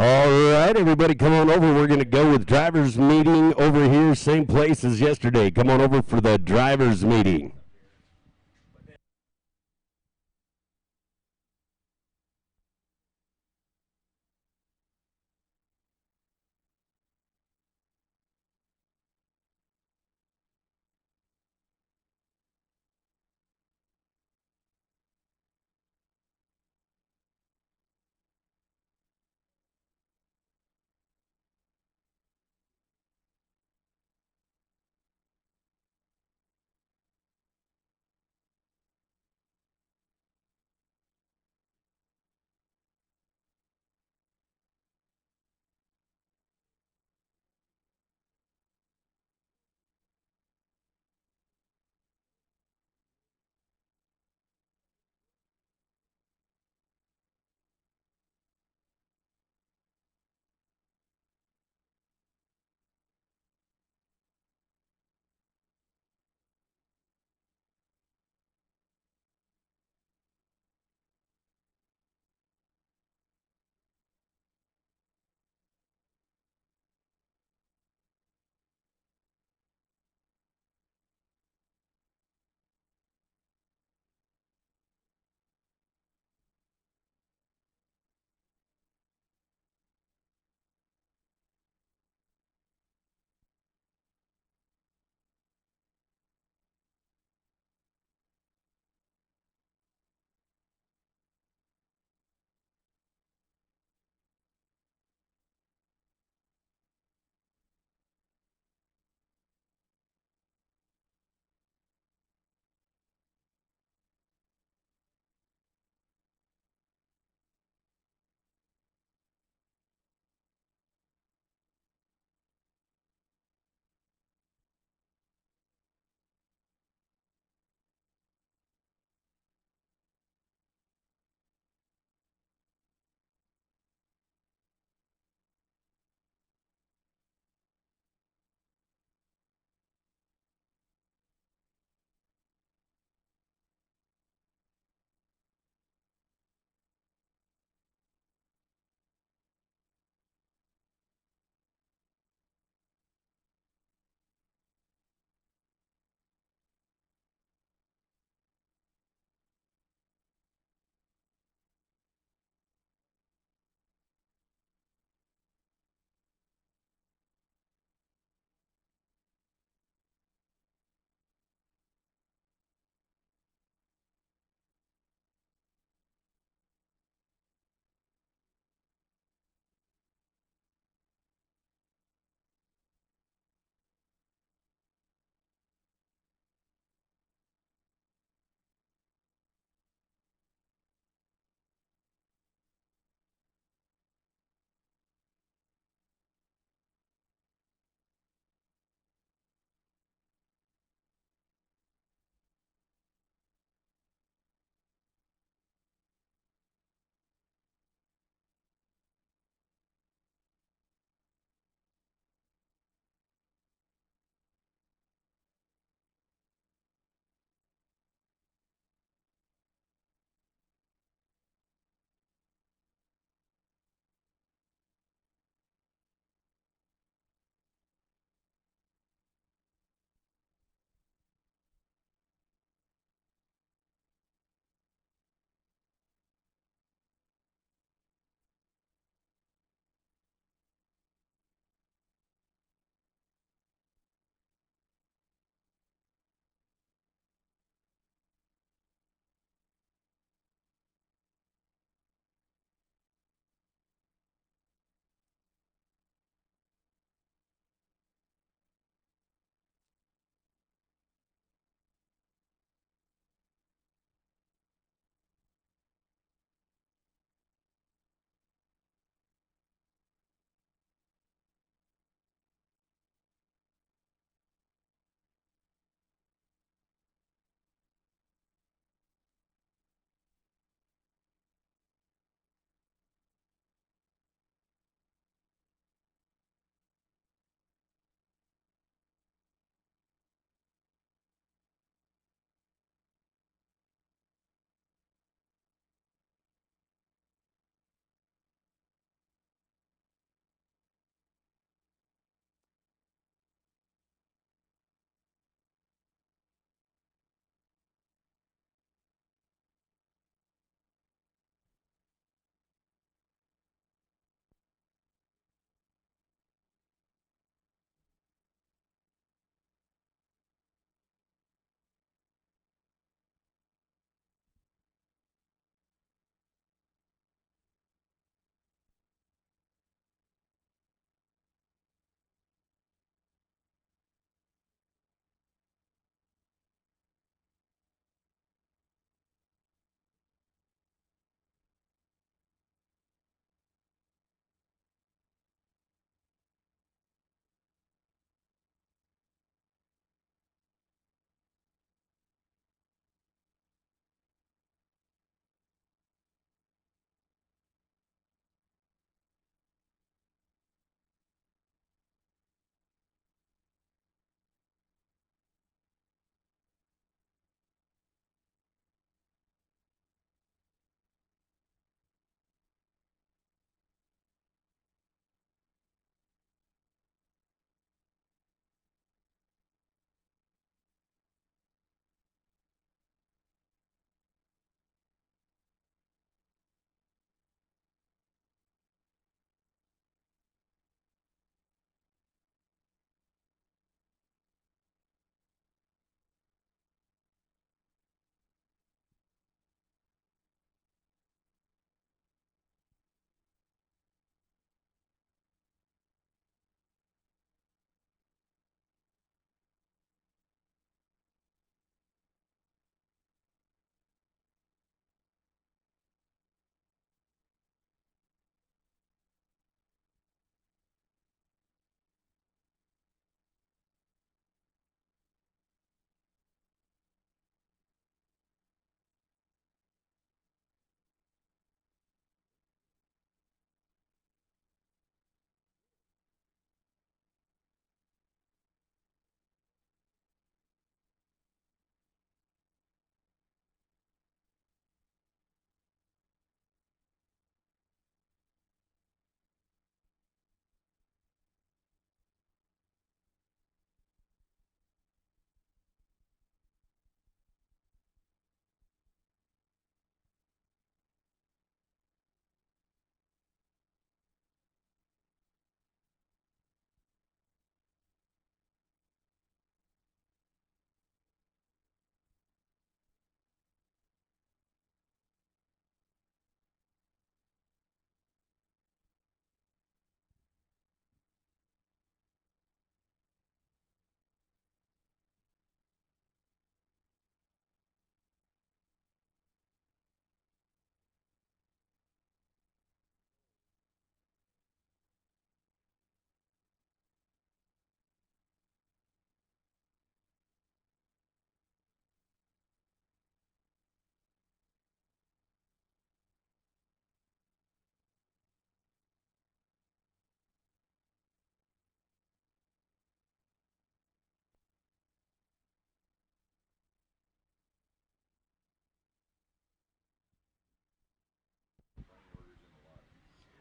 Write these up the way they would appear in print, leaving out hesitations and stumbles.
All right, everybody, come on over. We're going to go with drivers meeting over here, same place as yesterday. Come on over for the drivers meeting.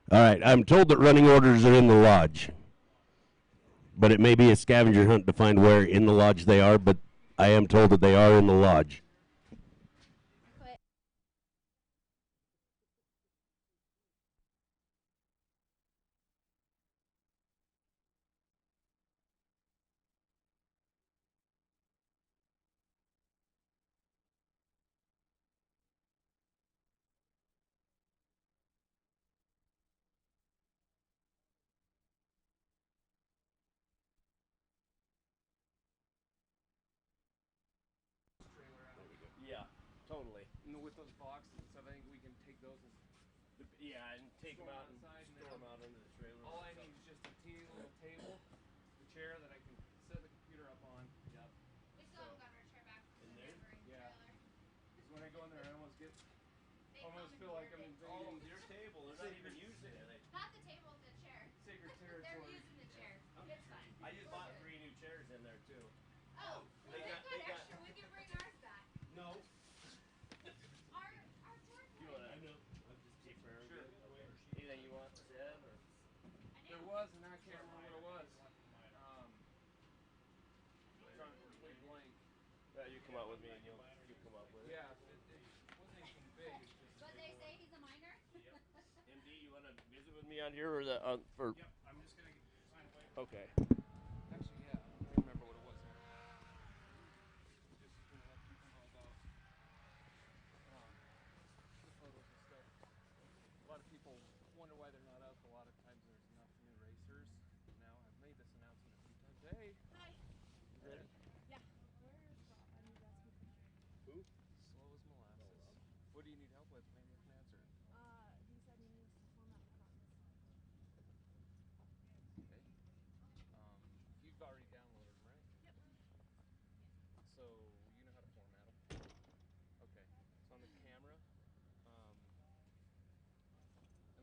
All right, I'm told that running orders are in the lodge, but it may be a scavenger hunt to find where in the lodge they are, but I am told that they are in the lodge. Yeah, totally. And with those boxes and stuff, I think we can take those and Yeah, and take them out and store them out under the trailer. all I need is just a teeny little table, the chair that I can set the computer up on. Yep. We still haven't gotten our chair back from the neighboring Yeah. trailer. Because when I go in there, I almost They almost come feel and like I'm get it. Oh, invading your table. They're not even using it. Not the table, the chair. sacred They're territory. using the chair. It's fine. I just We're bought good. 3 new chairs in there too. Oh, well, They they've got- got they got- extra. We can bring ours back. No. Our Jordan. You want to? I know. I'm just cheap for Sure. anything you want, Sid, or? There was, and I can't remember what it was. Drawing a complete blank. Yeah, you come out with me and you come up with it. Yeah, it wasn't anything big. It's just But they say he's a minor. MD, you want to visit with me on here or the for? Yep, I'm just gonna sign away. Okay. Actually, yeah, I don't remember what it was. Just gonna let people know about the photos and stuff. A lot of people wonder why they're not up. A lot of times there's enough new racers. Now I've made this announcement a few times. Hey, Hi. you ready? Yeah. Where's Rob? I need to ask him a question. Who? Slow as molasses. What do you need help with? Maybe I can answer. He said he needs to format the cards. Okay. You've already downloaded them, right? Yep. So you know how to format them. Okay. So on the camera,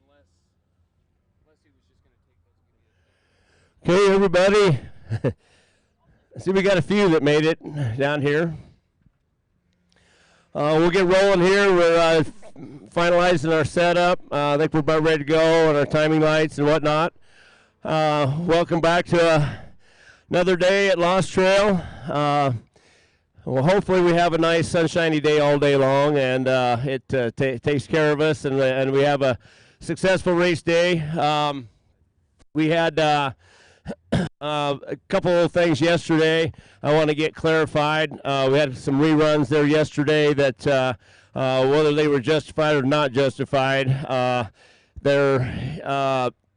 unless he was just gonna take those and give you a Okay, everybody. See, we got a few that made it down here. We'll get rolling here. We're finalizing our setup. I think we're about ready to go on our timing lights and whatnot. Welcome back to another day at Lost Trail. Well, hopefully we have a nice sunshiny day all day long, and it takes care of us, and we have a successful race day. We had a couple of things yesterday I want to get clarified. We had some reruns there yesterday that whether they were justified or not justified, they're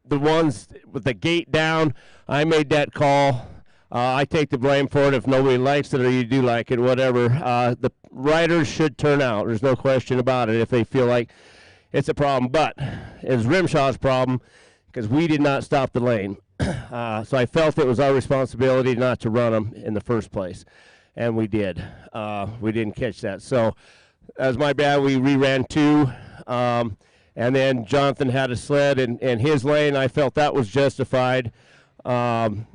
the ones with the gate down. I made that call. I take the blame for it if nobody likes it or you do like it, whatever. The riders should turn out. There's no question about it if they feel like it's a problem. But it's RMSHA's problem because we did not stop the lane. So I felt it was our responsibility not to run them in the first place. And we did. We didn't catch that. So that was my bad. We reran 2. And then Jonathan had a sled in his lane. I felt that was justified. The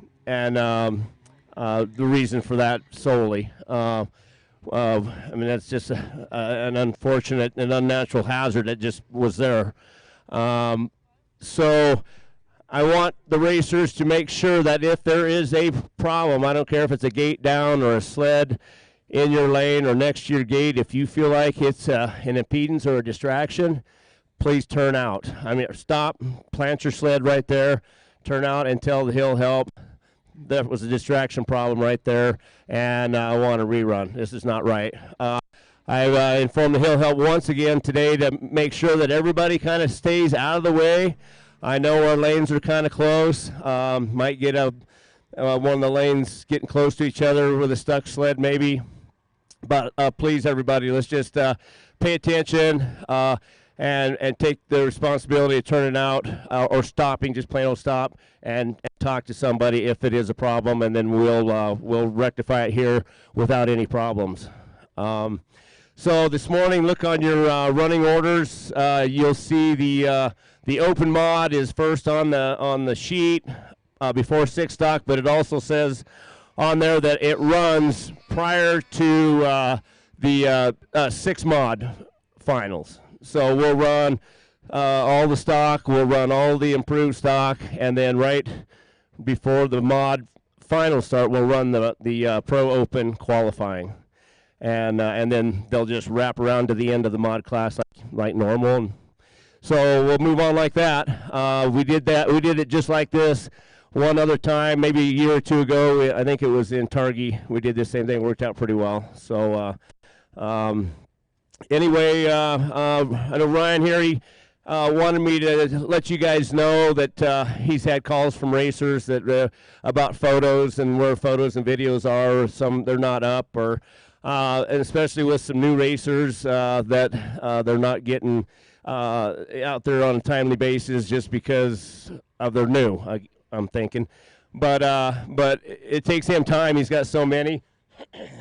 reason for that solely. I mean, that's just an unfortunate and unnatural hazard that just was there. So I want the racers to make sure that if there is a problem, I don't care if it's a gate down or a sled in your lane or next to your gate, if you feel like it's an impedance or a distraction, please turn out. I mean, stop, plant your sled right there, turn out and tell the hill help. That was a distraction problem right there, and I want to rerun. This is not right. I've informed the hill help once again today to make sure that everybody kind of stays out of the way. I know our lanes are kind of close. Might get one of the lanes getting close to each other with a stuck sled maybe. But please, everybody, let's just pay attention and take the responsibility of turning out or stopping, just plain old stop, and talk to somebody if it is a problem, and then we'll rectify it here without any problems. So this morning, look on your running orders. You'll see the open mod is first on the sheet before 6 stock, but it also says on there that it runs prior to the 6 mod finals. So we'll run all the stock. We'll run all the improved stock, and then right before the mod final start, we'll run the Pro Open qualifying, and then they'll just wrap around to the end of the mod class like normal. And so we'll move on like that. We did that. We did it just like this one other time, maybe a year or two ago. I think it was in Targhee. We did the same thing. Worked out pretty well. So anyway, I know Ryan here. He wanted me to let you guys know that he's had calls from racers that about photos and where photos and videos are. Or some they're not up, or and especially with some new racers that they're not getting out there on a timely basis just because of they're new. I'm thinking, but it takes him time. He's got so many.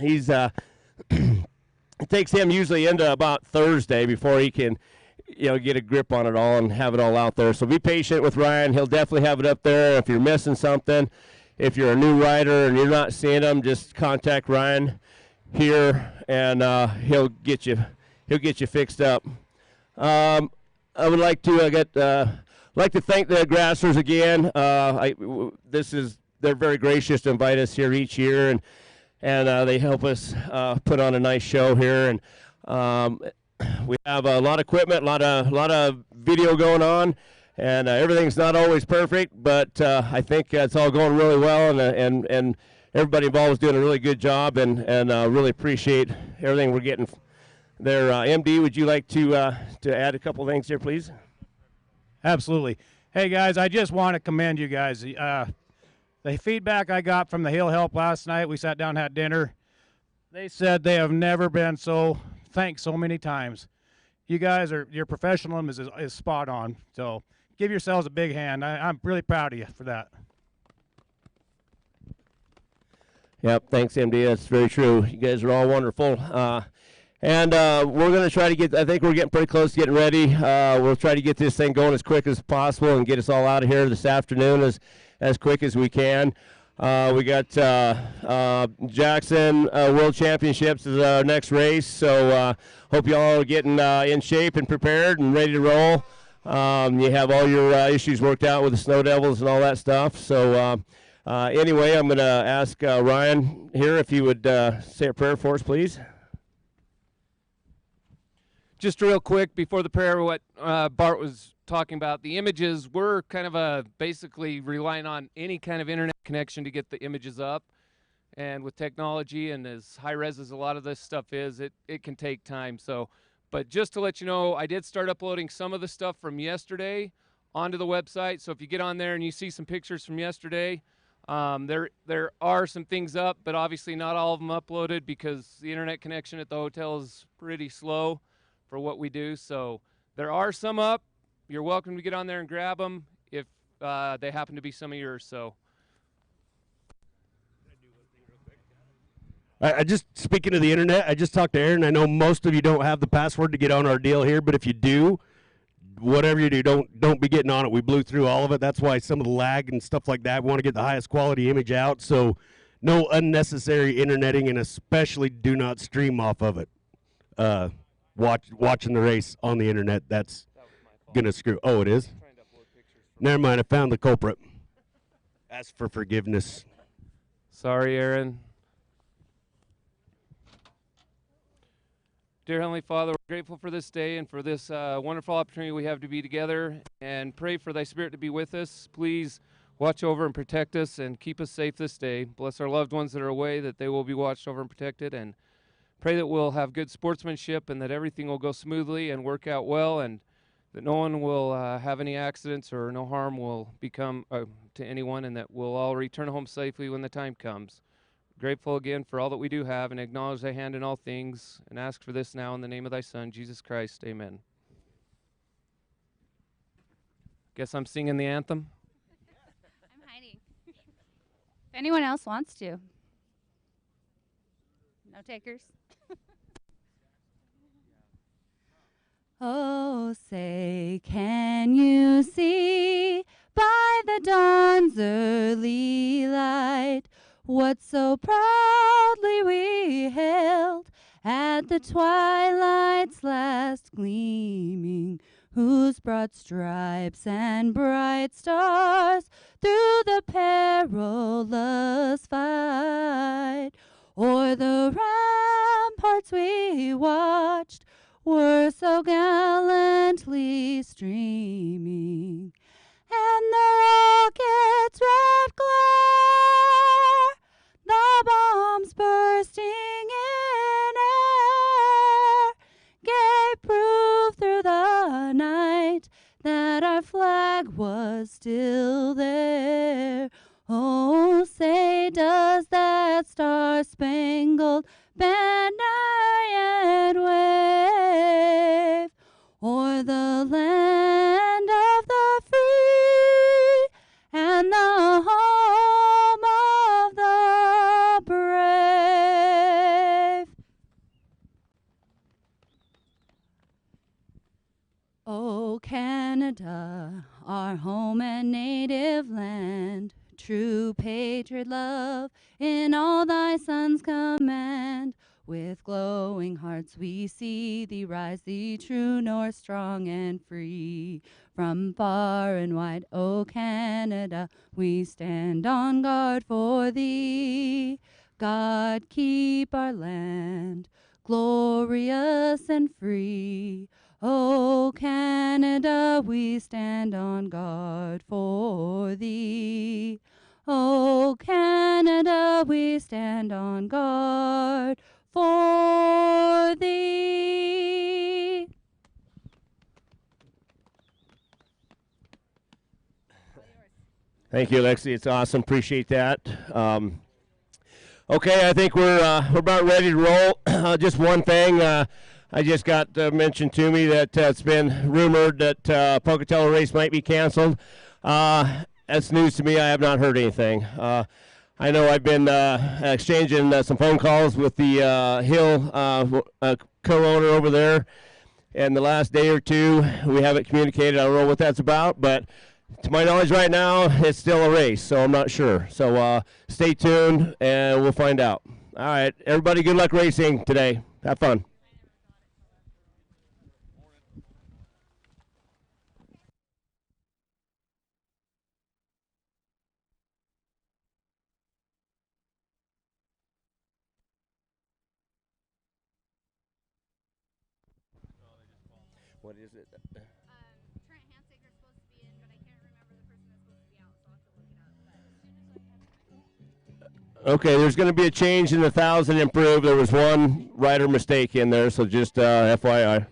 He's it takes him usually into about Thursday before he can, get a grip on it all and have it all out there. So be patient with Ryan. He'll definitely have it up there. If you're missing something, if you're a new rider and you're not seeing them, just contact Ryan here, and he'll get you fixed up. I would like to thank the Grassers again. They're very gracious to invite us here each year, and they help us put on a nice show here. And we have a lot of equipment, a lot of video going on, and everything's not always perfect, but I think it's all going really well, and everybody involved is doing a really good job, and really appreciate everything we're getting there. MD, would you like to add a couple things here, please? Absolutely. Hey, guys, I just want to commend you guys. The feedback I got from the Hill Help last night, we sat down and had dinner. They said they have never been so thanked so many times. You guys, your professionalism is spot on. So give yourselves a big hand. I'm really proud of you for that. Yep, thanks, MD. That's very true. You guys are all wonderful. And we're going to try to I think we're getting pretty close to getting ready. We'll try to get this thing going as quick as possible and get us all out of here this afternoon as quick as we can. We got Jackson World Championships is our next race, so hope you all are getting in shape and prepared and ready to roll. You have all your issues worked out with the Snow Devils and all that stuff. So anyway, I'm going to ask Ryan here if he would say a prayer for us, please. Just real quick before the prayer, what Bart was talking about, the images, we're kind of basically relying on any kind of internet connection to get the images up. And with technology and as high res as a lot of this stuff is, it can take time. So, but just to let you know, I did start uploading some of the stuff from yesterday onto the website. So if you get on there and you see some pictures from yesterday, there are some things up, but obviously not all of them uploaded because the internet connection at the hotel is pretty slow for what we do. So there are some up. You're welcome to get on there and grab them if they happen to be some of yours. So I just, speaking of the internet, I just talked to Aaron. I know most of you don't have the password to get on our deal here, but if you do, whatever you do, don't be getting on it. We blew through all of it. That's why some of the lag and stuff like that, we want to get the highest quality image out. So no unnecessary interneting, and especially do not stream off of it. Watching the race on the internet, that's gonna screw. Oh, it is? Never mind, I found the culprit. Ask for forgiveness. sorry, Aaron. Dear Heavenly Father, we're grateful for this day and for this wonderful opportunity we have to be together, and pray for thy Spirit to be with us. Please watch over and protect us and keep us safe this day. Bless our loved ones that are away, that they will be watched over and protected, and pray that we'll have good sportsmanship and that everything will go smoothly and work out well, and that no one will have any accidents or no harm will become to anyone, and that we'll all return home safely when the time comes. Grateful again for all that we do have, and acknowledge thy hand in all things, and ask for this now in the name of thy Son, Jesus Christ. Amen. Guess I'm singing the anthem. I'm hiding. If anyone else wants to. No takers? Oh, say, can you see by the dawn's early light what so proudly we hailed at the twilight's last gleaming, whose broad stripes and bright stars through the perilous fight. O'er the ramparts we watched were so gallantly streaming, and the rocket's red glare, the bombs bursting in air, gave proof through the night that our flag was still there. Oh, say does that star-spangled banner yet wave o'er the land of the free and the home of the brave? Oh, Canada, our home and native land, true patriot love in all thy sons command. With glowing hearts we see thee rise, thee true north, strong and free. From far and wide, O Canada, we stand on guard for thee. God keep our land glorious and free. O Canada, we stand on guard for thee. O Canada, we stand on guard for thee. Thank you, Lexi. It's awesome. Appreciate that. Okay, I think we're about ready to roll. Just one thing. I just got mentioned to me that it's been rumored that Pocatello race might be canceled. That's news to me. I have not heard anything. I know I've been exchanging some phone calls with the Hill co-owner over there, and the last day or two we haven't communicated. I don't know what that's about, but to my knowledge right now, it's still a race, so I'm not sure. So stay tuned, and we'll find out. All right, everybody, good luck racing today. Have fun. What is it? Trent Hansaker's supposed to be in, but I can't remember the person that's supposed to be out, so I'll have to look it up. But as soon as I have Okay, there's going to be a change in the 1,000 improve. There was one rider mistake in there, so just FYI.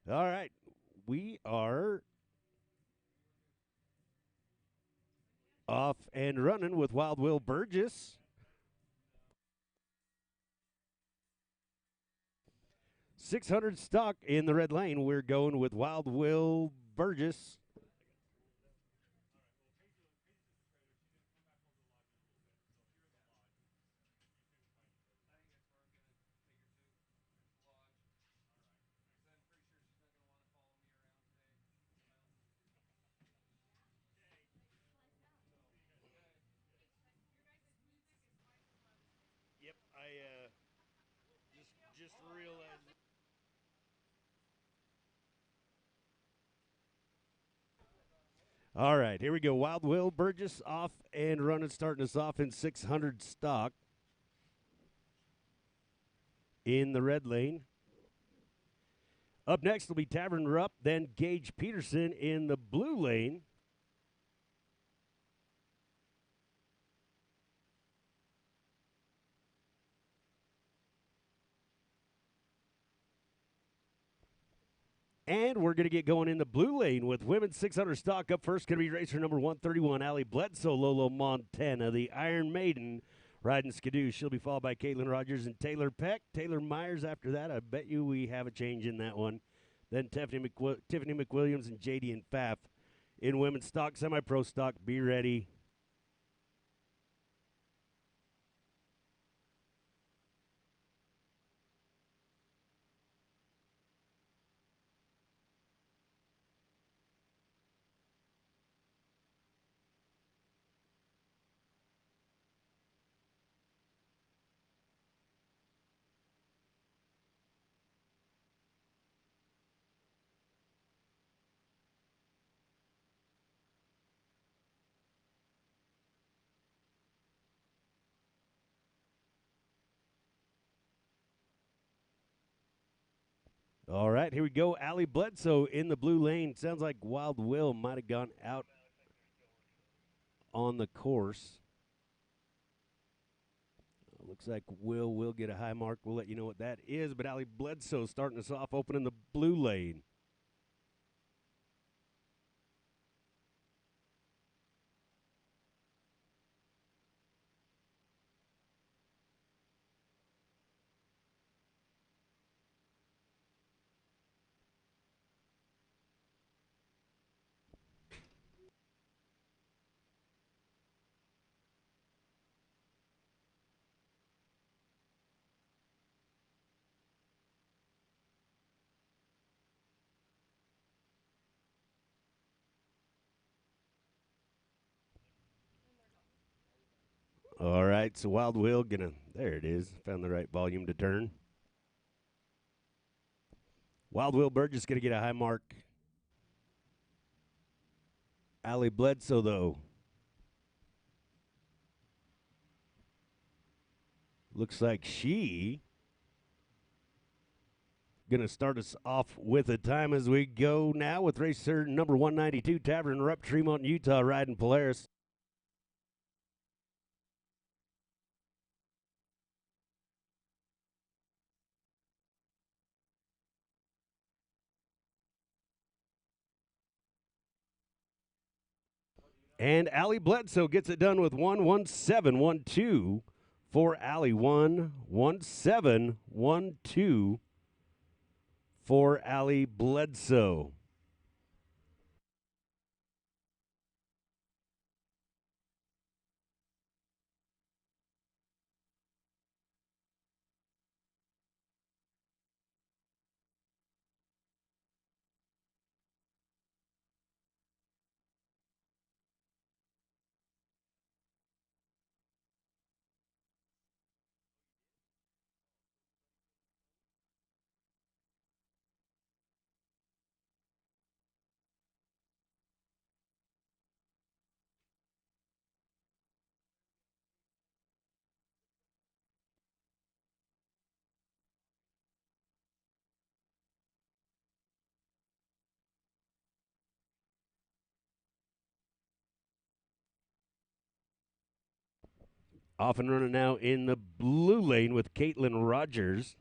All right. We are off and running with Wild Will Burgess. 600 stock in the red lane. We're going with Wild Will Burgess. Yep, I just realized. All right, here we go. Wild Will Burgess off and running, starting us off in 600 stock in the red lane. Up next will be Tavern Rupp, then Gage Peterson in the blue lane. And we're going to get going in the blue lane with women's 600 stock. Up first going to be racer number 131, Allie Bledsoe, Lolo Montana, the Iron Maiden, riding Skidoo. She'll be followed by Caitlin Rogers and Taylor Peck. Taylor Myers after that. I bet you we have a change in that one. Then Tiffany McWilliams and JD and Pfaff. In women's stock, semi-pro stock, be ready. All right, here we go. Allie Bledsoe in the blue lane. Sounds like Wild Will might have gone out on the course. Looks like will get a high mark. We'll let you know what that is. But Allie Bledsoe starting us off, opening the blue lane. All right, so Wild Will there it is. Found the right volume to turn. Wild Will Burgess gonna get a high mark. Allie Bledsoe, though, looks like she gonna start us off with a time as we go now with racer number 192, Tavern Rupp, Tremont, Utah, riding Polaris. And Allie Bledsoe gets it done with 1:17.12 for Allie. 1:17.12 for Allie Bledsoe. Off and running now in the blue lane with Caitlin Rogers.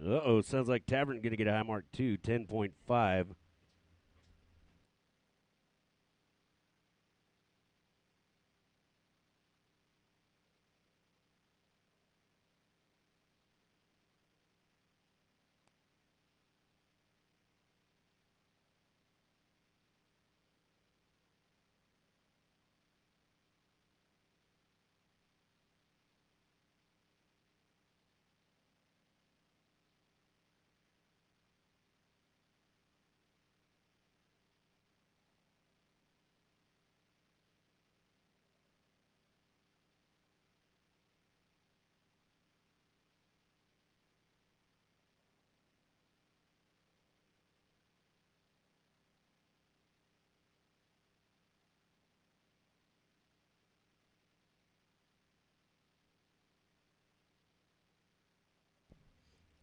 Uh-oh, sounds like Tavern going to get a high mark too, 10.5.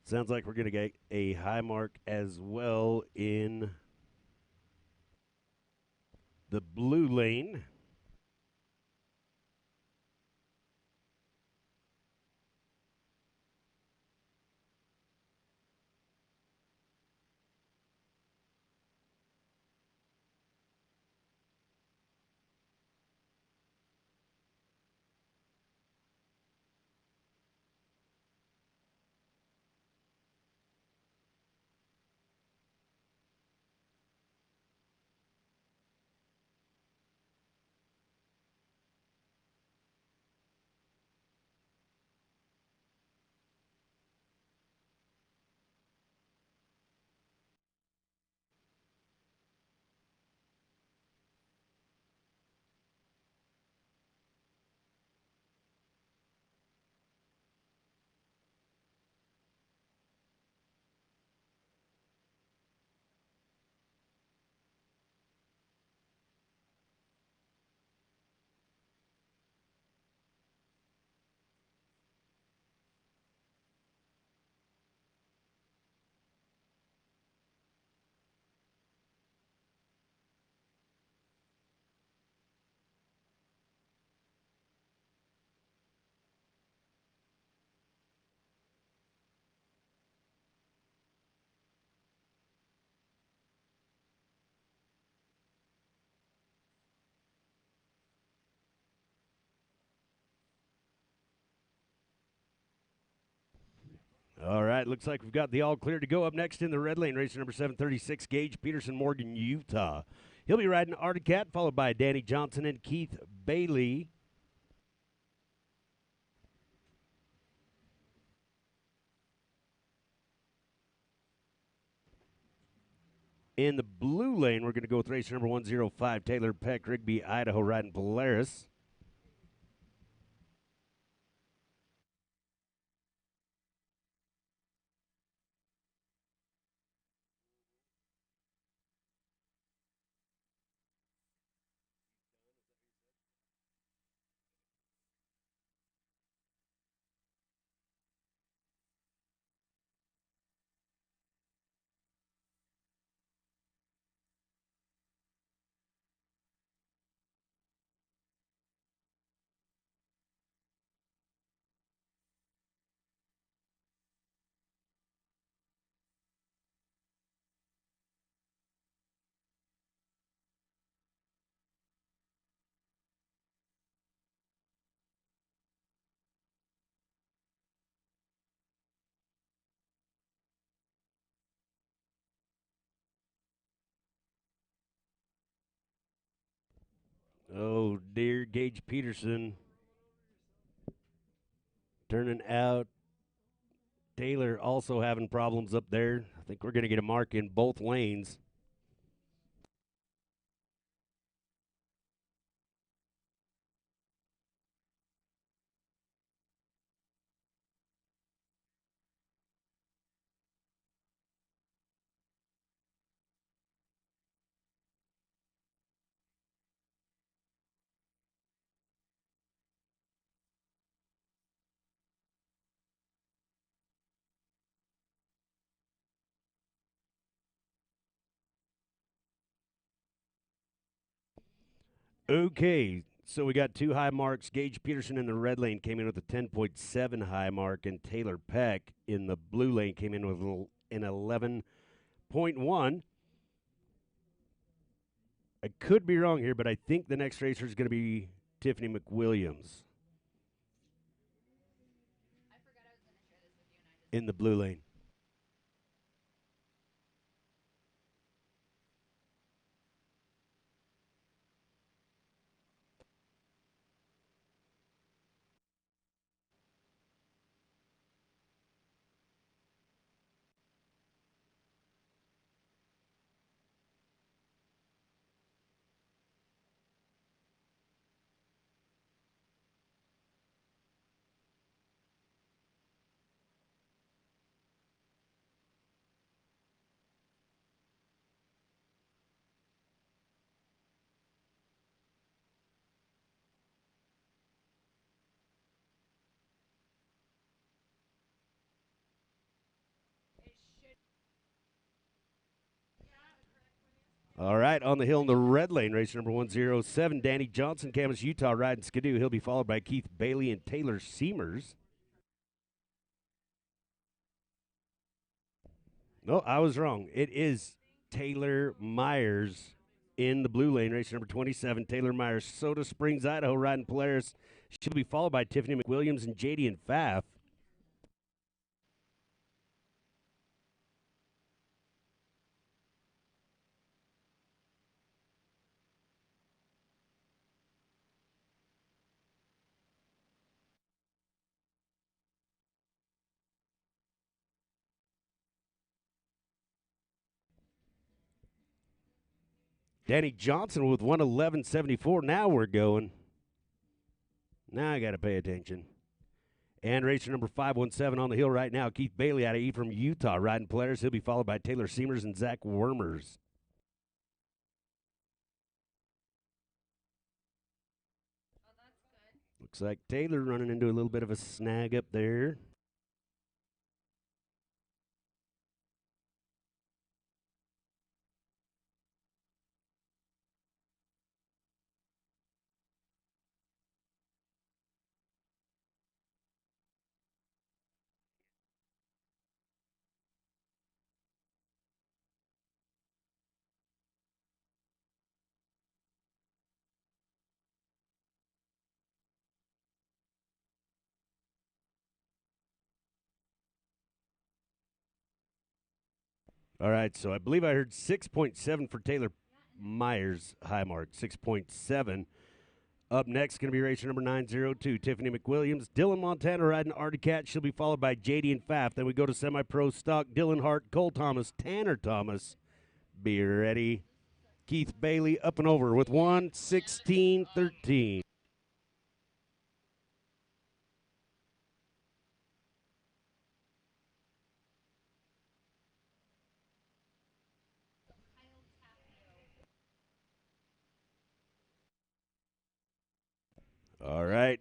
Sounds like we're going to get a high mark as well in the blue lane. All right, looks like we've got the all clear to go. Up next in the red lane, racer number 736, Gage Peterson, Morgan, Utah. He'll be riding Articat, followed by Danny Johnson and Keith Bailey. In the blue lane, we're going to go with racer number 105, Taylor Peck, Rigby, Idaho, riding Polaris. Oh, dear, Gage Peterson turning out. Taylor also having problems up there. I think we're going to get a mark in both lanes. Okay, So we got 2 high marks. Gage Peterson in the red lane came in with a 10.7 high mark, and Taylor Peck in the blue lane came in with an 11.1. I could be wrong here, but I think the next racer is going to be Tiffany McWilliams. In the blue lane. All right, on the hill in the red lane, race number 107, Danny Johnson, Camas, Utah, riding Skidoo. He'll be followed by Keith Bailey and Taylor Seamers. No, I was wrong. It is Taylor Myers in the blue lane, race number 27. Taylor Myers, Soda Springs, Idaho, riding Polaris. She'll be followed by Tiffany McWilliams and JD and Pfaff. Danny Johnson with 111.74. Now we're going. Now I got to pay attention. And racer number 517 on the hill right now, Keith Bailey out of Ephraim, Utah, riding Polaris. He'll be followed by Taylor Seamers and Zach Wormers. Oh, that's good. Looks like Taylor running into a little bit of a snag up there. All right, so I believe I heard 6.7 for Taylor Myers, high mark, 6.7. Up next, going to be racer number 902, Tiffany McWilliams. Dylan Montana riding Artie Cat. She'll be followed by JD and Pfaff. Then we go to semi-pro stock, Dylan Hart, Cole Thomas, Tanner Thomas. Be ready. Keith Bailey up and over with 1:16.13. All right.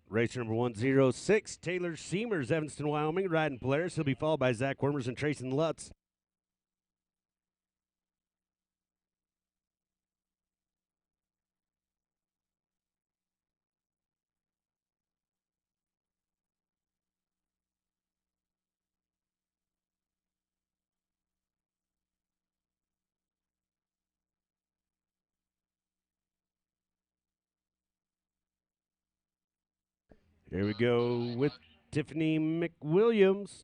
Racer number 106, Taylor Seamers, Evanston, Wyoming, riding Polaris. He'll be followed by Zach Wormers and Trayson Lutz. Here we go with Tiffany McWilliams.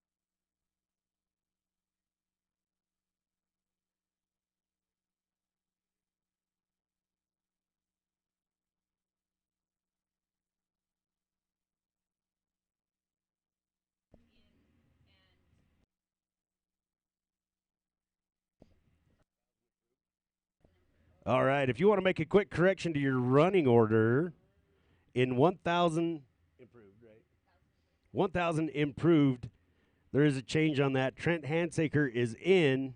All right, if you want to make a quick correction to your running order, in 1,000 improved, right? 1,000 improved, there is a change on that. Trent Hansaker is in,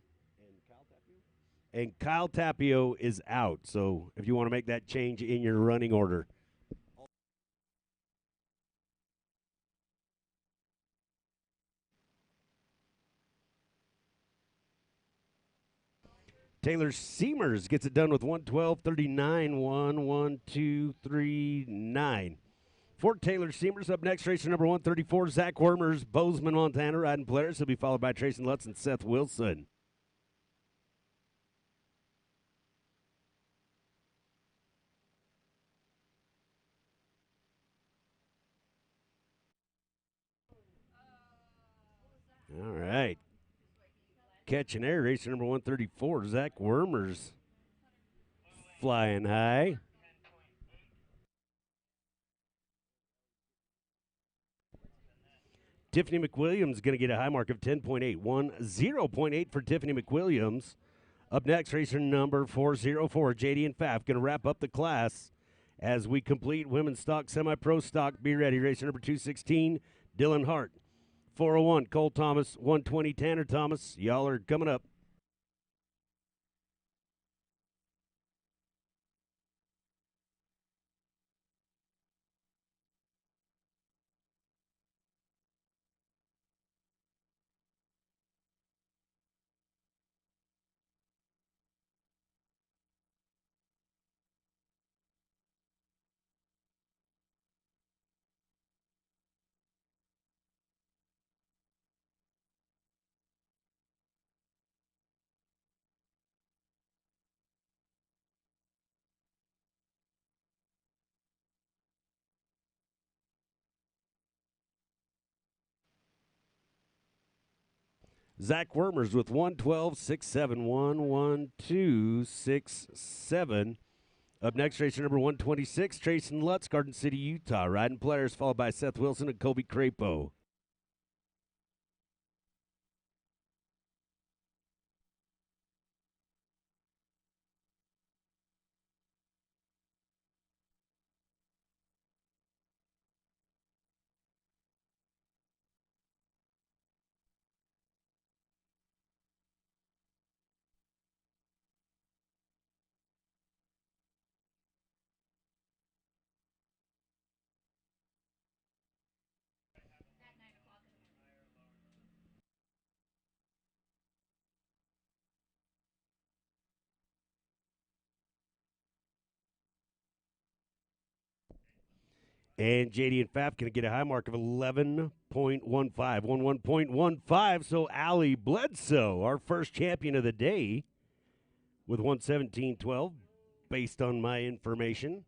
and Kyle Tapio is out. So if you want to make that change in your running order. Taylor Seamers gets it done with 112.39. 1, 1, 2, 3, 9. For Taylor Seamers, up next, racer number 134, Zach Wormers, Bozeman, Montana, riding Polaris. He'll be followed by Tracy Lutz and Seth Wilson. All right. Catching air, racer number 134, Zach Wormers, flying high. Tiffany McWilliams going to get a high mark of 10.8. 0.8 for Tiffany McWilliams. Up next, racer number 404, JD and Pfaff, going to wrap up the class as we complete women's stock, semi-pro stock. Be ready. Racer number 216, Dylan Hart. 401, Cole Thomas. 120, Tanner Thomas. Y'all are coming up. Zach Wormers with 112.67. 112.67. Up next, racer number 126, Tracy Lutz, Garden City, Utah. Riding Polaris, followed by Seth Wilson and Kobe Crapo. And JD and Pfaff going to get a high mark of 11.15. 11.15. So Allie Bledsoe, our first champion of the day, with 117.12, based on my information.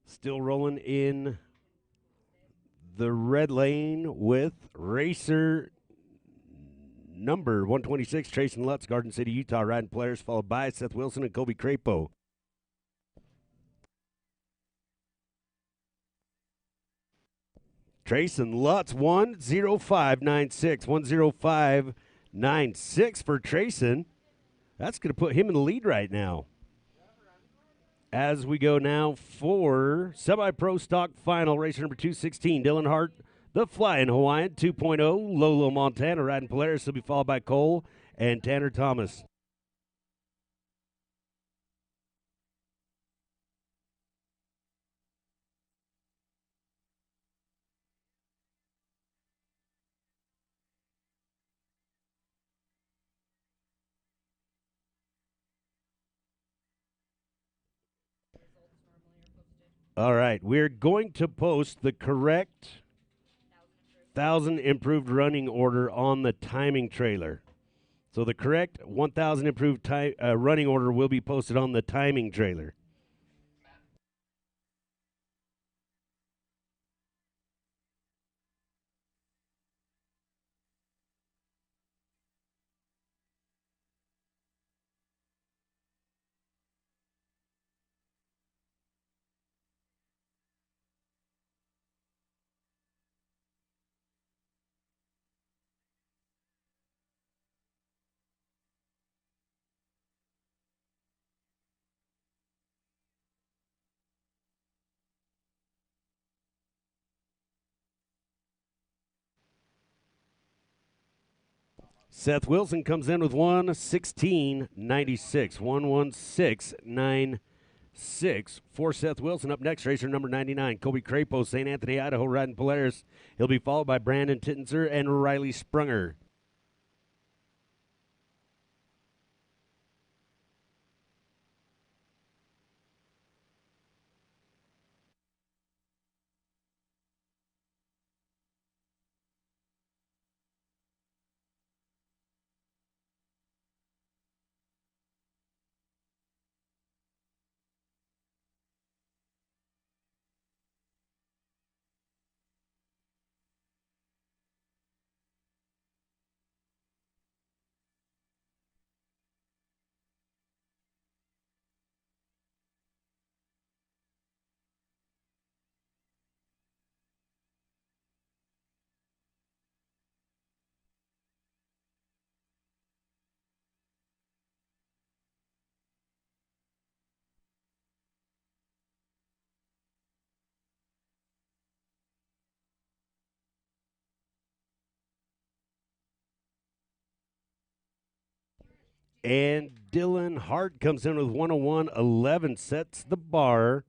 Still rolling in the red lane with racer number 126, Tracy Lutz, Garden City, Utah, riding Polaris, followed by Seth Wilson and Kobe Crapo. Trayson Lutz, 105.96. 105.96 for Trayson. That's going to put him in the lead right now. As we go now for semi-pro stock final, racer number 216, Dylan Hart, the Flying Hawaiian 2.0, Lolo, Montana, riding Polaris. Will be followed by Cole and Tanner Thomas. All right, we're going to post the correct 1,000 improved running order on the timing trailer. So the correct 1,000 improved running order will be posted on the timing trailer. Seth Wilson comes in with 116.96. 116.96 for Seth Wilson. Up next, racer number 99, Kobe Crapo, St. Anthony, Idaho, riding Polaris. He'll be followed by Brandon Tittenser and Riley Sprunger. And Dylan Hart comes in with 101.11, sets the bar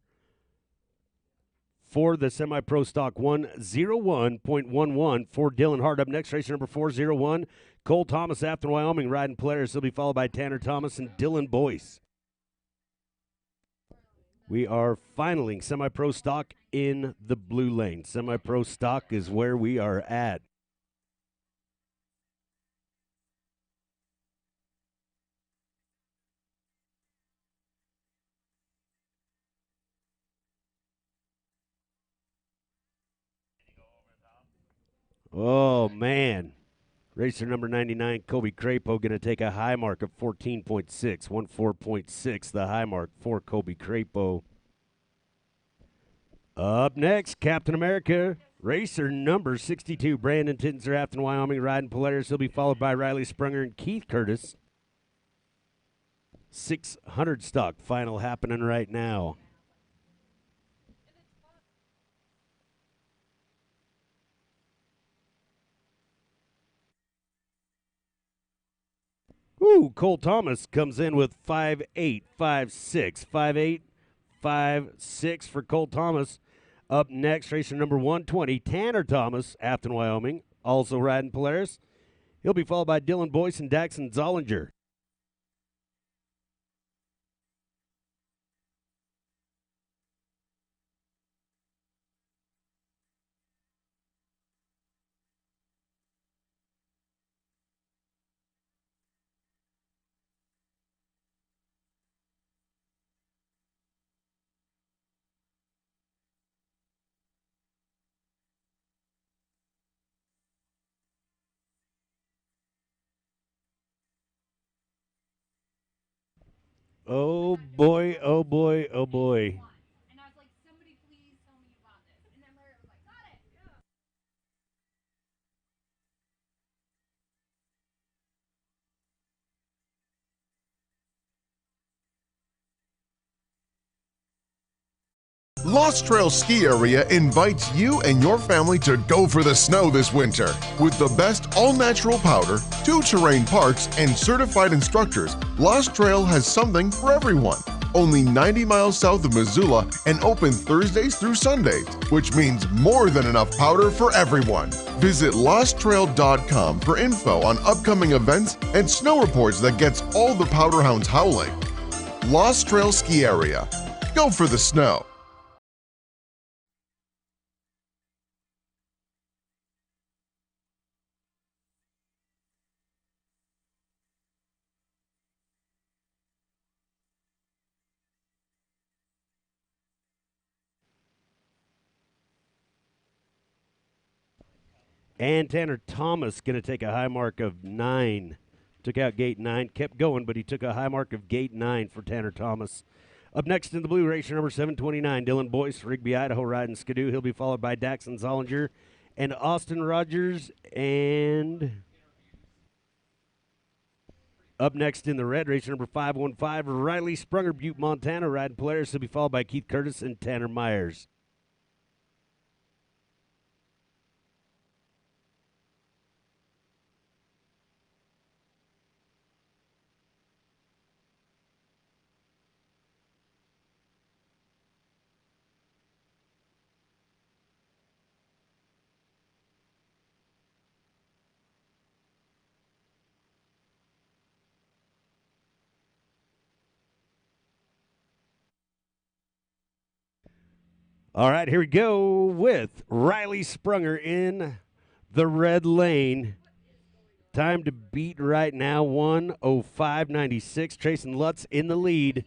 for the semi-pro stock 101.11 for Dylan Hart. Up next, racer number 401, Cole Thomas, Afton, Wyoming, riding Polaris. He'll be followed by Tanner Thomas and Dylan Boyce. We are finaling semi-pro stock in the blue lane. Semi-pro stock is where we are at. Oh, man. Racer number 99, Kobe Crapo, going to take a high mark of 14.6, 14.6, the high mark for Kobe Crapo. Up next, Captain America, racer number 62, Brandon Tittenser, Afton, Wyoming, riding Polaris. He'll be followed by Riley Sprunger and Keith Curtis. 600 stock final happening right now. Ooh, Cole Thomas comes in with 5'8", 5'6", 5'8", 5'6" for Cole Thomas. Up next, racer number 120, Tanner Thomas, Afton, Wyoming, also riding Polaris. He'll be followed by Dylan Boyce and Daxon Zollinger. Oh boy, oh boy, oh boy. And I was like, somebody please tell me about this. And then Larry was like, got it. Yeah. Lost Trail Ski Area invites you and your family to go for the snow this winter. With the best all-natural powder, 2 terrain parks, and certified instructors, Lost Trail has something for everyone. Only 90 miles south of Missoula and open Thursdays through Sundays, which means more than enough powder for everyone. Visit losttrail.com for info on upcoming events and snow reports that gets all the powder hounds howling. Lost Trail Ski Area. Go for the snow. And Tanner Thomas going to take a high mark of 9. Took out gate 9, kept going, but he took a high mark of gate 9 for Tanner Thomas. Up next in the blue, racer number 729, Dylan Boyce, Rigby, Idaho, riding Skidoo. He'll be followed by Daxon Zollinger and Austin Rogers. And up next in the red, racer number 515, Riley Sprunger, Butte, Montana, riding Polaris. He'll be followed by Keith Curtis and Tanner Myers. All right, here we go with Riley Sprunger in the red lane. Time to beat right now, 1:05.96. Trayson Lutz in the lead.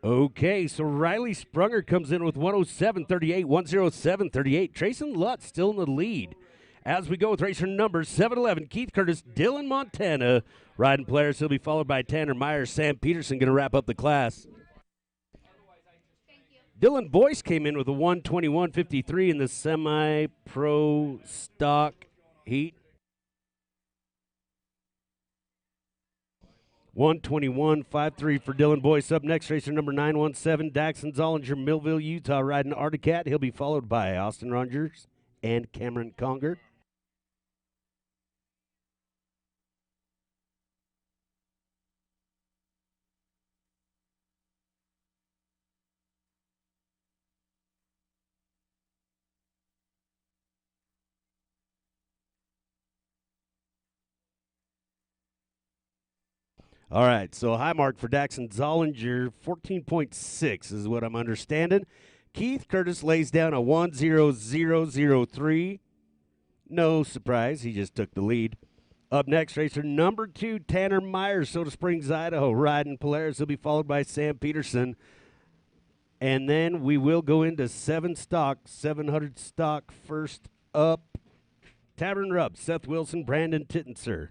Okay, so Riley Sprunger comes in with 107.38, 107.38. Trayson Lutz still in the lead. As we go with racer number 711, Keith Curtis, Dylan Montana, riding players. He'll be followed by Tanner Myers, Sam Peterson going to wrap up the class. Dylan Boyce came in with a 121.53 in the semi-pro stock heat. 121.53 for Dylan Boyce. Up next, racer number 917, Daxon Zollinger, Millville, Utah, riding Articat. He'll be followed by Austin Rogers and Cameron Conger. All right, so high mark for Daxon Zollinger, 14.6 is what I'm understanding. Keith Curtis lays down a 10003. No surprise, he just took the lead. Up next, racer number 2, Tanner Myers, Soda Springs, Idaho, riding Polaris. He'll be followed by Sam Peterson. And then we will go into 700 stock first up. Tavern Rub, Seth Wilson, Brandon Tittenser.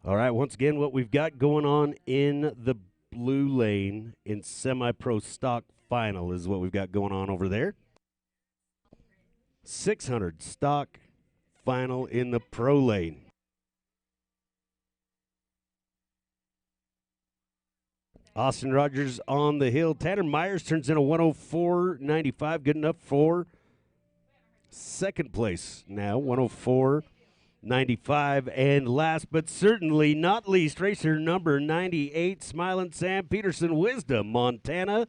All right, once again, what we've got going on in the blue lane in semi-pro stock final is what we've got going on over there. 600 stock final in the pro lane. Austin Rogers on the hill. Tanner Myers turns in a 104.95, good enough for second place now, 104.95. And last but certainly not least, racer number 98, Smiling Sam Peterson, Wisdom, Montana.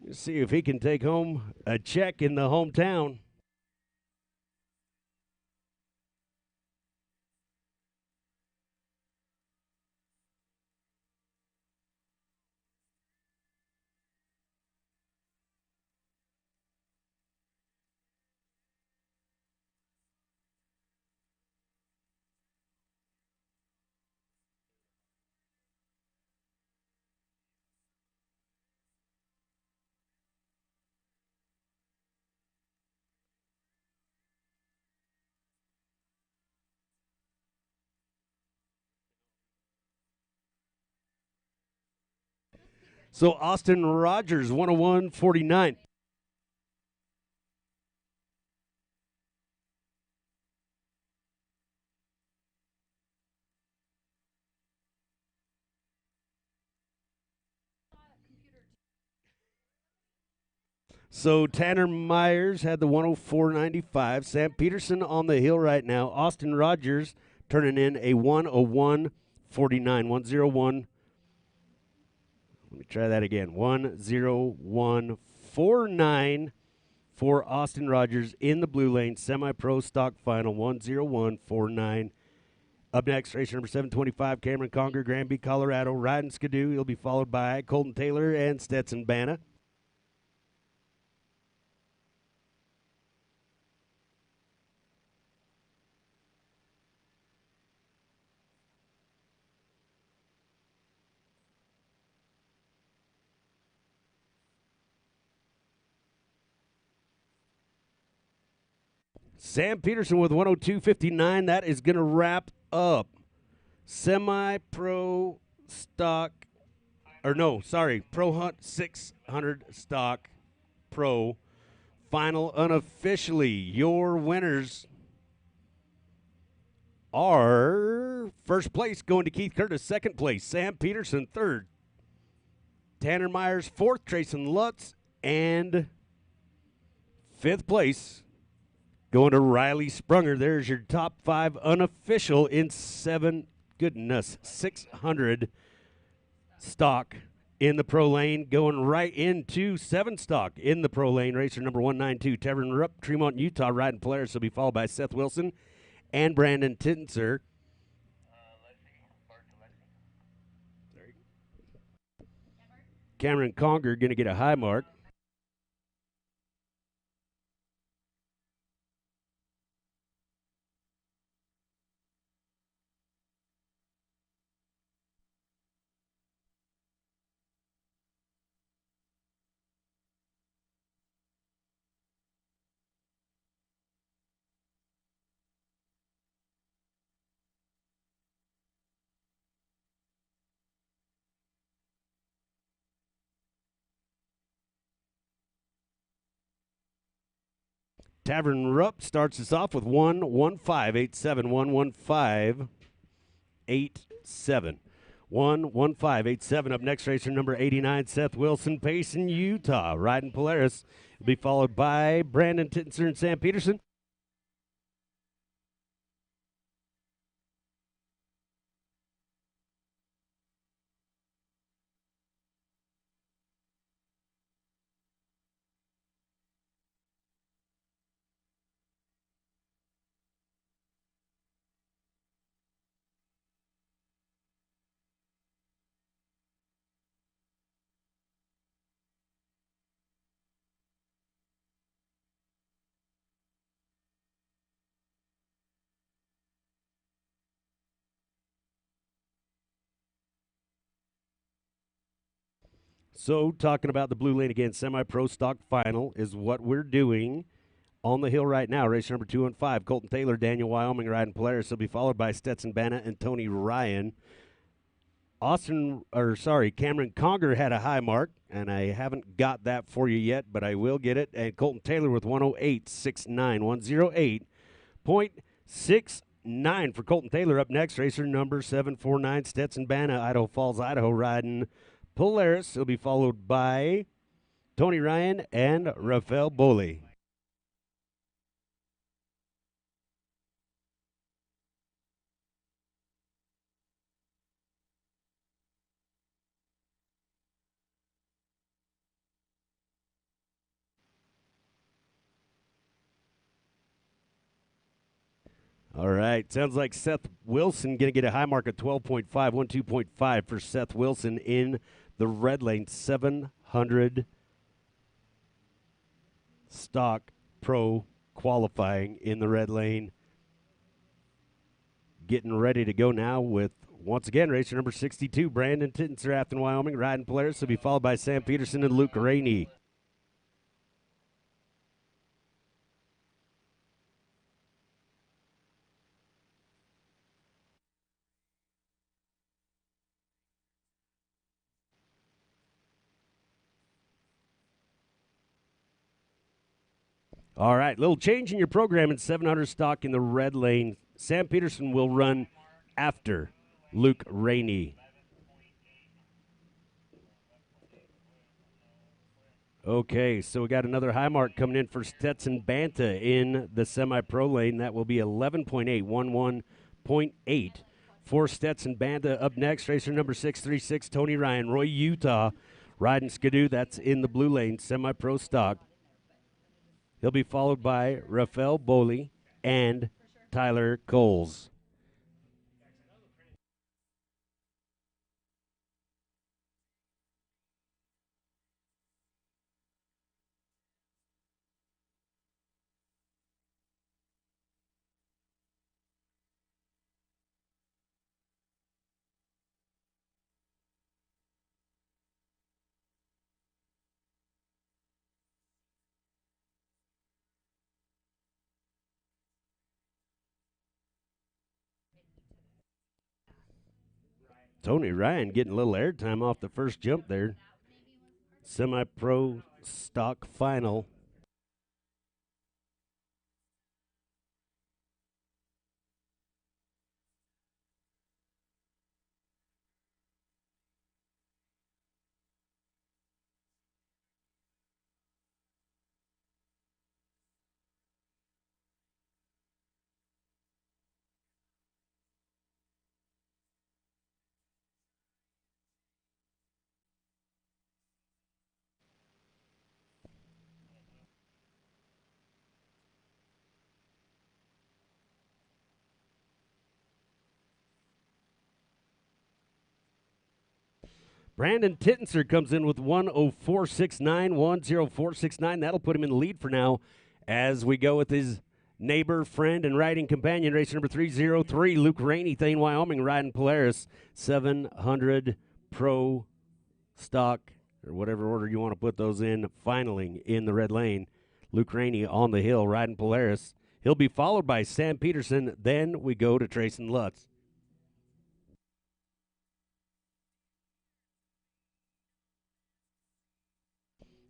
Let's see if he can take home a check in the hometown. So Austin Rogers, 101.49. So Tanner Myers had the 104.95. Sam Peterson on the hill right now. Austin Rogers turning in a 101.49. 101. Let me try that again. 101.49 for Austin Rogers in the blue lane. Semi-pro stock final. 101.49. Up next, racer number 725, Cameron Conger, Granby, Colorado, riding Skidoo. He'll be followed by Colton Taylor and Stetson Banna. Sam Peterson with 102.59. That is going to wrap up semi-pro stock, Pro Hunt 600 stock pro final unofficially. Your winners are First place going to Keith Curtis. Second place, Sam Peterson. Third, Tanner Myers. Fourth, Trayson Lutz. And fifth place going to Riley Sprunger. There's your top 5 unofficial in 600 stock in the pro lane. Going right into 7 stock in the pro lane. Racer number 192, Tavern Rupp, Tremont, Utah, riding Polaris. Will be followed by Seth Wilson and Brandon Tittenser. Cameron Conger going to get a high mark. Tavern Rupp starts us off with 11587. 11587. 11587. Up next, racer number 89, Seth Wilson, Payson, Utah, riding Polaris. Will be followed by Brandon Tittenser and Sam Peterson. So, talking about the Blue Lane again, semi-pro stock final is what we're doing on the hill right now. Race number 215, Colton Taylor, Daniel Wyoming riding Polaris. Will be followed by Stetson Bannett and Tony Ryan. Cameron Conger had a high mark, and I haven't got that for you yet, but I will get it. And Colton Taylor with 108.69, 108.69 for Colton Taylor. Up next, racer number 749, Stetson Bannett, Idaho Falls, Idaho, riding Polaris. Will be followed by Tony Ryan and Rafael Boley. All right. Sounds like Seth Wilson going to get a high mark of 12.5, 12.5 for Seth Wilson in the red lane. 700 stock pro qualifying in the red lane. Getting ready to go now with, once again, racer number 62, Brandon Tittenser, Afton, Wyoming, riding Polaris. Will be followed by Sam Peterson and Luke Rainey. All right, little change in your program in 700 stock in the red lane. Sam Peterson will run after Luke Rainey. Okay, so we got another high mark coming in for Stetson Banta in the semi-pro lane. That will be 11.8, 11.8 for Stetson Banta. Up next, racer number 636, Tony Ryan, Roy Utah, riding Skidoo. That's in the blue lane, semi-pro stock. He'll be followed by Rafael Boley and Tyler Coles. Tony Ryan getting a little airtime off the first jump there. Semi-pro stock final. Brandon Tittenser comes in with 104.69, 104.69. That'll put him in the lead for now as we go with his neighbor, friend, and riding companion, racer number 303, Luke Rainey, Thane, Wyoming, riding Polaris, 700 Pro Stock, or whatever order you want to put those in, finaling in the red lane. Luke Rainey on the hill, riding Polaris. He'll be followed by Sam Peterson. Then we go to Trayson Lutz.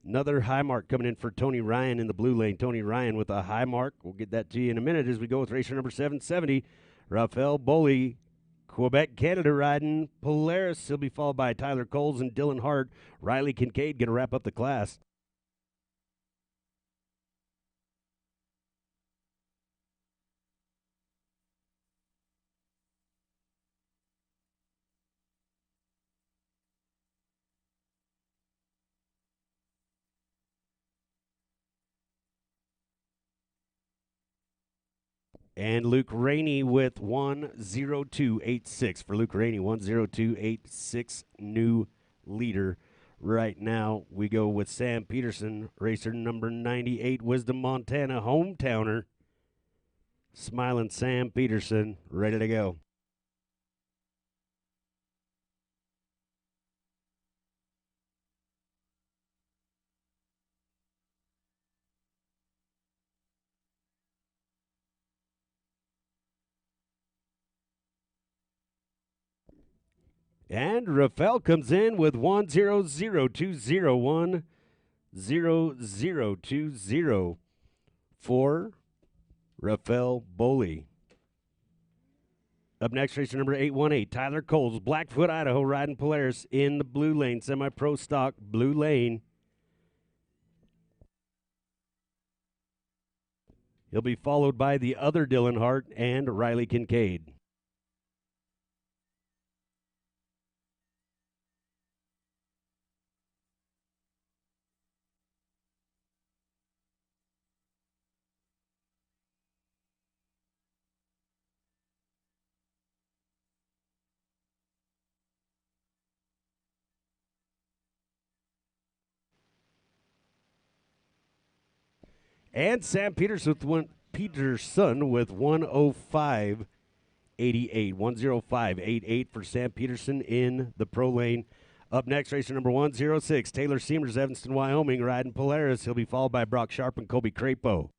Another high mark coming in for Tony Ryan in the blue lane. Tony Ryan with a high mark. We'll get that to you in a minute as we go with racer number 770, Raphael Boley, Quebec, Canada, riding Polaris. He'll be followed by Tyler Coles and Dylan Hart. Riley Kincaid going to wrap up the class. And Luke Rainey with 102.86 for Luke Rainey, 102.86 new leader. Right now, we go with Sam Peterson, racer number 98, Wisdom, Montana, hometowner. Smiling Sam Peterson, ready to go. And Rafael comes in with 10020, 10020 for Rafael Boley. Up next, racer number 818, Tyler Coles, Blackfoot, Idaho, riding Polaris in the blue lane, semi-pro stock, blue lane. He'll be followed by the other Dylan Hart and Riley Kincaid. And Sam Peterson with 105.88. 105.88 for Sam Peterson in the pro lane. Up next, racer number 106, Taylor Seamers, Evanston, Wyoming, riding Polaris. He'll be followed by Brock Sharp and Colby Crapo.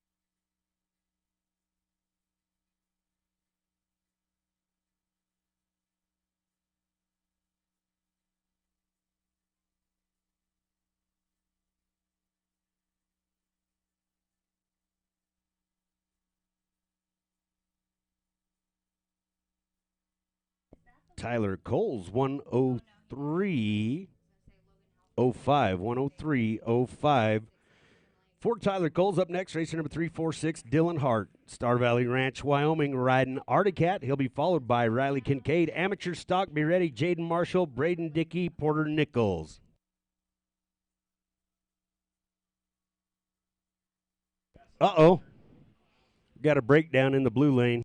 Tyler Coles, 103.05, 103.05. For Tyler Coles, up next, racer number 346, Dylan Hart, Star Valley Ranch, Wyoming, riding Articat. He'll be followed by Riley Kincaid. Amateur stock, be ready, Jaden Marshall, Braden Dickey, Porter Nichols. Uh-oh. Got a breakdown in the blue lane.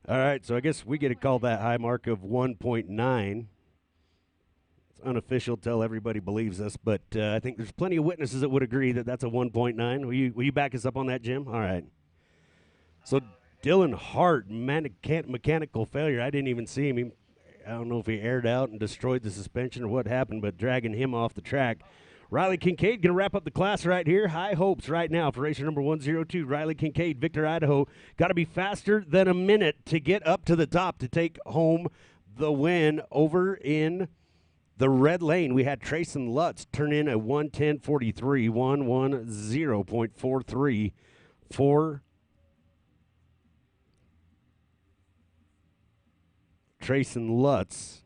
All right, so I guess we get to call that high mark of 1.9. It's unofficial, tell everybody believes us, but I think there's plenty of witnesses that would agree that that's a 1.9. Will you back us up on that, Jim? All right. So Dylan Hart, mechanical failure. I didn't even see him. I don't know if he aired out and destroyed the suspension or what happened, but dragging him off the track. Riley Kincaid going to wrap up the class right here. High hopes right now for racer number 102. Riley Kincaid, Victor, Idaho. Got to be faster than a minute to get up to the top to take home the win. Over in the red lane, we had Trayson Lutz turn in a 110.43, 110.43 for Trayson Lutz.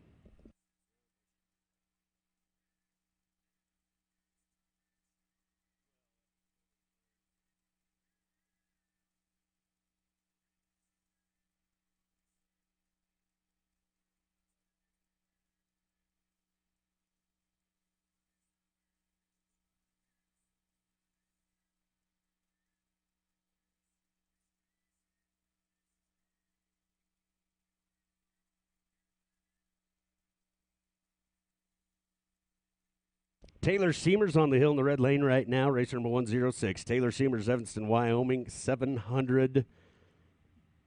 Taylor Seamers on the hill in the red lane right now. Racer number 106. Taylor Seamers, Evanston, Wyoming. 700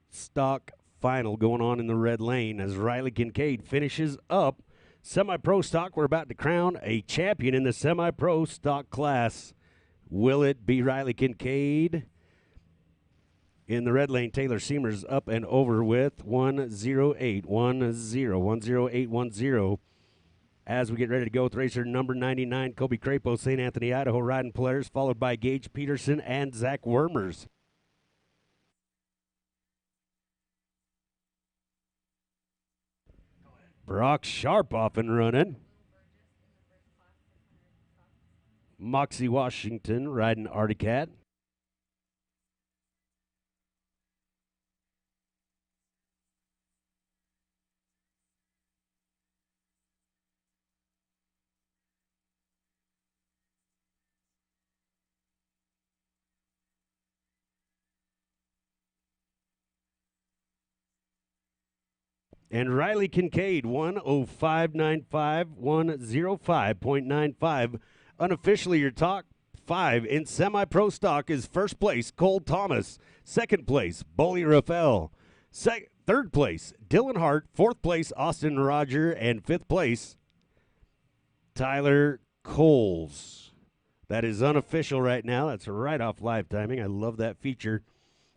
stock final going on in the red lane as Riley Kincaid finishes up semi-pro stock. We're about to crown a champion in the semi-pro stock class. Will it be Riley Kincaid? In the red lane, Taylor Seamers up and over with 108, 10810. As we get ready to go with racer number 99, Kobe Crapo, St. Anthony, Idaho, riding Polaris, followed by Gage Peterson and Zach Wormers. Brock Sharp off and running. Moxie Washington riding Articat. And Riley Kincaid, 105.95, 105.95. Unofficially, your top 5 in semi-pro stock is first place, Cole Thomas. Second place, Bully Rafael. Third place, Dylan Hart. Fourth place, Austin Roger. And fifth place, Tyler Coles. That is unofficial right now. That's right off live timing. I love that feature.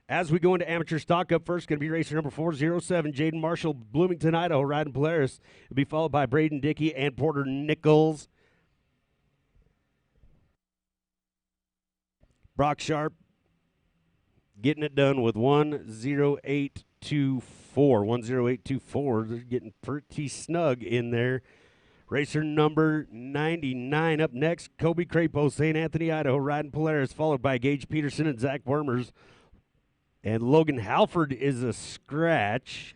As we go into amateur stock, up first going to be racer number 407, Jaden Marshall, Bloomington, Idaho, riding Polaris. It'll be followed by Braden Dickey and Porter Nichols. Brock Sharp getting it done with 10824. 10824. They're getting pretty snug in there. Racer number 99 up next, Kobe Crapo, St. Anthony, Idaho, riding Polaris, followed by Gage Peterson and Zach Wormers. And Logan Halford is a scratch.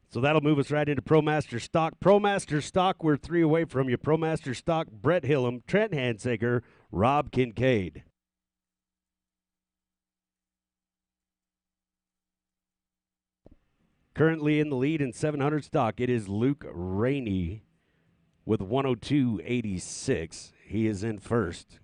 So that'll move us right into Pro Master Stock. Pro Master Stock, we're 3 away from you. Pro Master Stock, Brett Hillam, Trent Hansaker, Rob Kincaid. Currently in the lead in 700 stock, it is Luke Rainey with 102.86. He is in first.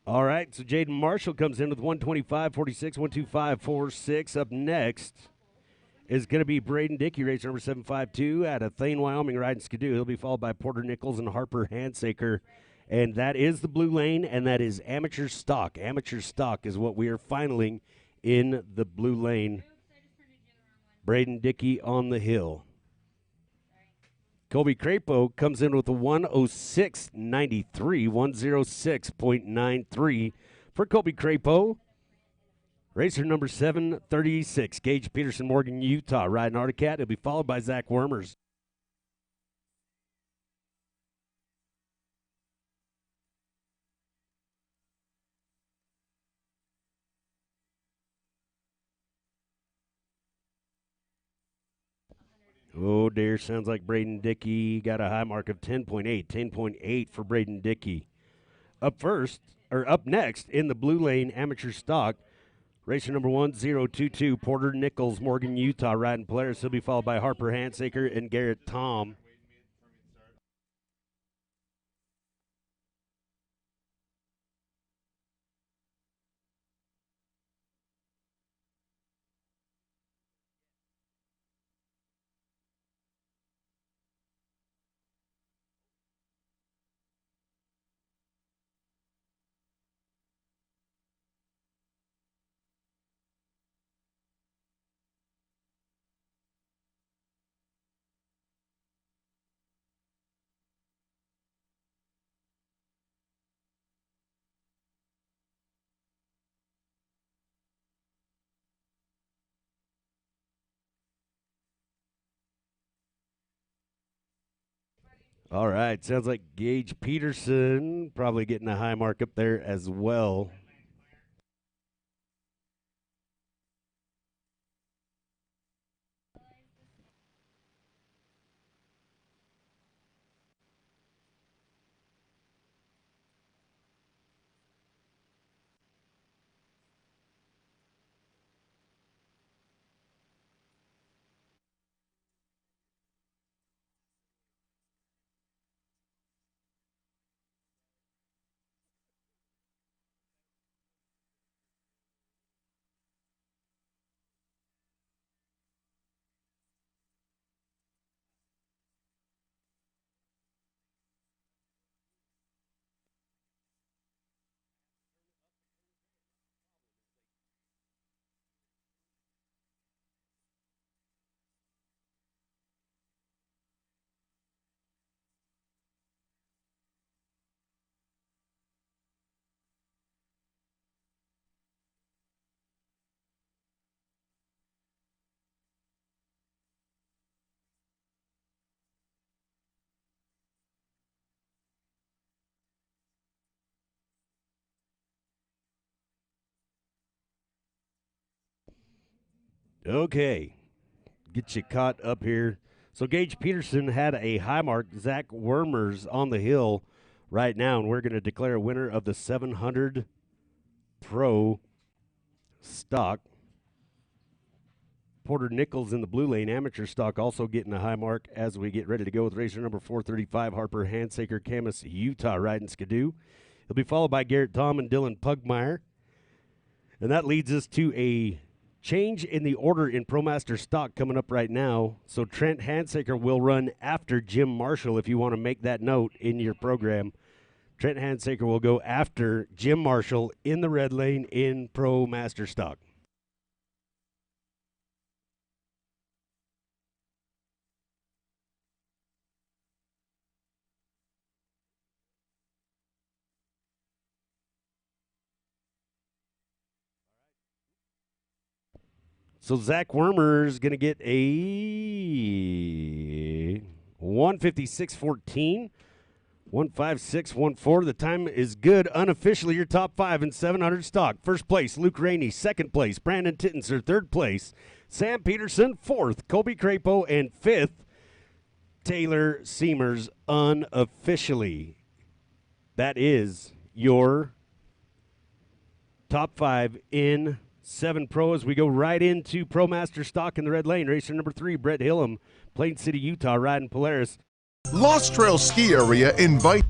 All right, so Jaden Marshall comes in with 125.46, 125.46. Up next is going to be Braden Dickey, racer number 752 out of Thane, Wyoming, riding Skidoo. He'll be followed by Porter Nichols and Harper Handsaker. And that is the blue lane, and that is amateur stock. Amateur stock is what we are finaling in the blue lane. Braden Dickey on the hill. Kobe Crapo comes in with a 106.93, 106.93 for Kobe Crapo. Racer number 736, Gage Peterson, Morgan, Utah, riding Articat. It'll be followed by Zach Wormers. Oh, dear. Sounds like Braden Dickey got a high mark of 10.8. 10.8 for Braden Dickey. Up next in the blue lane amateur stock, racer number 1022, Porter Nichols, Morgan, Utah, riding Polaris. He'll be followed by Harper Handsaker and Garrett Tom. All right, sounds like Gage Peterson probably getting a high mark up there as well. Okay, get you caught up here. So Gage Peterson had a high mark. Zach Wormers on the hill right now, and we're going to declare a winner of the 700 Pro stock. Porter Nichols in the blue lane, amateur stock, also getting a high mark as we get ready to go with racer number 435, Harper Handsaker, Camas, Utah, riding Skidoo. He'll be followed by Garrett Tom and Dylan Pugmire. And that leads us to a change in the order in ProMaster stock coming up right now. So Trent Handsaker will run after Jim Marshall, if you want to make that note in your program. Trent Handsaker will go after Jim Marshall in the red lane in ProMaster stock. So Zach Wormer's going to get a 156.14, 156.14. The time is good. Unofficially, your top five in 700 stock. First place, Luke Rainey. Second place, Brandon Tittenser. Third place, Sam Peterson. Fourth, Kobe Crapo. And fifth, Taylor Seamers, unofficially. That is your top five in 7 Pro as we go right into ProMaster stock in the red lane. Racer number 3, Brett Hillam, Plain City, Utah, riding Polaris. Lost Trail Ski Area invite.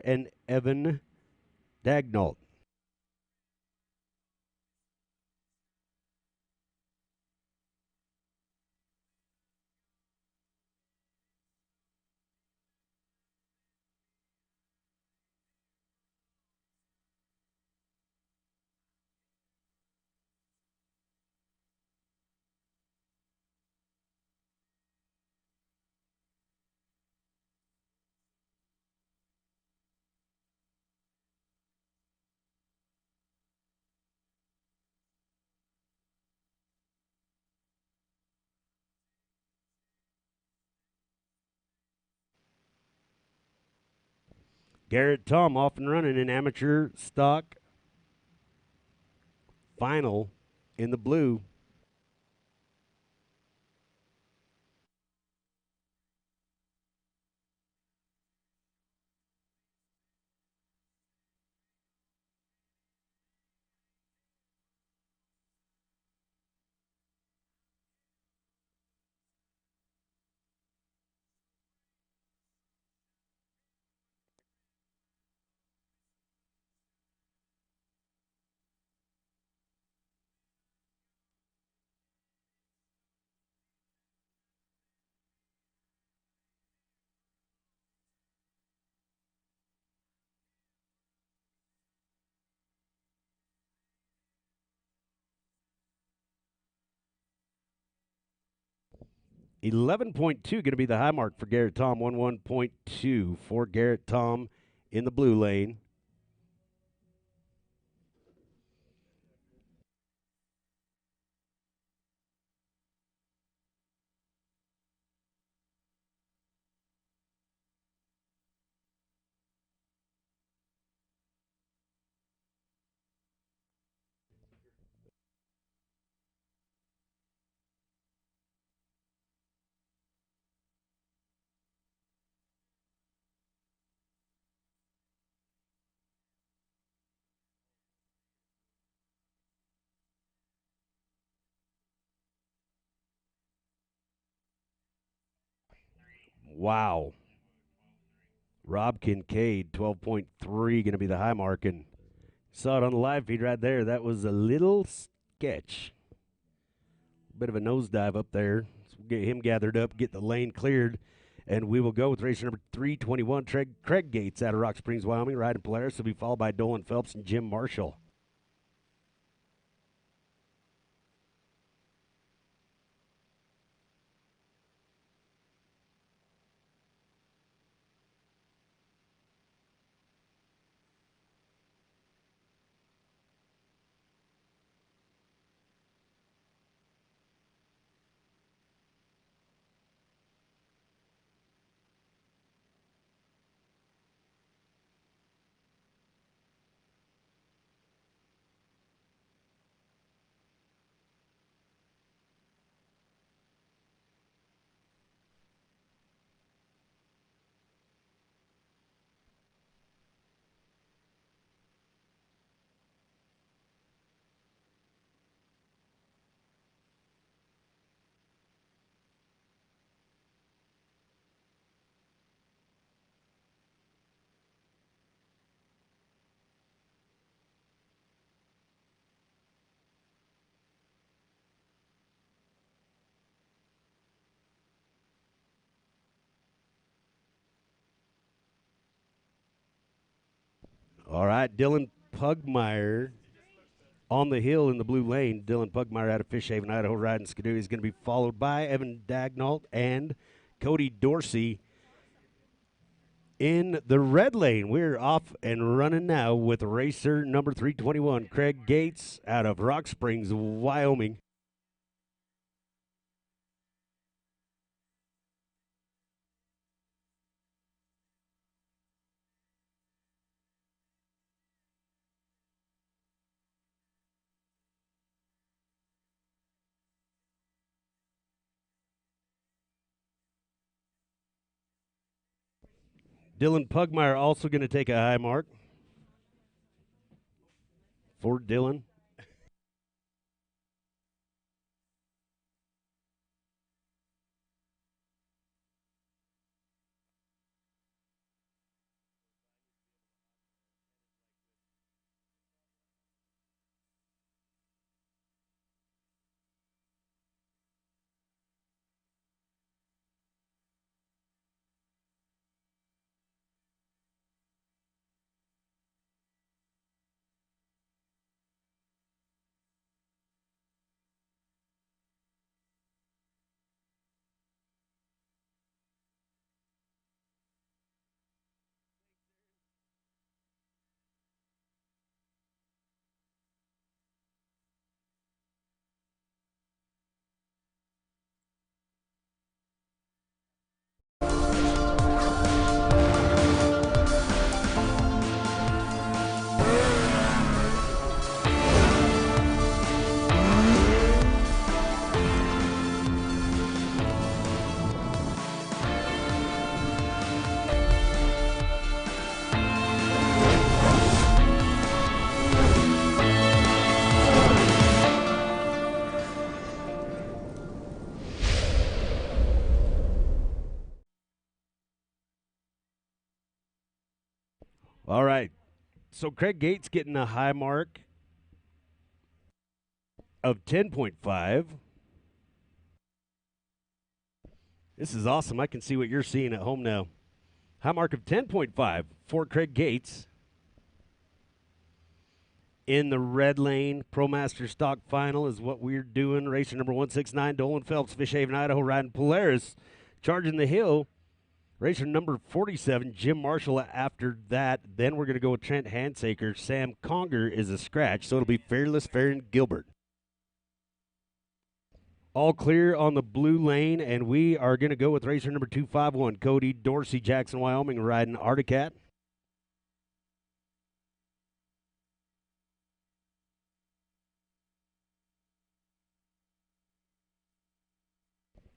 And Evan Dagnall. Garrett Tom off and running in amateur stock final in the blue. $11.2 going to be the high mark for Garrett Tom. 11.2 for Garrett Tom in the blue lane. Wow. Rob Kincaid, 12.3 going to be the high mark. And saw it on the live feed right there. That was a little sketch. Bit of a nosedive up there. So we'll get him gathered up, get the lane cleared, and we will go with racer number 321, Craig Gates out of Rock Springs, Wyoming, riding Polaris. Will be followed by Dolan Phelps and Jim Marshall. All right, Dylan Pugmire on the hill in the blue lane. Dylan Pugmire out of Fishhaven, Idaho, riding Skidoo. He's going to be followed by Evan Dagnall and Cody Dorsey in the red lane. We're off and running now with racer number 321, Craig Gates out of Rock Springs, Wyoming. Dylan Pugmire also going to take a high mark for Dylan. All right. So Craig Gates getting a high mark of 10.5. This is awesome. I can see what you're seeing at home now. High mark of 10.5 for Craig Gates. In the red lane, ProMaster Stock Final is what we're doing. Racer number 169, Dolan Phelps, Fish Haven, Idaho, riding Polaris. Charging the hill, racer number 47, Jim Marshall after that. Then we're going to go with Trent Handsaker. Sam Conger is a scratch, so it'll be Fearless, Farron, Gilbert. All clear on the blue lane, and we are going to go with racer number 251, Cody Dorsey, Jackson, Wyoming, riding Articat.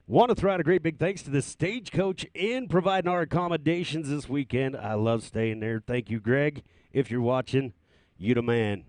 Want to throw out a great big thanks to the Stagecoach Inn providing our accommodations this weekend. I love staying there. Thank you, Greg. If you're watching, you the man.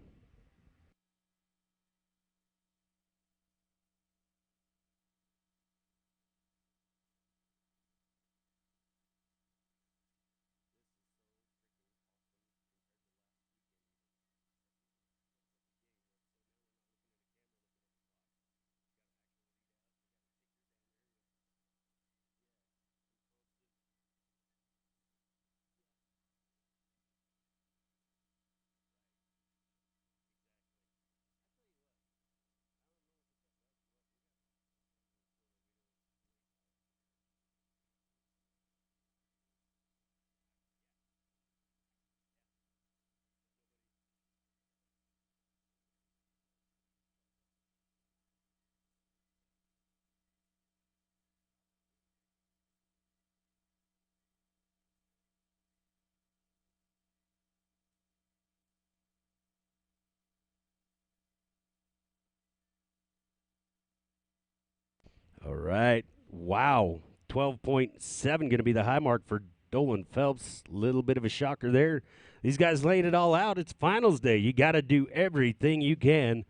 All right. Wow. 12.7 going to be the high mark for Dolan Phelps. Little bit of a shocker there. These guys laying it all out. It's finals day. You got to do everything you can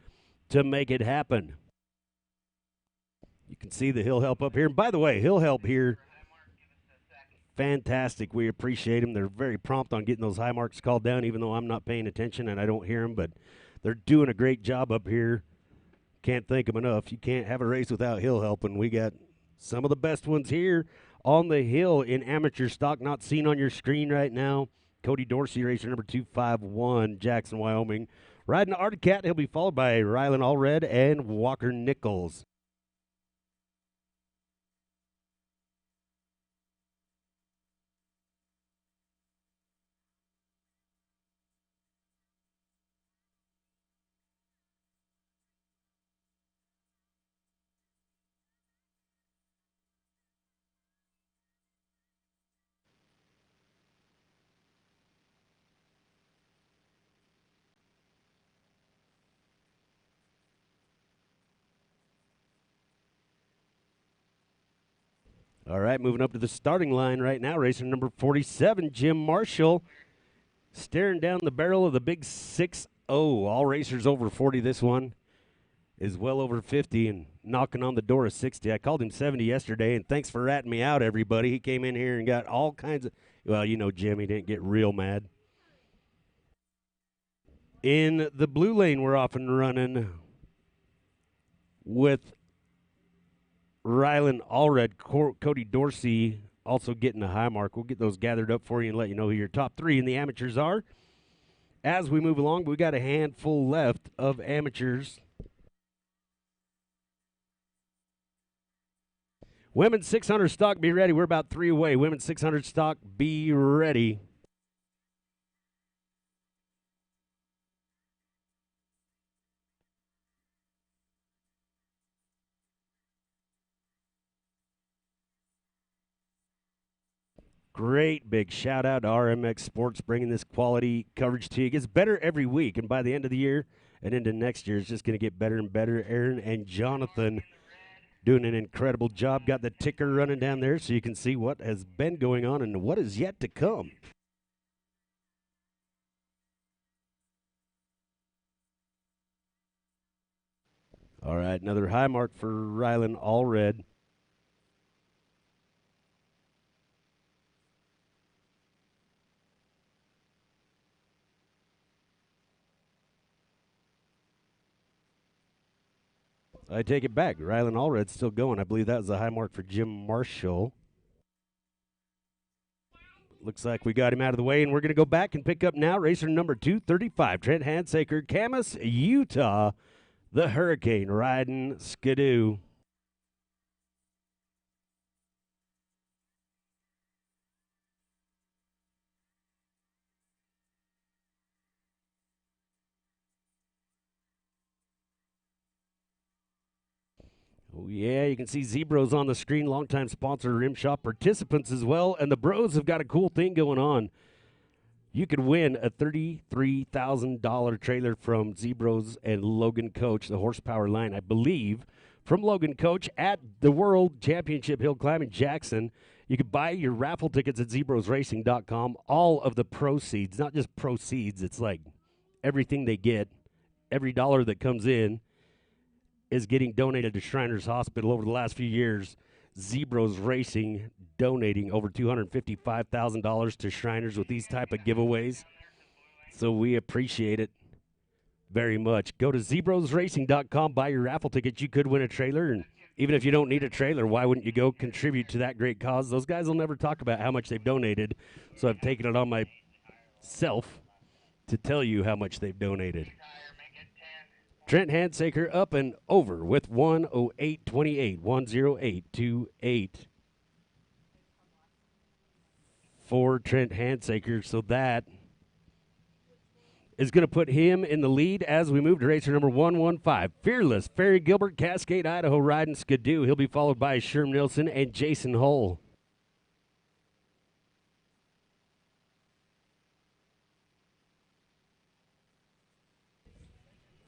to make it happen. You can see the Hill Help up here. And by the way, Hill Help here, fantastic. We appreciate them. They're very prompt on getting those high marks called down, even though I'm not paying attention and I don't hear them. But they're doing a great job up here. Can't thank them enough. You can't have a race without Hill Help, and we got some of the best ones here on the hill in amateur stock, not seen on your screen right now. Cody Dorsey, racer number 251, Jackson, Wyoming. Riding Articat, he'll be followed by Rylan Allred and Walker Nichols. All right, moving up to the starting line right now, racer number 47, Jim Marshall, staring down the barrel of the big 6-0. All racers over 40. This one is well over 50 and knocking on the door of 60. I called him 70 yesterday, and thanks for ratting me out, everybody. He came in here and got all kinds of, well, you know, Jim, he didn't get real mad. In the blue lane, we're off and running with Rylan Allred, Cody Dorsey also getting a high mark. We'll get those gathered up for you and let you know who your top three in the amateurs are. As we move along, we got a handful left of amateurs. Women's 600 stock, be ready. We're about 3 away. Women's 600 stock, be ready. Great big shout out to RMX Sports bringing this quality coverage to you. It gets better every week, and by the end of the year and into next year, it's just going to get better and better. Aaron and Jonathan doing an incredible job. Got the ticker running down there so you can see what has been going on and what is yet to come. All right, another high mark for Rylan Allred. I take it back. Rylan Allred's still going. I believe that was a high mark for Jim Marshall. Looks like we got him out of the way, and we're going to go back and pick up now racer number 235, Trent Handsaker, Camas, Utah, the Hurricane riding Skidoo. Oh, yeah, you can see Zebros on the screen, longtime sponsor, RMSHA participants as well, and the bros have got a cool thing going on. You could win a $33,000 trailer from Zebros and Logan Coach, the horsepower line, I believe, from Logan Coach at the World Championship Hill Climb in Jackson. You could buy your raffle tickets at zebrosracing.com. All of the proceeds, not just proceeds, it's like everything they get, every dollar that comes in, is getting donated to Shriners Hospital. Over the last few years, Zebros Racing donating over $255,000 to Shriners with these type of giveaways. So we appreciate it very much. Go to zebrosracing.com, buy your raffle ticket. You could win a trailer, and even if you don't need a trailer, why wouldn't you go contribute to that great cause? Those guys will never talk about how much they've donated, so I've taken it on myself to tell you how much they've donated. Trent Handsaker up and over with 108.28, 108.28 for Trent Handsaker. So that is going to put him in the lead as we move to racer number 115. Fearless, Ferry Gilbert, Cascade, Idaho, riding Skidoo. He'll be followed by Sherm Nilsson and Jason Hull.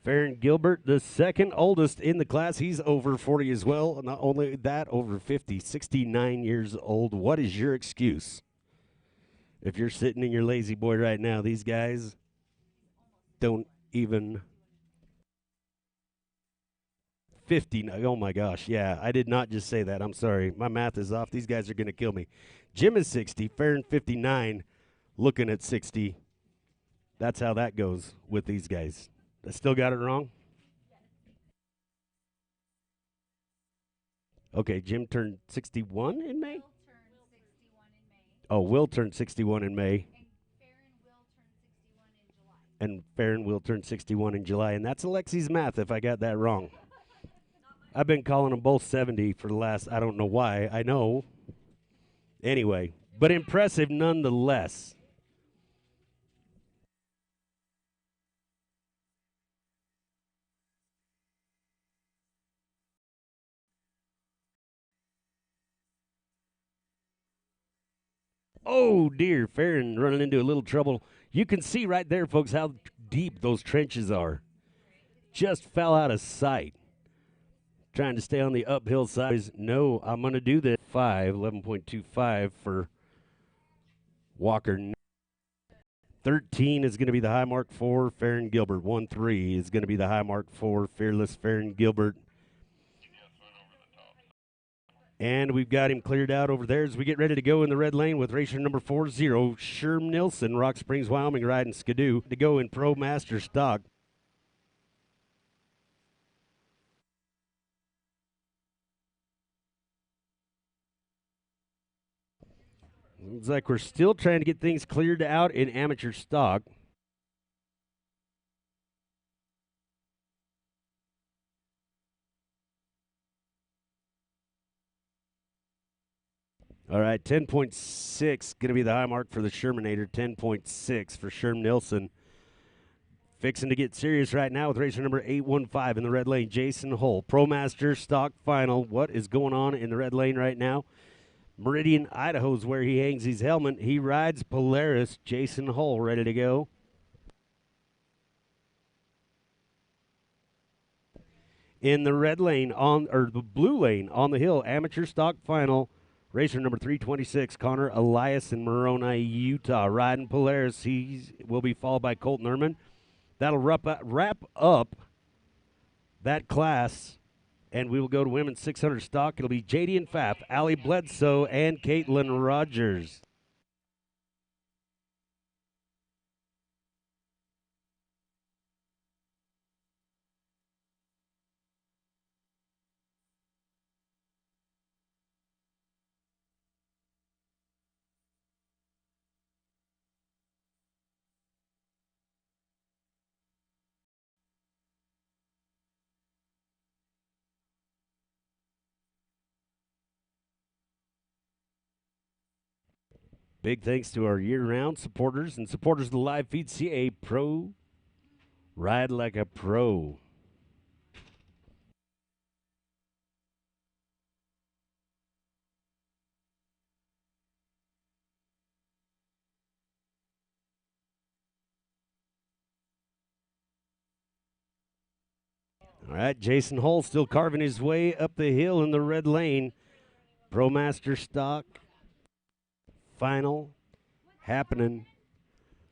Farron Gilbert, the second oldest in the class. He's over 40 as well. Not only that, over 50, 69 years old. What is your excuse? If you're sitting in your lazy boy right now, these guys don't even 50. Oh, my gosh. Yeah, I did not just say that. I'm sorry. My math is off. These guys are going to kill me. Jim is 60. Farron 59, looking at 60. That's how that goes with these guys. I still got it wrong? Okay, Jim turned 61 in May? Will turn 61 in May. And Farron will turn 61 in July. And that's Alexi's math if I got that wrong. I've been calling them both 70 for the last, I don't know why. I know. Anyway, but impressive nonetheless. Oh, dear. Farron running into a little trouble. You can see right there, folks, how deep those trenches are. Just fell out of sight. Trying to stay on the uphill side. No, I'm going to do this. 11.25 for Walker. 13 is going to be the high mark for Farron Gilbert. 1-3 is going to be the high mark for Fearless Farron Gilbert. And we've got him cleared out over there as we get ready to go in the red lane with racer number 40, Sherm Nilsson, Rock Springs, Wyoming, riding Skidoo to go in Pro Master stock. Looks like we're still trying to get things cleared out in amateur stock. All right, 10.6 going to be the high mark for the Shermanator. 10.6 for Sherm Nilsson. Fixing to get serious right now with racer number 815 in the red lane, Jason Hull. ProMaster stock final. What is going on in the red lane right now? Meridian, Idaho is where he hangs his helmet. He rides Polaris. Jason Hull ready to go. In the red lane, the blue lane on the hill, amateur stock final. Racer number 326, Connor Elias in Moroni, Utah, riding Polaris. He will be followed by Colton Erman. That'll wrap up that class, and we will go to women's 600 stock. It'll be JD and Pfaff, Allie Bledsoe, and Caitlin Rogers. Big thanks to our year-round supporters and supporters of the live feed. CA Pro, ride like a pro. All right, Jason Hull still carving his way up the hill in the red lane. ProMaster stock final happening.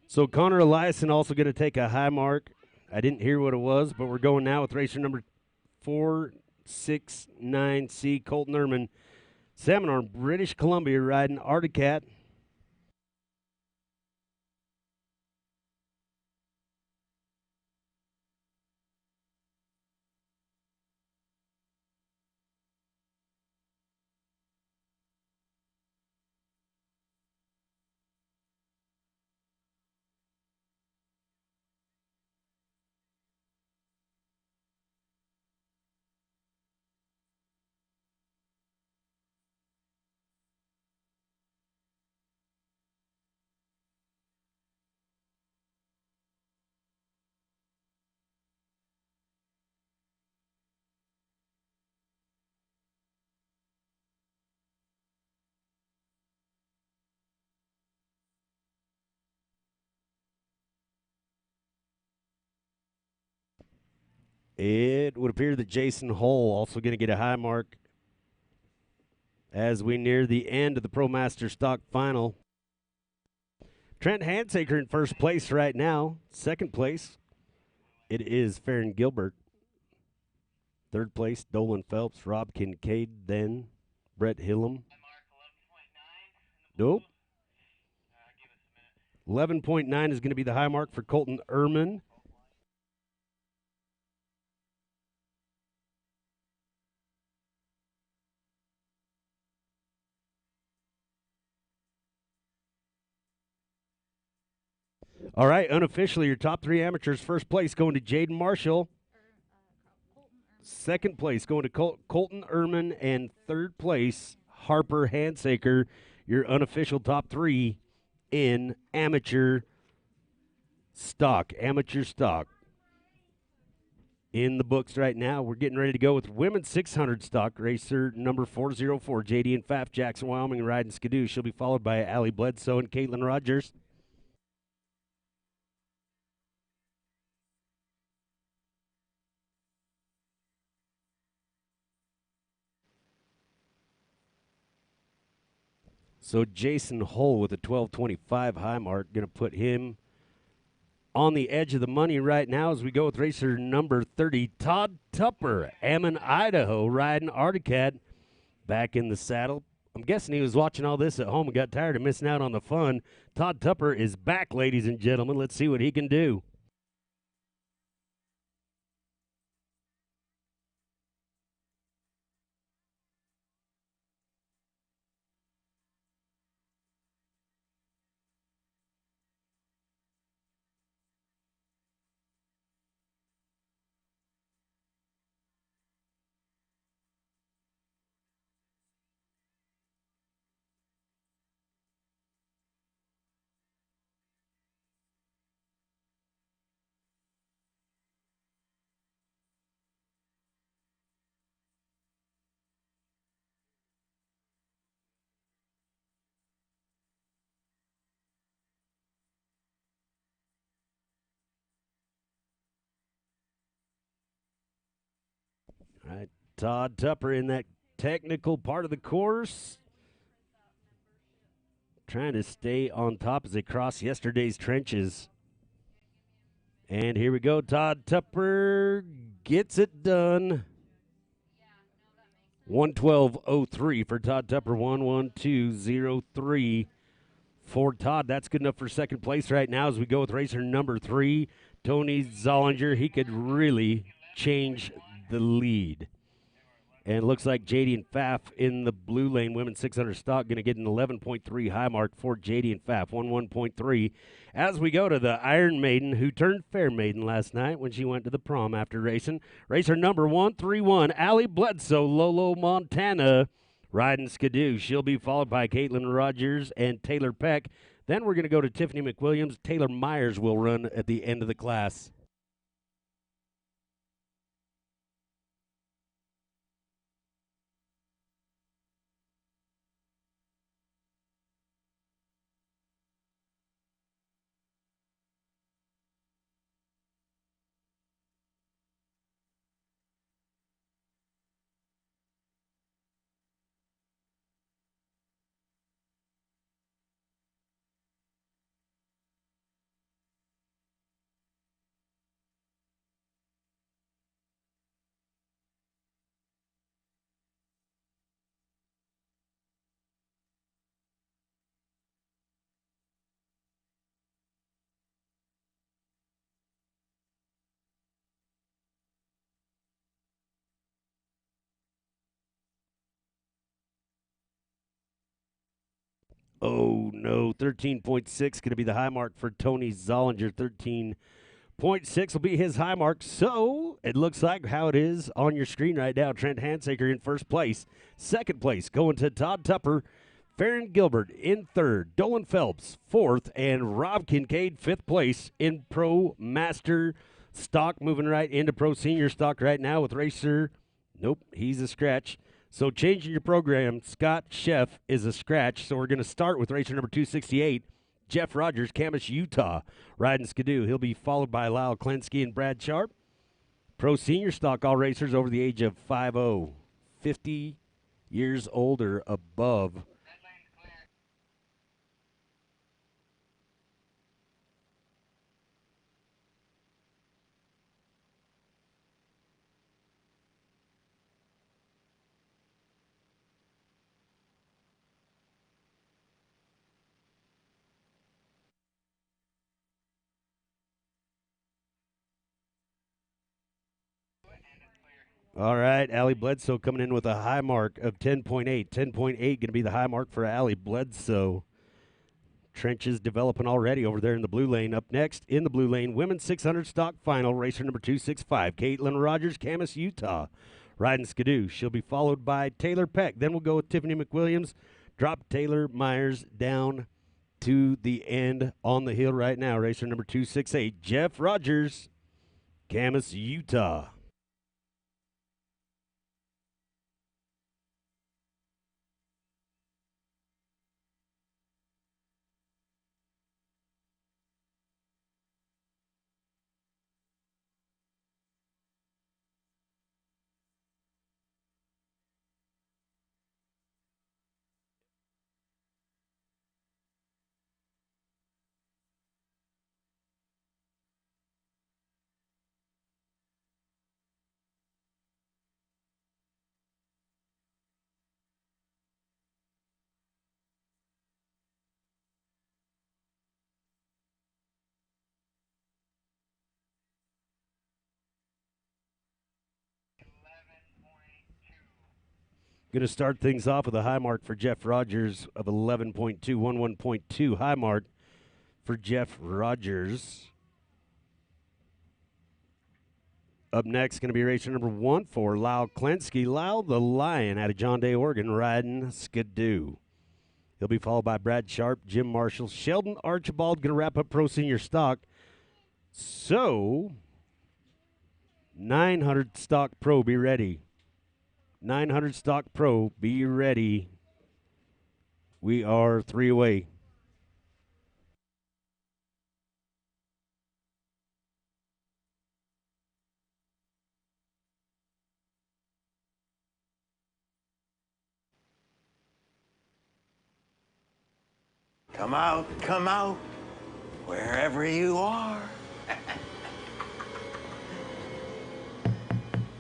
So Connor Eliason also going to take a high mark. I didn't hear what it was, but we're going now with racer number 469C, Colton Ehrman. Seminar, British Columbia, riding Articat. It would appear that Jason Hull also going to get a high mark as we near the end of the ProMaster Stock Final. Trent Handsaker in first place right now. Second place, it is Farron Gilbert. Third place, Dolan Phelps, Rob Kincaid, then Brett Hillam. Nope. 11.9 is going to be the high mark for Colton Ehrman. All right, unofficially, your top three amateurs. First place going to Jaden Marshall. Second place going to Colton Ehrman. And third place, Harper Handsaker. Your unofficial top three in amateur stock. Amateur stock. In the books right now, we're getting ready to go with women's 600 stock. Racer number 404, JD and Pfaff, Jackson, Wyoming, riding Skidoo. She'll be followed by Allie Bledsoe and Caitlin Rogers. So Jason Hull with a 12.25 high mark, going to put him on the edge of the money right now as we go with racer number 30, Todd Tupper, Ammon, Idaho, riding Articat, back in the saddle. I'm guessing he was watching all this at home and got tired of missing out on the fun. Todd Tupper is back, ladies and gentlemen. Let's see what he can do. All right, Todd Tupper in that technical part of the course, trying to stay on top as they cross yesterday's trenches. And here we go. Todd Tupper gets it done. 112.03 for Todd Tupper. 112.03 for Todd. That's good enough for second place right now as we go with racer number 3, Tony Zollinger. He could really change the lead. And it looks like JD and Pfaff in the blue lane, women's 600 stock, going to get an 11.3 high mark for JD and Pfaff, 11.3. As we go to the Iron Maiden, who turned Fair Maiden last night when she went to the prom after racing. Racer number 131, Allie Bledsoe, Lolo, Montana, riding Skidoo. She'll be followed by Caitlin Rogers and Taylor Peck. Then we're going to go to Tiffany McWilliams. Taylor Myers will run at the end of the class. Oh, no. 13.6 going to be the high mark for Tony Zollinger. 13.6 will be his high mark. So it looks like how it is on your screen right now. Trent Hansaker in first place. Second place going to Todd Tupper. Farron Gilbert in third. Dolan Phelps fourth. And Rob Kincaid fifth place in Pro Master Stock. Moving right into Pro Senior Stock right now with Racer. Nope, he's a scratch. So changing your program, Scott Sheff is a scratch. So we're going to start with racer number 268, Jeff Rogers, Camas, Utah, riding Skidoo. He'll be followed by Lyle Klensky and Brad Sharp. Pro Senior Stock, all racers over the age of 50, 50 years old or above. All right, Allie Bledsoe coming in with a high mark of 10.8. 10.8 going to be the high mark for Allie Bledsoe. Trenches developing already over there in the blue lane. Up next in the blue lane, women's 600 stock final, racer number 265, Caitlin Rogers, Camas, Utah, riding Skidoo. She'll be followed by Taylor Peck. Then we'll go with Tiffany McWilliams. Drop Taylor Myers down to the end on the hill right now. Racer number 268, Jeff Rogers, Camas, Utah. Going to start things off with a high mark for Jeff Rogers of 11.2, 11.2 high mark for Jeff Rogers. Up next, going to be racer number 1 for Lyle Klensky. Lyle the Lion out of John Day, Oregon, riding Skidoo. He'll be followed by Brad Sharp, Jim Marshall, Sheldon Archibald. Going to wrap up Pro Senior Stock. So, 900 Stock Pro, be ready. 900 Stock Pro, be ready. We are 3 away. Come out, wherever you are.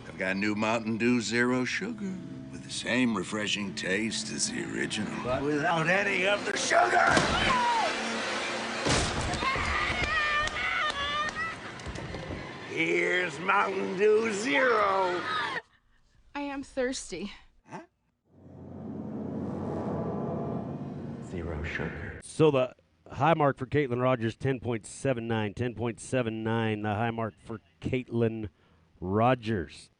I've got new Mountain Dew Zero Sugar with the same refreshing taste as the original. But without any of the sugar! Here's Mountain Dew Zero. I am thirsty. Huh? Zero sugar. So the high mark for Caitlin Rogers, 10.79. 10.79, the high mark for Caitlin Rogers.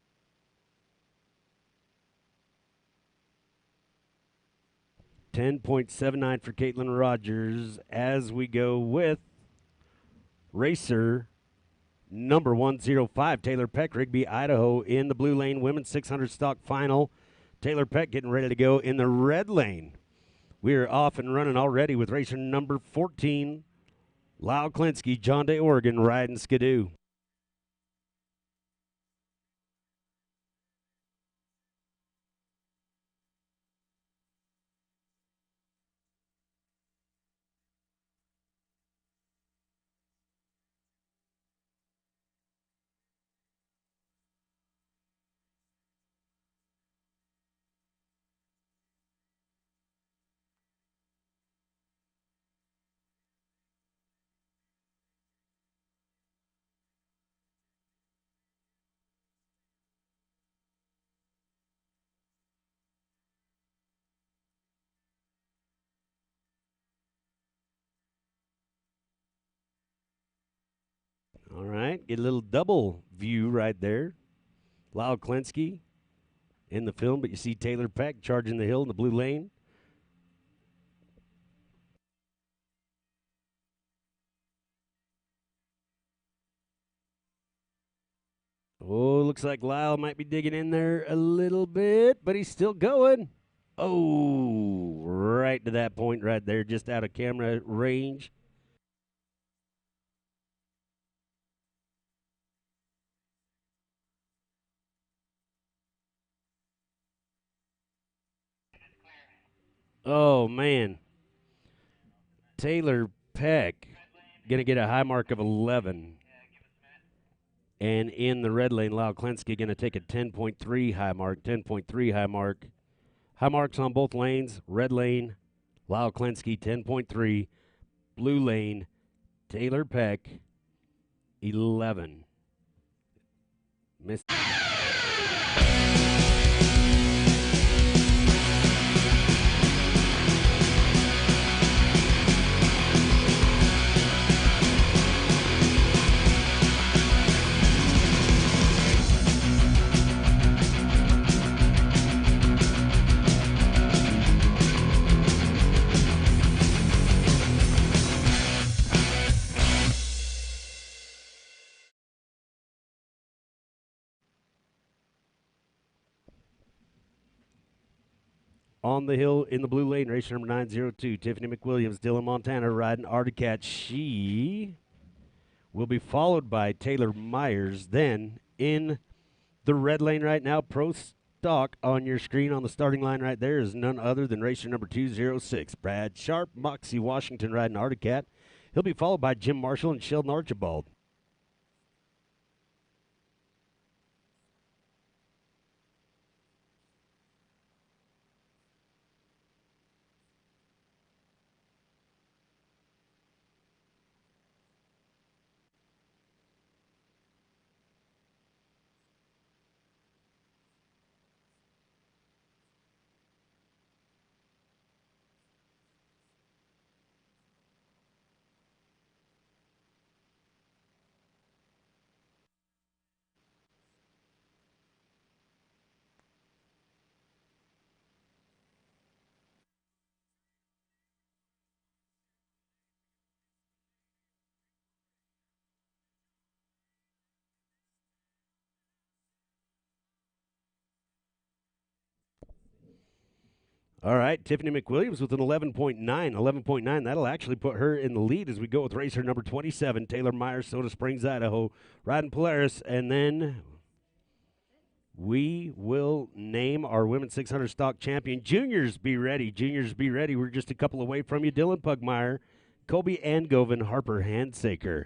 10.79 for Caitlin Rogers as we go with racer number 105, Taylor Peck, Rigby, Idaho, in the blue lane, women's 600 stock final. Taylor Peck getting ready to go in the red lane. We are off and running already with racer number 14, Lyle Klinsky, John Day, Oregon, riding Skidoo. All right, get a little double view right there. Lyle Klinsky in the film, but you see Taylor Peck charging the hill in the blue lane. Oh, looks like Lyle might be digging in there a little bit, but he's still going. Oh, right to that point right there, just out of camera range. Oh, man. Taylor Peck going to get a high mark of 11. And in the red lane, Lyle Klinsky going to take a 10.3 high mark, 10.3 high mark. High marks on both lanes. Red lane, Lyle Klinsky, 10.3. Blue lane, Taylor Peck, 11. Missed. On the hill in the blue lane, racer number 902, Tiffany McWilliams, Dylan Montana riding Articat. She will be followed by Taylor Myers. Then in the red lane right now, Pro Stock on your screen on the starting line right there is none other than racer number 206, Brad Sharp, Moxie Washington riding Articat. He'll be followed by Jim Marshall and Sheldon Archibald. All right, Tiffany McWilliams with an 11.9. 11.9, that'll actually put her in the lead as we go with racer number 27, Taylor Myers, Soda Springs, Idaho, riding Polaris. And then we will name our women's 600 stock champion. Juniors, be ready. Juniors, be ready. We're just a couple away from you. Dylan Pugmire, Kobe Angoven, Harper Handsaker.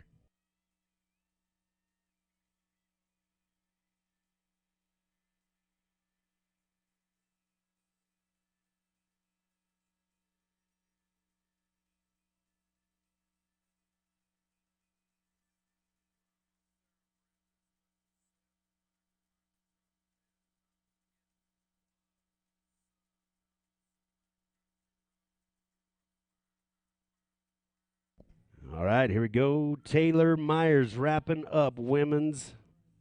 All right, here we go. Taylor Myers wrapping up women's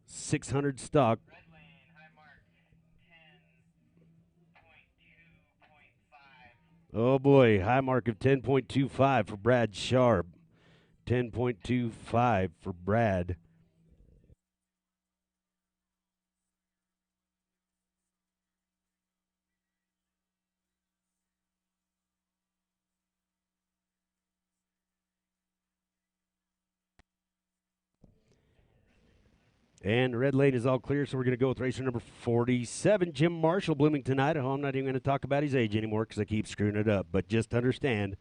600 stock. Oh boy, high mark of 10.25 for Brad Sharp. 10.25 for Brad. And the red lane is all clear, so we're going to go with racer number 47, Jim Marshall, Bloomington, Idaho. I'm not even going to talk about his age anymore because I keep screwing it up. But just understand,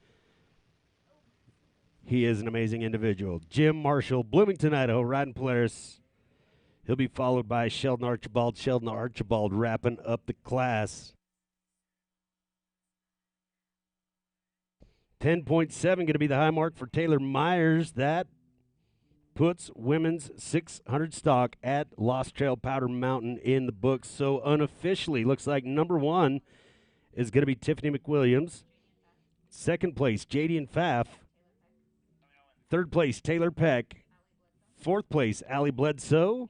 he is an amazing individual. Jim Marshall, Bloomington, Idaho, riding Polaris. He'll be followed by Sheldon Archibald. Sheldon Archibald wrapping up the class. 10.7 going to be the high mark for Taylor Myers. That puts women's 600 stock at Lost Trail Powder Mountain in the books. So unofficially, looks like number one is going to be Tiffany McWilliams. Second place, JD and Pfaff. Third place, Taylor Peck. Fourth place, Allie Bledsoe.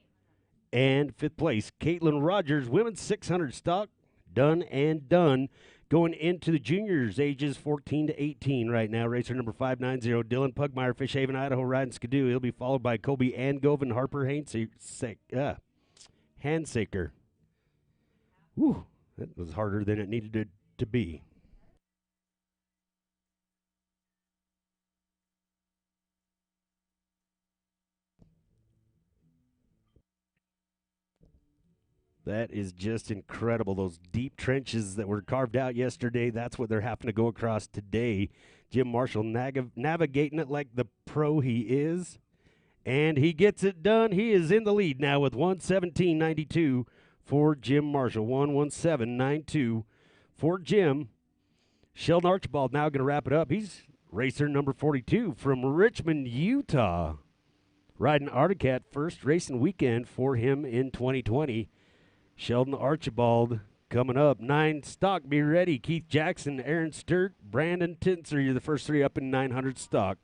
And fifth place, Caitlin Rogers. Women's 600 stock, done and done. Going into the juniors, ages 14 to 18 right now. Racer number 590, Dylan Pugmire, Fish Haven, Idaho, riding Skidoo. He'll be followed by Kobe Angove and Harper Handsaker. Whew, that was harder than it needed to be. That is just incredible. Those deep trenches that were carved out yesterday, that's what they're having to go across today. Jim Marshall navigating it like the pro he is. And he gets it done. He is in the lead now with 117.92 for Jim Marshall. 117.92 for Jim. Sheldon Archibald now going to wrap it up. He's racer number 42 from Richmond, Utah. Riding Articat, first racing weekend for him in 2020. Sheldon Archibald coming up. 9 stock, be ready. Keith Jackson, Aaron Sturt, Brandon Tinser. You're the first 3 up in 900 stock.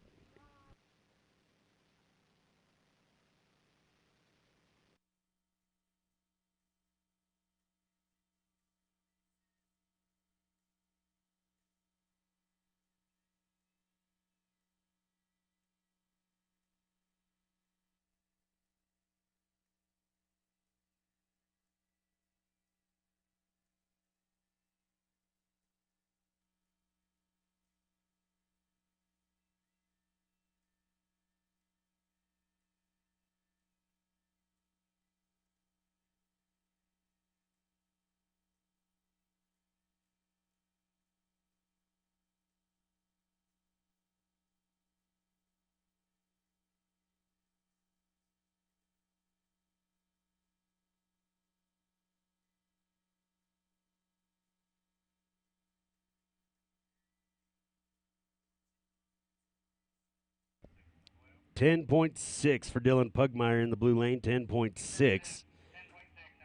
$10.6 for Dylan Pugmire in the blue lane. 10.6.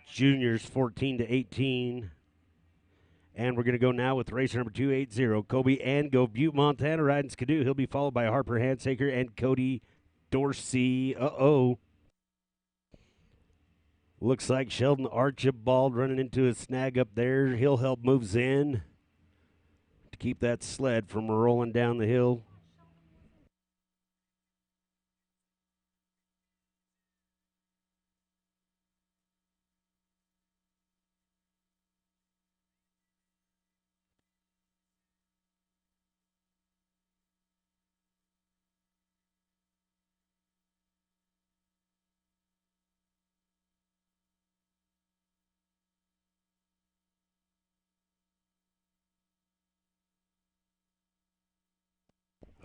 Juniors 14 to 18. And we're going to go now with racer number 280, Kobe Angove, Butte, Montana, riding Skidoo. He'll be followed by Harper Handsaker and Cody Dorsey. Looks like Sheldon Archibald running into a snag up there. Hill help moves in to keep that sled from rolling down the hill.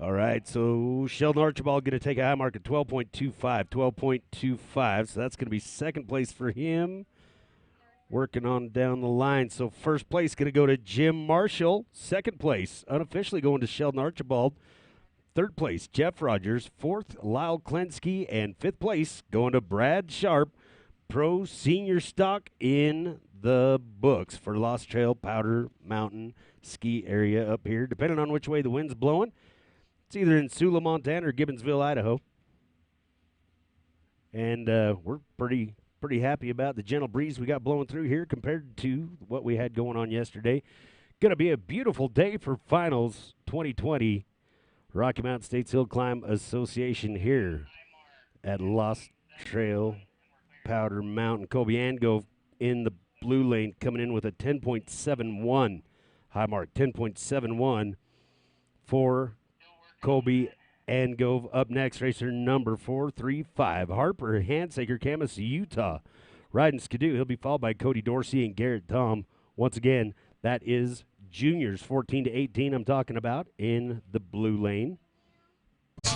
All right, so Sheldon Archibald going to take a high mark at 12.25. 12.25, so that's going to be second place for him. Working on down the line. So first place going to go to Jim Marshall. Second place, unofficially going to Sheldon Archibald. Third place, Jeff Rogers. Fourth, Lyle Klensky. And fifth place going to Brad Sharp. Pro senior stock in the books for Lost Trail Powder Mountain ski area up here. Depending on which way the wind's blowing, it's either in Sula, Montana or Gibbonsville, Idaho. And we're pretty happy about the gentle breeze we got blowing through here compared to what we had going on yesterday. Going to be a beautiful day for finals 2020 Rocky Mountain States Hill Climb Association here at Lost Trail Powder Mountain. Kobe Angove in the blue lane coming in with a 10.71 high mark. 10.71 for Kobe Angove. Up next, racer number 435, Harper Handsaker, Camas, Utah. Riding Skidoo. He'll be followed by Cody Dorsey and Garrett Tom. Once again, that is juniors 14 to 18 I'm talking about in the blue lane.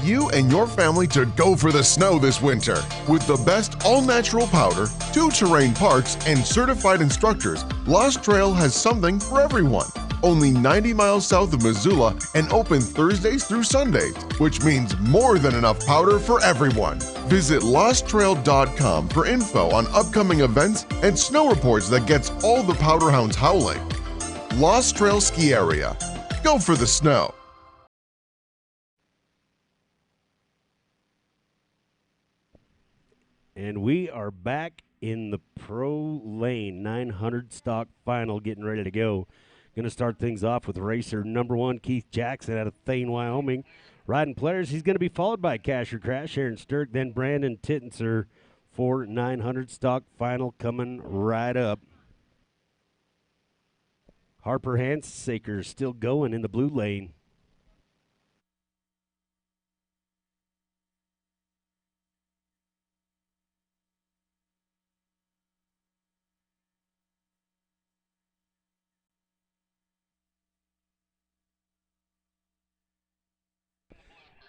You and your family to go for the snow this winter. With the best all-natural powder, 2 terrain parks, and certified instructors, Lost Trail has something for everyone. Only 90 miles south of Missoula and open Thursdays through Sundays, which means more than enough powder for everyone. Visit losttrail.com for info on upcoming events and snow reports that gets all the powder hounds howling. Lost Trail Ski Area. Go for the snow. And we are back in the pro lane, 900 stock final, getting ready to go. Going to start things off with racer number 1, Keith Jackson out of Thane, Wyoming. Riding players, he's going to be followed by Casher Crash, Aaron Sturck, then Brandon Tittenser for 900 stock final coming right up. Harper Handsaker still going in the blue lane.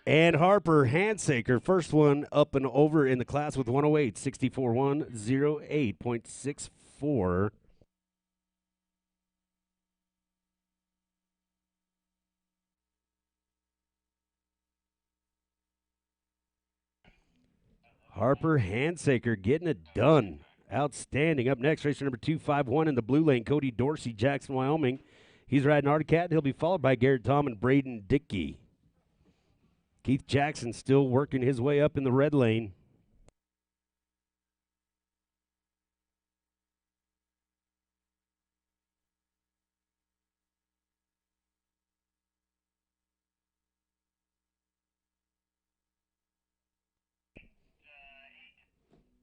And Harper Handsaker, first one up and over in the class with 108, 64,108.64. Harper Handsaker getting it done. Outstanding. Up next, racer number 251 in the blue lane, Cody Dorsey, Jackson, Wyoming. He's riding Arctic Cat. He'll be followed by Garrett Tom and Braden Dickey. Keith Jackson still working his way up in the red lane.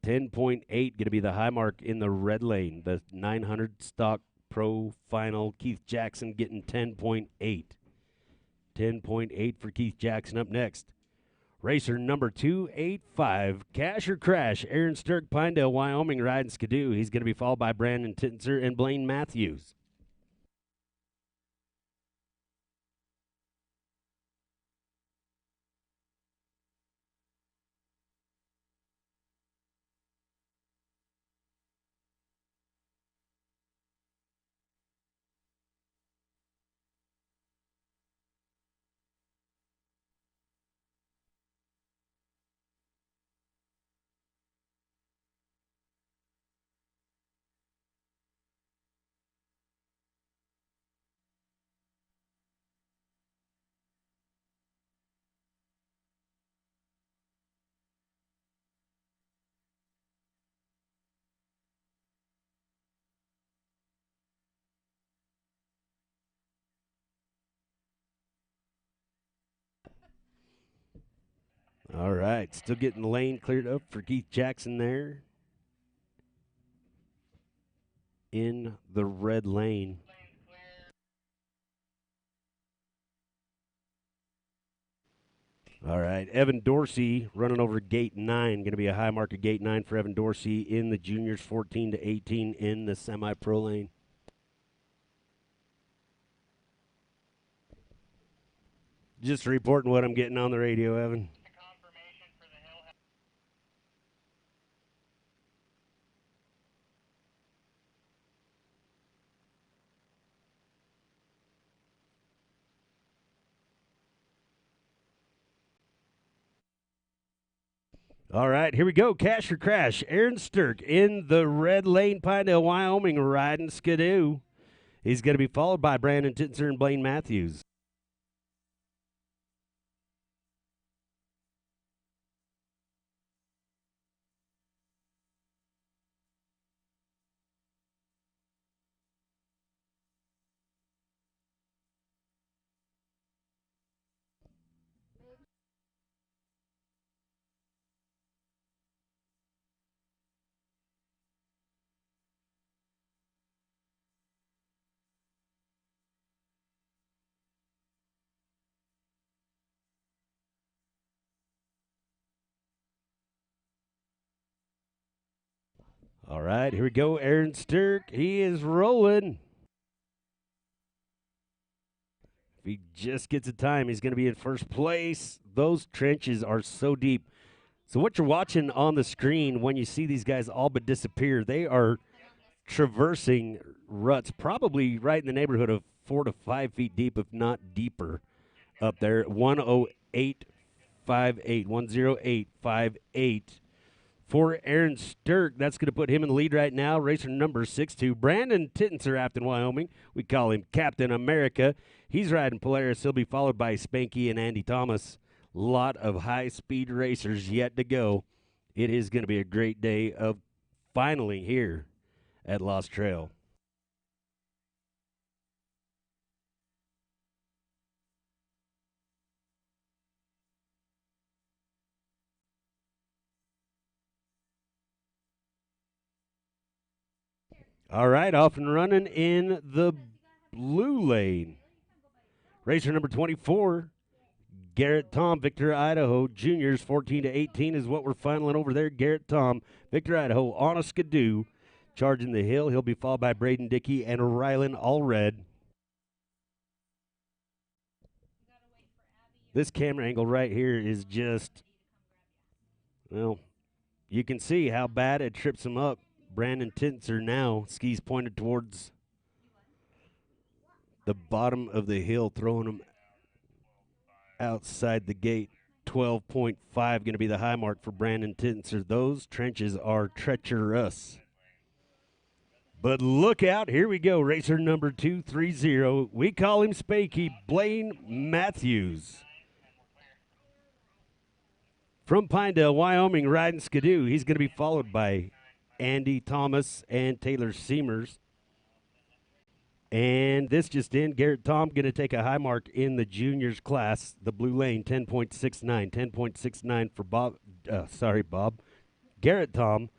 $10.8 going to be the high mark in the red lane. The 900 stock pro final. Keith Jackson getting 10.8. 10.8 for Keith Jackson. Up next, racer number 285, Cash or Crash, Aaron Sturck, Pinedale, Wyoming, riding Skidoo. He's going to be followed by Brandon Tittenser and Blaine Matthews. All right, still getting the lane cleared up for Keith Jackson there in the red lane. All right, Evan Dorsey running over gate 9. Going to be a high mark at gate 9 for Evan Dorsey in the juniors 14 to 18 in the semi-pro lane. Just reporting what I'm getting on the radio, Evan. All right, here we go. Cash or Crash. Aaron Sturck in the red lane, Pinedale, Wyoming, riding Skidoo. He's going to be followed by Brandon Tittenser and Blaine Matthews. All right, here we go. Aaron Sturck, he is rolling. If he just gets a time, he's going to be in first place. Those trenches are so deep. So what you're watching on the screen when you see these guys all but disappear, they are traversing ruts probably right in the neighborhood of 4 to 5 feet deep, if not deeper, up there. 108.58, 108.58. For Aaron Sturck, that's going to put him in the lead right now. Racer number 62, Brandon Tittenser, Afton, Wyoming. We call him Captain America. He's riding Polaris. He'll be followed by Spanky and Andy Thomas. Lot of high-speed racers yet to go. It is going to be a great day of finally here at Lost Trail. All right, off and running in the blue lane. Racer number 24, Garrett Tom, Victor, Idaho. Juniors 14 to 18 is what we're finaling over there. Garrett Tom, Victor, Idaho, on a skidoo, charging the hill. He'll be followed by Braden Dickey and Rylan Allred. This camera angle right here is just, well, you can see how bad it trips him up. Brandon Tittenser now, skis pointed towards the bottom of the hill, throwing him outside the gate. 12.5 going to be the high mark for Brandon Tittenser. Those trenches are treacherous. But look out, here we go. Racer number 230. We call him Spanky, Blaine Matthews. From Pinedale, Wyoming, riding skidoo. He's going to be followed by Andy Thomas and Taylor Seamers. And this just in, Garrett Tom going to take a high mark in the juniors class, the blue lane, 10.69. 10.69 for Bob. Garrett Tom,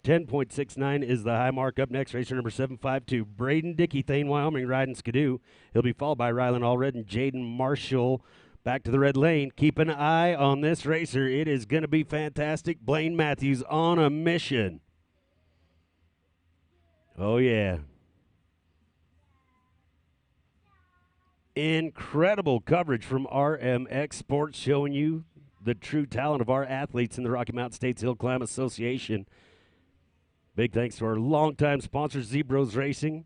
10.69 is the high mark. Up next, racer number 752, Braden Dickey, Thane, Wyoming, riding skidoo. He'll be followed by Rylan Allred and Jaden Marshall. Back to the red lane. Keep an eye on this racer. It is going to be fantastic. Blaine Matthews on a mission. Oh, yeah. Incredible coverage from RMX Sports, showing you the true talent of our athletes in the Rocky Mountain States Hill Climb Association. Big thanks to our longtime sponsor, Zebros Racing.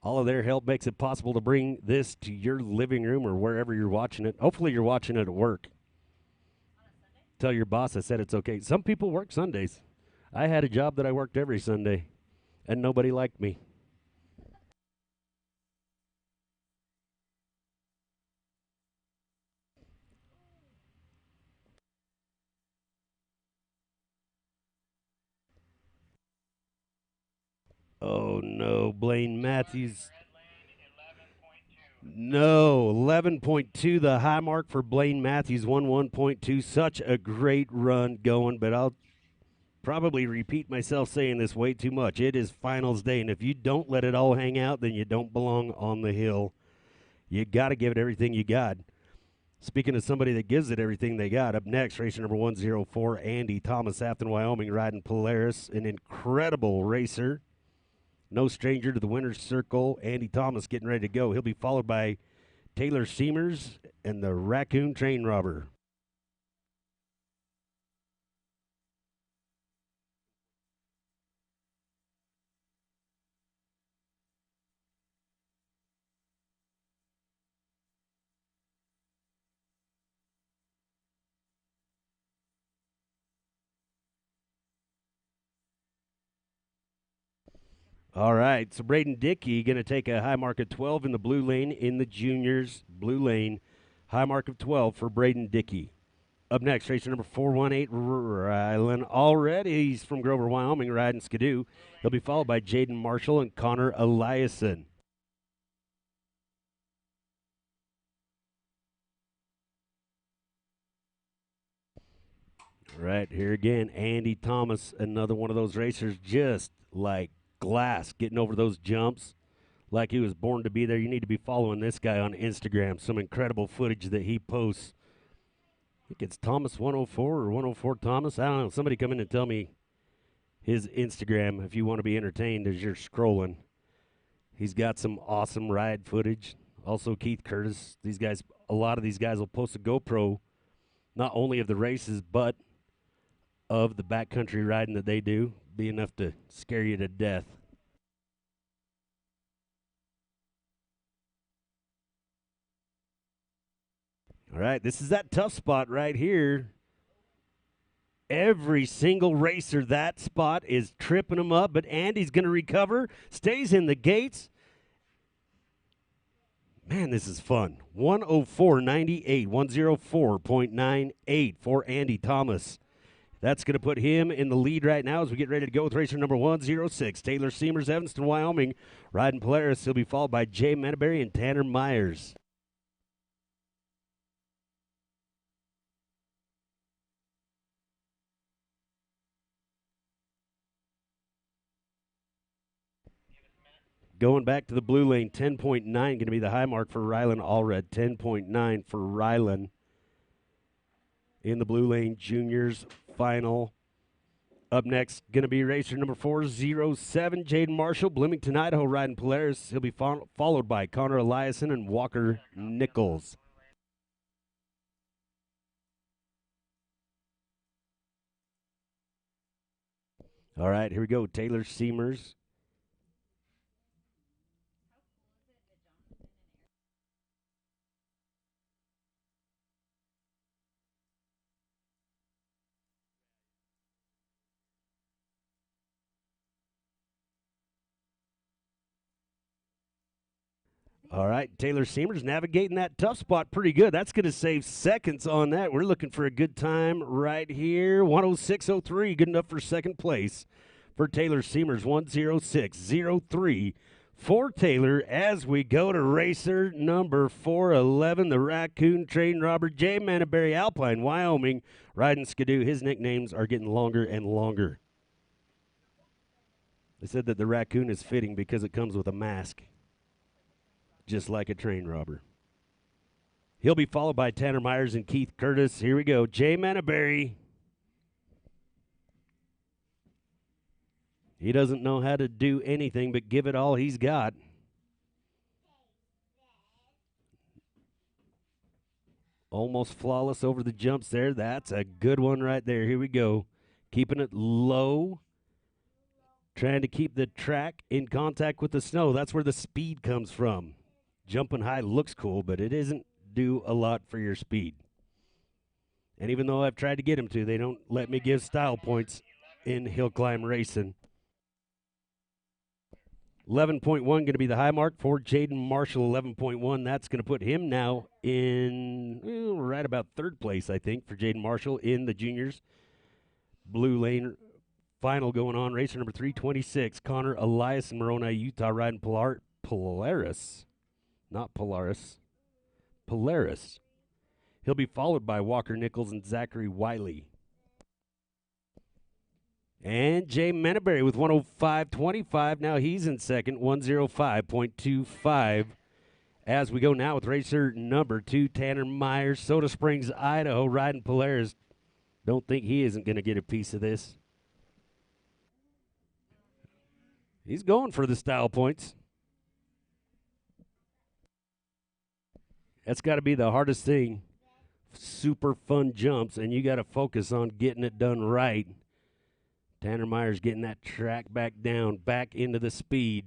All of their help makes it possible to bring this to your living room or wherever you're watching it. Hopefully you're watching it at work. Tell your boss I said it's okay. Some people work Sundays. I had a job that I worked every Sunday, and nobody liked me. Oh, no, Blaine Matthews. No, 11.2, the high mark for Blaine Matthews, 1.2. Such a great run going, but I'll probably repeat myself saying this way too much. It is finals day, and if you don't let it all hang out, then you don't belong on the hill. You got to give it everything you got. Speaking of somebody that gives it everything they got, up next, racer number 104, Andy Thomas, Afton, Wyoming, riding Polaris, an incredible racer. No stranger to the winner's circle. Andy Thomas getting ready to go. He'll be followed by Taylor Seamers and the Raccoon Train Robber. All right, so Braden Dickey going to take a high mark of 12 in the blue lane in the juniors blue lane. High mark of 12 for Braden Dickey. Up next, racer number 418, Rylan Allred. He's from Grover, Wyoming, riding skidoo. He'll be followed by Jaden Marshall and Connor Eliason. Right here again, Andy Thomas, another one of those racers just like glass, getting over those jumps like he was born to be there. You need to be following this guy on Instagram. Some incredible footage that he posts. I think it's Thomas 104 or 104 Thomas. I don't know. Somebody come in and tell me his Instagram if you want to be entertained as you're scrolling. He's got some awesome ride footage. Also, Keith Curtis. These guys, a lot of these guys will post a GoPro, not only of the races, but of the backcountry riding that they do. Be enough to scare you to death. All right, this is that tough spot right here. Every single racer, that spot is tripping him up, but Andy's going to recover, stays in the gates. Man, this is fun. 104.98, 104.98 for Andy Thomas. That's going to put him in the lead right now as we get ready to go with racer number 106, Taylor Seamers, Evanston, Wyoming. Riding Polaris, he'll be followed by Jay Manaberry and Tanner Myers. Going back to the blue lane, 10.9 going to be the high mark for Rylan Allred. 10.9 for Rylan. In the blue lane, juniors final. Up next, going to be racer number 407, Jaden Marshall, Bloomington, Idaho, riding Polaris. He'll be followed by Connor Eliason and Walker Nichols. All right, here we go. Taylor Seamers. All right, Taylor Seamers navigating that tough spot pretty good. That's going to save seconds on that. We're looking for a good time right here. 106.03, good enough for second place for Taylor Seamers. 106.03 for Taylor as we go to racer number 411, the Raccoon Train Robber, Jay Manaberry, Alpine, Wyoming, riding Skidoo. His nicknames are getting longer and longer. They said that the raccoon is fitting because it comes with a mask, just like a train robber. He'll be followed by Tanner Myers and Keith Curtis. Here we go. Jay Manaberry. He doesn't know how to do anything but give it all he's got. Almost flawless over the jumps there. That's a good one right there. Here we go. Keeping it low. Trying to keep the track in contact with the snow. That's where the speed comes from. Jumping high looks cool, but it isn't do a lot for your speed. And even though I've tried to get him to, they don't let me give style points in hill climb racing. 11.1 going to be the high mark for Jaden Marshall. 11.1, that's going to put him now in right about third place, I think, for Jaden Marshall in the juniors. Blue lane final going on. Racer number 326, Connor Elias in Moroni, Utah, riding Polaris. Not Polaris. Polaris. He'll be followed by Walker Nichols and Zachary Wiley. And Jay Manaberry with 105.25. Now he's in second, 105.25. As we go now with racer number 2, Tanner Myers, Soda Springs, Idaho, riding Polaris. Don't think he isn't going to get a piece of this. He's going for the style points. That's got to be the hardest thing. Super fun jumps, and you got to focus on getting it done right. Tanner Myers getting that track back down, back into the speed.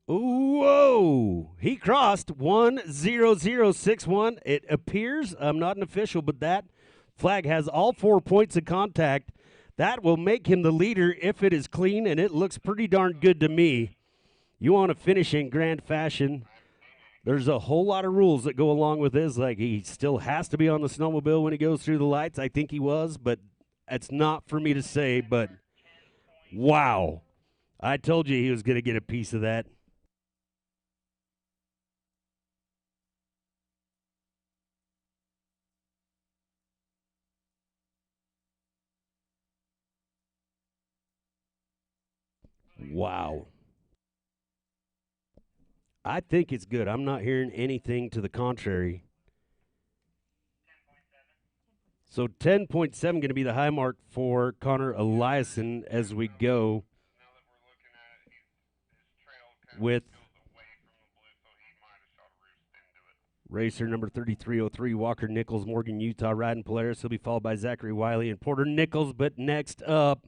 Whoa! He crossed 10061. It appears, I'm not an official, but that flag has all 4 points of contact. That will make him the leader if it is clean, and it looks pretty darn good to me. You want to finish in grand fashion. There's a whole lot of rules that go along with this. Like, he still has to be on the snowmobile when he goes through the lights. I think he was, but it's not for me to say. But, wow. I told you he was going to get a piece of that. Wow. I think it's good. I'm not hearing anything to the contrary. So 10.7 going to be the high mark for Connor Eliason as we go with racer number 3303, Walker Nichols, Morgan, Utah, riding Polaris. He'll be followed by Zachary Wiley and Porter Nichols. But next up,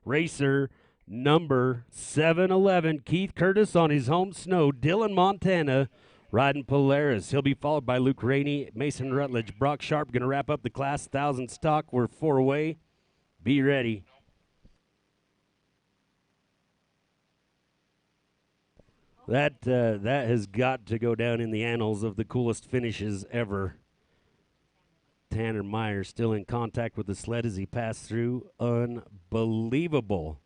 racer number 711, Keith Curtis on his home snow, Dillon, Montana, riding Polaris. He'll be followed by Luke Rainey, Mason Rutledge, Brock Sharp going to wrap up the class. 1,000 stock. We're 4 away. Be ready. That has got to go down in the annals of the coolest finishes ever. Tanner Myers still in contact with the sled as he passed through. Unbelievable.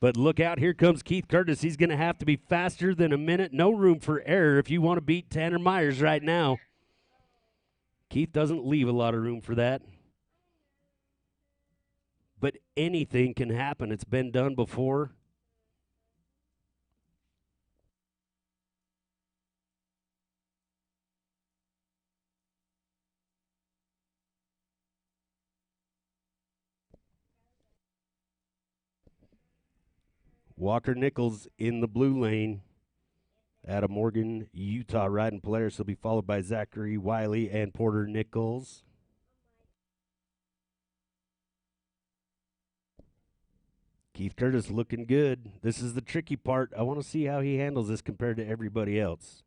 But look out, here comes Keith Curtis. He's going to have to be faster than a minute. No room for error if you want to beat Tanner Myers right now. Keith doesn't leave a lot of room for that. But anything can happen. It's been done before. Walker Nichols in the blue lane. Adam Morgan, Utah, riding Polaris. Will be followed by Zachary Wiley and Porter Nichols. Keith Curtis looking good. This is the tricky part. I want to see how he handles this compared to everybody else.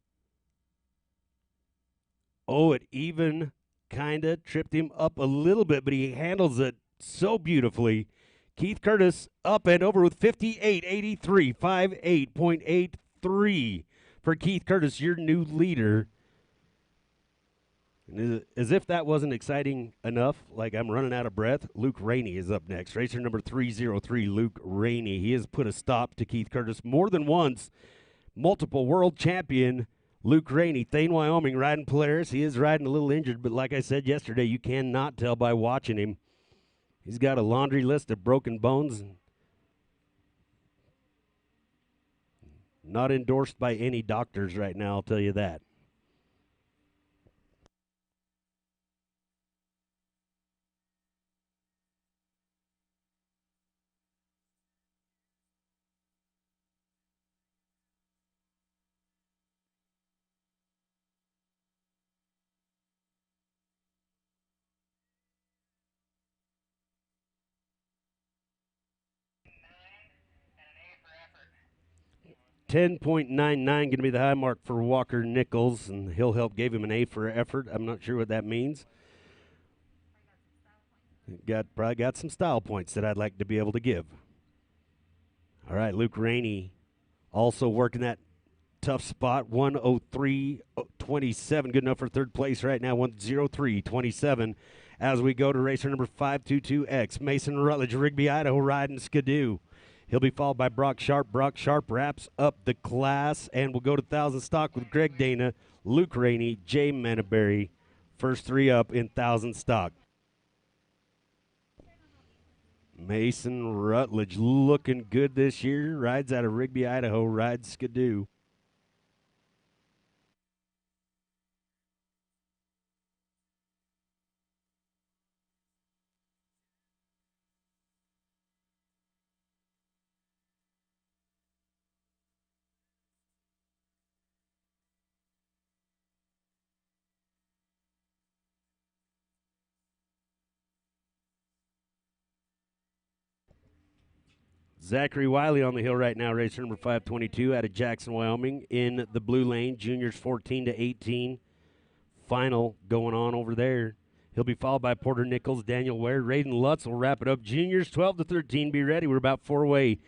Oh, it even kind of tripped him up a little bit, but he handles it so beautifully. Keith Curtis up and over with 58.83, 58.83 for Keith Curtis, your new leader. And as if that wasn't exciting enough, like I'm running out of breath, Luke Rainey is up next. Racer number 303, Luke Rainey. He has put a stop to Keith Curtis more than once. Multiple world champion Luke Rainey, Thane, Wyoming, riding Polaris. He is riding a little injured, but like I said yesterday, you cannot tell by watching him. He's got a laundry list of broken bones. Not endorsed by any doctors right now, I'll tell you that. $10.99 going to be the high mark for Walker Nichols, and Hill Help gave him an A for effort. I'm not sure what that means. Probably got some style points that I'd like to be able to give. All right, Luke Rainey also working that tough spot. 1:03.27, good enough for third place right now. 1:03.27 as we go to racer number 522X, Mason Rutledge, Rigby, Idaho, riding Skidoo. He'll be followed by Brock Sharp. Brock Sharp wraps up the class, and we'll go to 1,000 stock with Greg Dana, Luke Rainey, Jay Manaberry. First 3 up in 1,000 stock. Mason Rutledge looking good this year. Rides out of Rigby, Idaho. Rides Skidoo. Zachary Wiley on the hill right now, racer number 522 out of Jackson, Wyoming, in the blue lane. Juniors 14 to 18. Final going on over there. He'll be followed by Porter Nichols, Daniel Ware, Raiden Lutz will wrap it up. Juniors 12 to 13. Be ready. We're about 4 away.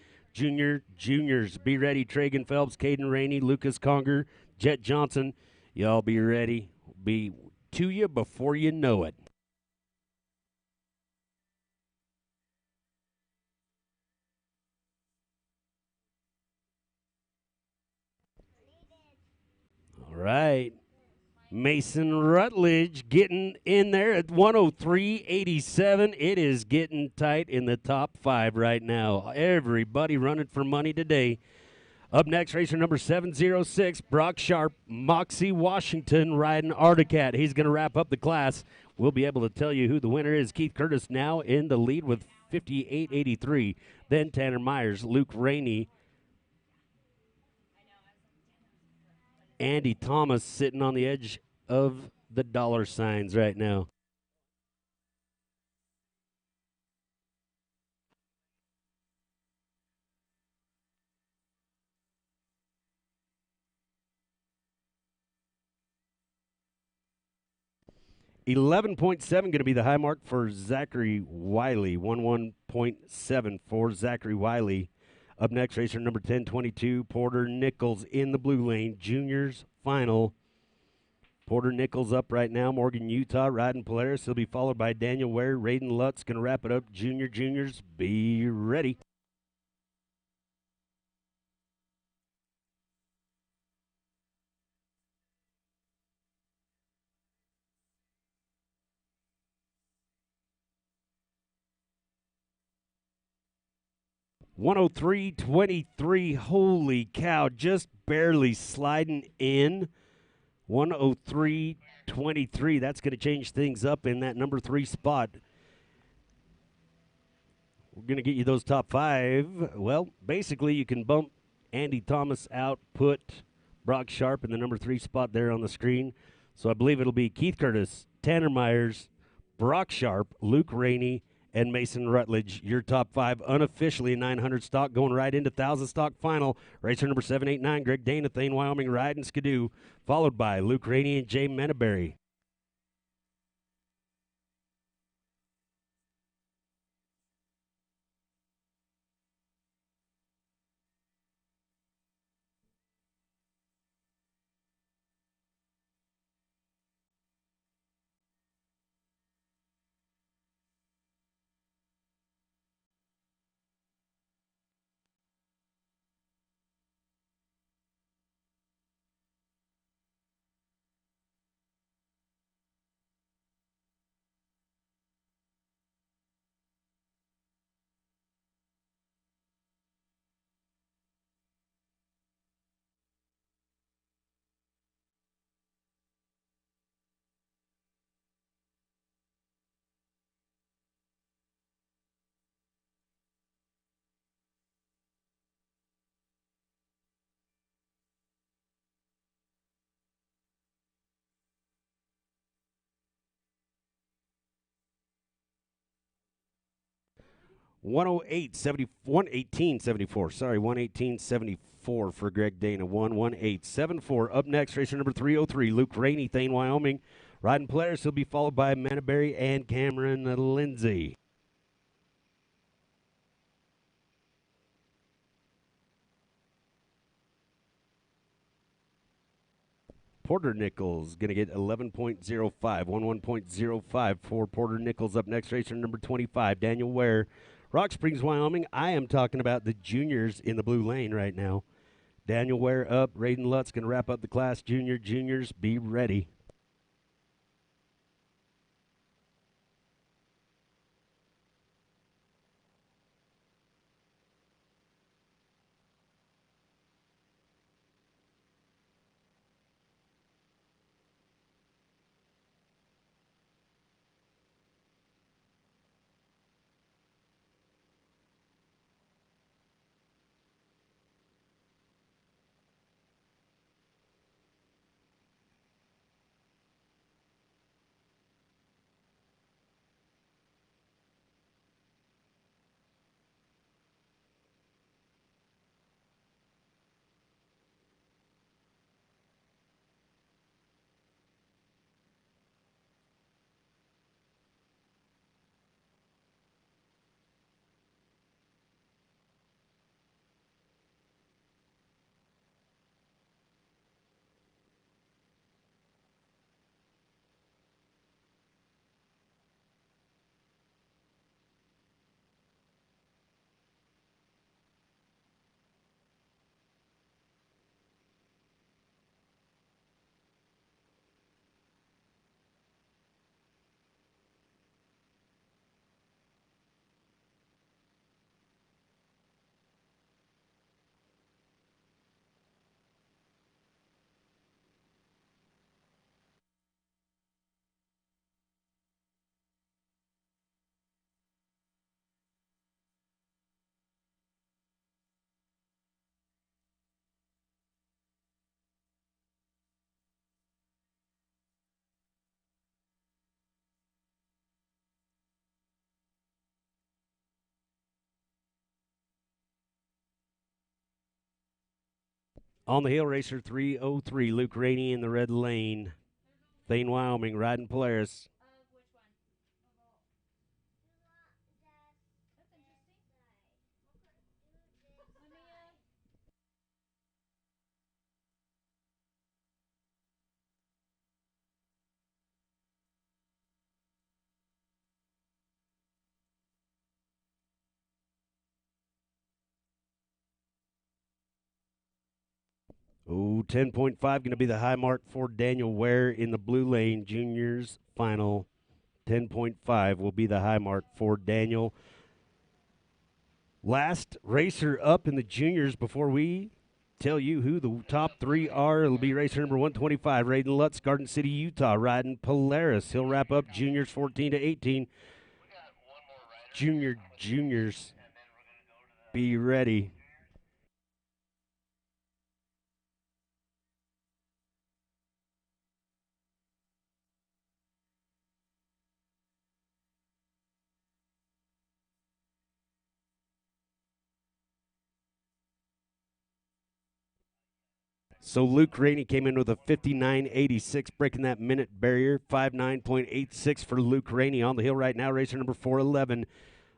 Juniors. Be ready. Tragan Phelps, Caden Rainey, Lucas Conger, Jet Johnson. Y'all be ready. Be to you before you know it. All right. Mason Rutledge getting in there at 103.87. It is getting tight in the top 5 right now. Everybody running for money today. Up next, racer number 706, Brock Sharp, Moxie Washington riding Articat. He's going to wrap up the class. We'll be able to tell you who the winner is. Keith Curtis now in the lead with 58.83. Then Tanner Myers, Luke Rainey, Andy Thomas sitting on the edge of the dollar signs right now. $11.7 going to be the high mark for Zachary Wiley. 11.7 for Zachary Wiley. Up next, racer number 1022, Porter Nichols in the blue lane. Juniors final. Porter Nichols up right now. Morgan Utah riding Polaris. He'll be followed by Daniel Ware. Raiden Lutz going to wrap it up. Juniors, be ready. $103.23. Holy cow, just barely sliding in. 103.23. That's going to change things up in that number 3 spot. We're going to get you those top 5. Well, basically, you can bump Andy Thomas out, put Brock Sharp in the number 3 spot there on the screen. So I believe it'll be Keith Curtis, Tanner Myers, Brock Sharp, Luke Rainey, and Mason Rutledge. Your top 5 unofficially 900 stock going right into 1,000 stock final. Racer number 789, Greg Dana, Thane, Wyoming, riding Skidoo, followed by Luke Rainey and Jay Menaberry. $118.74 for Greg Dana. 118.74. Up next, racer number 303, Luke Rainey, Thane, Wyoming. Riding Polaris, he'll be followed by Menaberry and Cameron Lindsay. Porter Nichols going to get 11.05, 11.05 for Porter Nichols. Up next, racer number 25, Daniel Ware, Rock Springs, Wyoming. I am talking about the juniors in the blue lane right now. Daniel Ware up, Raiden Lutz going to wrap up the class. Juniors, be ready. On the hill, racer 303, Luke Rainey in the red lane. Thane, Wyoming, riding Polaris. Oh, 10.5 going to be the high mark for Daniel Ware in the blue lane. Juniors final. 10.5 will be the high mark for Daniel. Last racer up in the juniors before we tell you who the top three are. It'll be racer number 125, Raiden Lutz, Garden City, Utah, riding Polaris. He'll wrap up juniors 14 to 18. Juniors, be ready. So Luke Rainey came in with a 59.86, breaking that minute barrier. 59.86 for Luke Rainey on the hill right now. Racer number 411,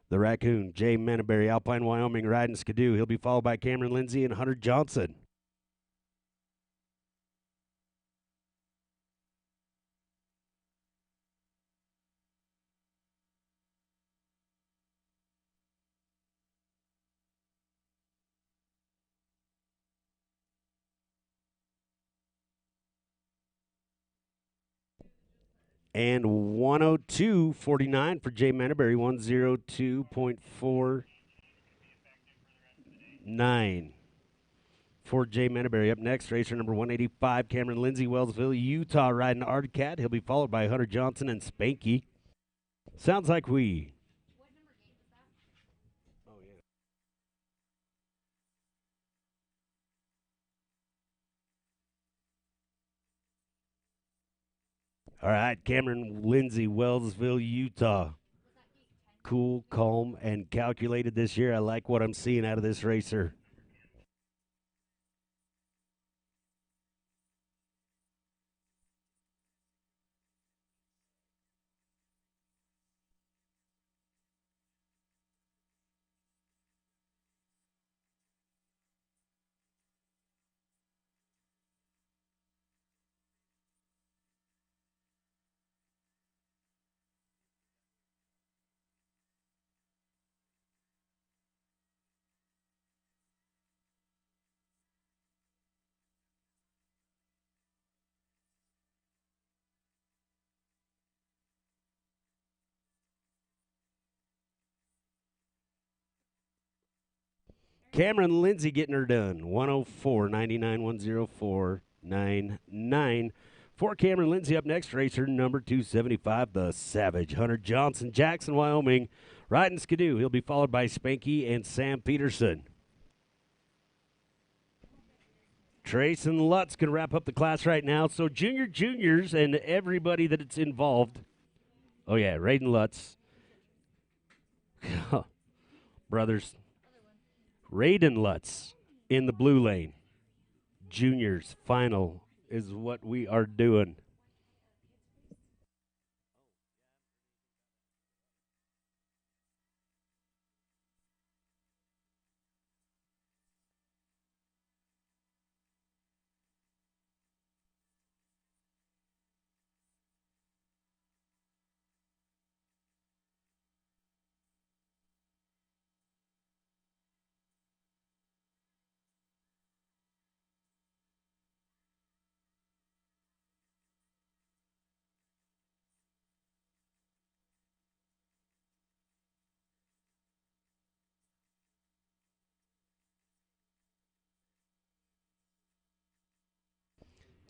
the Raccoon, Jay Manaberry, Alpine, Wyoming, riding Skidoo. He'll be followed by Cameron Lindsay and Hunter Johnson. And 102.49 for Jay Manaberry, 102.49 for Jay Manaberry. Up next, racer number 185, Cameron Lindsay, Wellsville, Utah, riding Artcat. He'll be followed by Hunter Johnson and Spanky. Sounds like we. All right, Cameron Lindsay, Wellsville, Utah. Cool, calm, and calculated this year. I like what I'm seeing out of this racer. Cameron Lindsay getting her done. 104.99, 104.99. For Cameron Lindsay, up next, racer number 275, the Savage. Hunter Johnson, Jackson, Wyoming, riding Skidoo. He'll be followed by Spanky and Sam Peterson. Trace and Lutz can wrap up the class right now. So juniors, and everybody that it's involved. Oh, yeah, Raiden Lutz. Brothers. Raiden Lutz in the blue lane. Juniors final is what we are doing.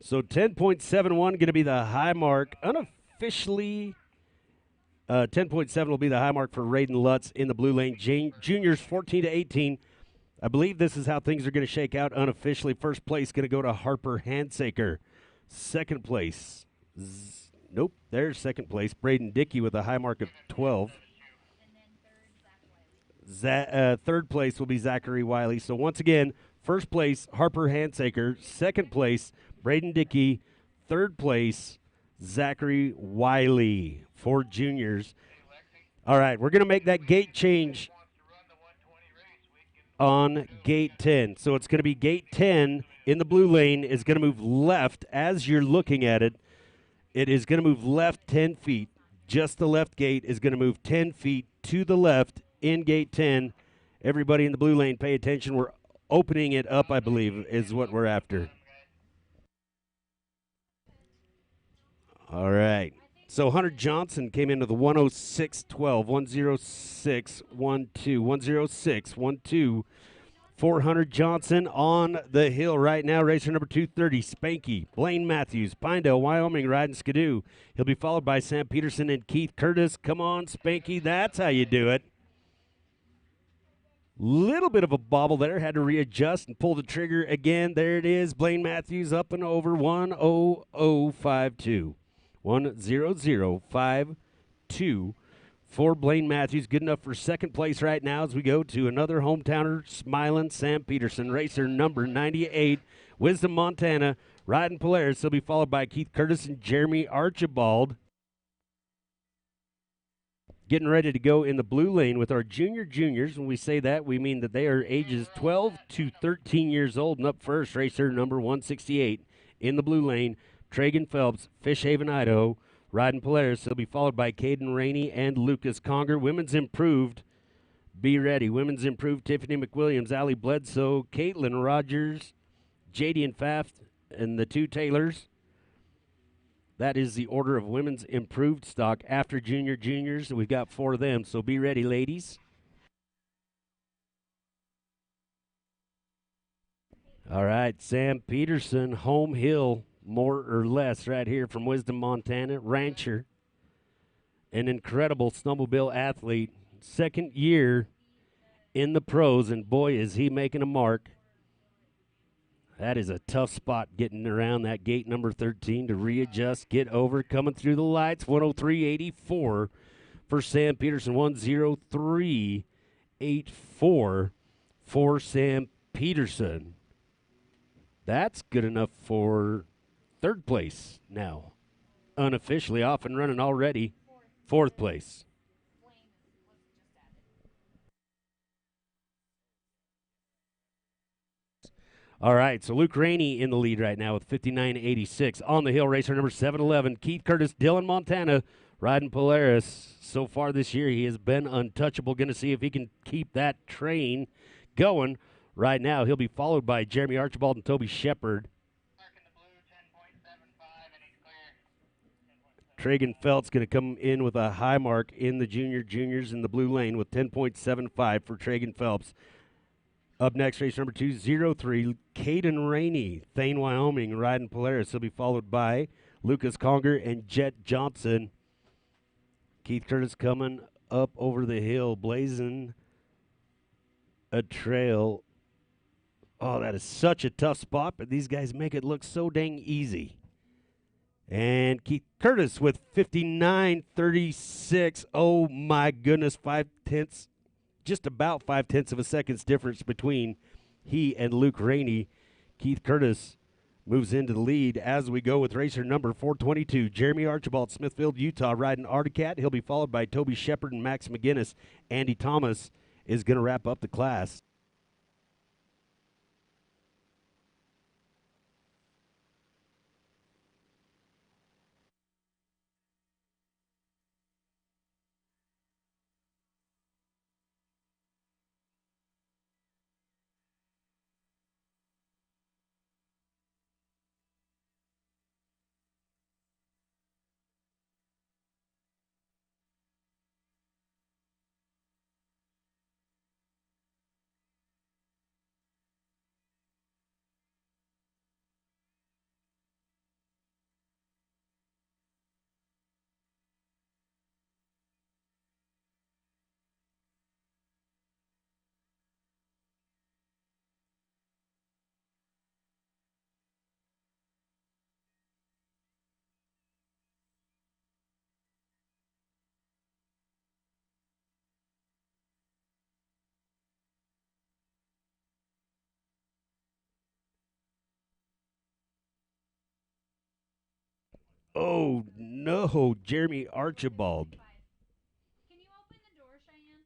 So 10.71 going to be the high mark. Unofficially, 10.7 will be the high mark for Raiden Lutz in the blue lane. Juniors 14 to 18. I believe this is how things are going to shake out unofficially. First place going to go to Harper Handsaker. Second place, nope, there's second place. Braden Dickey with a high mark of 12. Third place will be Zachary Wiley. So once again, First place, Harper Handsaker. Second place, Braden Dickey. Third place, Zachary Wiley for juniors. All right, we're going to make that gate change on gate 10. So it's going to be gate 10 in the blue lane is going to move left as you're looking at it. It is going to move left 10 feet. Just the left gate is going to move 10 feet to the left in gate 10. Everybody in the blue lane, pay attention. We're opening it up, I believe, is what we're after. All right. So Hunter Johnson came into the 106.12, 106.12, 106.12 for Hunter Johnson on the hill right now. Racer number 230, Spanky, Blaine Matthews, Pinedale, Wyoming, riding Skidoo. He'll be followed by Sam Peterson and Keith Curtis. Come on, Spanky, that's how you do it. Little bit of a bobble there. Had to readjust and pull the trigger again. There it is. Blaine Matthews up and over 10052. 10052 for Blaine Matthews. Good enough for second place right now as we go to another hometowner, smiling Sam Peterson, racer number 98, Wisdom, Montana, riding Polaris. He'll be followed by Keith Curtis and Jeremy Archibald. Getting ready to go in the blue lane with our juniors. When we say that, we mean that they are ages 12 to 13 years old. And up first, racer number 168 in the blue lane, Tragan Phelps, Fish Haven, Idaho, riding Polaris. He'll be followed by Caden Rainey and Lucas Conger. Women's improved, be ready. Women's improved, Tiffany McWilliams, Allie Bledsoe, Caitlin Rogers, Jadian Pfaff, and the two Taylors. That is the order of women's improved stock after juniors. We've got 4 of them, so be ready, ladies. All right, Sam Peterson, home hill, more or less, right here from Wisdom, Montana. Rancher, an incredible snowmobile athlete. Second year in the pros, and boy, is he making a mark. That is a tough spot getting around that gate number 13 to readjust, get over, coming through the lights. 103.84 for Sam Peterson. 103.84 for Sam Peterson. That's good enough for third place now. Unofficially off and running already. Fourth place. All right, so Luke Rainey in the lead right now with 59.86. On the hill, racer number 711, Keith Curtis, Dillon, Montana, riding Polaris. So far this year, he has been untouchable. Going to see if he can keep that train going. Right now, he'll be followed by Jeremy Archibald and Toby Shepard. Tragan Felt's going to come in with a high mark in the juniors in the blue lane with 10.75 for Tragan Phelps. Up next, race number 203, Caden Rainey, Thane, Wyoming, riding Polaris. He'll be followed by Lucas Conger and Jet Johnson. Keith Curtis coming up over the hill, blazing a trail. Oh, that is such a tough spot, but these guys make it look so dang easy. And Keith Curtis with 59.36. Oh, my goodness, 5/10. Just about 5/10 of a second's difference between he and Luke Rainey. Keith Curtis moves into the lead as we go with racer number 422, Jeremy Archibald, Smithfield, Utah, riding Articat. He'll be followed by Toby Shepard and Max McGinnis. Andy Thomas is going to wrap up the class. Oh, no, Jeremy Archibald. Can you open the door, Cheyenne?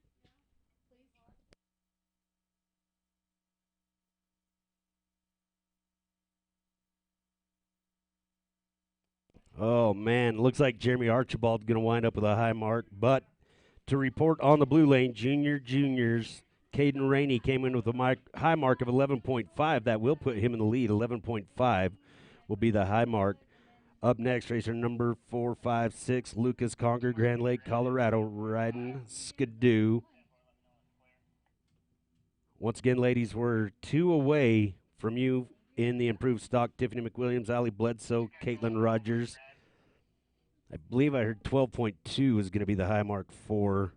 Please. Oh, man, looks like Jeremy Archibald's going to wind up with a high mark. But to report on the blue lane, juniors, Caden Rainey came in with a high mark of 11.5. That will put him in the lead. 11.5 will be the high mark. Up next, racer number 456, Lucas Conger, Grand Lake, Colorado, riding Skidoo. Once again, ladies, we're 2 away from you in the improved stock. Tiffany McWilliams, Allie Bledsoe, Caitlin Rogers. I believe I heard 12.2 is going to be the high mark for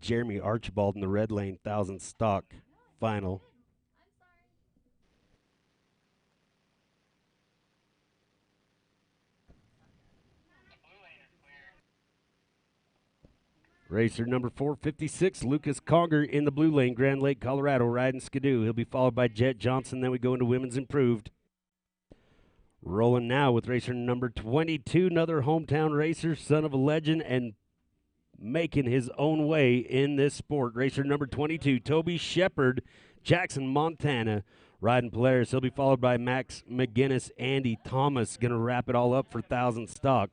Jeremy Archibald in the red lane, 1,000 stock final. Racer number 456, Lucas Conger in the blue lane, Grand Lake, Colorado, riding Skidoo. He'll be followed by Jet Johnson. Then we go into women's improved. Rolling now with racer number 22, another hometown racer, son of a legend, and making his own way in this sport. Racer number 22, Toby Shepard, Jackson, Montana, riding Polaris. He'll be followed by Max McGinnis, Andy Thomas, going to wrap it all up for 1,000 stock.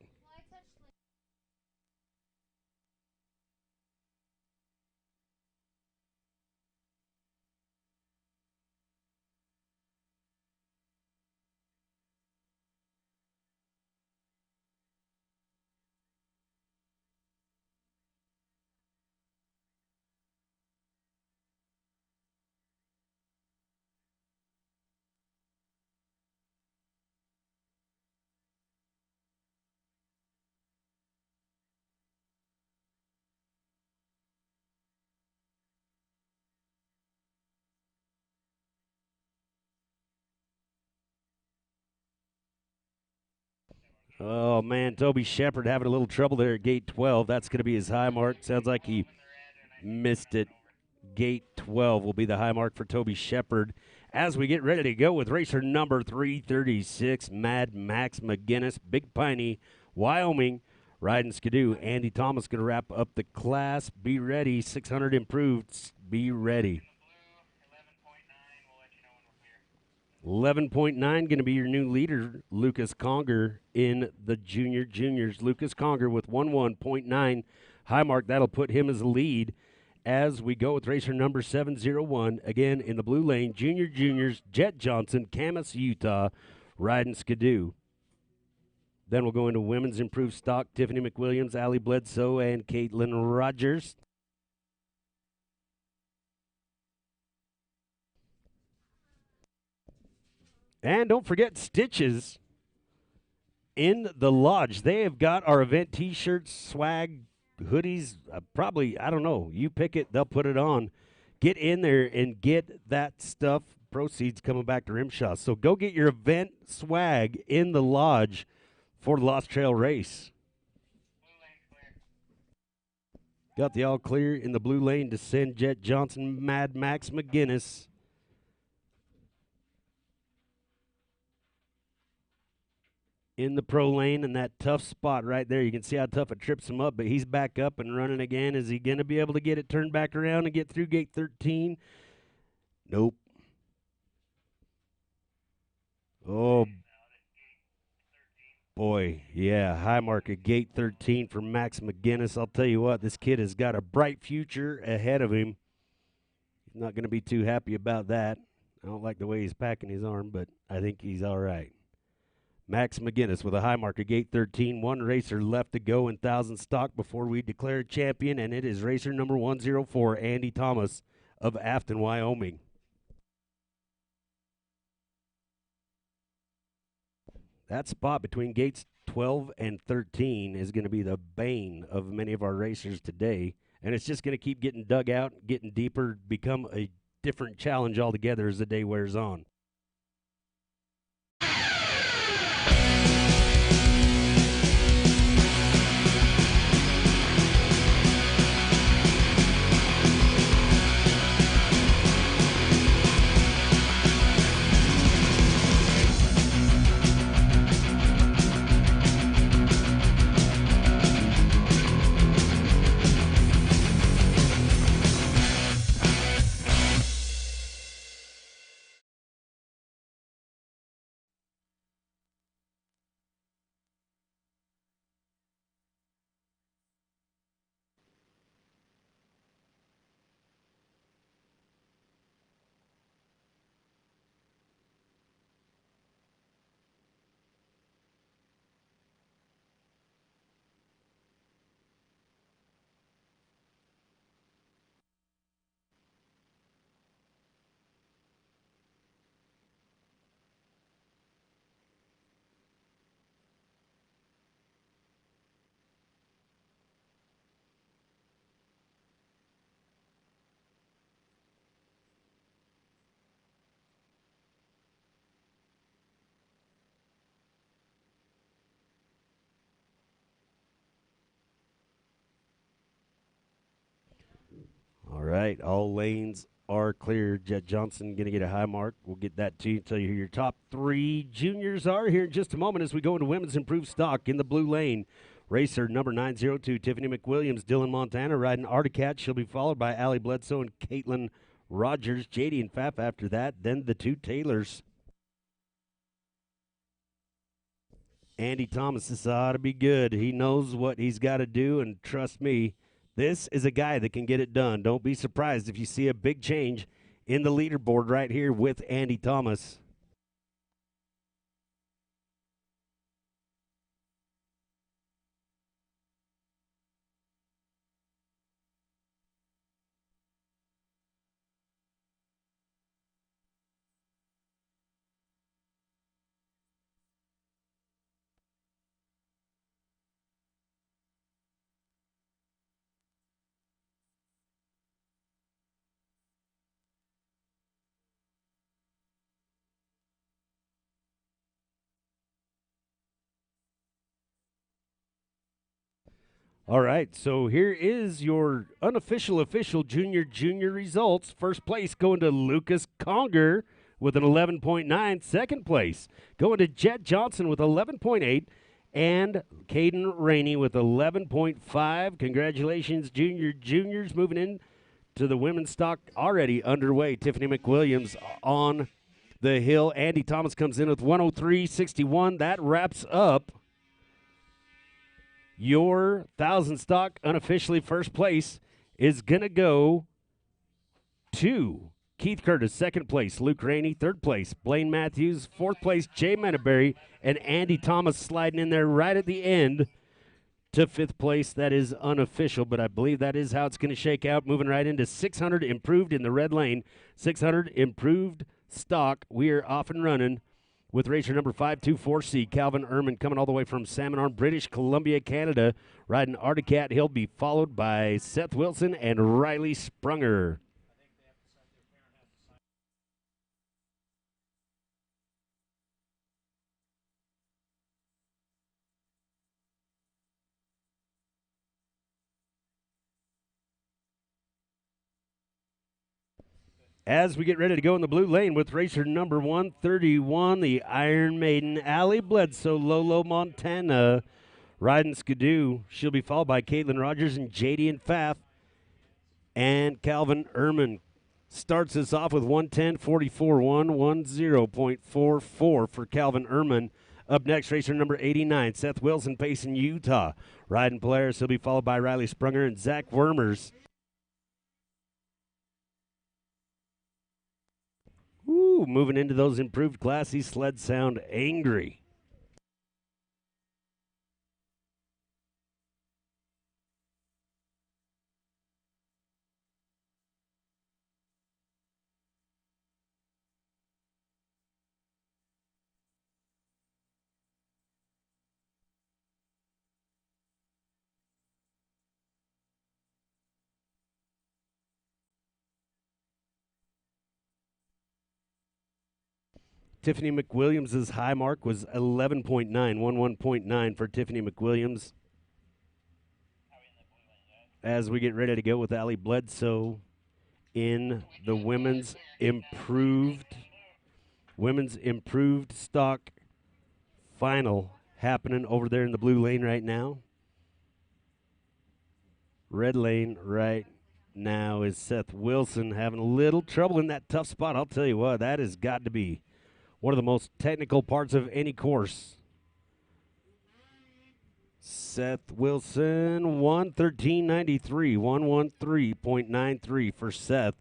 Oh, man, Toby Shepard having a little trouble there at gate 12. That's going to be his high mark. Sounds like he missed it. Gate 12 will be the high mark for Toby Shepard. As we get ready to go with racer number 336, Mad Max McGinnis, Big Piney, Wyoming, riding Skidoo. Andy Thomas going to wrap up the class. Be ready. 600 improved. Be ready. 11.9 going to be your new leader, Lucas Conger, in the juniors. Lucas Conger with 11.9 high mark. That'll put him as the lead as we go with racer number 701. Again, in the blue lane, juniors, Jet Johnson, Camas, Utah, riding Skidoo. Then we'll go into women's improved stock, Tiffany McWilliams, Allie Bledsoe, and Caitlin Rogers. And don't forget Stitches in the lodge. They have got our event T-shirts, swag, hoodies, probably, I don't know. You pick it, they'll put it on. Get in there and get that stuff. Proceeds coming back to RMSHA. So go get your event swag in the lodge for the Lost Trail race. Got the all clear in the blue lane to send Jet Johnson, Mad Max McGinnis. In the pro lane in that tough spot right there. You can see how tough it trips him up, but he's back up and running again. Is he going to be able to get it turned back around and get through gate 13? Nope. Oh, boy. Yeah, high mark at gate 13 for Max McGinnis. I'll tell you what, this kid has got a bright future ahead of him. He's not going to be too happy about that. I don't like the way he's packing his arm, but I think he's all right. Max McGinnis with a high mark at gate 13. One racer left to go in 1,000 stock before we declare champion, and it is racer number 104, Andy Thomas of Afton, Wyoming. That spot between gates 12 and 13 is going to be the bane of many of our racers today, and it's just going to keep getting dug out, getting deeper, become a different challenge altogether as the day wears on. right, all lanes are clear. Jet Johnson going to get a high mark. We'll get that to you, tell you who your top 3 juniors are here in just a moment as we go into women's improved stock in the blue lane. Racer number 902, Tiffany McWilliams, Dylan Montana riding Articat. She'll be followed by Allie Bledsoe and Caitlin Rogers, JD and Faf after that. Then the 2 Taylors. Andy Thomas, this ought to be good. He knows what he's got to do, and trust me, this is a guy that can get it done. Don't be surprised if you see a big change in the leaderboard right here with Andy Thomas. All right, so here is your unofficial official junior results. First place going to Lucas Conger with an 11.9. Second place going to Jet Johnson with 11.8. And Caden Rainey with 11.5. Congratulations, juniors moving in to the women's stock already underway. Tiffany McWilliams on the hill. Andy Thomas comes in with 103.61. That wraps up your 1,000 stock. Unofficially first place is going to go to Keith Curtis. Second place, Luke Rainey. Third place, Blaine Matthews. Fourth place, Jay Menaberry. And Andy Thomas sliding in there right at the end to fifth place. That is unofficial, but I believe that is how it's going to shake out. Moving right into 600 improved in the red lane. 600 improved stock. We are off and running with racer number 524C, Calvin Ehrman, coming all the way from Salmon Arm, British Columbia, Canada, riding Articat. He'll be followed by Seth Wilson and Riley Sprunger. As we get ready to go in the blue lane with racer number 131, the Iron Maiden, Allie Bledsoe, Lolo Montana, riding Skidoo. She'll be followed by Caitlin Rogers and JD and Faf. And Calvin Ehrman starts us off with 110.44, 110.44 for Calvin Ehrman. Up next, racer number 89, Seth Wilson, facing Utah. Riding Polaris, he'll be followed by Riley Sprunger and Zach Wormers. Ooh, moving into those improved classes, sled sound angry. Tiffany McWilliams' high mark was 11.9, 11.9 for Tiffany McWilliams. As we get ready to go with Allie Bledsoe in the women's improved stock final happening over there in the blue lane right now. Red lane right now is Seth Wilson having a little trouble in that tough spot. I'll tell you what, that has got to be one of the most technical parts of any course. Seth Wilson, 113.93, 113.93 for Seth.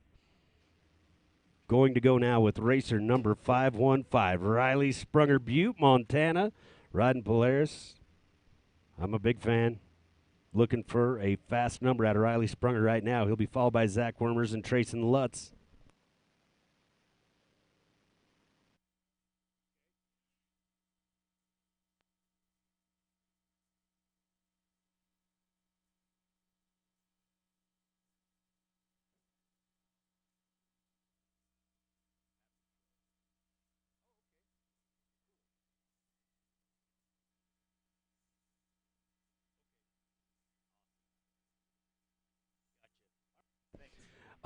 Going to go now with racer number 515, Riley Sprunger, Butte, Montana, riding Polaris. I'm a big fan. Looking for a fast number out of Riley Sprunger right now. He'll be followed by Zach Wormers and Trayson Lutz.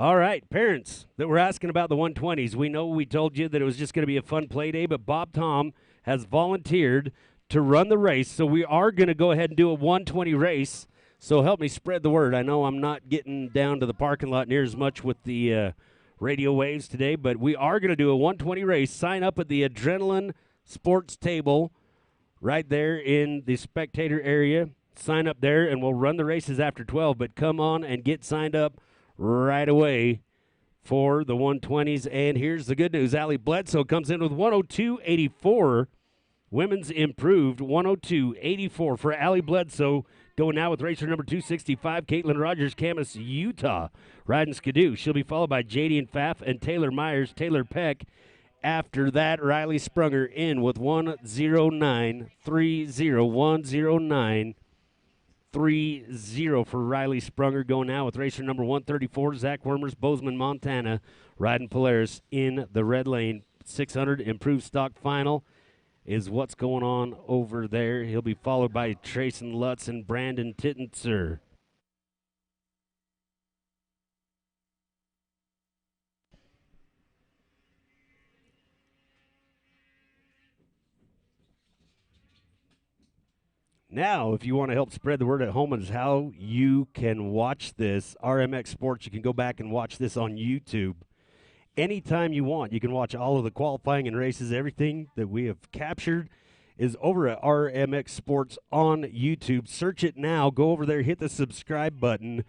All right, parents that were asking about the 120s, we know we told you that it was just going to be a fun play day, but Bob Tom has volunteered to run the race, so we are going to go ahead and do a 120 race. So help me spread the word. I know I'm not getting down to the parking lot near as much with the radio waves today, but we are going to do a 120 race. Sign up at the Adrenaline Sports Table right there in the spectator area. Sign up there, and we'll run the races after 12, but come on and get signed up right away for the 120s. And here's the good news. Allie Bledsoe comes in with 102.84. Women's improved 102.84 for Allie Bledsoe. Going now with racer number 265, Caitlin Rogers, Camas, Utah, riding Skidoo. She'll be followed by JD and Pfaff and Taylor Myers, Taylor Peck. After that, Riley Sprunger in with 109.30, 109.30 for Riley Sprunger. Going now with racer number 134, Zach Wormers, Bozeman, Montana, riding Polaris in the red lane. 600 improved stock final is what's going on over there. He'll be followed by Trayson Lutz and Brandon Tittenser. Now, if you want to help spread the word at home is how you can watch this RMX Sports, you can go back and watch this on YouTube anytime you want. You can watch all of the qualifying and races. Everything that we have captured is over at RMX Sports on YouTube. Search it now. Go over there, hit the subscribe button.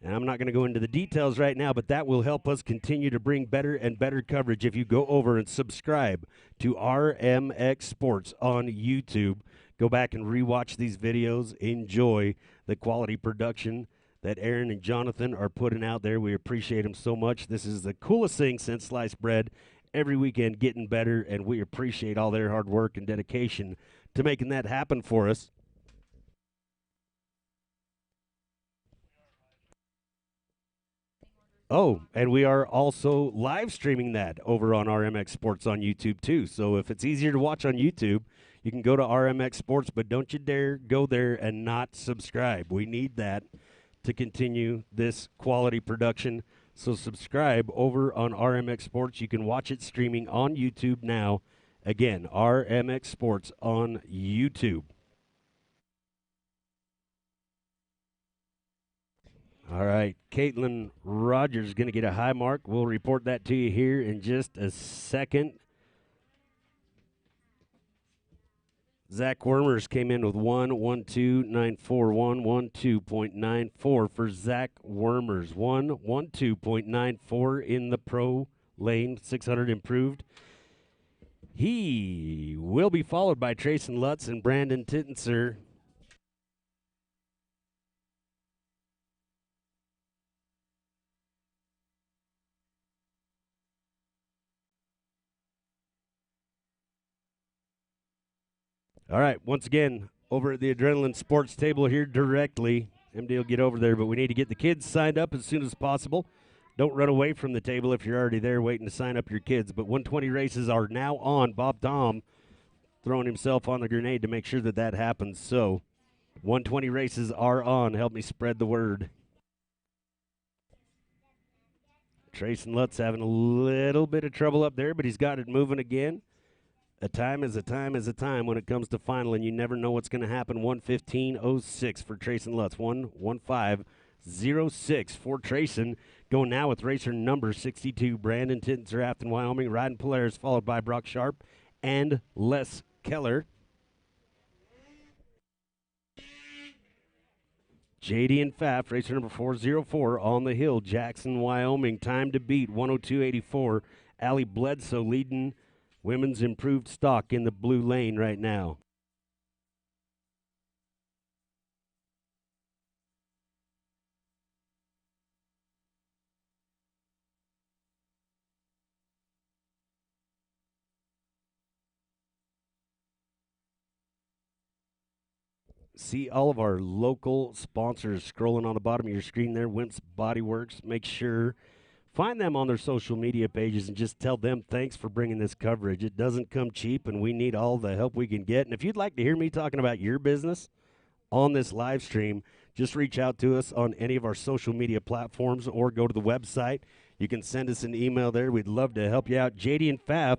And I'm not going to go into the details right now, but that will help us continue to bring better and better coverage if you go over and subscribe to RMX Sports on YouTube. Go back and rewatch these videos. Enjoy the quality production that Aaron and Jonathan are putting out there. We appreciate them so much. This is the coolest thing since sliced bread. Every weekend getting better, and we appreciate all their hard work and dedication to making that happen for us. Oh, and we are also live streaming that over on RMX Sports on YouTube too. So if it's easier to watch on YouTube, you can go to RMX Sports, but don't you dare go there and not subscribe. We need that to continue this quality production. So subscribe over on RMX Sports. You can watch it streaming on YouTube now. Again, RMX Sports on YouTube. All right, Caitlin Rogers is going to get a high mark. We'll report that to you here in just a second. Zach Wormers came in with 1:12.94, 1:12.94 for Zach Wormers. 1:12.94 in the pro lane, 600 improved. He will be followed by Trayson Lutz and Brandon Tittenser. All right, once again, over at the Adrenaline Sports Table here directly. MD will get over there, but we need to get the kids signed up as soon as possible. Don't run away from the table if you're already there waiting to sign up your kids. But 120 races are now on. Bob Tom throwing himself on the grenade to make sure that that happens. So 120 races are on. Help me spread the word. Trayson Lutz having a little bit of trouble up there, but he's got it moving again. A time is a time is a time when it comes to final, and you never know what's going to happen. 1:15.06 for Trayson Lutz. 1:15.06 for Trayson. Going now with racer number 62, Brandon Tittenser, Afton, Wyoming. Riding Polaris, followed by Brock Sharp and Les Keller. JD and Pfaff, racer number 404 on the hill, Jackson, Wyoming. Time to beat 102.84. Allie Bledsoe leading women's improved stock in the blue lane right now. See all of our local sponsors scrolling on the bottom of your screen there. Wimp's Body Works. Make sure find them on their social media pages and just tell them thanks for bringing this coverage. It doesn't come cheap, and we need all the help we can get. And if you'd like to hear me talking about your business on this live stream, just reach out to us on any of our social media platforms or go to the website. You can send us an email there. We'd love to help you out. JD and Faf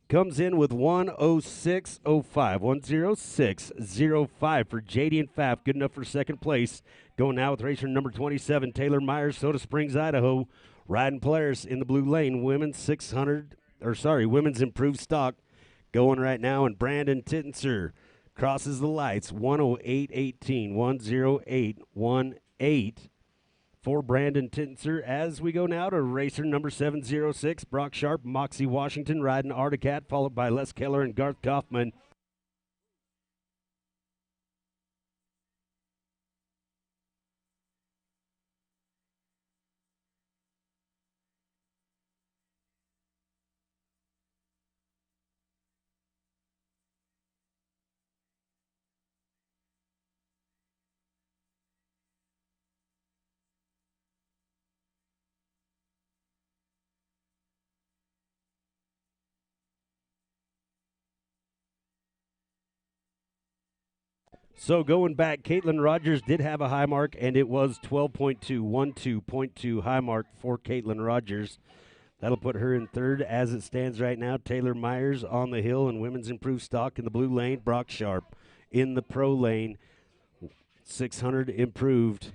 comes in with 106.05. 106.05 for JD and Faf. Good enough for second place. Going now with racer number 27, Taylor Myers, Soda Springs, Idaho. Riding Polaris in the blue lane. Women's improved stock going right now. And Brandon Tittenser crosses the lights. 108.18. 108.18 for Brandon Tittenser. As we go now to racer number 706, Brock Sharp, Moxie Washington riding Articat, followed by Les Keller and Garth Kaufman. So going back, Caitlin Rogers did have a high mark, and it was 12.2, 12.2 high mark for Caitlin Rogers. That'll put her in third as it stands right now. Taylor Myers on the hill and women's improved stock in the blue lane. Brock Sharp in the pro lane. 600 improved.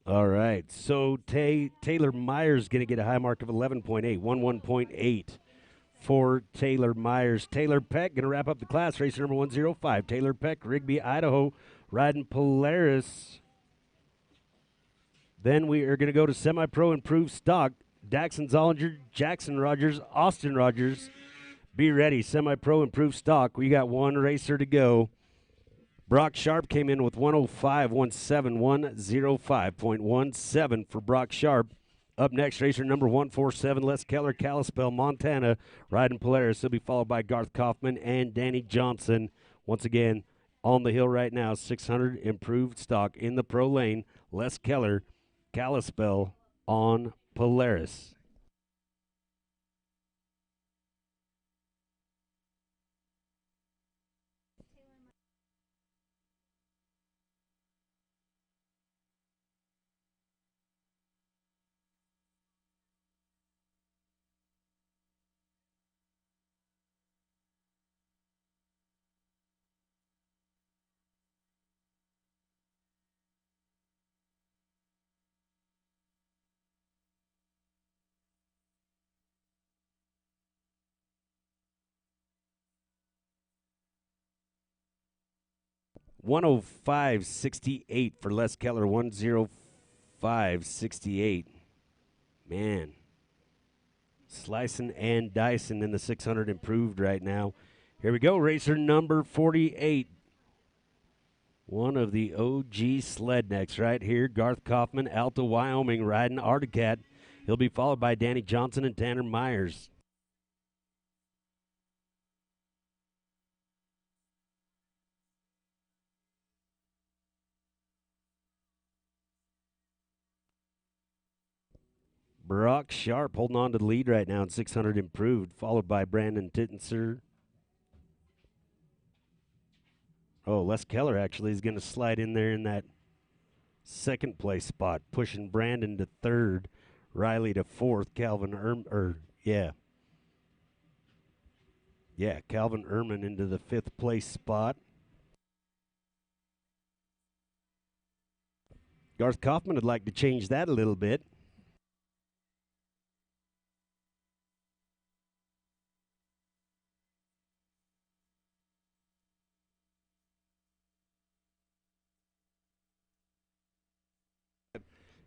All right, so Taylor Myers going to get a high mark of 11.8, 11.8 for Taylor Myers. Taylor Peck going to wrap up the class, racer number 105. Taylor Peck, Rigby, Idaho, riding Polaris. Then we are going to go to semi-pro improved stock. Daxon Zollinger, Jackson Rogers, Austin Rogers. Be ready, semi-pro improved stock. We got one racer to go. Brock Sharp came in with 105.17, 105.17 for Brock Sharp. Up next, racer number 147, Les Keller, Kalispell, Montana, riding Polaris. He'll be followed by Garth Kaufman and Danny Johnson. Once again, on the hill right now, 600 improved stock in the pro lane. Les Keller, Kalispell on Polaris. $105.68 for Les Keller. 105.68. Man, slicing and dicing in the 600 improved right now. Here we go, racer number 48. One of the OG Slednecks right here, Garth Kaufman, Alta, Wyoming, riding Articat. He'll be followed by Danny Johnson and Tanner Myers. Brock Sharp holding on to the lead right now in 600 improved, followed by Brandon Tittenser. Oh, Les Keller actually is going to slide in there in that second place spot, pushing Brandon to third, Riley to fourth, Calvin Calvin Ehrman into the fifth place spot. Garth Kaufman would like to change that a little bit.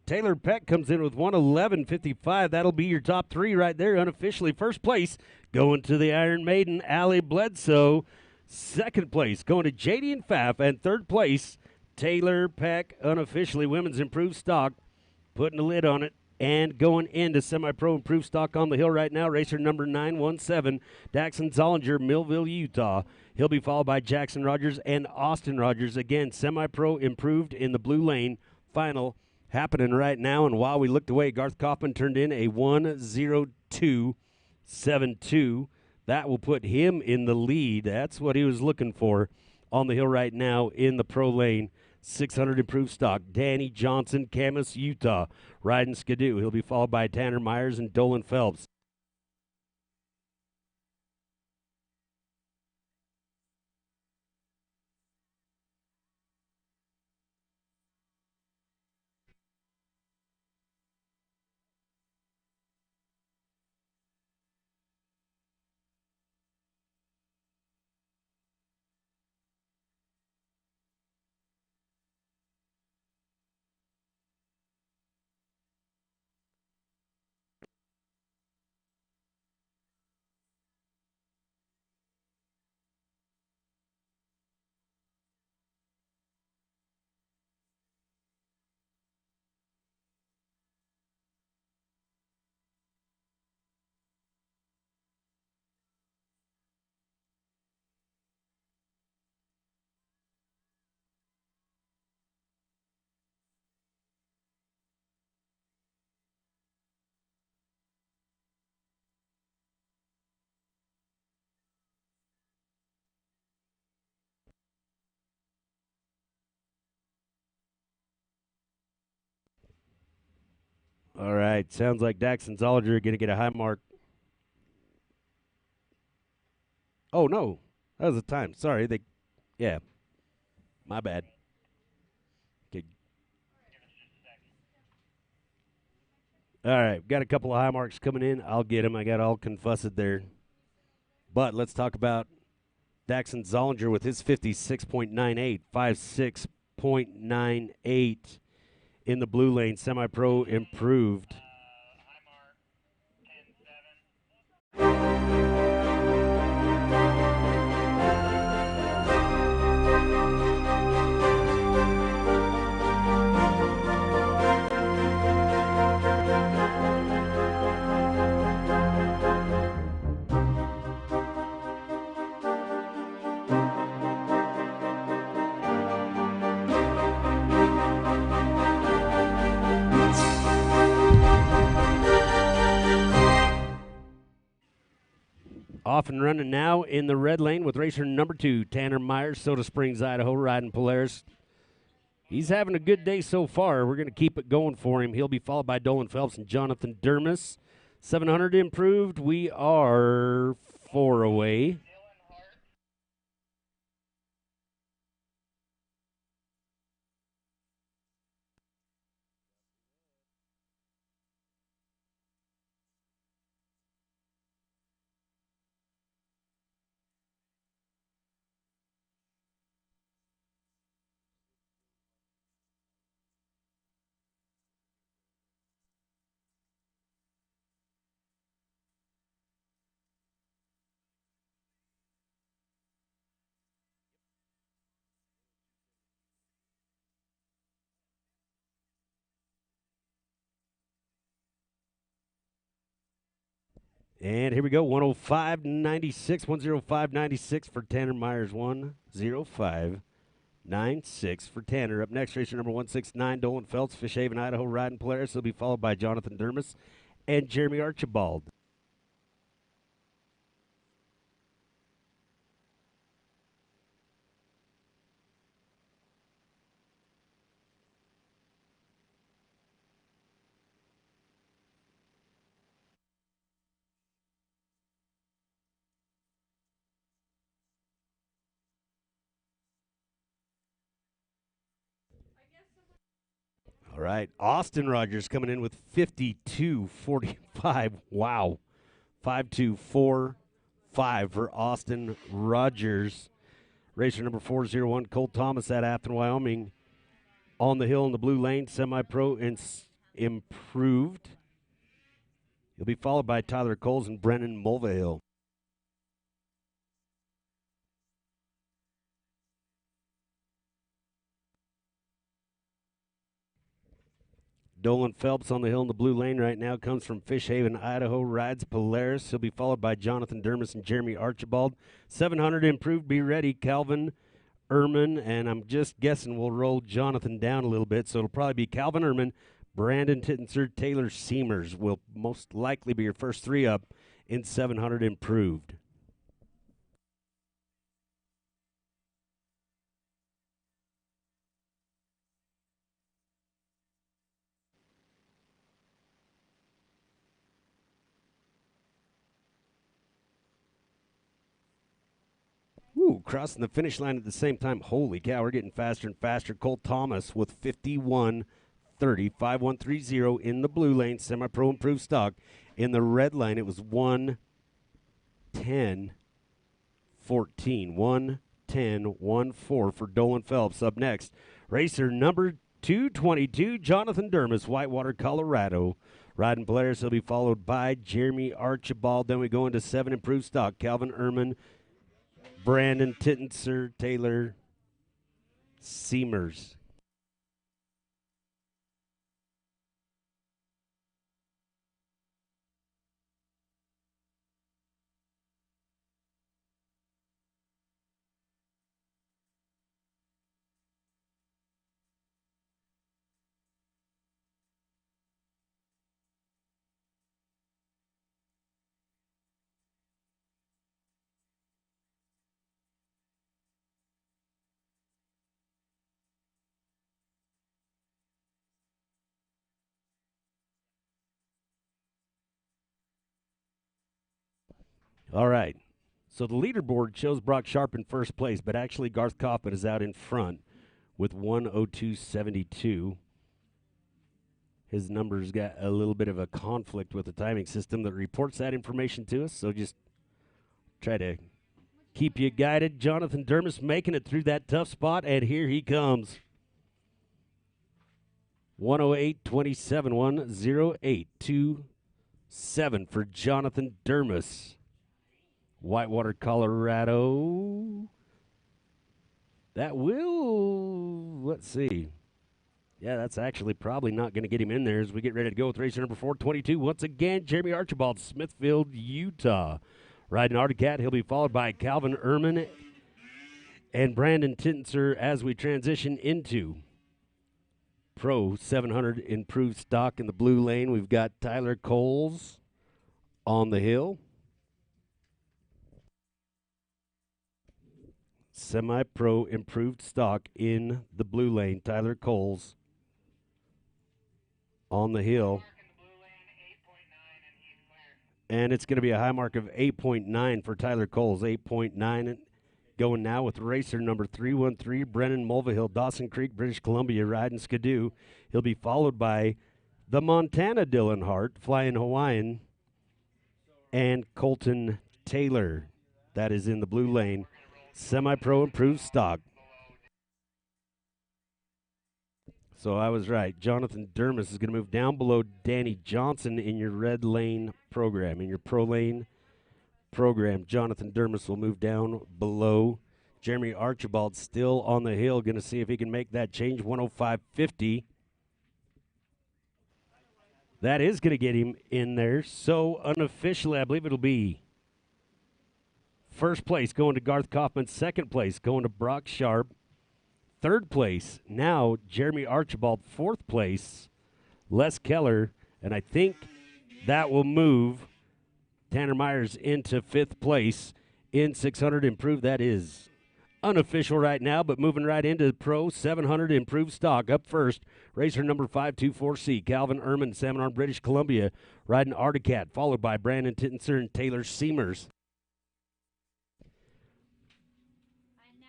Taylor Peck comes in with 111.55. That'll be your top three right there, unofficially. First place going to the Iron Maiden, Allie Bledsoe. Second place going to JD and Pfaff. And third place, Taylor Peck, unofficially. Women's improved stock, putting a lid on it. And going into semi-pro improved stock on the hill right now, racer number 917, Daxon Zollinger, Millville, Utah. He'll be followed by Jackson Rogers and Austin Rogers. Again, semi-pro improved in the blue lane. Final happening right now. And while we looked away, Garth Kaufman turned in a 1:02.72. That will put him in the lead. That's what he was looking for on the hill right now in the pro lane. 600 improved stock. Danny Johnson, Camas, Utah, riding Skidoo. He'll be followed by Tanner Myers and Dolan Phelps. All right, sounds like Daxon Zollinger going to get a high mark. Oh, no, that was the time. Sorry, yeah, my bad. Okay. All right, got a couple of high marks coming in. I'll get them. I got all confussed there. But let's talk about Daxon Zollinger with his 56.98, 56.98 in the blue lane, semi-pro improved. Off and running now in the red lane with racer number 2, Tanner Myers, Soda Springs, Idaho, riding Polaris. He's having a good day so far. We're going to keep it going for him. He'll be followed by Dolan Phelps and Jonathan Dermis. 700 improved. We are 4 away. And here we go, 105.96, 105.96 for Tanner Myers, 105.96 for Tanner. Up next, racer number 169, Dolan Phelps, Fishhaven, Idaho, riding Polaris. He'll be followed by Jonathan Dermis and Jeremy Archibald. All right, Austin Rogers coming in with 52.45. Wow, 52.45 for Austin Rogers. Racer number 401, Cole Thomas at Afton, Wyoming. On the hill in the blue lane, semi-pro and improved. He'll be followed by Tyler Coles and Brennan Mulvihill. Dolan Phelps on the hill in the blue lane right now comes from Fish Haven, Idaho, rides Polaris. He'll be followed by Jonathan Dermis and Jeremy Archibald. 700 improved, be ready, Calvin Ehrman, and I'm just guessing we'll roll Jonathan down a little bit, so it'll probably be Calvin Ehrman, Brandon Tittenser, Taylor Seamers will most likely be your first three up in 700 improved. Ooh, crossing the finish line at the same time. Holy cow, we're getting faster and faster. Cole Thomas with 51.30, 5130 in the blue lane, semi-pro improved stock. In the red line, it was 1:10.14, 1:10.14 for Dolan Phelps. Up next, racer number 222, Jonathan Dermis, Whitewater, Colorado. Riding Polaris, he'll be followed by Jeremy Archibald. Then we go into 7 improved stock, Calvin Ehrman, Brandon Tittenser, Taylor Seamers. All right. So the leaderboard shows Brock Sharp in first place, but actually Garth Kaufman is out in front with 1:02.72. His numbers got a little bit of a conflict with the timing system that reports that information to us, so just try to keep you guided. Jonathan Dermis making it through that tough spot, and here he comes. 1:08.27, 1:08.27 for Jonathan Dermis. Whitewater, Colorado. That will, let's see. Yeah, that's actually probably not going to get him in there as we get ready to go with racer number 422. Once again, Jeremy Archibald, Smithfield, Utah. Riding Articat, he'll be followed by Calvin Ehrman and Brandon Tittenser as we transition into Pro 700 improved stock in the blue lane. We've got Tyler Coles on the hill. Semi-pro improved stock in the blue lane. Tyler Coles on the hill. And it's going to be a high mark of 8.9 for Tyler Coles. 8.9 going now with racer number 313, Brennan Mulvihill, Dawson Creek, British Columbia, riding Skidoo. He'll be followed by the Montana Dylan Hart, flying Hawaiian, and Colton Taylor. That is in the blue lane. Semi-pro improved stock. So I was right. Jonathan Dermis is going to move down below Danny Johnson in your red lane program. In your pro lane program, Jonathan Dermis will move down below. Jeremy Archibald still on the hill. Going to see if he can make that change. 105.50. That is going to get him in there. So unofficially, I believe it'll be first place going to Garth Kaufman. Second place going to Brock Sharp. Third place, now Jeremy Archibald. Fourth place, Les Keller. And I think that will move Tanner Myers into fifth place in 600 improved. That is unofficial right now, but moving right into Pro 700 improved stock. Up first, racer number 524C, Calvin Ehrman, Salmon Arm, British Columbia, riding Articat, followed by Brandon Tittenser and Taylor Seamers.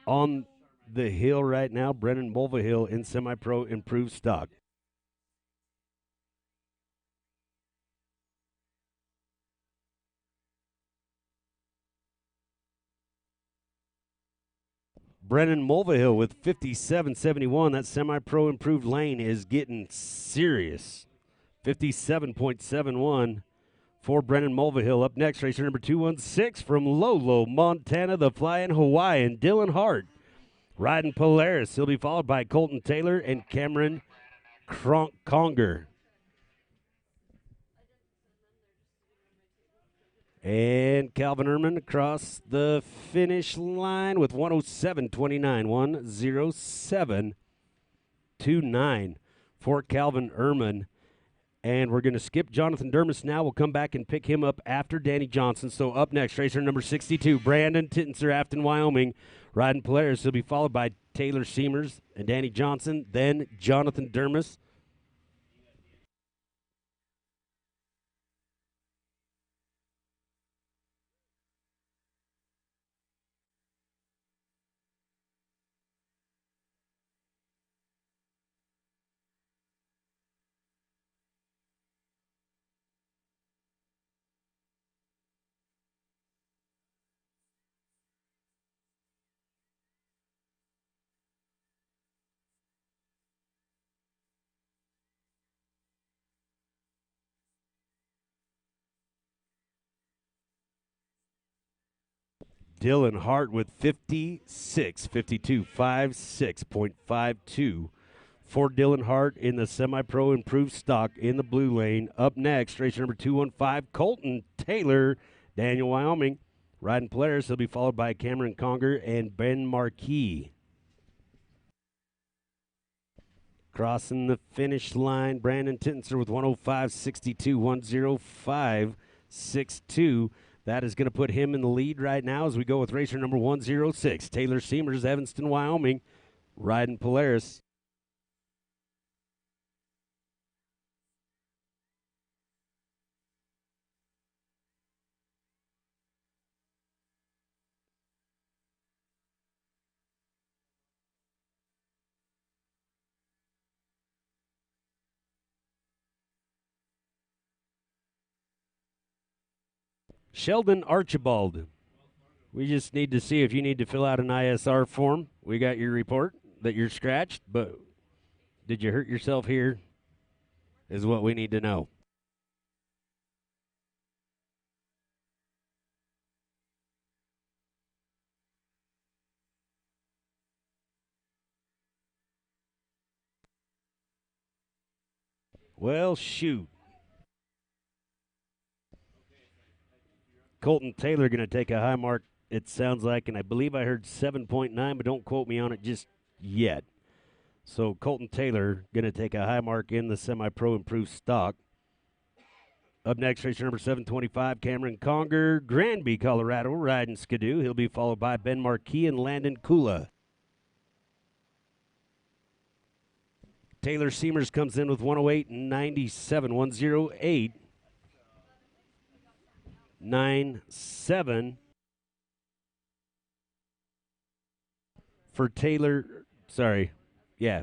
On the hill right now, Brennan Mulvihill in semi-pro improved stock. Brennan Mulvihill with 57.71. That semi-pro improved lane is getting serious. 57.71 for Brennan Mulvihill. Up next, racer number 216 from Lolo, Montana, the flying Hawaiian, Dylan Hart. Riding Polaris. He'll be followed by Colton Taylor and Cameron Conger. And Calvin Ehrman across the finish line with 107.29, 107.29 for Calvin Ehrman. And we're going to skip Jonathan Dermis now. We'll come back and pick him up after Danny Johnson. So up next, racer number 62, Brandon Tittenser, Afton, Wyoming, riding Polaris. He'll be followed by Taylor Seamers and Danny Johnson, then Jonathan Dermis. Dylan Hart with 56.52 for Dylan Hart in the semi-pro improved stock in the blue lane. Up next, racer number 215, Colton Taylor, Daniel, Wyoming, riding Polaris. He'll be followed by Cameron Conger and Ben Marquis. Crossing the finish line, Brandon Tittenser with 105.62, 105.62. That is going to put him in the lead right now as we go with racer number 106, Taylor Seamers, Evanston, Wyoming, riding Polaris. Sheldon Archibald. We just need to see if you need to fill out an ISR form. We got your report that you're scratched, but did you hurt yourself here? Is what we need to know. Well, shoot. Colton Taylor going to take a high mark, it sounds like, and I believe I heard 7.9, but don't quote me on it just yet. So Colton Taylor going to take a high mark in the semi-pro improved stock. Up next, racer number 725, Cameron Conger, Granby, Colorado, riding Skidoo. He'll be followed by Ben Marquis and Landon Kula. Taylor Seamers comes in with 108.97, 108.97 for Taylor. Sorry, yeah.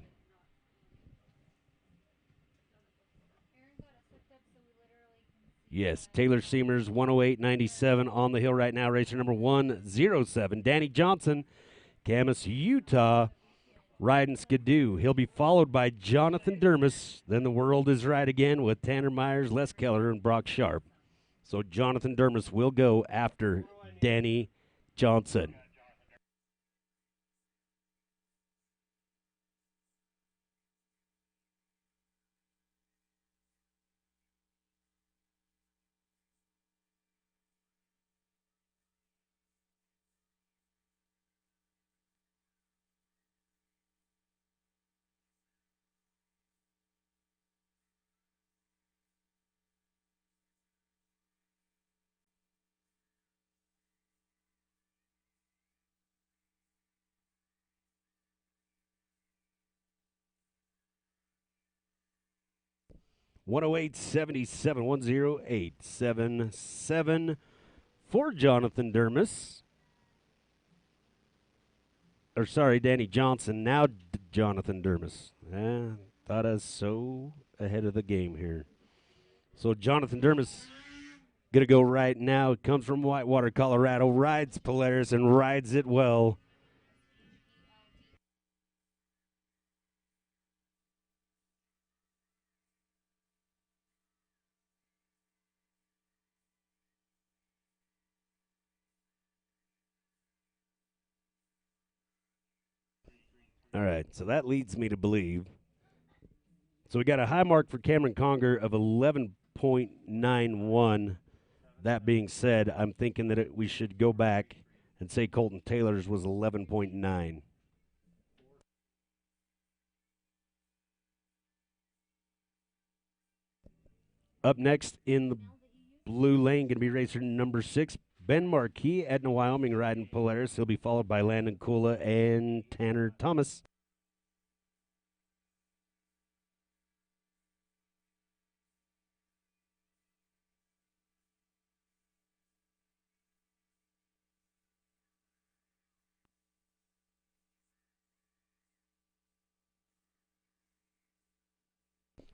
Yes, Taylor Seamers, 108.97 on the hill right now. Racer number 107, Danny Johnson, Camas, Utah, riding Skidoo. He'll be followed by Jonathan Dermis. Then the world is right again with Tanner Myers, Les Keller, and Brock Sharp. So Jonathan Dermis will go after Danny Johnson. (108.77), 108.77 for Jonathan Dermis. Or sorry, Danny Johnson. Now Jonathan Dermis. Thought I was so ahead of the game here. So Jonathan Dermis going to go right now. Comes from Whitewater, Colorado. Rides Polaris and rides it well. All right, so that leads me to believe. So we got a high mark for Cameron Conger of 11.91 That being said, I'm thinking that we should go back and say Colton Taylor's was 11.9. Up next in the blue lane, going to be racer number 6, Ben Marquis, Edna, Wyoming, riding Polaris. He'll be followed by Landon Kula and Tanner Thomas.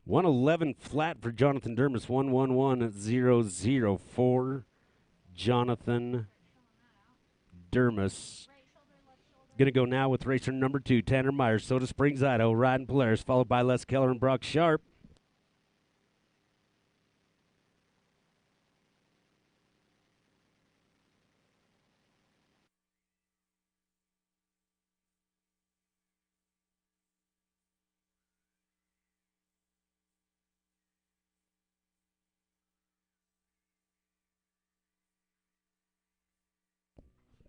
$111 flat for Jonathan Dermis. 111.004 for Jonathan Dermis. Going to go now with racer number 2, Tanner Myers, Soda Springs, Idaho, riding Polaris, followed by Les Keller and Brock Sharp.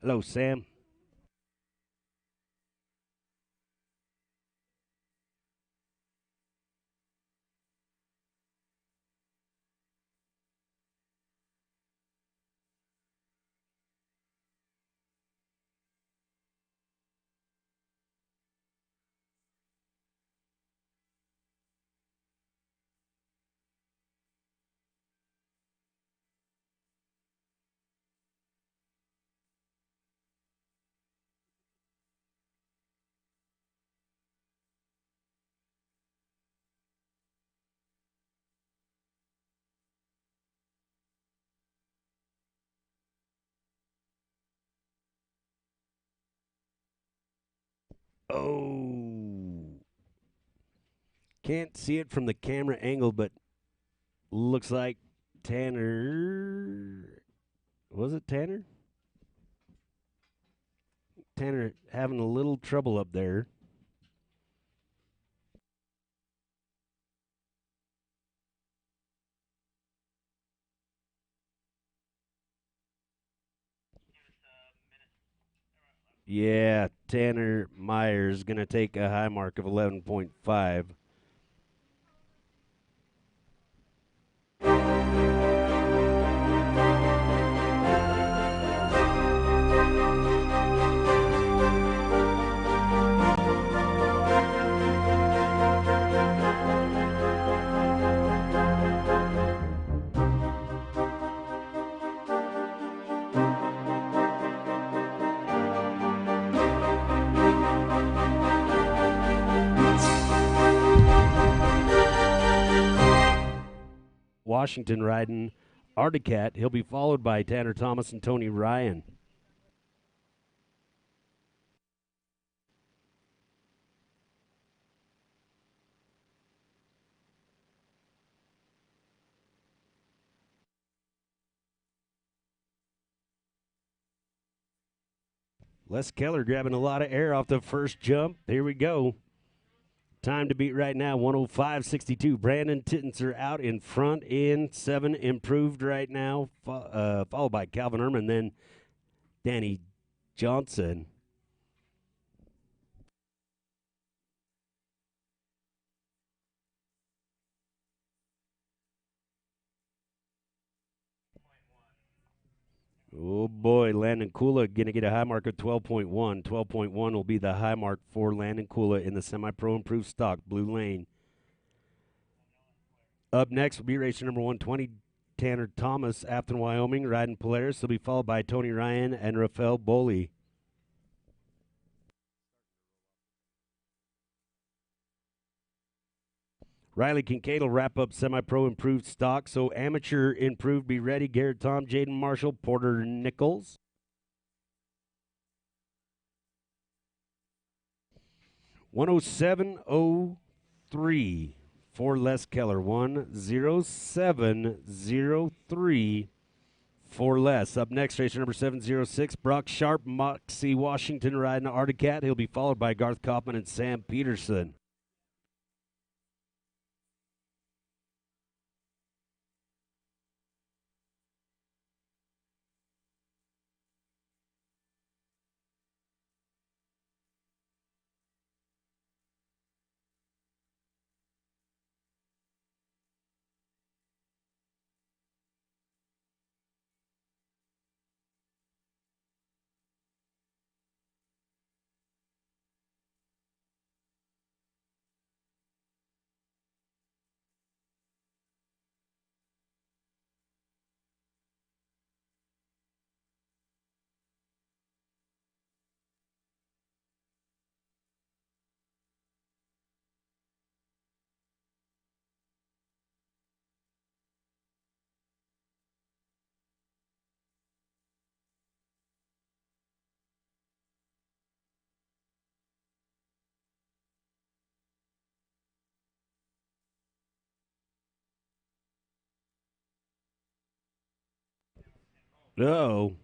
Hello, Sam. Oh. Can't see it from the camera angle, but looks like Tanner. Was it Tanner? Tanner having a little trouble up there. Yeah, Tanner Myers going to take a high mark of 11.5. Washington riding Articat. He'll be followed by Tanner Thomas and Tony Ryan. Les Keller grabbing a lot of air off the first jump. Here we go. Time to beat right now, 105.62. Brandon Tittenser out in front in 7, improved right now, followed by Calvin Ehrman, then Danny Johnson. Oh boy, Landon Kula going to get a high mark of 12.1. 12.1 will be the high mark for Landon Kula in the semi-pro improved stock, blue lane. Up next will be racer number 120, Tanner Thomas, Afton, Wyoming, riding Polaris. He'll be followed by Tony Ryan and Rafael Boley. Riley Kincaid will wrap up semi-pro improved stock. So amateur improved, be ready. Garrett Tom, Jaden Marshall, Porter Nichols. $107.03 for Les Keller. 107.03 for Les. Up next, racer number 706, Brock Sharp, Moxie Washington riding Articat. He'll be followed by Garth Kaufman and Sam Peterson. Uh-oh.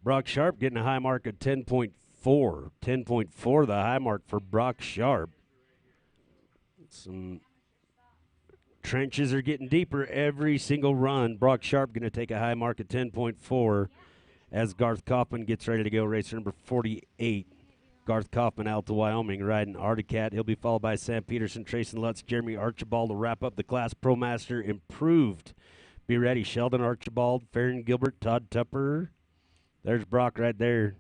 Brock Sharp getting a high mark of 10.4. 10.4, the high mark for Brock Sharp. Some trenches are getting deeper every single run. Brock Sharp going to take a high mark of 10.4 as Garth Kaufman gets ready to go. Racer number 48. Garth Kaufman out to Wyoming riding Articat. He'll be followed by Sam Peterson, Trayson Lutz, Jeremy Archibald to wrap up the class. Pro Master Improved. Be ready. Sheldon Archibald, Farron Gilbert, Todd Tupper. There's Brock right there.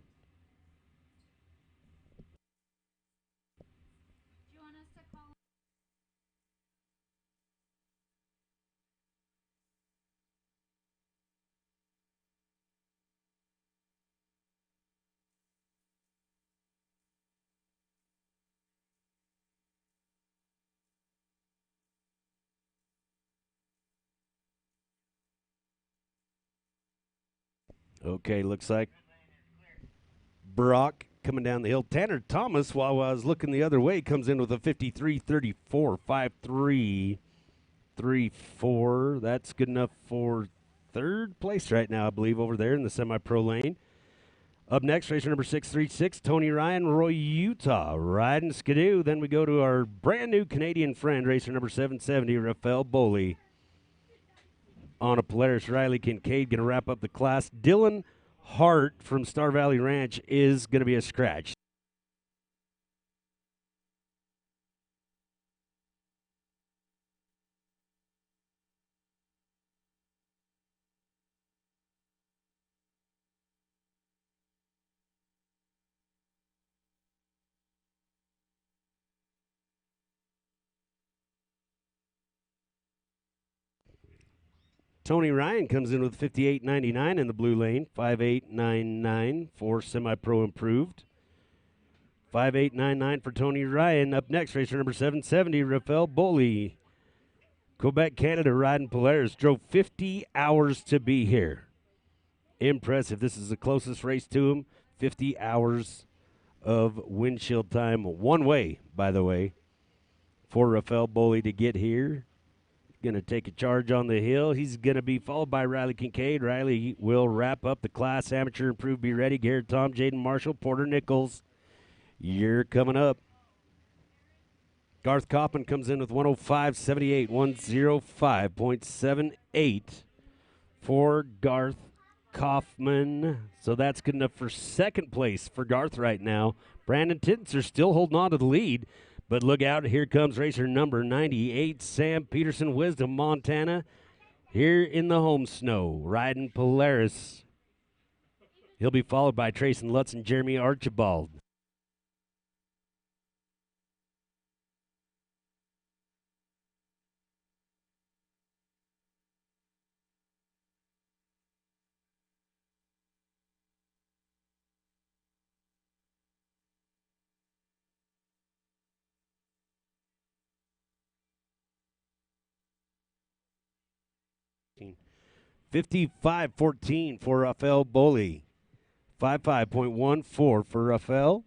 Okay, looks like Brock coming down the hill. Tanner Thomas, while I was looking the other way, comes in with a 53-34, 5-3-3-4. That's good enough for third place right now, I believe, over there in the semi-pro lane. Up next, racer number 636, Tony Ryan, Roy Utah, riding Skidoo. Then we go to our brand new Canadian friend, racer number 770, Rafael Boley. On a Polaris, Riley Kincaid going to wrap up the class. Dylan Hart from Star Valley Ranch is going to be a scratch. Tony Ryan comes in with 58.99 in the blue lane, 58.99 for semi-pro improved. 58.99 for Tony Ryan. Up next, racer number 770, Rafael Boley. Quebec, Canada, riding Polaris. Drove 50 hours to be here. Impressive. This is the closest race to him. 50 hours of windshield time one way, by the way, for Rafael Boley to get here. Going to take a charge on the hill. He's going to be followed by Riley Kincaid. Riley will wrap up the class. Amateur Improved, be ready. Garrett Tom, Jaden Marshall, Porter Nichols. You're coming up. Garth Kaufman comes in with 105.78, 105.78 for Garth Kaufman. So that's good enough for second place for Garth right now. Brandon Tittenser still holding on to the lead. But look out, here comes racer number 98, Sam Peterson, Wisdom, Montana. Here in the home snow, riding Polaris. He'll be followed by Trayson Lutz and Jeremy Archibald. $55.14 for Rafael Boley. 55.14 for Rafael.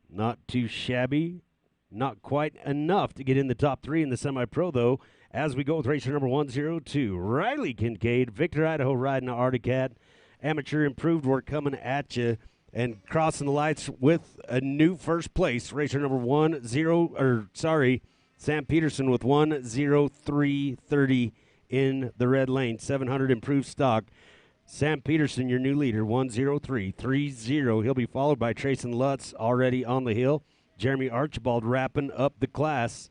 Not too shabby. Not quite enough to get in the top three in the semi-pro, though, as we go with racer number 102. Riley Kincaid, Victor, Idaho, riding Articat. Amateur Improved, we're coming at you. And crossing the lights with a new first place, racer number Sam Peterson with 103.30 in the red lane. 700 improved stock. Sam Peterson, your new leader, 103.30. He'll be followed by Trayson Lutz, already on the hill. Jeremy Archibald wrapping up the class.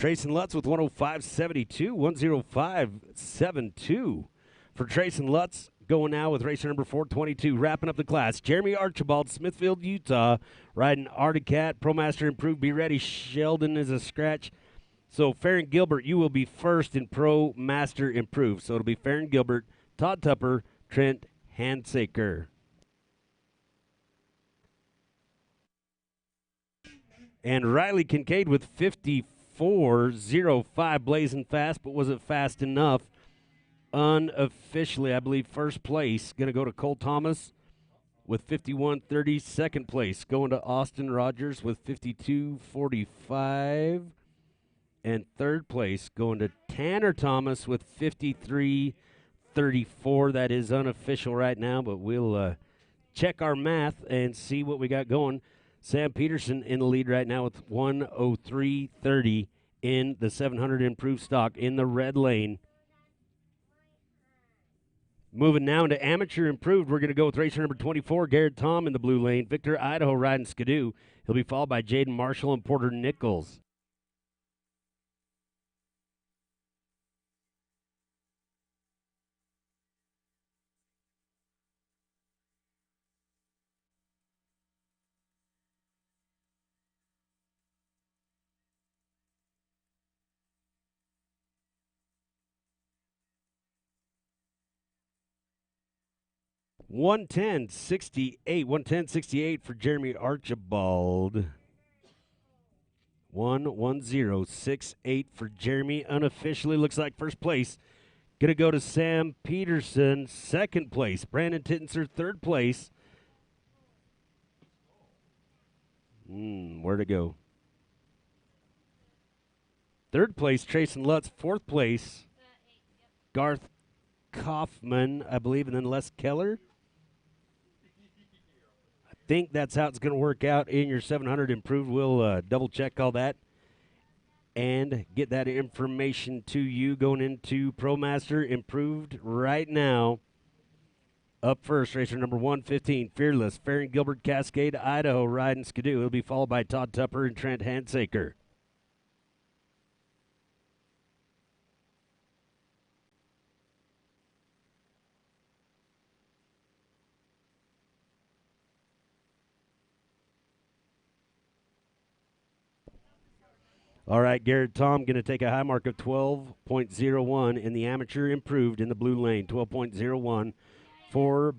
Trace and Lutz with 105.72, 105.72 for Trace and Lutz. Going now with racer number 422, wrapping up the class. Jeremy Archibald, Smithfield, Utah, riding Articat. ProMaster Improved, be ready. Sheldon is a scratch. So Farron Gilbert, you will be first in ProMaster Improved. So it'll be Farron Gilbert, Todd Tupper, Trent Handsaker. And Riley Kincaid with 54.05, blazing fast, but was it fast enough? Unofficially, I believe, first place. Going to go to Cole Thomas with 51.30. Second place going to Austin Rogers with 52.45. And third place going to Tanner Thomas with 53.34. That is unofficial right now, but we'll check our math and see what we got going. Sam Peterson in the lead right now with 103.30 in the 700 improved stock in the red lane. Moving now into amateur improved, we're going to go with racer number 24, Garrett Tom in the blue lane. Victor Idaho riding Skidoo. He'll be followed by Jaden Marshall and Porter Nichols. $110.68 for Jeremy Archibald. 110.68 for Jeremy. Unofficially looks like first place. Gonna go to Sam Peterson, second place. Brandon Tittenser, third place. Where'd it go? Third place, Trace and Lutz. Fourth place, Garth Kaufman, I believe, and then Les Keller. I think that's how it's going to work out in your 700 improved. We'll double check all that and get that information to you going into ProMaster Improved right now. Up first, racer number 115, Fearless, Farron Gilbert, Cascade, Idaho, riding Skidoo. It'll be followed by Todd Tupper and Trent Handsaker. All right, Garrett Tom going to take a high mark of 12.01 in the amateur improved in the blue lane. 12.01 for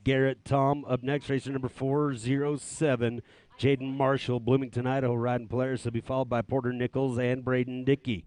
Garrett Tom. Up next, racer number 407, Jaden Marshall, Bloomington, Idaho, riding Polaris. Will be followed by Porter Nichols and Braden Dickey.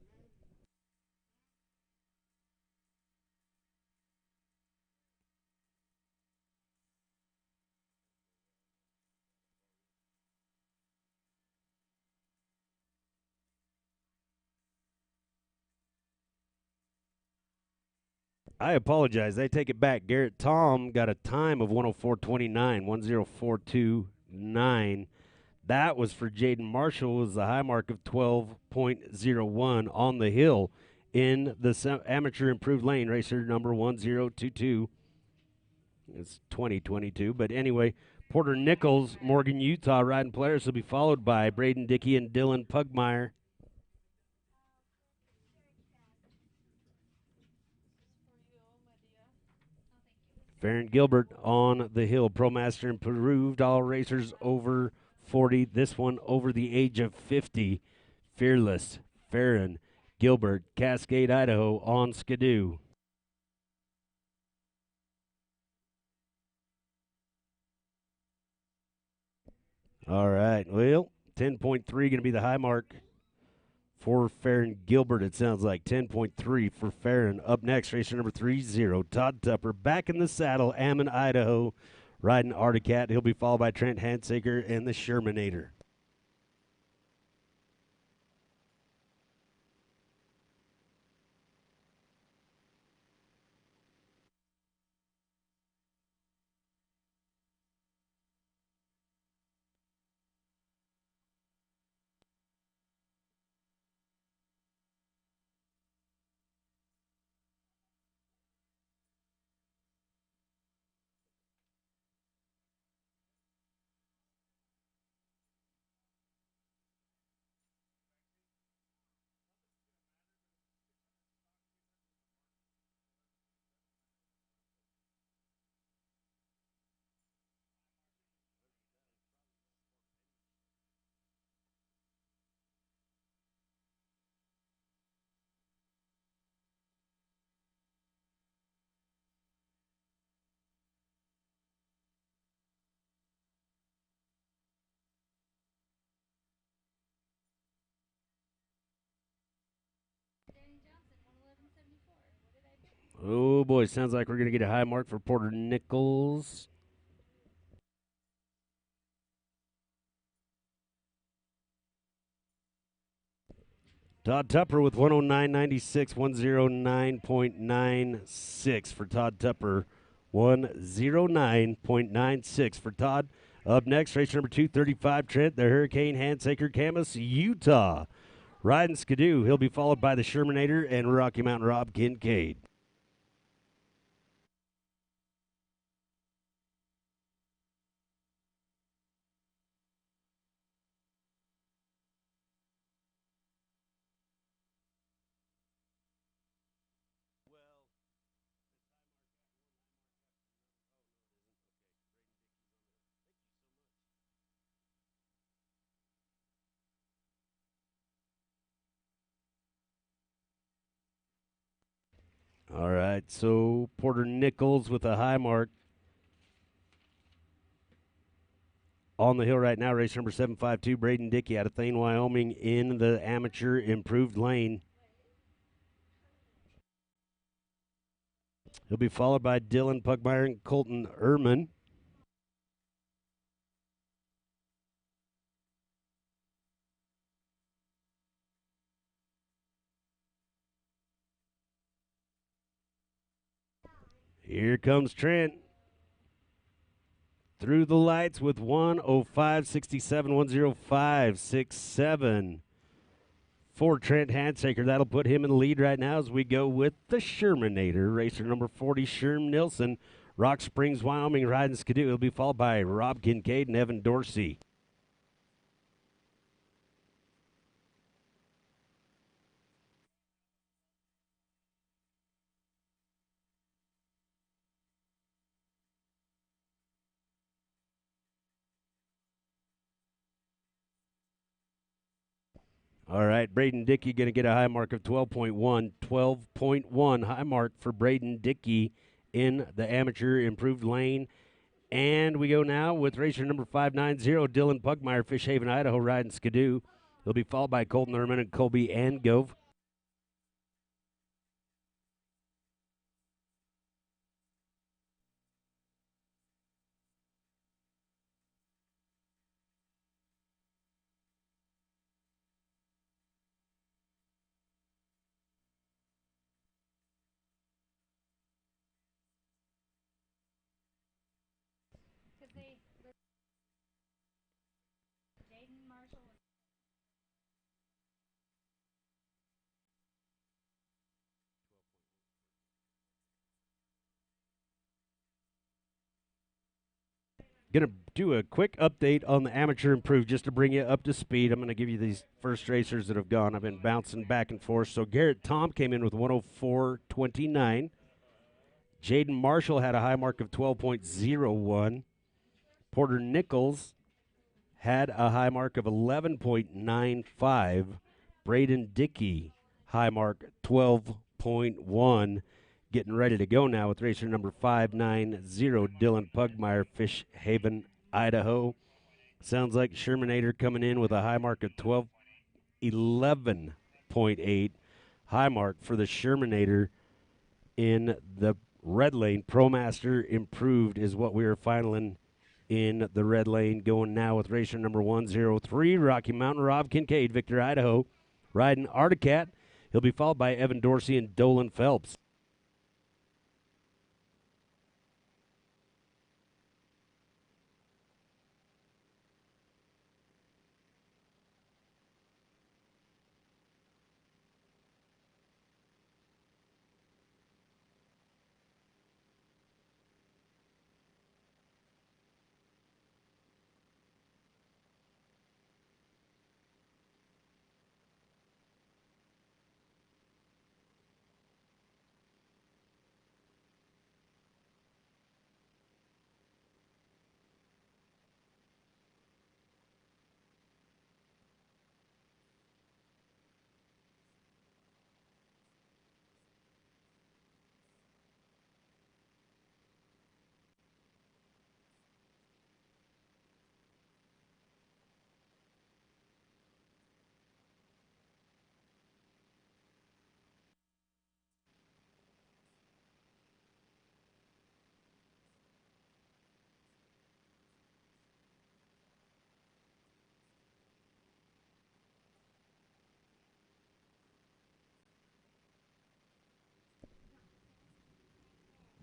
I apologize. I take it back. Garrett Tom got a time of 104.29, 104.29. That was for Jaden Marshall, was the high mark of 12.01 on the hill in the amateur improved lane. Racer number 1022. It's 2022, but anyway, Porter Nichols, Morgan, Utah, riding Polaris will be followed by Braden Dickey and Dylan Pugmire. Farron Gilbert on the hill. ProMaster Improved, all racers over 40. This one over the age of 50. Fearless, Farron Gilbert, Cascade, Idaho on Skidoo. All right, well, 10.3 going to be the high mark for Farron Gilbert, it sounds like. 10.3 for Farron. Up next, racer number 30, Todd Tupper, back in the saddle, Ammon, Idaho, riding Articat. He'll be followed by Trent Handsaker and the Shermanator. Oh boy, sounds like we're going to get a high mark for Porter Nichols. Todd Tupper with 109.96, 109.96 for Todd Tupper. 109.96 for Todd. Up next, race number 235, Trent, the Hurricane Handsaker, Camas, Utah. Riding Skidoo. He'll be followed by the Shermanator and Rocky Mountain Rob Kincaid. All right, so Porter Nichols with a high mark. On the hill right now, race number 752, Braden Dickey out of Thane, Wyoming, in the amateur improved lane. He'll be followed by Dylan Pugmire and Colton Ehrman. Here comes Trent. Through the lights with 105.67, 105.67 for Trent Handsaker. That'll put him in the lead right now as we go with the Shermanator. Racer number 40, Sherm Nilsson, Rock Springs, Wyoming, riding Skidoo. He'll be followed by Rob Kincaid and Evan Dorsey. All right, Braden Dickey going to get a high mark of 12.1. 12.1 high mark for Braden Dickey in the amateur improved lane. And we go now with racer number 590, Dylan Pugmire, Fish Haven, Idaho, riding Skidoo. He'll be followed by Colton Ehrman and Colby Angove. Going to do a quick update on the amateur improved just to bring you up to speed. I'm going to give you these first racers that have gone. I've been bouncing back and forth. So Garrett Tom came in with 104.29. Jaden Marshall had a high mark of 12.01. Porter Nichols had a high mark of 11.95. Braden Dickey, high mark 12.1. Getting ready to go now with racer number 590, Dylan Pugmire, Fish Haven, Idaho. Sounds like Shermanator coming in with a high mark of 11.8. High mark for the Shermanator in the red lane. ProMaster improved is what we are finaling in the red lane. Going now with racer number 103, Rocky Mountain Rob Kincaid, Victor, Idaho, riding Articat. He'll be followed by Evan Dorsey and Dolan Phelps.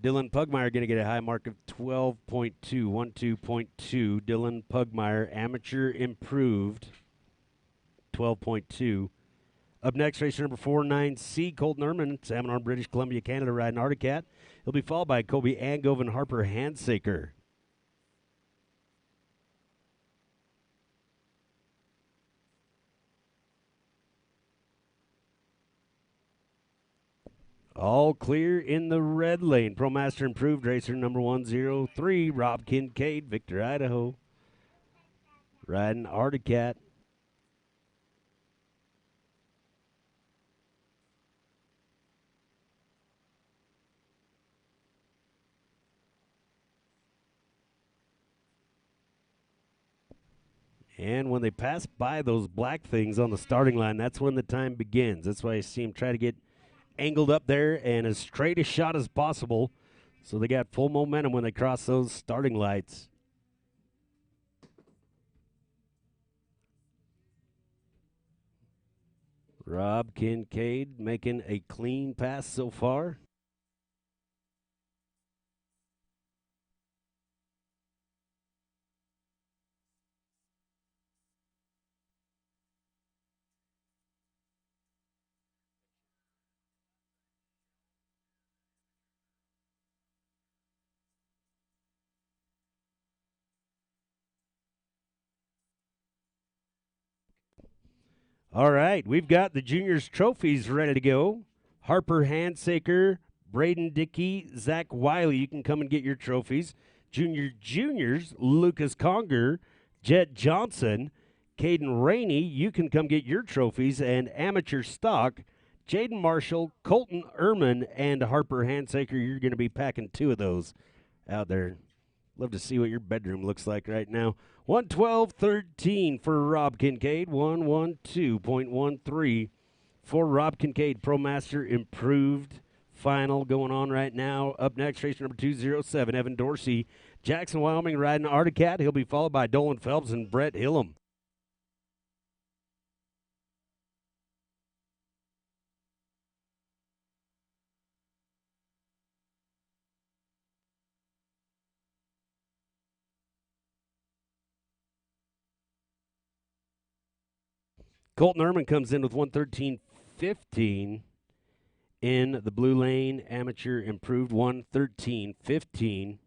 Dylan Pugmire going to get a high mark of 12.2, 12.2. Dylan Pugmire, amateur improved, 12.2. Up next, racer number 49C, Colton Erman, salmon on British Columbia, Canada, riding Articat. He'll be followed by Kobe Angove and Harper Handsaker. All clear in the red lane. Pro Master improved racer number 103, Rob Kincaid, Victor, Idaho. Riding Articat. And when they pass by those black things on the starting line, that's when the time begins. That's why I see him try to get angled up there and as straight a shot as possible. So they got full momentum when they cross those starting lights. Rob Kincaid making a clean pass so far. All right, we've got the juniors' trophies ready to go. Harper Handsaker, Braden Dickey, Zach Wiley, you can come and get your trophies. Juniors, Lucas Conger, Jet Johnson, Caden Rainey, you can come get your trophies. And amateur stock, Jaden Marshall, Colton Erman, and Harper Handsaker, you're going to be packing 2 of those out there. Love to see what your bedroom looks like right now. 112.13 for Rob Kincaid. 112.13 for Rob Kincaid. Pro Master improved final going on right now. Up next, racer number 207, Evan Dorsey. Jackson, Wyoming, riding Articat. He'll be followed by Dolan Phelps and Brett Hillam. Colton Erman comes in with 113.15 in the blue lane. Amateur improved 113.15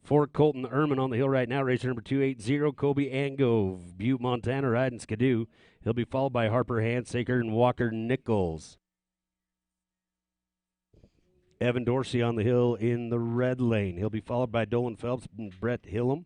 for Colton Erman on the hill right now. Racer number 280, Kobe Angove, Butte, Montana, riding Skidoo. He'll be followed by Harper Handsaker and Walker Nichols. Evan Dorsey on the hill in the red lane. He'll be followed by Dolan Phelps and Brett Hillam.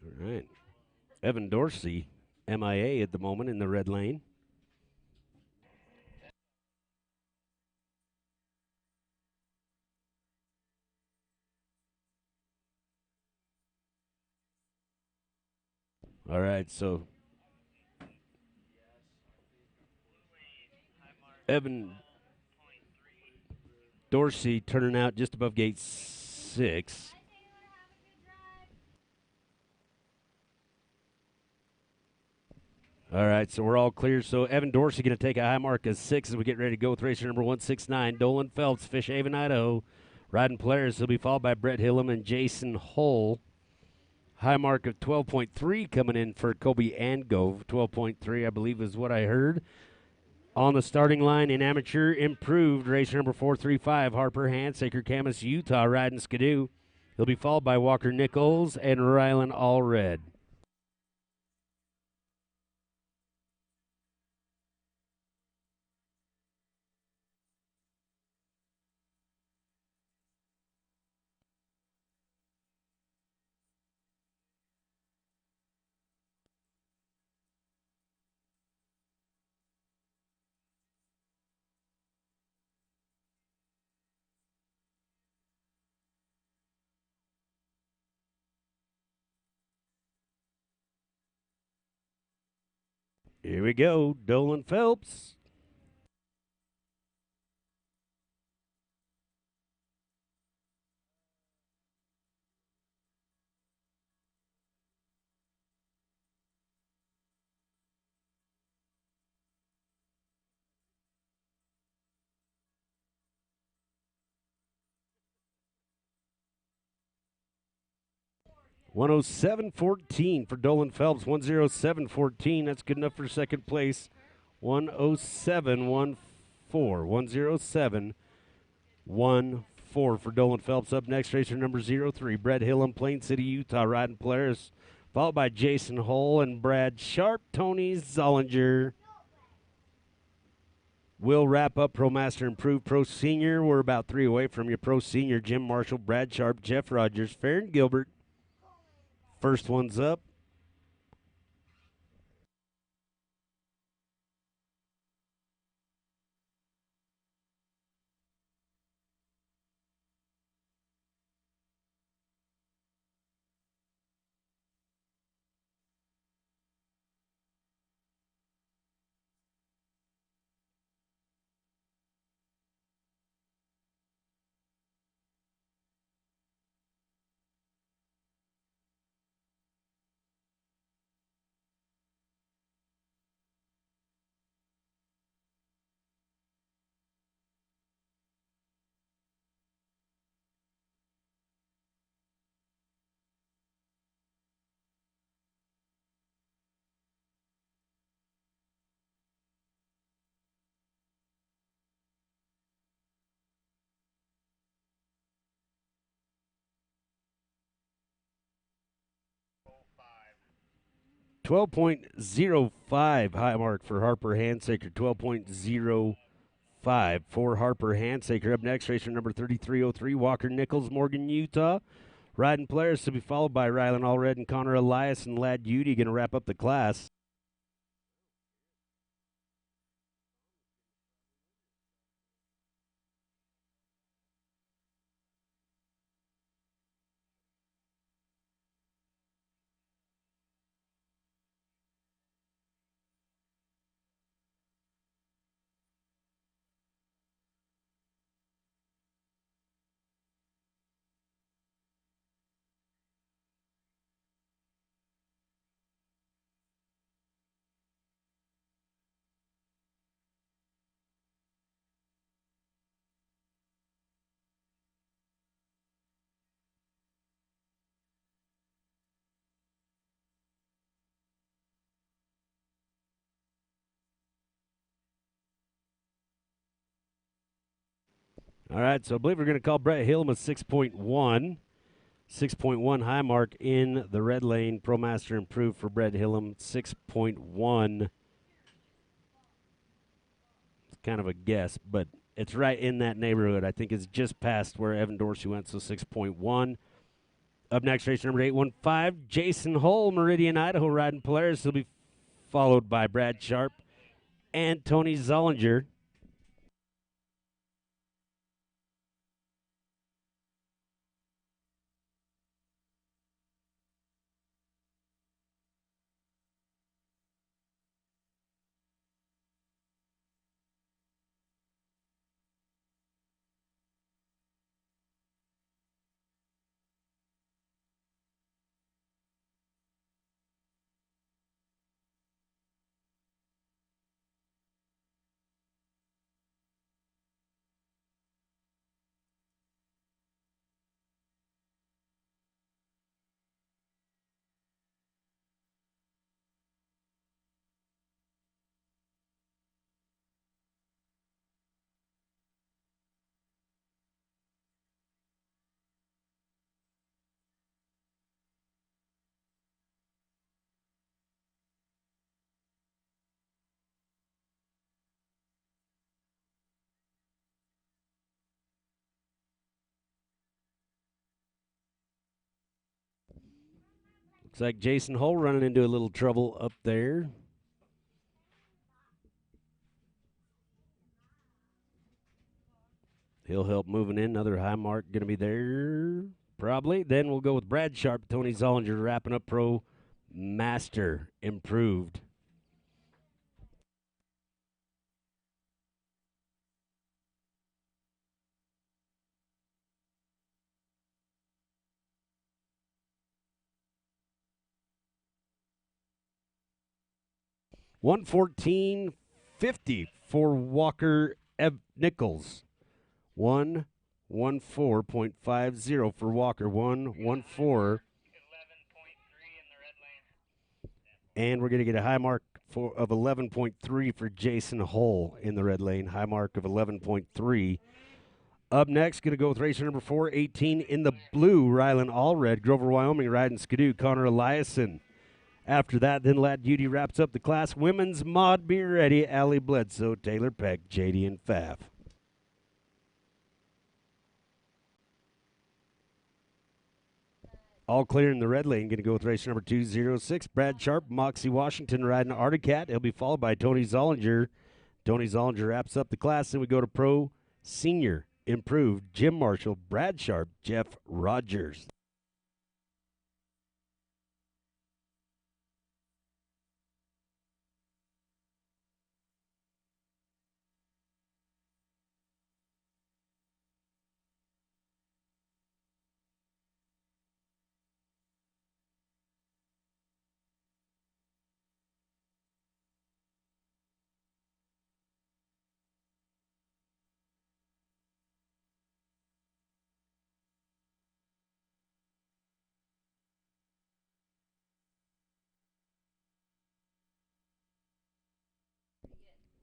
All right. Evan Dorsey, MIA at the moment in the red lane. All right, so Evan Dorsey turning out just above gate 6. All right, so we're all clear. So Evan Dorsey going to take a high mark of 6 as we get ready to go with racer number 169, Dolan Phelps, Fish Haven, Idaho. Riding players, he'll be followed by Brett Hillam and Jason Hull. High mark of 12.3 coming in for Kobe Angove. 12.3, I believe, is what I heard. On the starting line in amateur, improved racer number 435, Harper Handsaker, Camas, Utah, riding Skidoo. He'll be followed by Walker Nichols and Rylan Allred. Here we go. Dolan Phelps. $107.14 for Dolan Phelps. 107.14. That's good enough for second place. 107.14. 107.14 for Dolan Phelps. Up next, racer number 03, Brett Hillam, Plain City, Utah, riding Polaris, followed by Jason Hull and Brad Sharp. Tony Zollinger will wrap up Pro Master Improved. Pro Senior, we're about 3 away from you. Pro Senior, Jim Marshall, Brad Sharp, Jeff Rogers, Farron Gilbert. First one's up. .05 high mark for Harper Handsaker. 12.05 for Harper Handsaker. Up next, racer number 3303, Walker Nichols, Morgan, Utah. Riding Polaris to be followed by Rylan Allred and Connor Elias and Lad Udy, going to wrap up the class. All right, so I believe we're going to call Brett Hillam a 6.1. 6.1 high mark in the red lane. Pro Master Improved for Brett Hillam. 6.1. It's kind of a guess, but it's right in that neighborhood. I think it's just past where Evan Dorsey went, so 6.1. Up next, race number 815, Jason Hull, Meridian, Idaho, riding Polaris. He'll be followed by Brad Sharp and Tony Zollinger. Looks like Jason Hull running into a little trouble up there. He'll help moving in. Another high mark going to be there, probably. Then we'll go with Brad Sharp, Tony Zollinger, wrapping up Pro Master Improved. 114.50 for Walker Nichols. 114.50 for Walker. 114. And we're going to get a high mark of 11.3 for Jason Hull in the red lane. High mark of 11.3. Up next, going to go with racer number 418 in the blue, Rylan Allred, Grover, Wyoming, riding Skidoo, Connor Eliason. After that, then Lad Beauty wraps up the class. Women's Mod, be ready. Allie Bledsoe, Taylor Peck, JD, and Faf. All clear in the red lane. Going to go with racer number 206. Brad Sharp, Moxie Washington riding Articat. He'll be followed by Tony Zollinger. Tony Zollinger wraps up the class. Then we go to Pro Senior Improved. Jim Marshall, Brad Sharp, Jeff Rogers.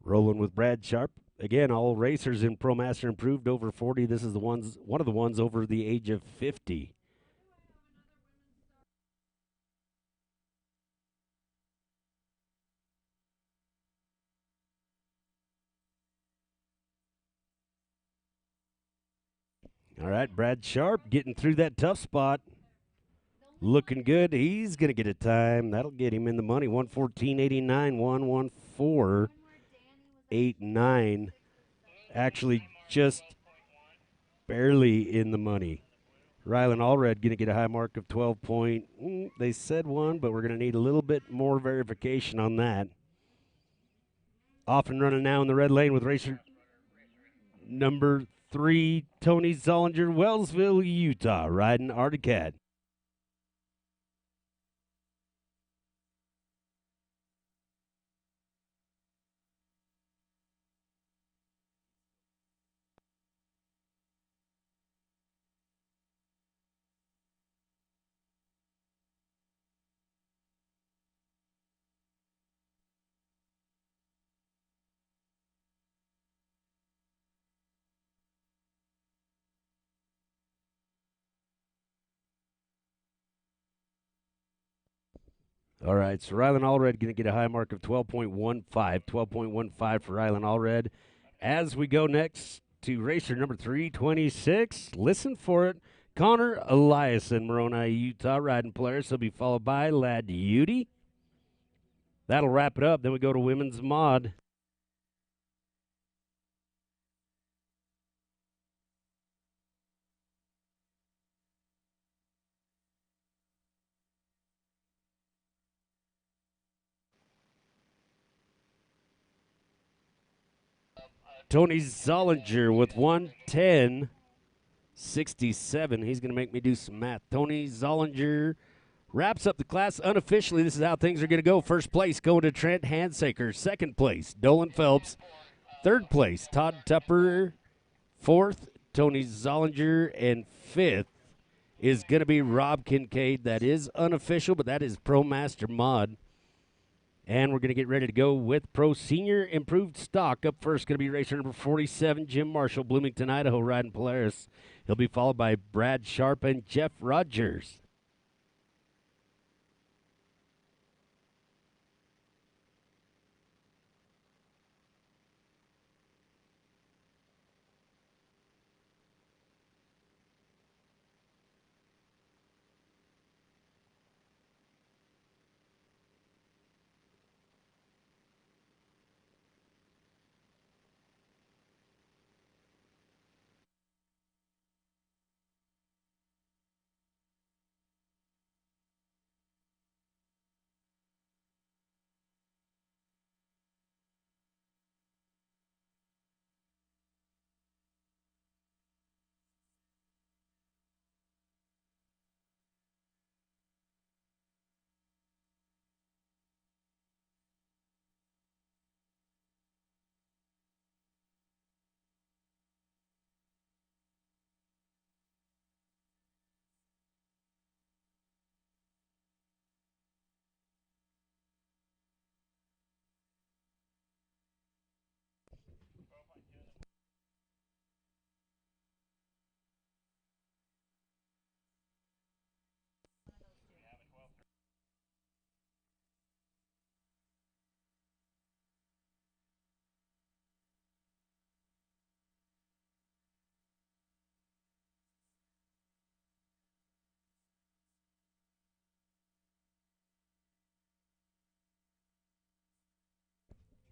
Rolling with Brad Sharp. Again, all racers in Pro Master Improved over 40. This is one of the ones over the age of 50. All right, Brad Sharp getting through that tough spot. Looking good. He's going to get a time. That'll get him in the money. 114.89, 114.89. Actually, just barely in the money. Rylan Allred going to get a high mark of 12 point. They said 1, but we're going to need a little bit more verification on that. Off and running now in the red lane with racer number 3, Tony Zollinger, Wellsville, Utah, riding Articat. All right, so Rylan Allred going to get a high mark of 12.15. 12.15 for Rylan Allred. As we go next to racer number 326, listen for it. Connor Eliason, Moroni, Utah, riding Polaris. He'll be followed by Lad Beauty. That'll wrap it up. Then we go to Women's Mod. Tony Zollinger with 110.67. He's going to make me do some math. Tony Zollinger wraps up the class unofficially. This is how things are going to go. First place going to Trent Handsaker. Second place, Dolan Phelps. Third place, Todd Tupper. Fourth, Tony Zollinger. And fifth is going to be Rob Kincaid. That is unofficial, but that is Pro Master Mod. And we're going to get ready to go with Pro Senior Improved Stock. Up first going to be racer number 47, Jim Marshall, Bloomington, Idaho, riding Polaris. He'll be followed by Brad Sharp and Jeff Rogers.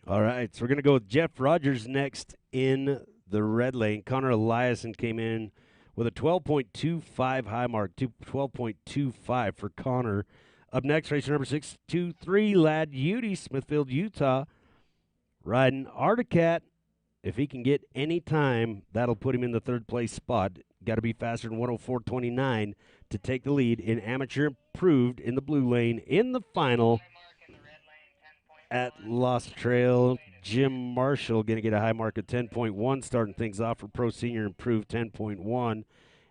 All right, so we're going to go with Jeff Rogers next in the red lane. Connor Eliason came in with a 12.25 high mark, 12.25 for Connor. Up next, racer number 623, Lad Udy, Smithfield, Utah, riding Articat. If he can get any time, that'll put him in the third place spot. Got to be faster than 104.29 to take the lead in amateur improved in the blue lane in the final at Lost Trail. Jim Marshall going to get a high mark of 10.1, starting things off for Pro Senior Improved 10.1.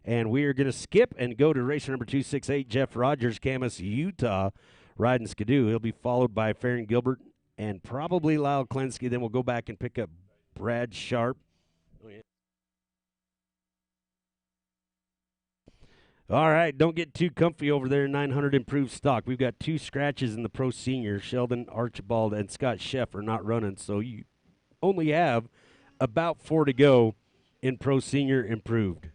And we are going to skip and go to racer number 268, Jeff Rogers, Camas, Utah, riding Skidoo. He'll be followed by Farron Gilbert and probably Lyle Klensky. Then we'll go back and pick up Brad Sharp. All right, don't get too comfy over there. 900 improved stock. We've got 2 scratches in the Pro Senior. Sheldon Archibald and Scott Sheff are not running, so you only have about 4 to go in Pro Senior improved.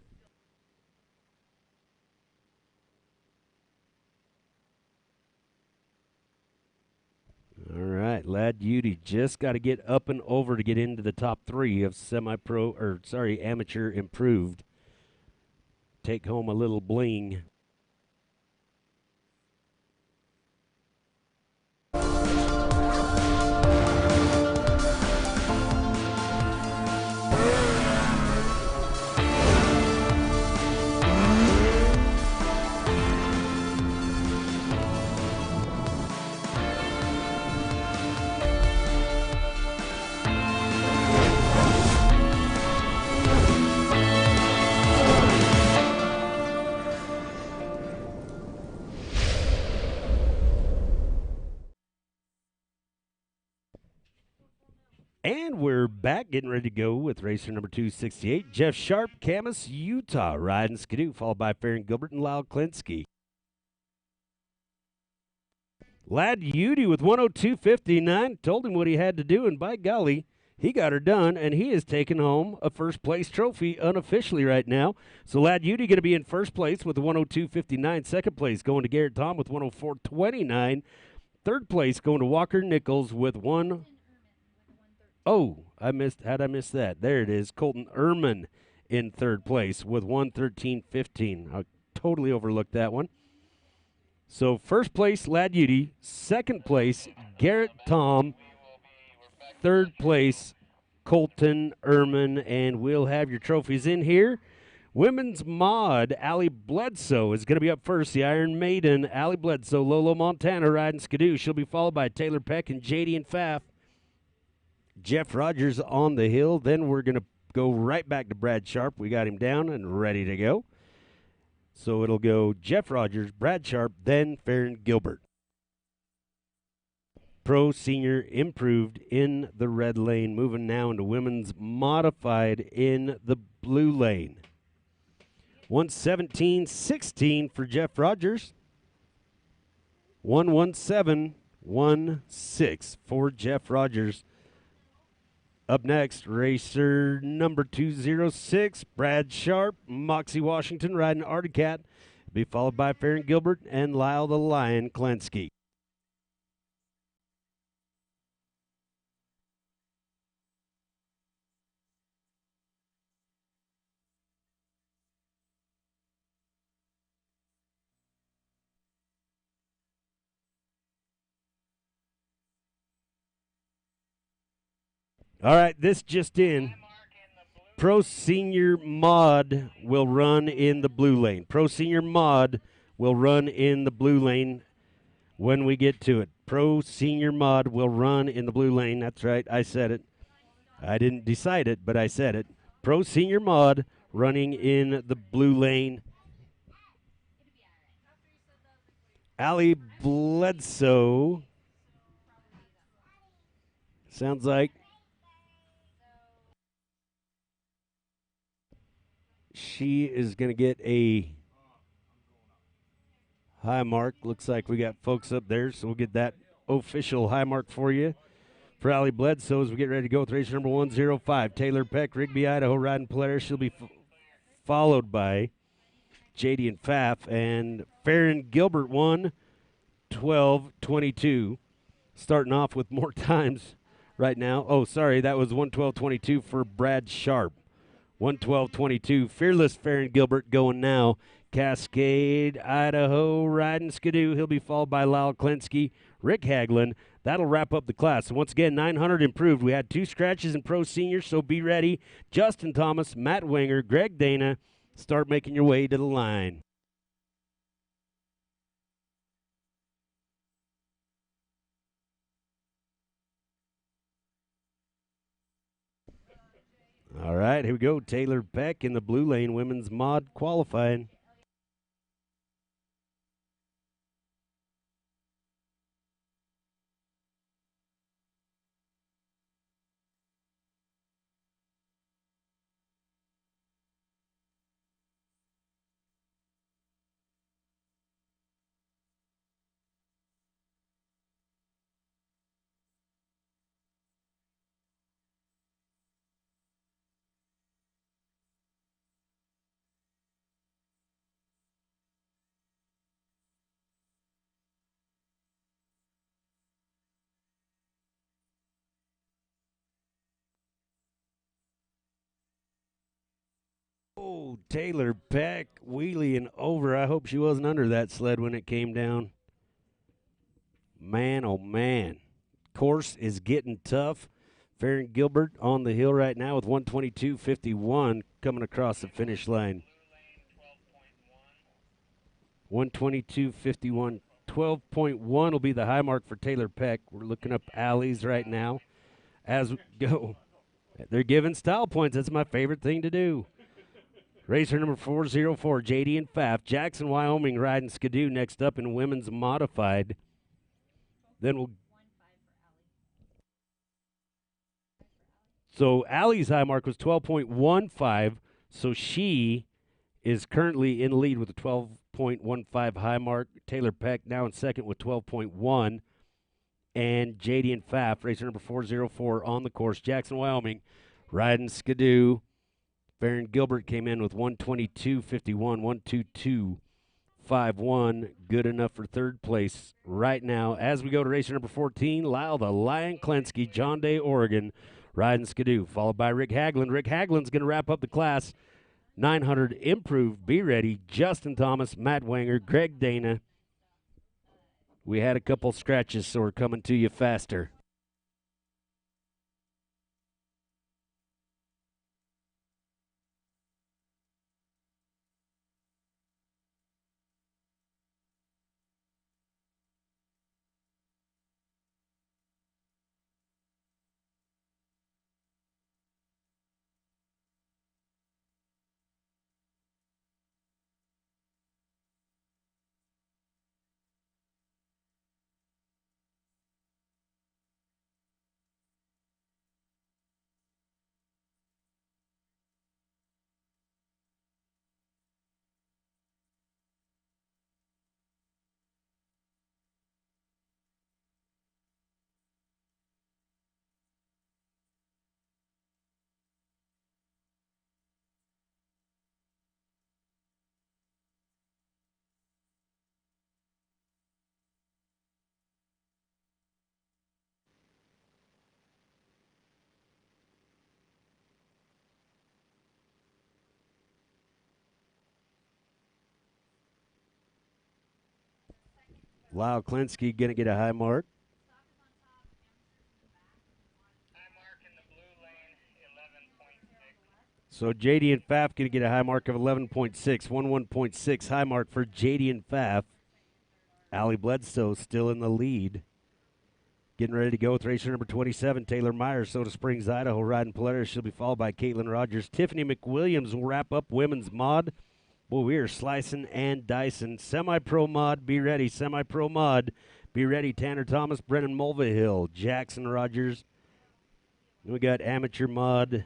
All right, Lad Udy just got to get up and over to get into the top 3 of amateur improved. Take home a little bling. And we're back, getting ready to go with racer number 268, Jeff Sharp, Camas, Utah, riding Skidoo, followed by Farron Gilbert and Lyle Klensky. Lad Udy with 102.59, told him what he had to do, and by golly, he got her done, and he is taking home a first-place trophy unofficially right now. So Lad Udy going to be in first place with 102.59. Second place going to Garrett Tom with 104.29. Third place going to Walker Nichols with how'd I miss that? There it is. Colton Ehrman in third place with 113.15. I totally overlooked that one. So first place, Lad Udy. Second place, Garrett Tom. Third place, Colton Ehrman. And we'll have your trophies in here. Women's mod, Allie Bledsoe is going to be up first. The Iron Maiden, Allie Bledsoe, Lolo Montana riding Skidoo. She'll be followed by Taylor Peck and JD and Pfaff. Jeff Rogers on the hill. Then we're going to go right back to Brad Sharp. We got him down and ready to go. So it'll go Jeff Rogers, Brad Sharp, then Farron Gilbert. Pro Senior Improved in the red lane. Moving now into women's modified in the blue lane. 117.16 for Jeff Rogers. 117.16 for Jeff Rogers. Up next, racer number 206, Brad Sharp, Moxie Washington riding Articat. Be followed by Farron Gilbert and Lyle the Lion Klensky. All right, this just in. Pro Senior Mod will run in the blue lane. Pro Senior Mod will run in the blue lane when we get to it. Pro Senior Mod will run in the blue lane. That's right, I said it. I didn't decide it, but I said it. Pro Senior Mod running in the blue lane. Allie Bledsoe. Sounds like she is going to get a high mark. Looks like we got folks up there, so we'll get that official high mark for you. For Allie Bledsoe, as we get ready to go with race number 105, Taylor Peck, Rigby, Idaho, riding Polaris. She'll be followed by JD and Pfaff, and Farron Gilbert won 12-22. Starting off with more times right now. Oh, sorry, that was 112.22 for Brad Sharp. 112.22. Fearless Farron Gilbert going now. Cascade, Idaho, riding Skidoo. He'll be followed by Lyle Klinsky, Rick Haglund. That'll wrap up the class. So once again, 900 improved. We had 2 scratches in Pro Senior, so be ready. Justin Thomas, Matt Wenger, Greg Dana. Start making your way to the line. All right, here we go. Taylor Peck in the blue lane, women's mod qualifying. Oh, Taylor Peck wheeling over. I hope she wasn't under that sled when it came down. Man, oh man. Course is getting tough. Farron Gilbert on the hill right now with 122.51 coming across the finish line. 122.51. 12.1 will be the high mark for Taylor Peck. We're looking up alleys right now as we go. They're giving style points. That's my favorite thing to do. Racer number 404, JD and Pfaff. Jackson, Wyoming, riding Skidoo next up in women's modified. Then we'll. So Allie's high mark was 12.15, so she is currently in the lead with a 12.15 high mark. Taylor Peck now in second with 12.1. And JD and Pfaff, racer number 404 on the course. Jackson, Wyoming, riding Skidoo. Farron Gilbert came in with 122.51, 122.51, good enough for third place right now. As we go to racer number 14, Lyle the Lion Klinsky, John Day, Oregon, riding Skidoo, followed by Rick Haglund. Rick Haglund's going to wrap up the class. 900 improved, be ready. Justin Thomas, Matt Wenger, Greg Dana. We had a couple scratches, so we're coming to you faster. Lyle Klinsky going to get a high mark. So JD and Pfaff going to get a high mark of 11.6, 11.6 high mark for JD and Pfaff. Allie Bledsoe still in the lead. Getting ready to go with racer number 27, Taylor Myers, Soda Springs, Idaho, riding Polaris. She'll be followed by Caitlin Rogers. Tiffany McWilliams will wrap up women's mod. Boy, we are slicing and dicing. Semi-pro mod, be ready. Semi-pro mod, be ready. Tanner Thomas, Brennan Mulvihill, Jackson Rogers. We got amateur mod.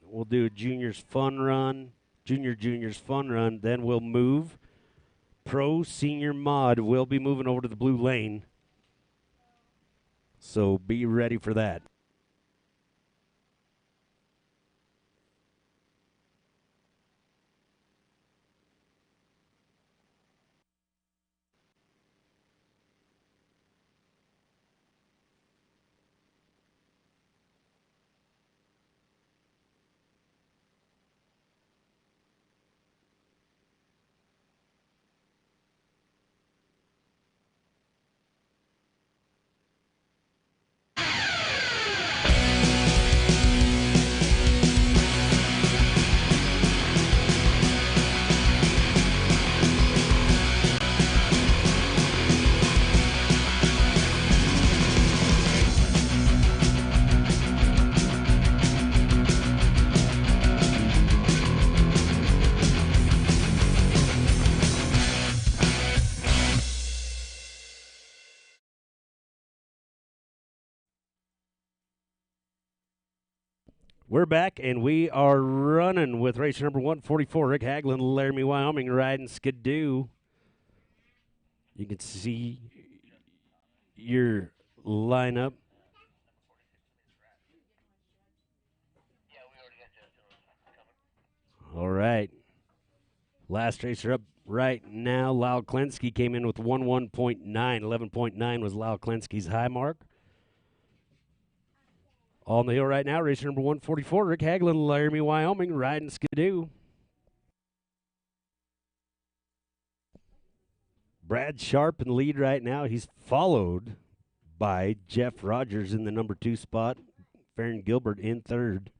We'll do a juniors fun run, juniors fun run. Then we'll move. Pro senior mod will be moving over to the blue lane. So be ready for that. We're back, and we are running with racer number 144, Rick Haglund, Laramie, Wyoming, riding Skidoo. You can see your lineup. All right. Last racer up right now, Lyle Klensky came in with 11.9. 11.9 was Lyle Klensky's high mark. On the hill right now, racer number 144, Rick Haglund, Laramie, Wyoming, riding Skidoo. Brad Sharp in the lead right now. He's followed by Jeff Rogers in the number 2 spot. Farron Gilbert in third.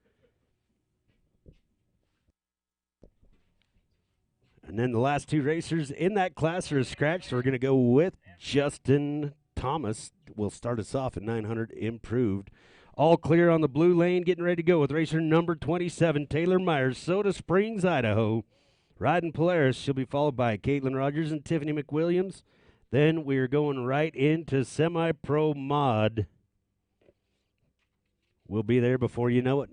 And then the last 2 racers in that class are a scratch, so we're going to go with Justin Thomas. Will start us off at 900 improved. All clear on the blue lane, getting ready to go with racer number 27, Taylor Myers, Soda Springs, Idaho. Riding Polaris, she'll be followed by Caitlin Rogers and Tiffany McWilliams. Then we're going right into semi-pro mod. We'll be there before you know it.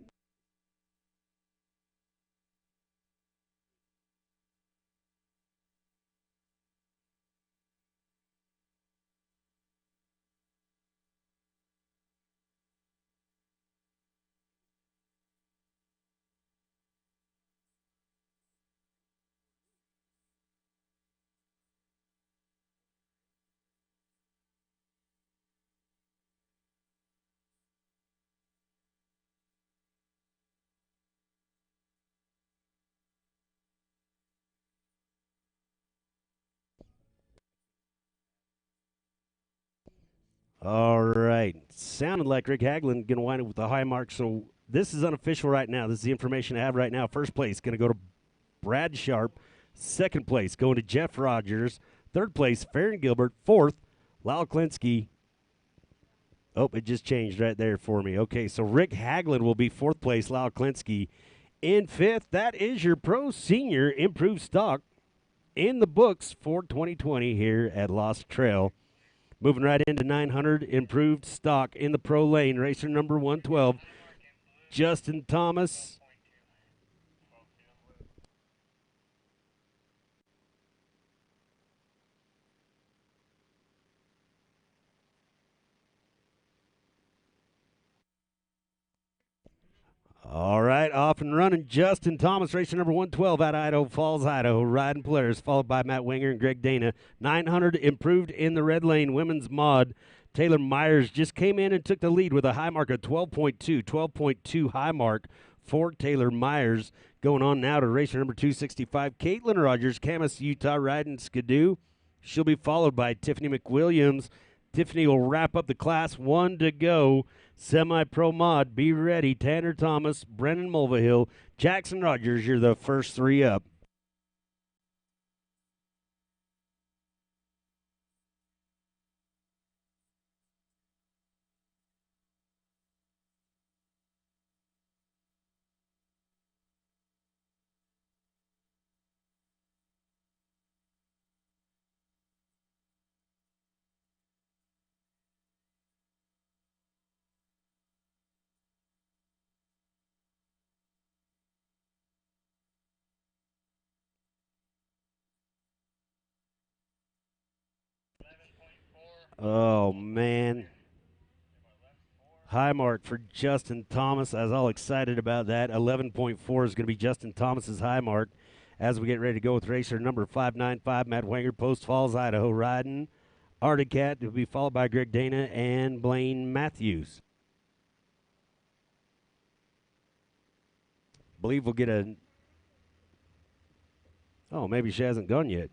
All right. Sounded like Rick Haglund going to wind up with a high mark. So this is unofficial right now. This is the information I have right now. First place going to go to Brad Sharp. Second place going to Jeff Rogers. Third place, Farron Gilbert. Fourth, Lyle Klensky. Oh, it just changed right there for me. Okay, so Rick Haglund will be fourth place. Lyle Klensky in fifth. That is your Pro Senior Improved Stock in the books for 2020 here at Lost Trail. Moving right into 900 improved stock in the pro lane. Racer number 112, Justin Thomas. All right, off and running. Justin Thomas, racer number 112 out of Idaho Falls, Idaho, riding Polaris, followed by Matt Winger and Greg Dana. 900 improved in the red lane, women's mod. Taylor Myers just came in and took the lead with a high mark of 12.2. 12.2 high mark for Taylor Myers. Going on now to racer number 265, Caitlin Rogers, Camas, Utah, riding Skidoo. She'll be followed by Tiffany McWilliams. Tiffany will wrap up the class. 1 to go. Semi-pro mod, be ready. Tanner Thomas, Brennan Mulvihill, Jackson Rogers, you're the first 3 up. Oh, man. High mark for Justin Thomas. I was all excited about that. 11.4 is going to be Justin Thomas's high mark as we get ready to go with racer number 595, Matt Wenger, Post Falls, Idaho, riding Arctic Cat. Will be followed by Greg Dana and Blaine Matthews. Believe we'll get a... Oh, maybe she hasn't gone yet.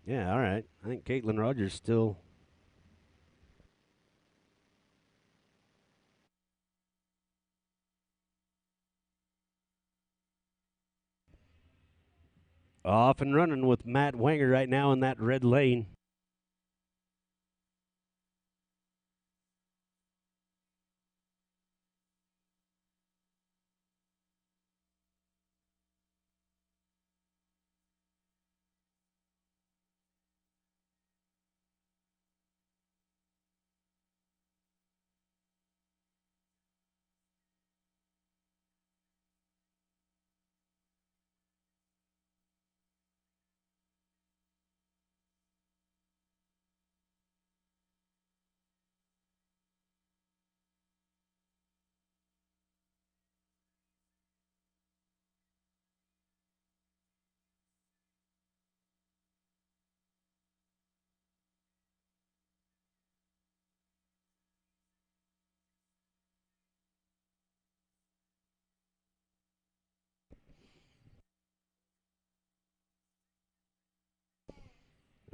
Yeah, all right. I think Caitlin Rogers still... Off and running with Matt Wenger right now in that red lane.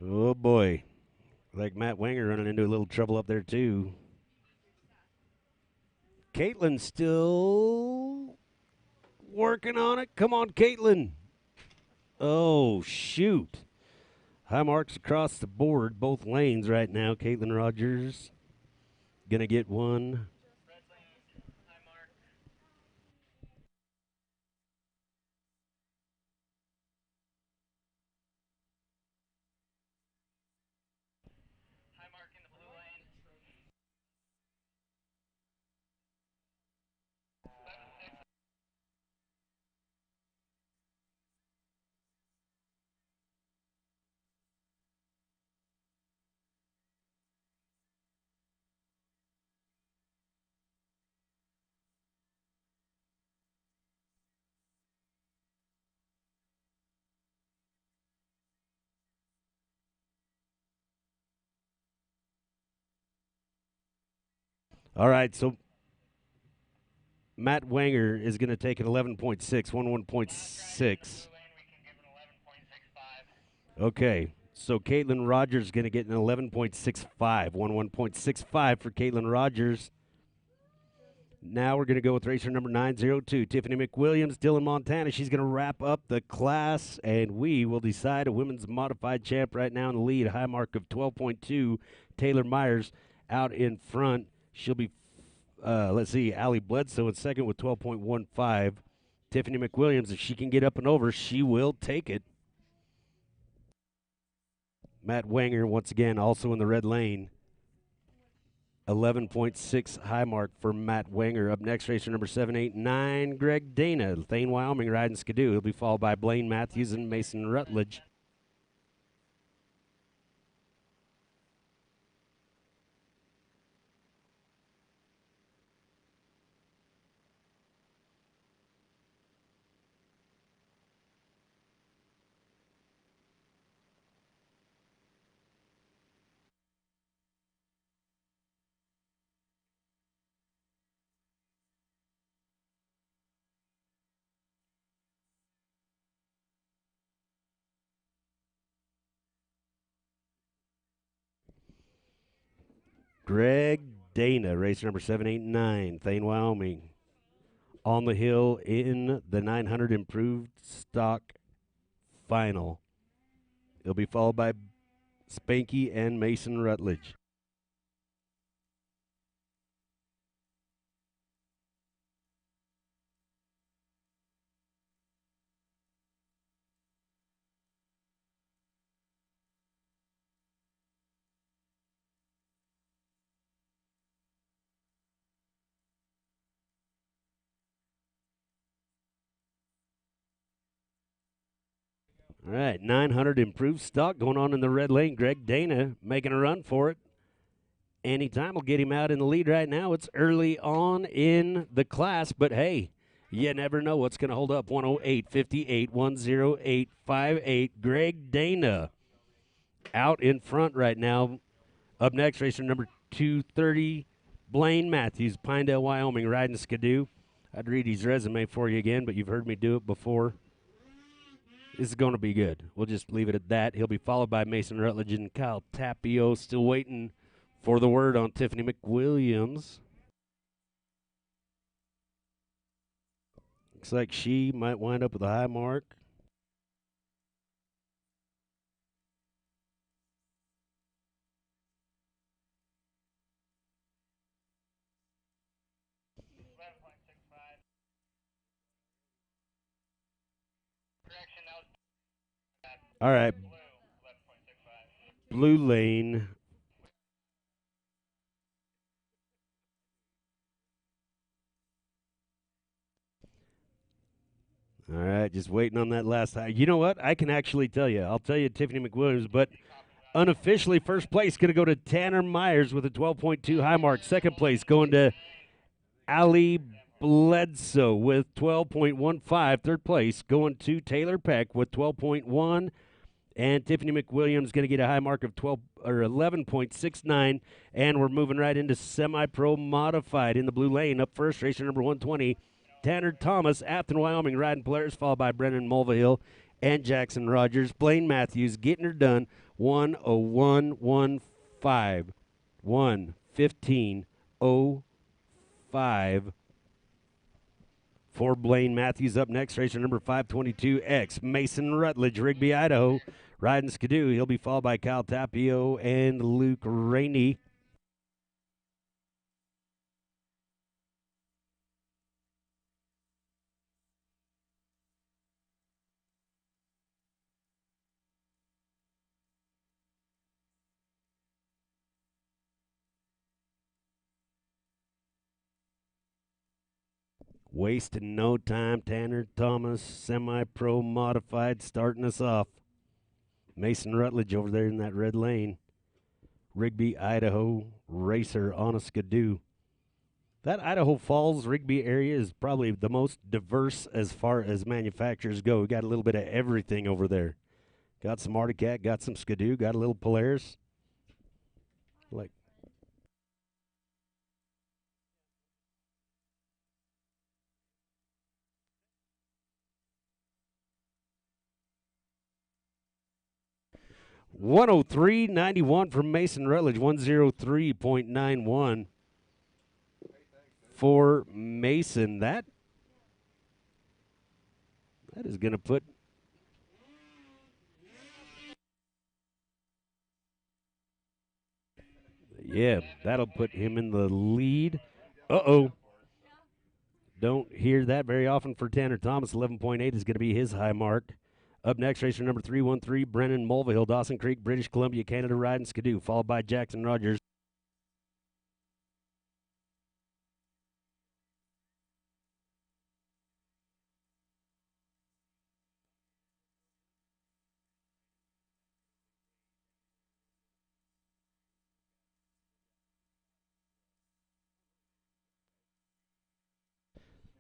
Oh, boy. Like Matt Wenger running into a little trouble up there, too. Caitlin still working on it. Come on, Caitlin. Oh, shoot. High marks across the board, both lanes right now. Caitlin Rogers going to get one. All right, so Matt Wenger is going to take an 11.6, 11.6. Okay, so Caitlin Rogers is going to get an 11.65, 11.65 for Caitlin Rogers. Now we're going to go with racer number 902, Tiffany McWilliams, Dylan Montana. She's going to wrap up the class, and we will decide a women's modified champ right now in the lead. A high mark of 12.2. Taylor Myers out in front. She'll be, let's see, Allie Bledsoe in second with 12.15. Tiffany McWilliams, if she can get up and over, she will take it. Matt Wenger, once again, also in the red lane. 11.6 high mark for Matt Wenger. Up next, racer number 789, Greg Dana, Thane, Wyoming, riding Skidoo. He'll be followed by Blaine Matthews and Mason Rutledge. Greg Dana, racer number 789, Thane, Wyoming. On the hill in the 900 improved stock final. He'll be followed by Spanky and Mason Rutledge. All right, 900 improved stock going on in the red lane. Greg Dana making a run for it. Anytime will get him out in the lead right now. It's early on in the class, but hey, you never know what's going to hold up. 108.58, 108.58. Greg Dana out in front right now. Up next, racer number 230, Blaine Matthews, Pinedale, Wyoming, riding Skidoo. I'd read his resume for you again, but you've heard me do it before. This is going to be good. We'll just leave it at that. He'll be followed by Mason Rutledge and Kyle Tapio, still waiting for the word on Tiffany McWilliams. Looks like she might wind up with a high mark. All right. Blue lane. All right, just waiting on that last high. You know what? I can actually tell you. I'll tell you Tiffany McWilliams, but unofficially first place going to go to Tanner Myers with a 12.2 high mark. Second place going to Allie Bledsoe with 12.15. Third place going to Taylor Peck with 12.1. And Tiffany McWilliams going to get a high mark of 12 or 11.69. And we're moving right into semi-pro modified in the blue lane. Up first, racer number 120, Tanner Thomas, Afton, Wyoming, riding Polaris, followed by Brennan Mulvihill and Jackson Rogers. Blaine Matthews getting her done. 1:01:15. 1:15:05. For Blaine Matthews up next, racer number 522X, Mason Rutledge, Rigby, Idaho, riding Skidoo. He'll be followed by Kyle Tapio and Luke Rainey. Wasting no time, Tanner Thomas, semi-pro modified, starting us off. Mason Rutledge over there in that red lane. Rigby, Idaho, racer on a Skidoo. That Idaho Falls, Rigby area is probably the most diverse as far as manufacturers go. We got a little bit of everything over there. Got some Arctic Cat, got some Skidoo, got a little Polaris. Like, $103.91 from Mason Rutledge, 103.91 for Mason. That is going to put that'll put him in the lead. Uh-oh. Don't hear that very often for Tanner Thomas. 11.8 is going to be his high mark. Up next, racer number 313, Brennan Mulvihill, Dawson Creek, British Columbia, Canada, riding Skidoo, followed by Jackson Rogers.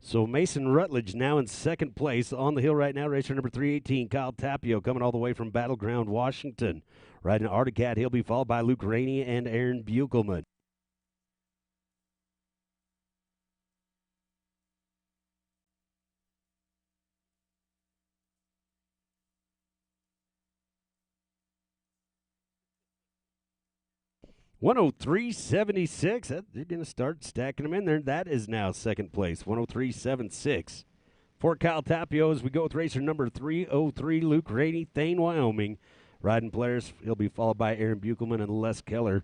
So Mason Rutledge now in second place. On the hill right now, racer number 318, Kyle Tapio, coming all the way from Battleground, Washington. Riding Arctic Cat, he'll be followed by Luke Rainey and Aaron Buchelman. $103.76. They're going to start stacking them in there. That is now second place. 103.76. For Kyle Tapio, as we go with racer number 303, Luke Rainey, Thane, Wyoming. Riding Polaris, he'll be followed by Aaron Buchelman and Les Keller.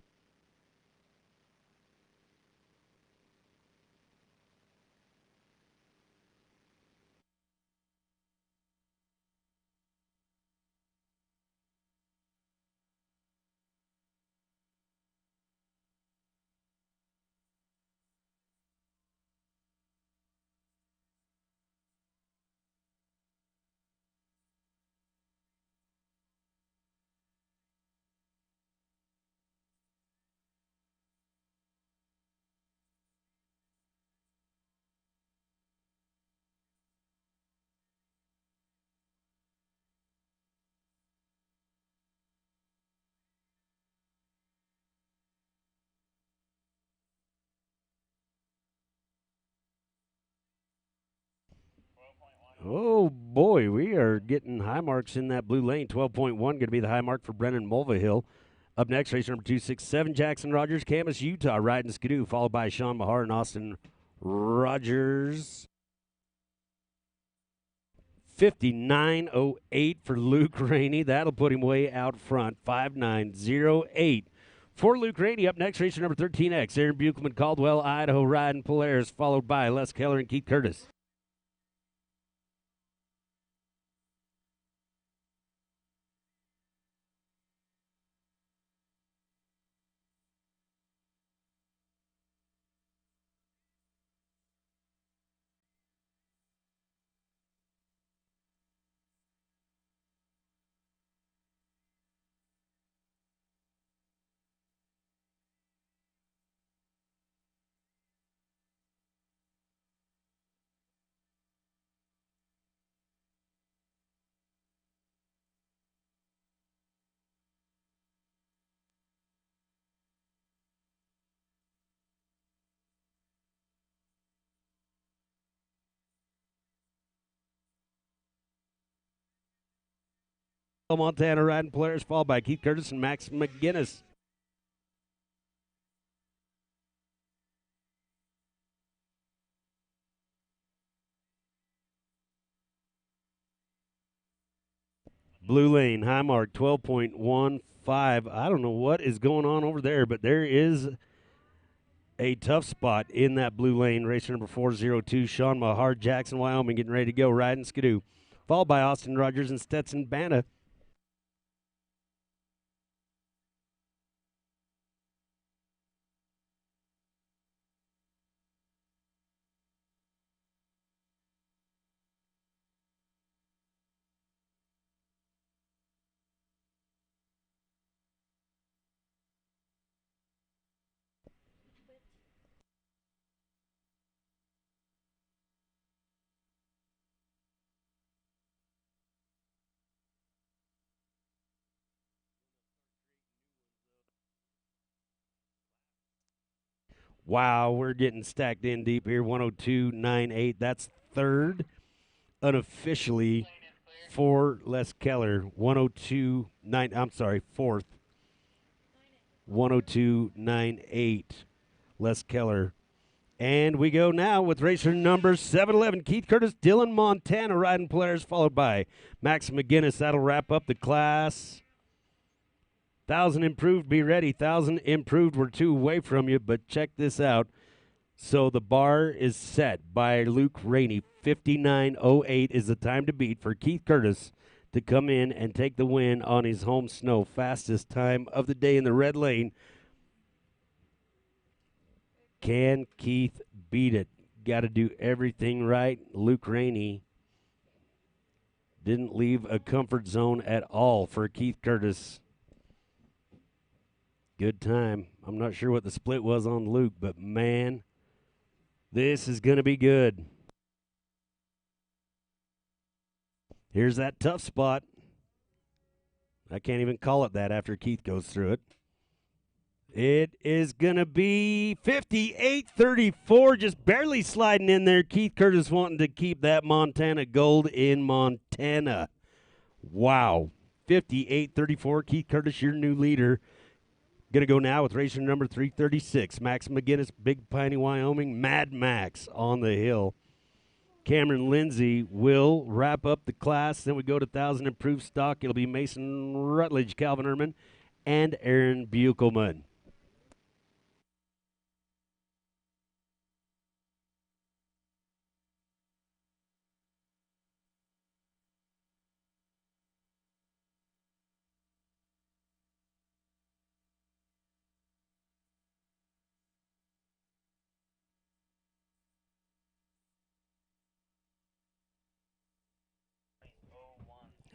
Oh, boy, we are getting high marks in that blue lane. 12.1 going to be the high mark for Brennan Mulvihill. Up next, racer number 267, Jackson Rogers, Camas, Utah, riding Skidoo, followed by Sean Mahar and Austin Rogers. 59.08 for Luke Rainey. That'll put him way out front. 59.08 for Luke Rainey. Up next, racer number 13X, Aaron Buchelman, Caldwell, Idaho, riding Polaris, followed by Les Keller and Keith Curtis. Montana riding players, followed by Keith Curtis and Max McGinnis. Blue lane, high mark, 12.15. I don't know what is going on over there, but there is a tough spot in that blue lane. Racer number 402, Sean Mahar, Jackson, Wyoming, getting ready to go, riding Skidoo. Followed by Austin Rogers and Stetson Banda. Wow, we're getting stacked in deep here. 102.98. That's third unofficially for Les Keller. 102.9. I'm sorry, fourth. 102.98. Les Keller. And we go now with racer number 711, Keith Curtis, Dylan Montana riding players, followed by Max McGinnis. That'll wrap up the class. 1,000 improved, be ready. 1,000 improved, we're 2 away from you, but check this out. So the bar is set by Luke Rainey. 59.08 is the time to beat for Keith Curtis to come in and take the win on his home snow. Fastest time of the day in the red lane. Can Keith beat it? Got to do everything right. Luke Rainey didn't leave a comfort zone at all for Keith Curtis. Good time. I'm not sure what the split was on Luke, but man, this is going to be good. Here's that tough spot. I can't even call it that after Keith goes through it. It is going to be 58-34, just barely sliding in there. Keith Curtis wanting to keep that Montana gold in Montana. Wow. 58-34, Keith Curtis, your new leader. Going to go now with racer number 336, Max McGinnis, Big Piney, Wyoming, Mad Max on the hill. Cameron Lindsay will wrap up the class. Then we go to 1,000 improved stock. It'll be Mason Rutledge, Calvin Ehrman, and Aaron Buchelman.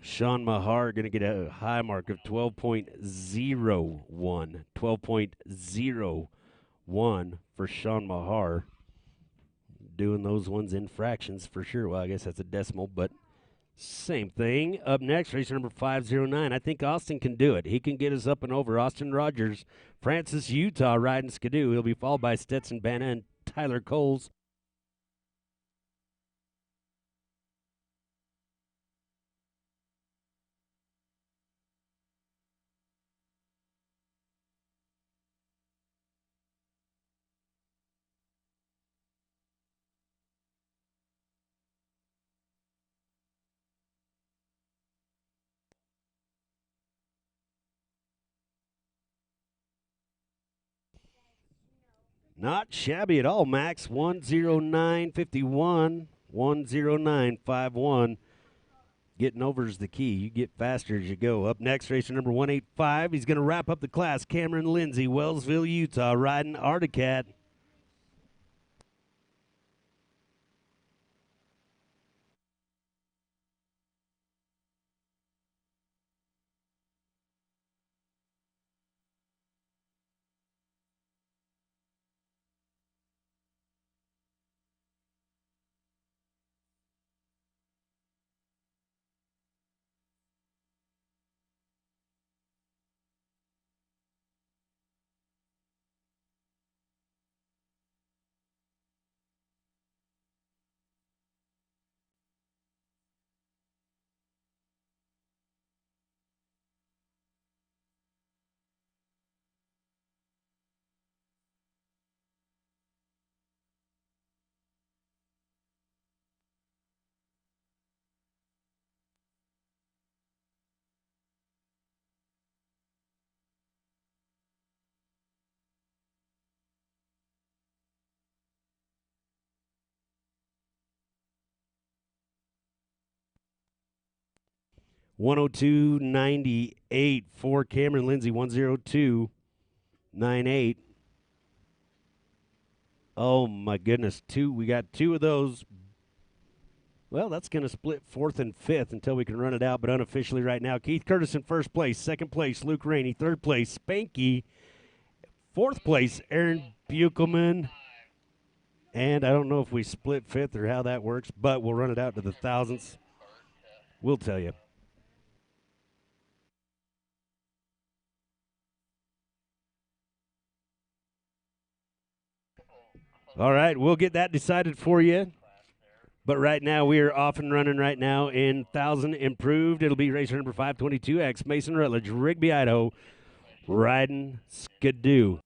Sean Mahar going to get a high mark of 12.01. 12.01 for Sean Mahar. Doing those ones in fractions for sure. Well, I guess that's a decimal, but same thing. Up next, racer number 509. I think Austin can do it. He can get us up and over. Austin Rogers, Francis, Utah, riding Skidoo. He'll be followed by Stetson Bana and Tyler Coles. Not shabby at all, Max. 109.51, 109.51. Getting over is the key. You get faster as you go. Up next, racer number 185. He's going to wrap up the class. Cameron Lindsay, Wellsville, Utah, riding Articat. 102.98 for Cameron Lindsay. 102.98. Oh, my goodness. We got two of those. Well, that's going to split fourth and fifth until we can run it out, but unofficially right now. Keith Curtis in first place. Second place, Luke Rainey. Third place, Spanky. Fourth place, Aaron Buchelman. And I don't know if we split fifth or how that works, but we'll run it out to the thousandths. We'll tell you. All right, we'll get that decided for you. But right now, we are off and running right now in 1,000 improved. It'll be racer number 522X, Mason Rutledge, Rigby, Idaho, riding Skidoo.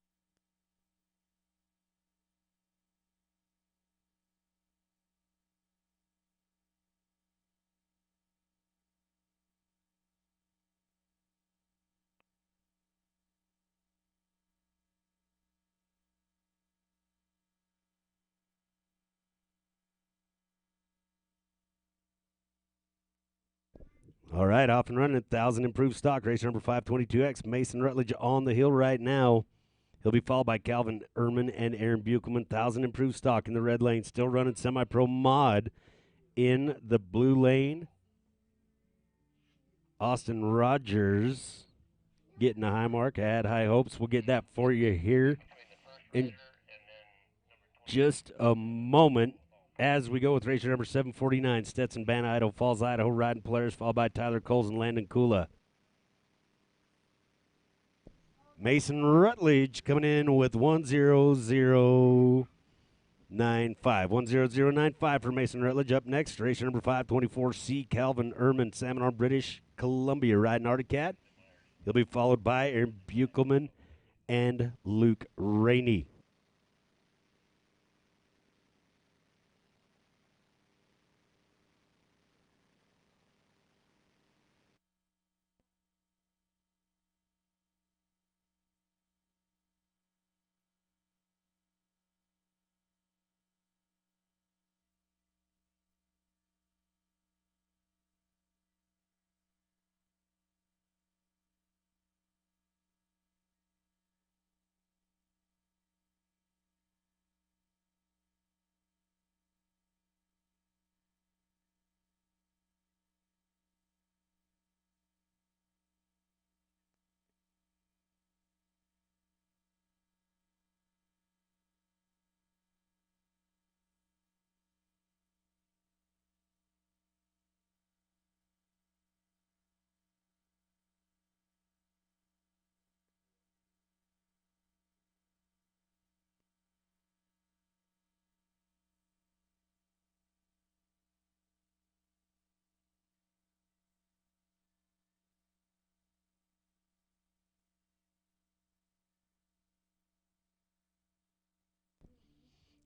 All right, off and running at 1,000 improved stock. Racer number 522X, Mason Rutledge on the hill right now. He'll be followed by Calvin Ehrman and Aaron Buchelman. 1,000 improved stock in the red lane. Still running semi-pro mod in the blue lane. Austin Rogers getting a high mark. I had high hopes. We'll get that for you here in just a moment. As we go with racer number 749, Stetson Banna, Idaho Falls, Idaho, riding Polaris, followed by Tyler Coles and Landon Kula. Mason Rutledge coming in with 10095. 10095 for Mason Rutledge. Up next, racer number 524C, Calvin Ehrman, Salmon Arm, British Columbia, riding Arctic Cat. He'll be followed by Aaron Buchelman and Luke Rainey.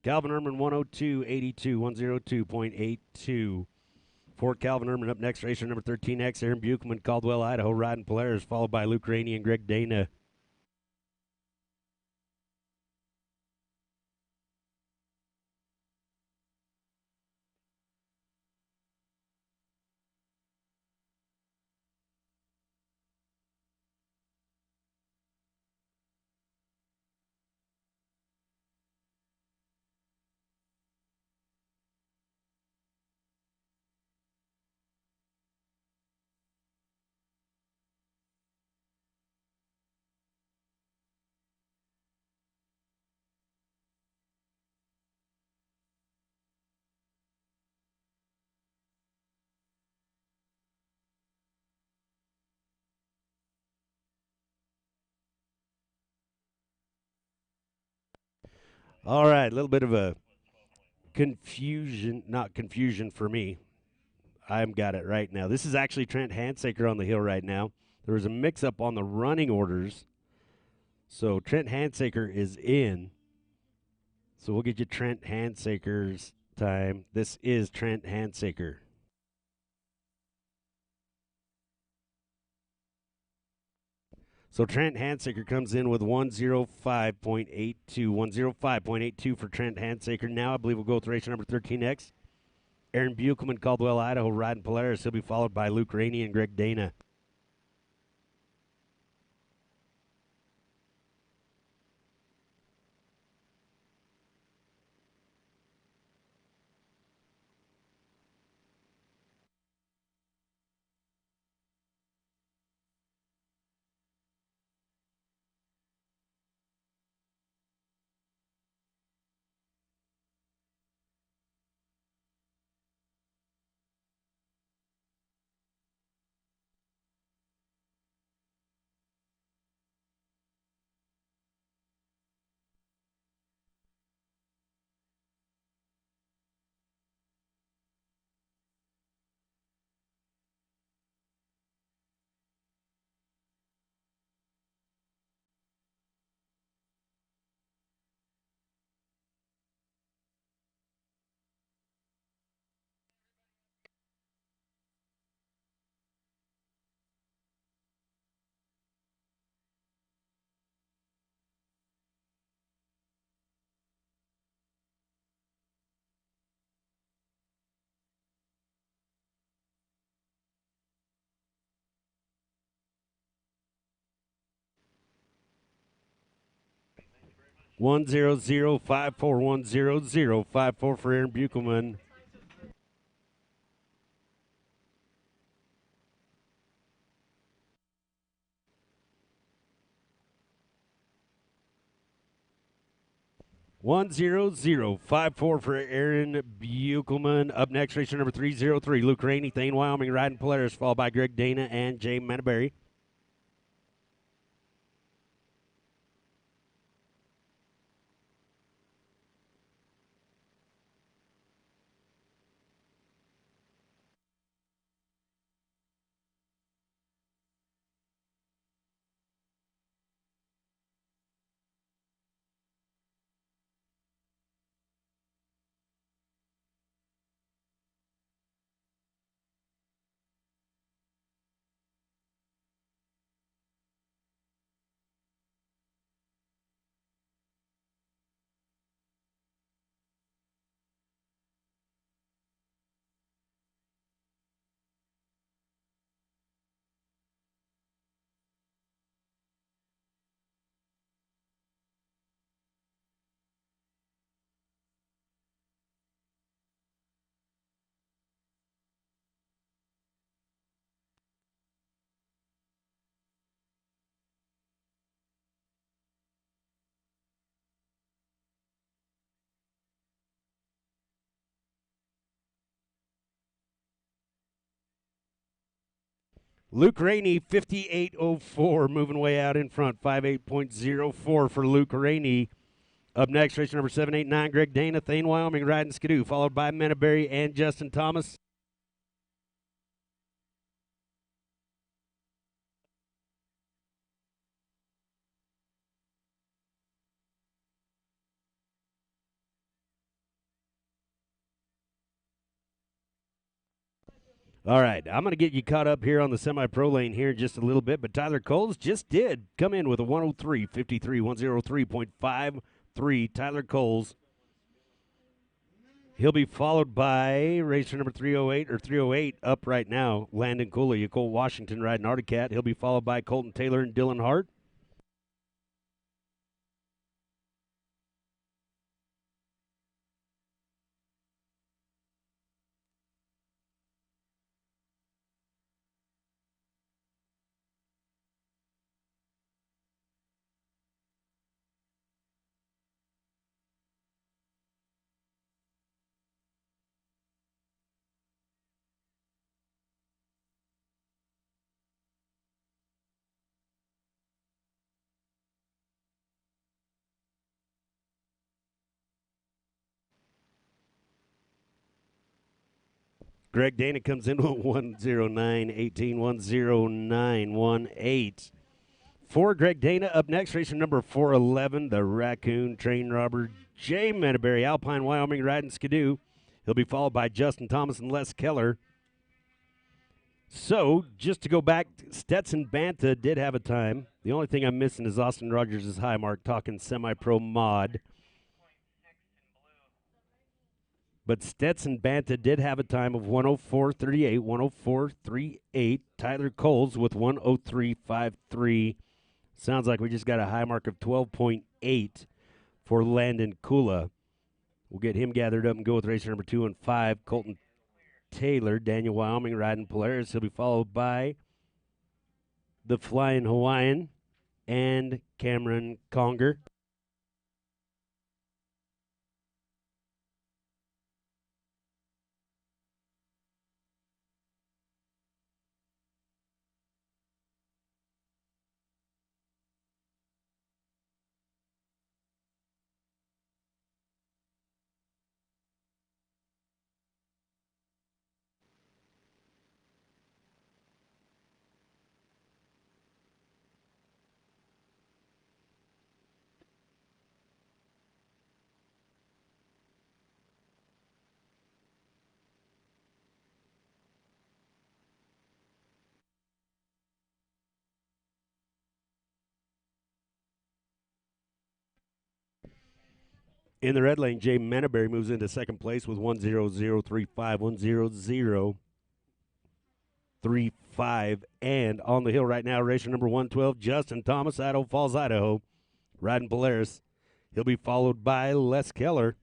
Calvin Ehrman, 102.82, 102.82. For Calvin Ehrman, up next, racer number 13X, Aaron Buchelman, Caldwell, Idaho, riding Polaris, followed by Luke Rainey and Greg Dana. All right, a little bit of a confusion, not confusion for me. I've got it right now. This is actually Trent Handsaker on the hill right now. There was a mix-up on the running orders. So Trent Handsaker is in. So we'll get you Trent Handsaker's time. This is Trent Handsaker. So Trent Handsaker comes in with 105.82. 105.82 for Trent Handsaker. Now I believe we'll go with racer number 13X. Aaron Buchelman, Caldwell, Idaho, riding Polaris. He'll be followed by Luke Rainey and Greg Dana. One zero zero 54 10054 for Aaron Buchelman. One zero zero 54 for Aaron Buchelman. Up next, racer number 303, Luke Rainey, Thane, Wyoming, riding Polaris, followed by Greg Dana and Jay Manaberry. Luke Rainey, 58.04, moving way out in front, 58.04 for Luke Rainey. Up next, racer number 789, Greg Dana, Thane, Wyoming, riding Skidoo, followed by Manaberry and Justin Thomas. All right, I'm going to get you caught up here on the semi-pro lane here in just a little bit, but Tyler Coles just did come in with a 103.53, 103.53. Tyler Coles. He'll be followed by racer number 308 up right now, Landon Cooley, Cole Washington riding Arctic Cat. He'll be followed by Colton Taylor and Dylan Hart. Greg Dana comes in with 109.18, 109.18. For Greg Dana, up next, racer number 411, the Raccoon Train Robber, Jay Manaberry, Alpine, Wyoming, riding Skidoo. He'll be followed by Justin Thomas and Les Keller. So, just to go back, Stetson Banta did have a time. The only thing I'm missing is Austin Rogers' high mark, talking semi-pro mod. But Stetson Banta did have a time of 104.38, 104.38. Tyler Coles with 103.53. Sounds like we just got a high mark of 12.8 for Landon Kula. We'll get him gathered up and go with racer number 2 and 5, Colton Taylor, Daniel Wyoming riding Polaris. He'll be followed by the Flying Hawaiian and Cameron Conger. In the red lane, Jay Manaberry moves into second place with 10035, 10035. And on the hill right now, racer number 112, Justin Thomas, Idaho Falls, Idaho, riding Polaris. He'll be followed by Les Keller.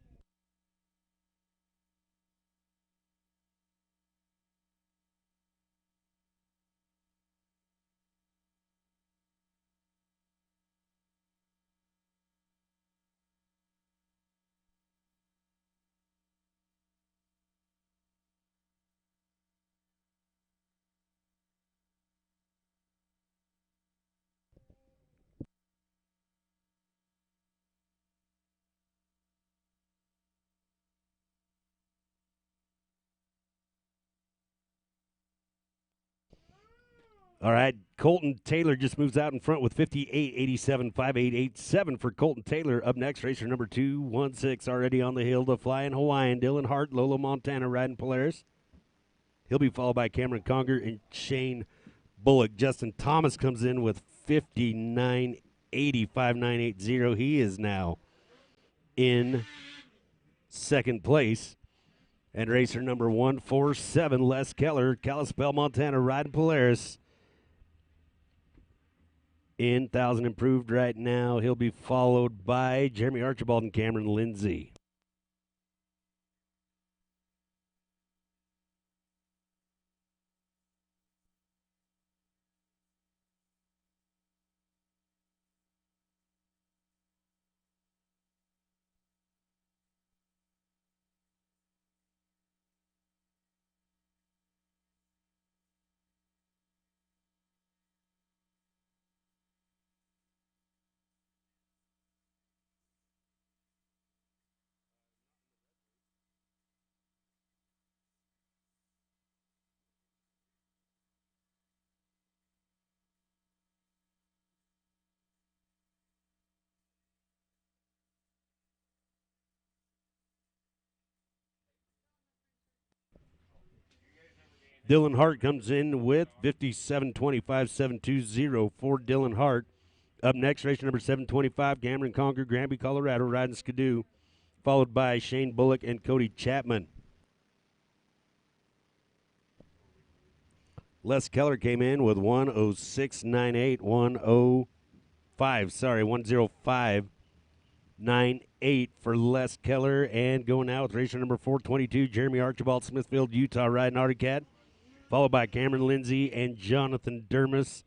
All right, Colton Taylor just moves out in front with 58.87, 58.87 for Colton Taylor. Up next, racer number 216, already on the hill, the Flying Hawaiian, Dylan Hart, Lolo Montana riding Polaris. He'll be followed by Cameron Conger and Shane Bullock. Justin Thomas comes in with 59.80, 59.80. He is now in second place. And racer number 147, Les Keller, Kalispell, Montana, riding Polaris. In 1,000 improved right now. He'll be followed by Jeremy Archibald and Cameron Lindsay. Dylan Hart comes in with 57.25.720 for Dylan Hart. Up next, race number 725, Cameron Conger, Granby, Colorado, riding Skidoo, followed by Shane Bullock and Cody Chapman. Les Keller came in with 106.98, 105.98 for Les Keller. And going out with racer number 422, Jeremy Archibald, Smithfield, Utah, riding Artie Cat, followed by Cameron Lindsay and Jonathan Dermis.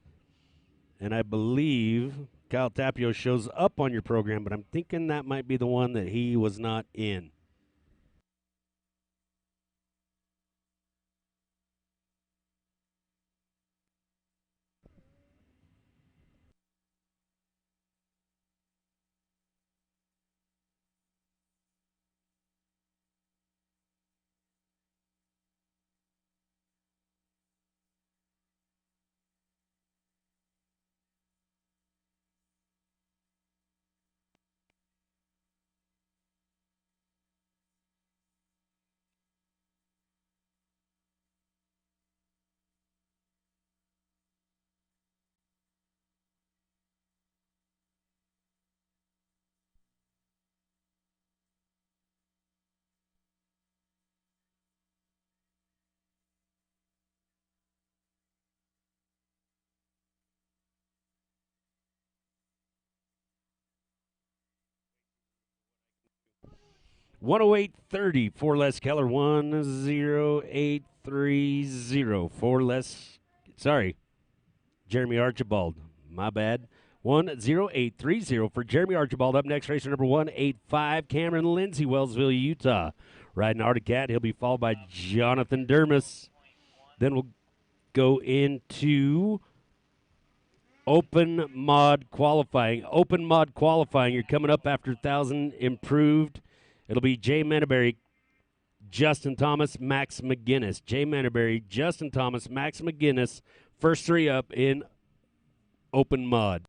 And I believe Kyle Tapio shows up on your program, but I'm thinking that might be the one that he was not in. 108.30 for Les Keller. 10830 for Les. Sorry, Jeremy Archibald. My bad. 10830 for Jeremy Archibald. Up next, racer number 185, Cameron Lindsay, Wellsville, Utah. Riding Arctic Cat. He'll be followed by Jonathan Dermis. Then we'll go into open mod qualifying. Open mod qualifying. You're coming up after 1,000 improved. It'll be Jay Menneberry, Justin Thomas, Max McGinnis. Jay Menneberry, Justin Thomas, Max McGinnis. First three up in open mod.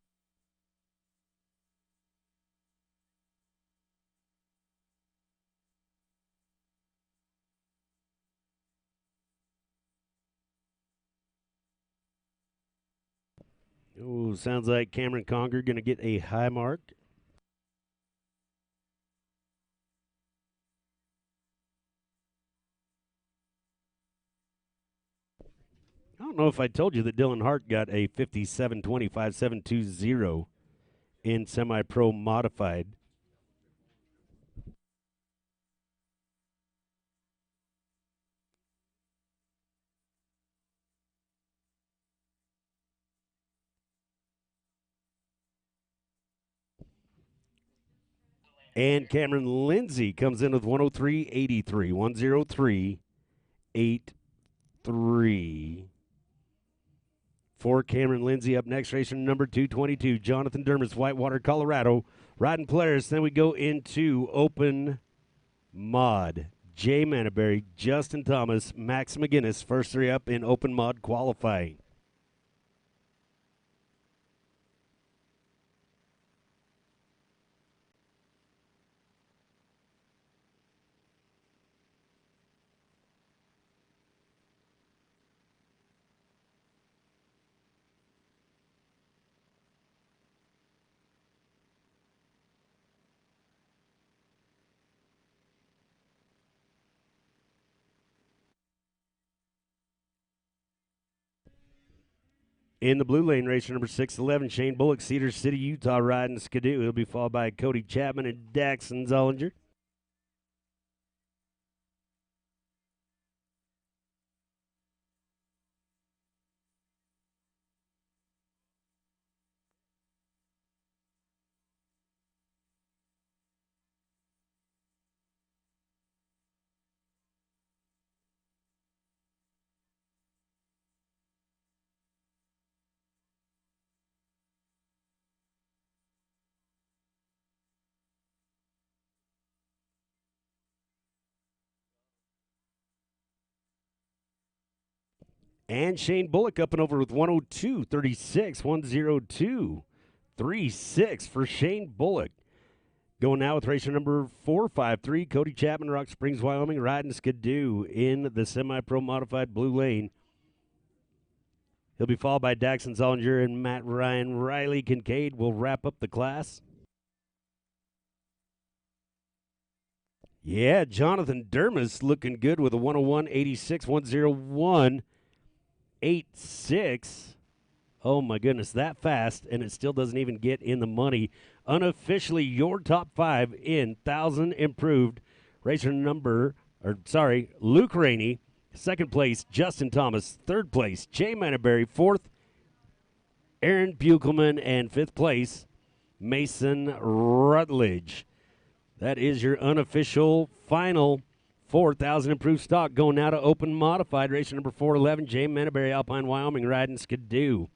Oh, sounds like Cameron Conger going to get a high mark. I don't know if I told you that Dylan Hart got a 57.25.720 in semi-pro modified. And Cameron Lindsay comes in with 103.83. 103.83. For Cameron Lindsay, up next, racer number 222, Jonathan Dermis, Whitewater, Colorado. Riding players. Then we go into open mod. Jay Menneberry, Justin Thomas, Max McGinnis, first three up in open mod qualifying. In the blue lane, racer number 611, Shane Bullock, Cedar City, Utah, riding Skidoo. He'll be followed by Cody Chapman and Daxon Zollinger. And Shane Bullock up and over with 102.36, 102.36 for Shane Bullock. Going now with racer number 453, Cody Chapman, Rock Springs, Wyoming, riding Skidoo in the semi-pro modified blue lane. He'll be followed by Daxon Zollinger and Matt Ryan. Riley Kincaid will wrap up the class. Yeah, Jonathan Dermis looking good with a 101.86, 101.86. Oh, my goodness, that fast, and it still doesn't even get in the money. Unofficially, your top five in 1,000 improved. Racer number, Luke Rainey. Second place, Justin Thomas. Third place, Jay Menneberry. Fourth, Aaron Buchelman. And fifth place, Mason Rutledge. That is your unofficial final 4,000 improved stock. Going now to open modified. Racer number 411, Jay Menneberry, Alpine, Wyoming, riding Skidoo.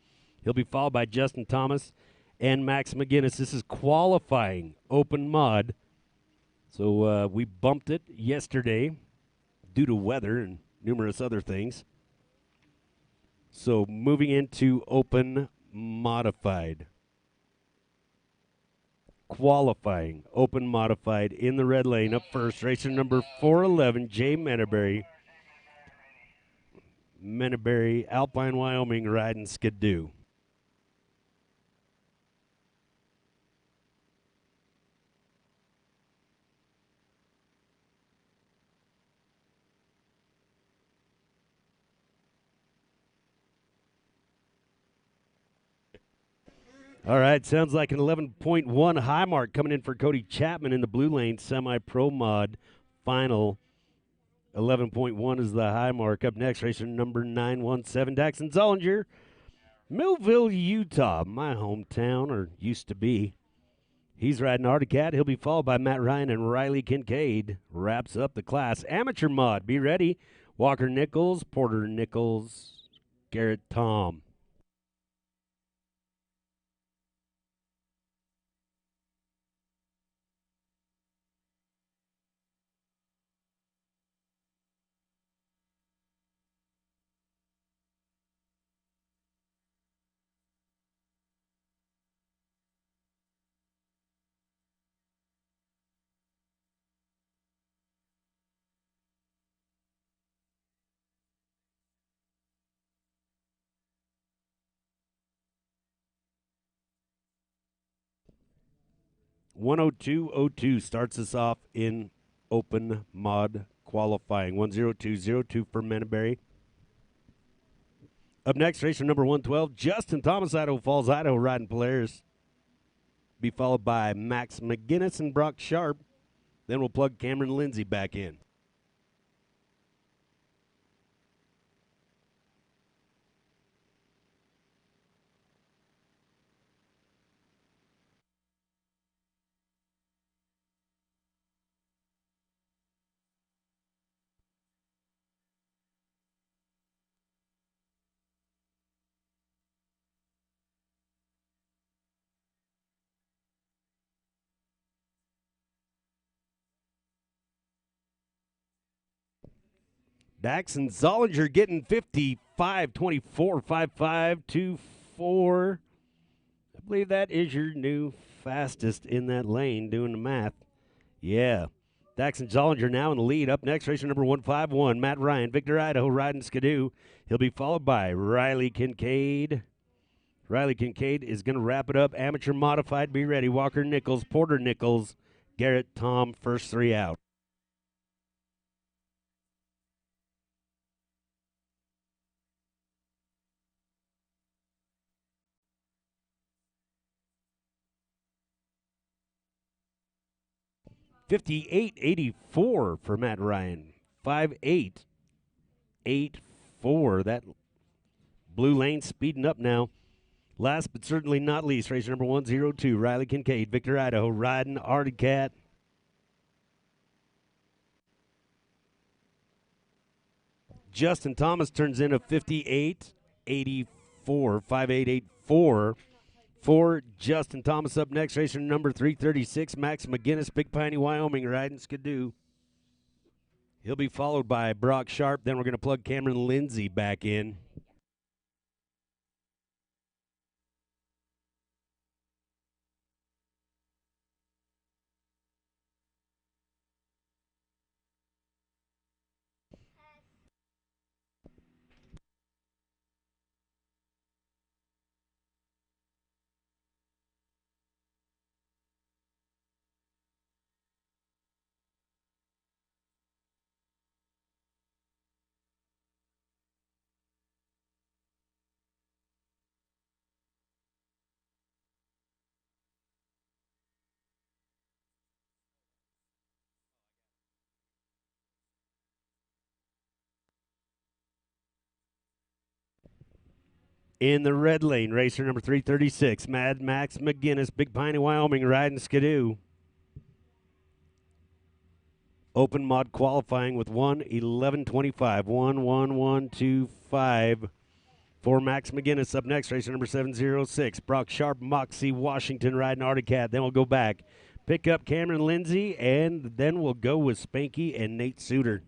He'll be followed by Justin Thomas and Max McGinnis. This is qualifying open mod. So we bumped it yesterday due to weather and numerous other things. So moving into open modified. Qualifying open modified in the red lane. Up first, racer number 411, Jay Menneberry. Menneberry, Alpine, Wyoming, riding Skidoo. All right, sounds like an 11.1 high mark coming in for Cody Chapman in the blue lane semi-pro mod final. 11.1 is the high mark. Up next, racer number 917, Daxon Zollinger, Millville, Utah, my hometown, or used to be. He's riding Articat. He'll be followed by Matt Ryan and Riley Kincaid. Wraps up the class. Amateur mod, be ready. Walker Nichols, Porter Nichols, Garrett Tom. (102.02) starts us off in open mod qualifying. 102.02 for Menneberry. Up next, racer number 112, Justin Thomas, Idaho Falls, Idaho, riding Polaris. Be followed by Max McGinnis and Brock Sharp. Then we'll plug Cameron Lindsay back in. Daxon Zollinger getting 55.24, 55.24. I believe that is your new fastest in that lane, doing the math. Yeah. Daxon Zollinger now in the lead. Up next, racer number 151, Matt Ryan, Victor, Idaho, riding Skidoo. He'll be followed by Riley Kincaid. Riley Kincaid is going to wrap it up. Amateur modified, be ready. Walker Nichols, Porter Nichols, Garrett Tom, first three out. $58.84 for Matt Ryan. 5.884. That blue lane speeding up now. Last but certainly not least, racer number 102, Riley Kincaid, Victor, Idaho, riding Articat. Justin Thomas turns in a 58.84, 5884 for Justin Thomas. Up next, racer number 336, Max McGinnis, Big Piney, Wyoming, riding Skidoo. He'll be followed by Brock Sharp. Then we're going to plug Cameron Lindsay back in. In the red lane, racer number 336, Mad Max McGinnis, Big Piney, Wyoming, riding Skidoo. Open mod qualifying with 1:11.25, 1:11.25 for Max McGinnis. Up next, racer number 706, Brock Sharp, Moxie, Washington, riding Articat. Then we'll go back, pick up Cameron Lindsay, and then we'll go with Spanky and Nate Suter.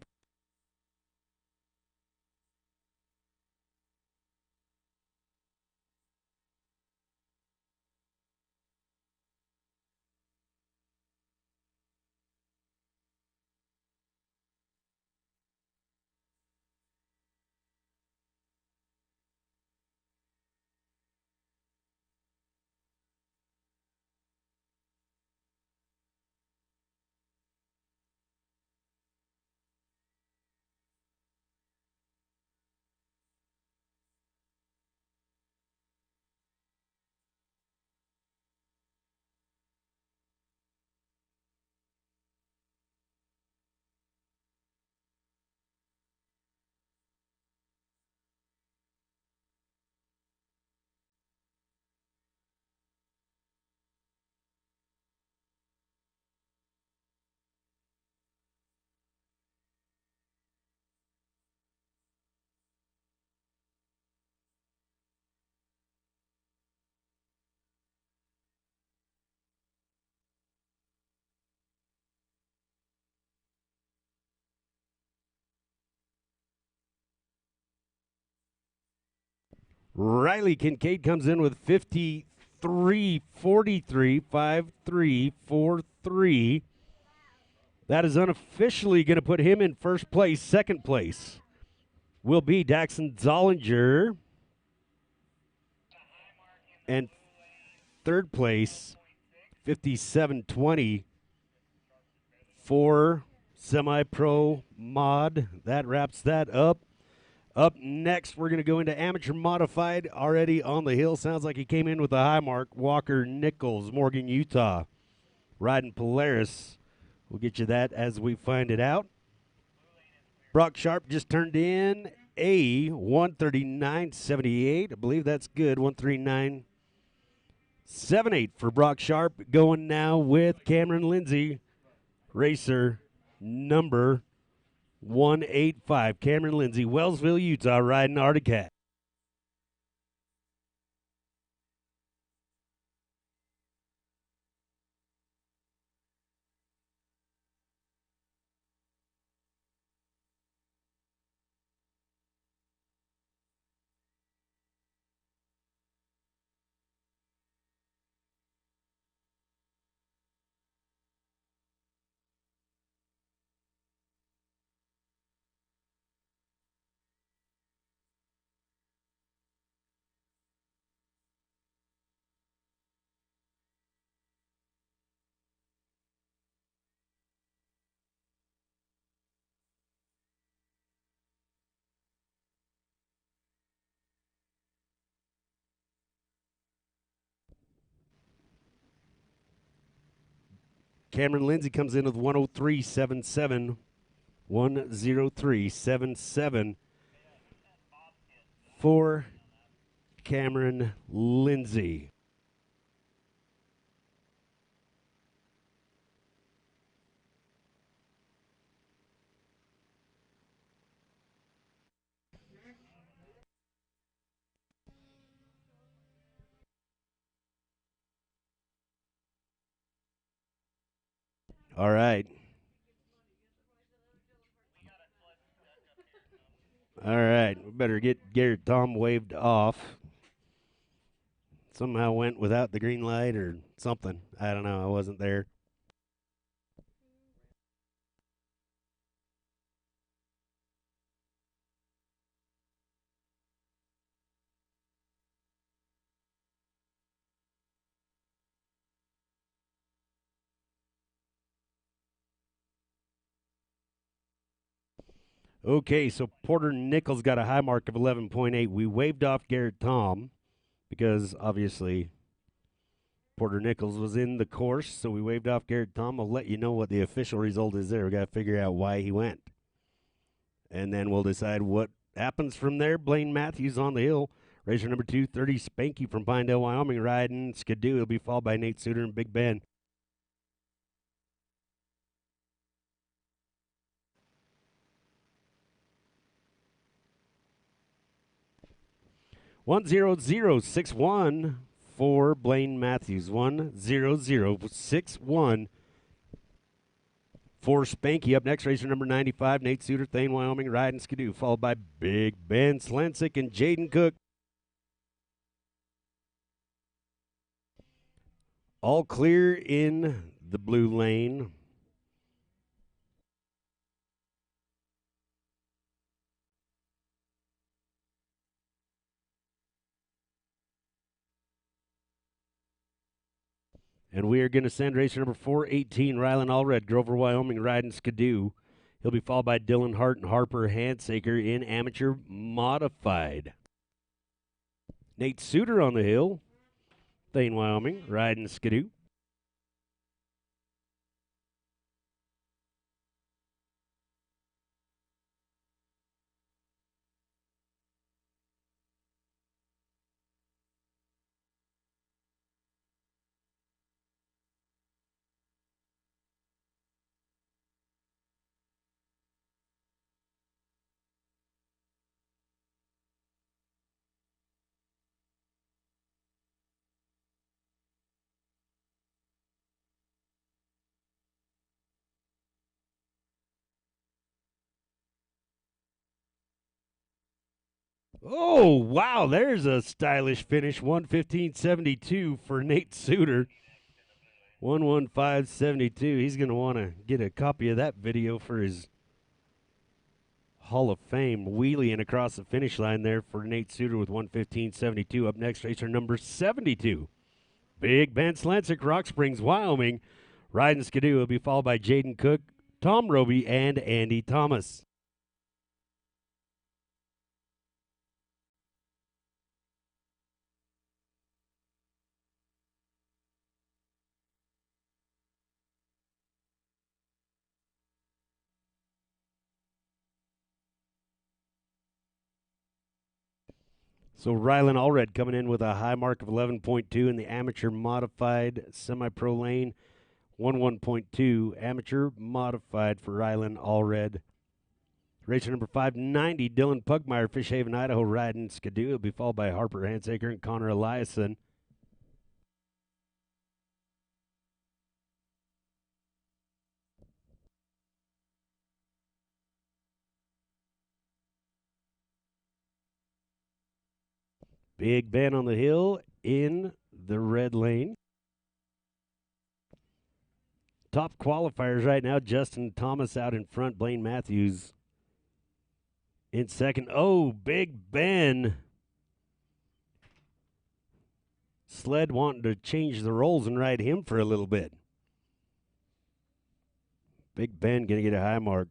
Riley Kincaid comes in with 53.43, 53.43. That is unofficially going to put him in first place. Second place will be Daxon Zollinger. And third place, 57.20 for Semi-Pro Mod. That wraps that up. Up next, we're going to go into Amateur Modified. Already on the hill. Sounds like he came in with a high mark. Walker Nichols, Morgan, Utah. Riding Polaris. We'll get you that as we find it out. Brock Sharp just turned in a 139.78. I believe that's good. 139.78 for Brock Sharp. Going now with Cameron Lindsay, racer number 185. Cameron Lindsay, Wellsville, Utah, riding Arctic Cat. Cameron Lindsay comes in with 103.77. 103.77 for Cameron Lindsay. All right. All right. We better get Garrett Tom waved off. Somehow went without the green light or something. I don't know. I wasn't there. Okay, so Porter Nichols got a high mark of 11.8. We waved off Garrett Tom because obviously Porter Nichols was in the course, so we waved off Garrett Tom. I'll let you know what the official result is there. We got to figure out why he went. And then we'll decide what happens from there. Blaine Matthews on the hill. Racer number 2, 30 Spanky from Pinedale, Wyoming, riding Skidoo. He'll be followed by Nate Suter and Big Ben. 10061 for Blaine Matthews. 10061 for Spanky. Up next, racer number 95, Nate Suter, Thane, Wyoming, riding Skidoo, followed by Big Ben Slensick and Jaden Cook. All clear in the blue lane. And we are going to send racer number 418, Rylan Allred, Grover, Wyoming, riding Skidoo. He'll be followed by Dylan Hart and Harper Handsaker in amateur modified. Nate Suter on the hill, Thane, Wyoming, riding Skidoo. Oh, wow, there's a stylish finish. 115.72 for Nate Suter. 115.72. He's going to want to get a copy of that video for his Hall of Fame. Wheeling across the finish line there for Nate Suter with 115.72. Up next, racer number 72. Big Ben Slancic, Rock Springs, Wyoming. Riding Skidoo will be followed by Jaden Cook, Tom Roby, and Andy Thomas. So Rylan Allred coming in with a high mark of 11.2 in the amateur modified semi-pro lane. 11.2 amateur modified for Rylan Allred. Racer number 590, Dylan Pugmire, Fishhaven, Idaho, riding Skidoo. Will be followed by Harper Hansaker and Connor Eliason. Big Ben on the hill in the red lane. Top qualifiers right now, Justin Thomas out in front, Blaine Matthews in second. Oh, Big Ben. Sled wanting to change the roles and ride him for a little bit. Big Ben going to get a high mark.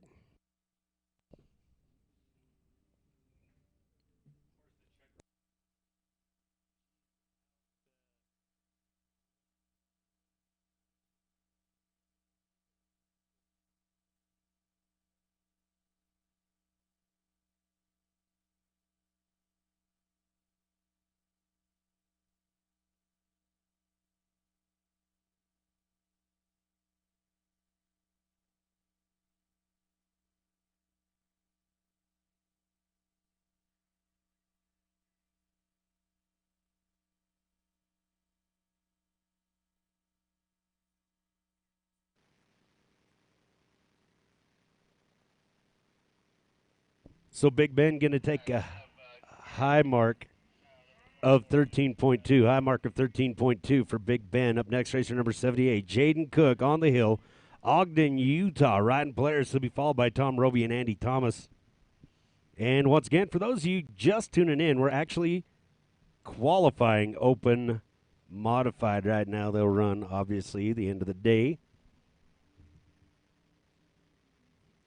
So Big Ben going to take a high mark of 13.2. High mark of 13.2 for Big Ben. Up next, racer number 78, Jaden Cook on the hill. Ogden, Utah, riding Polaris will be followed by Tom Roby and Andy Thomas. And once again, for those of you just tuning in, we're actually qualifying open modified right now. They'll run, obviously, the end of the day.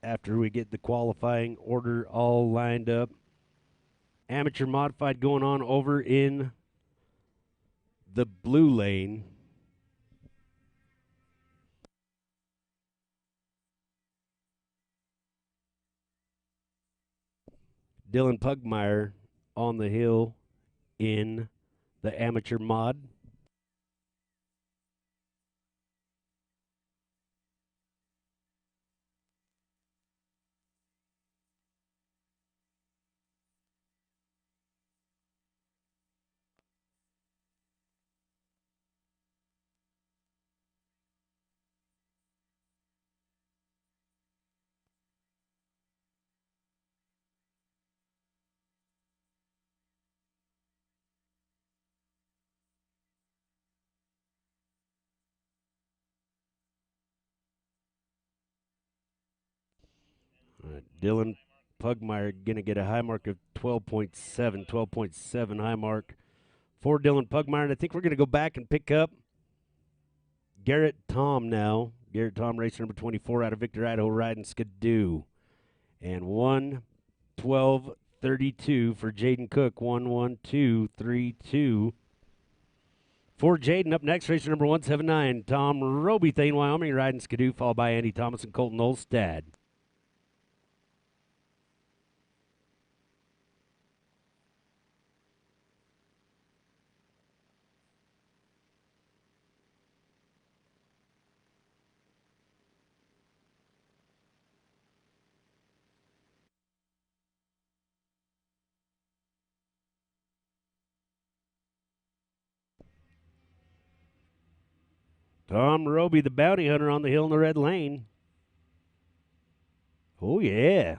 After we get the qualifying order all lined up. Amateur modified going on over in the blue lane. Dylan Pugmire on the hill in the amateur mod. All right, Dylan Pugmire going to get a high mark of 12.7. 12.7 high mark for Dylan Pugmire. And I think we're going to go back and pick up Garrett Tom now. Garrett Tom, racer number 24 out of Victor, Idaho, riding Skidoo. And 1:12:32 for Jaden Cook. 1:12:32 for Jaden. Up next, racer number 179, Tom Roby, Thane, Wyoming, riding Skidoo, followed by Andy Thomas and Colton Olstad. Tom Roby, the bounty hunter on the hill in the red lane. Oh, yeah.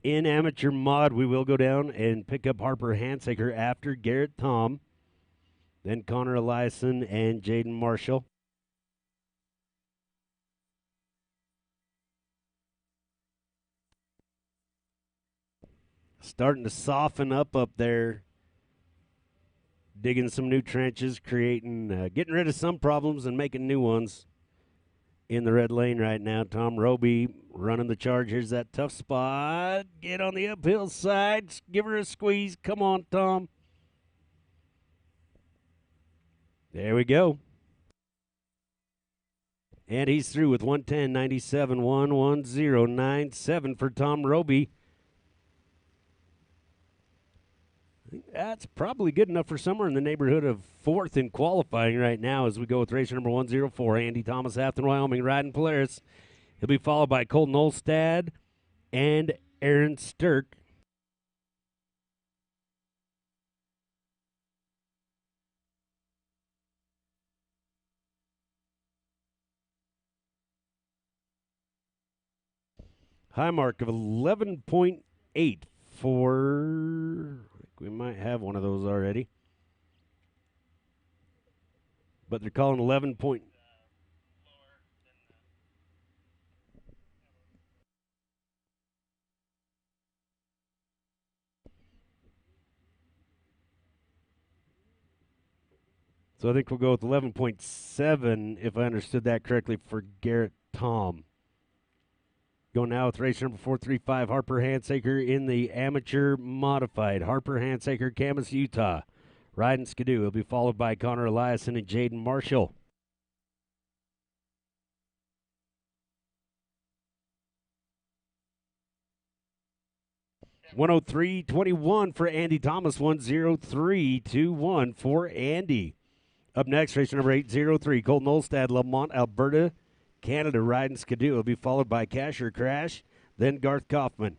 In amateur mod, we will go down and pick up Harper Handsaker after Garrett Tom, then Connor Eliason and Jaden Marshall. Starting to soften up there. Digging some new trenches, getting rid of some problems and making new ones in the red lane right now. Tom Roby running the charge. Here's that tough spot. Get on the uphill side. Give her a squeeze. Come on, Tom. There we go. And he's through with 110.97, 110.97 for Tom Roby. I think that's probably good enough for somewhere in the neighborhood of fourth in qualifying right now as we go with racer number 104, Andy Thomas, Afton, Wyoming, riding Polaris. He'll be followed by Colton Olstad and Aaron Sturk. High mark of 11.8 for... We might have one of those already. But they're calling 11 point. So I think we'll go with 11.7, if I understood that correctly, for Garrett Tom. Going now with race number 435, Harper Handsaker in the amateur modified. Harper Handsaker, Camas, Utah. Riding Skidoo. He'll be followed by Connor Eliason and Jaden Marshall. (103.21) for Andy Thomas. 103.21 for Andy. Up next, race number 803, Colton Olstad, Lamont, Alberta, Canada, riding Skidoo. Will be followed by Casher Crash, then Garth Kaufman.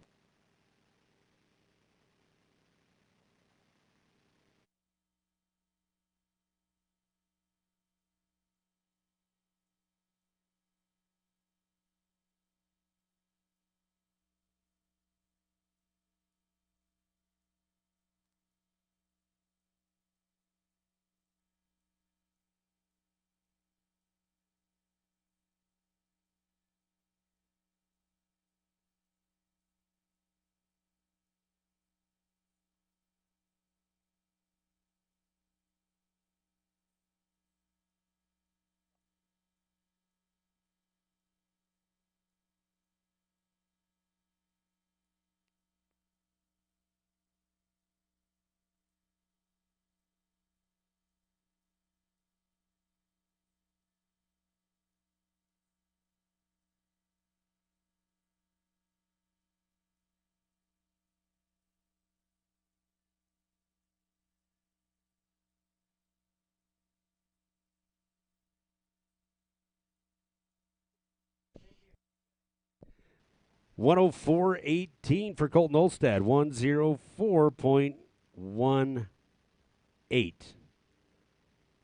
(104.18) for Colton Olstad. 104.18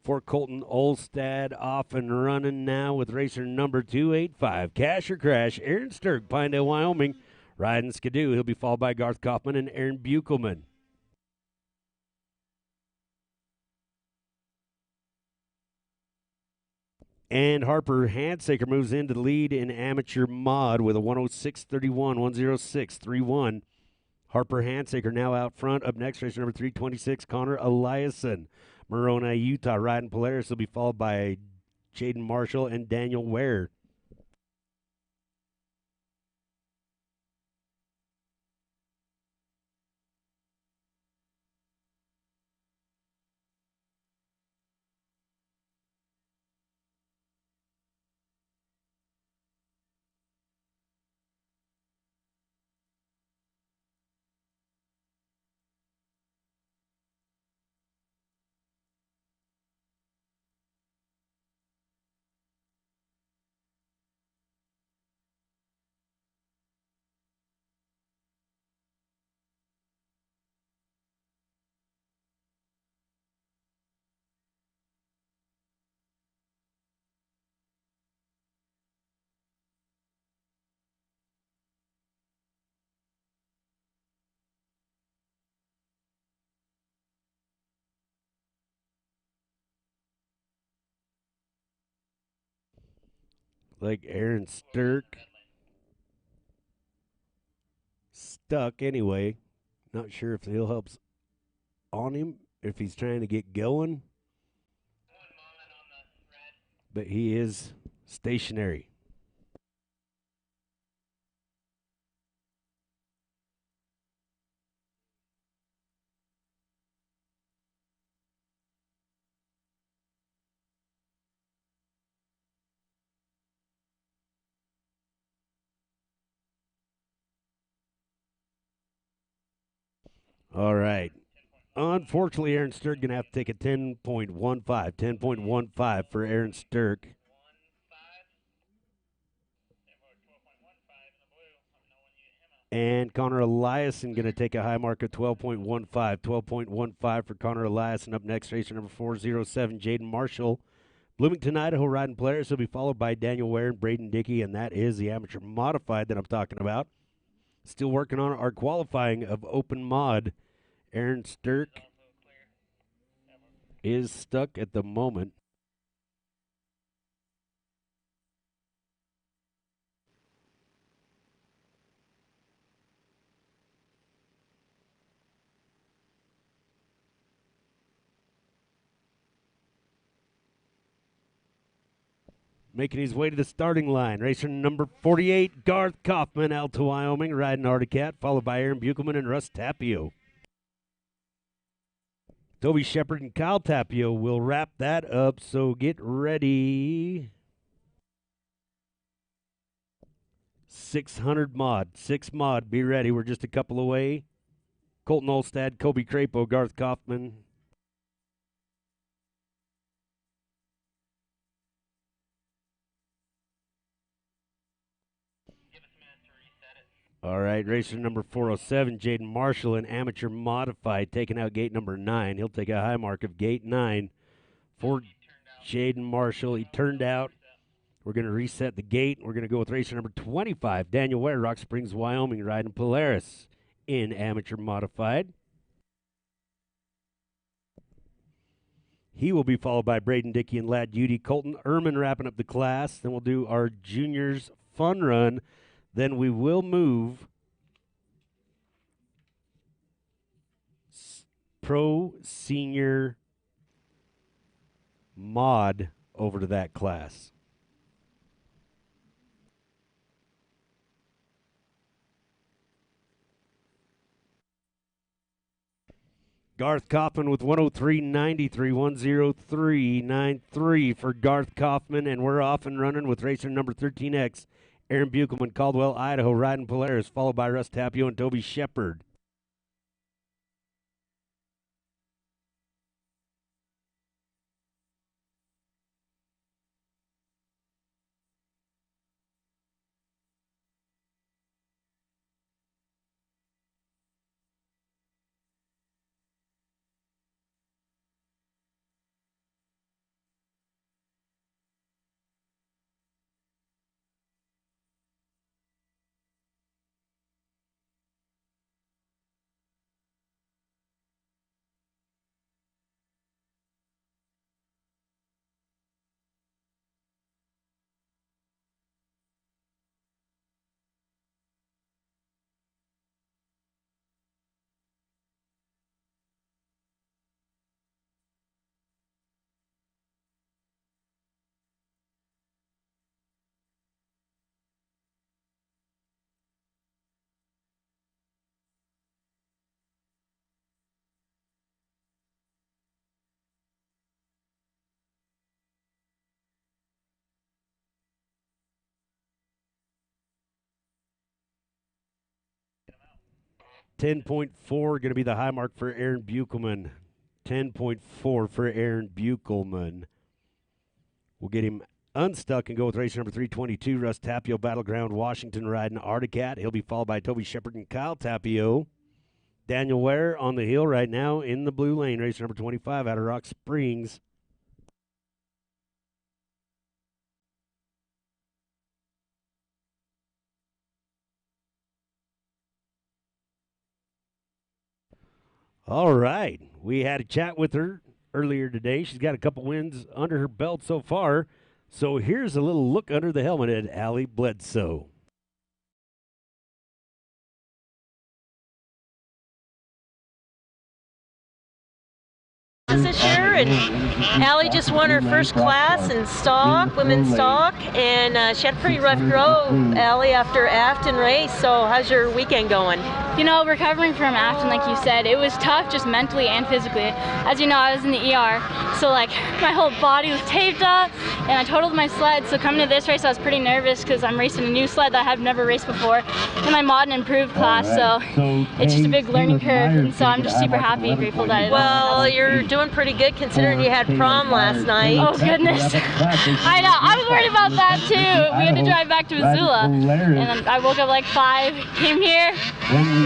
for Colton Olstad. Off and running now with racer number 285, Casher Crash, Aaron Sturk, Pinedale, Wyoming, riding Skidoo. He'll be followed by Garth Kaufman and Aaron Buchelman. And Harper Handsaker moves into the lead in amateur mod with a 106.31, 106.31. Harper Handsaker now out front. Up next, racer number 326, Connor Eliason, Moroni, Utah, riding Polaris. Will be followed by Jaden Marshall and Daniel Ware. Like Aaron Sturk. Stuck anyway. Not sure if the hill helps on him, if he's trying to get going. But he is stationary. All right. Unfortunately, Aaron Sturk going to have to take a 10.15. 10.15 for Aaron Sturk. And Connor Eliason going to take a high mark of 12.15. 12.15 for Connor Eliason. Up next, racer number 407, Jaden Marshall. Bloomington, Idaho, riding players. He'll be followed by Daniel Ware and Braden Dickey, and that is the amateur modified that I'm talking about. Still working on our qualifying of open mod. Aaron Sturk is stuck at the moment. Making his way to the starting line. Racer number 48, Garth Kaufman, Alto, Wyoming, riding Articat, followed by Aaron Buchelman and Russ Tapio. Toby Shepard and Kyle Tapio will wrap that up, so get ready. 600 mod, 6 mod, be ready. We're just a couple away. Colton Olstad, Kobe Crapo, Garth Kaufman. All right, racer number 407, Jaden Marshall, an amateur modified, taking out gate number 9. He'll take a high mark of gate 9 for Jaden Marshall. He turned out. We're going to reset the gate. We're going to go with racer number 25, Daniel Ware, Rock Springs, Wyoming, riding Polaris in amateur modified. He will be followed by Braden Dickey and Lad Udy. Colton Ehrman wrapping up the class. Then we'll do our juniors fun run. Then we will move pro senior mod over to that class. Garth Kaufman with 103.93, 103.93 for Garth Kaufman, and we're off and running with racer number 13X, Aaron Buchelman, Caldwell, Idaho, riding Polaris, followed by Russ Tapio and Toby Shepard. $10.4 going to be the high mark for Aaron Buchelman. 10.4 for Aaron Buchelman. We'll get him unstuck and go with race number 322, Russ Tapio, Battleground, Washington, riding Articat. He'll be followed by Toby Shepard and Kyle Tapio. Daniel Ware on the hill right now in the blue lane, race number 25 out of Rock Springs. All right. We had a chat with her earlier today. She's got a couple wins under her belt so far. So here's a little look under the helmet at Allie Bledsoe. This year, and Allie just won her first class in stock, women's stock, and she had a pretty rough go, Allie, after Afton race. So how's your weekend going? You know, recovering from Afton, like you said, it was tough just mentally and physically. As you know, I was in the ER, so like my whole body was taped up, and I totaled my sled. So coming to this race, I was pretty nervous because I'm racing a new sled that I've never raced before in my mod and improved class. So it's just a big learning curve, and so I'm just super happy and grateful that Well, you're doing pretty good considering you had prom last night. Oh goodness. I know, I was worried about that too. We had to drive back to Missoula, and I woke up like 5, came here,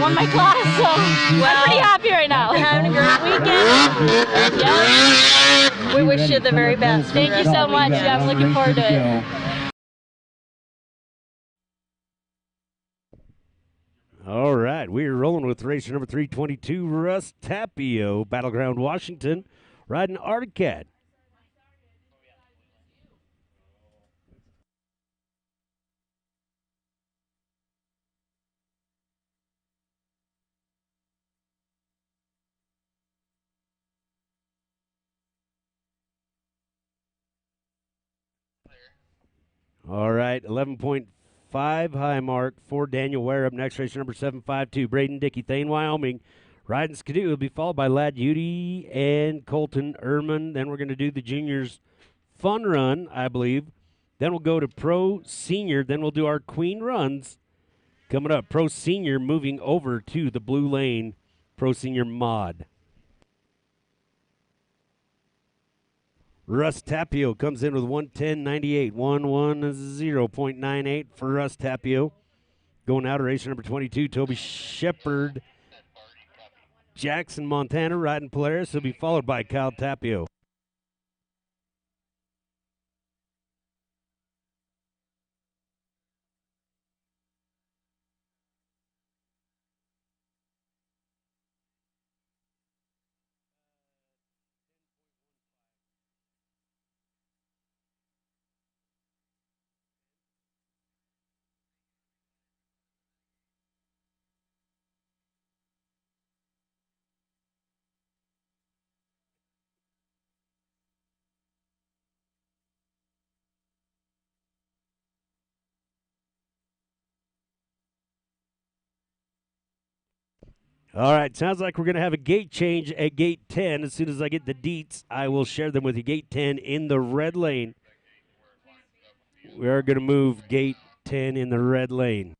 won my class, so I'm pretty happy right now. Having a great weekend. Yeah. We wish you the very best. Thank you so much. Yeah, I'm looking forward to it. All right, we're rolling with racer number 322, Russ Tapio, Battleground, Washington, riding Arctic Cat. All right, 11.5 high mark for Daniel Ware. Up next, racer number 752, Braden Dickey, Thane, Wyoming. Riding Skidoo will be followed by Lad Udy and Colton Ehrman. Then we're going to do the juniors fun run, I believe. Then we'll go to Pro Senior. Then we'll do our Queen runs. Coming up, Pro Senior moving over to the blue lane, Pro Senior mod. Russ Tapio comes in with 110.98, 110.98 for Russ Tapio. Going out of racer number 22, Toby Shepard. Jackson, Montana, riding Polaris. He'll be followed by Kyle Tapio. All right, sounds like we're going to have a gate change at gate 10. As soon as I get the deets, I will share them with you. Gate 10 in the red lane. We are going to move gate 10 in the red lane.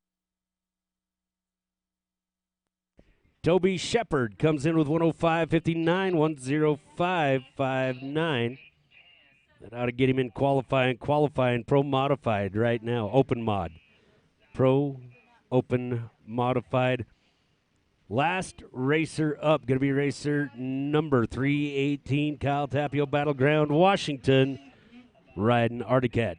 Toby Shepard comes in with 105.59, 105.59. That ought to get him in qualifying pro modified right now. Open mod. Pro open modified. Last racer up, going to be racer number 318, Kyle Tapio, Battleground, Washington, riding Arctic Cat.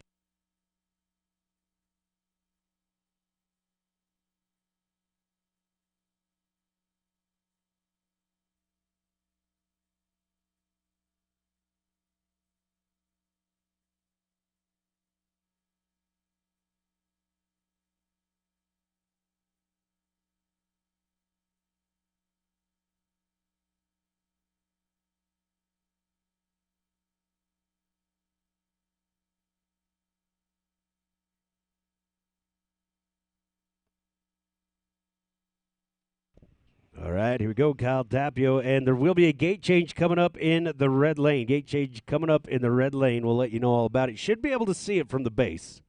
All right, here we go, Kyle Tapio, and there will be a gate change coming up in the red lane. Gate change coming up in the red lane. We'll let you know all about it. Should be able to see it from the base.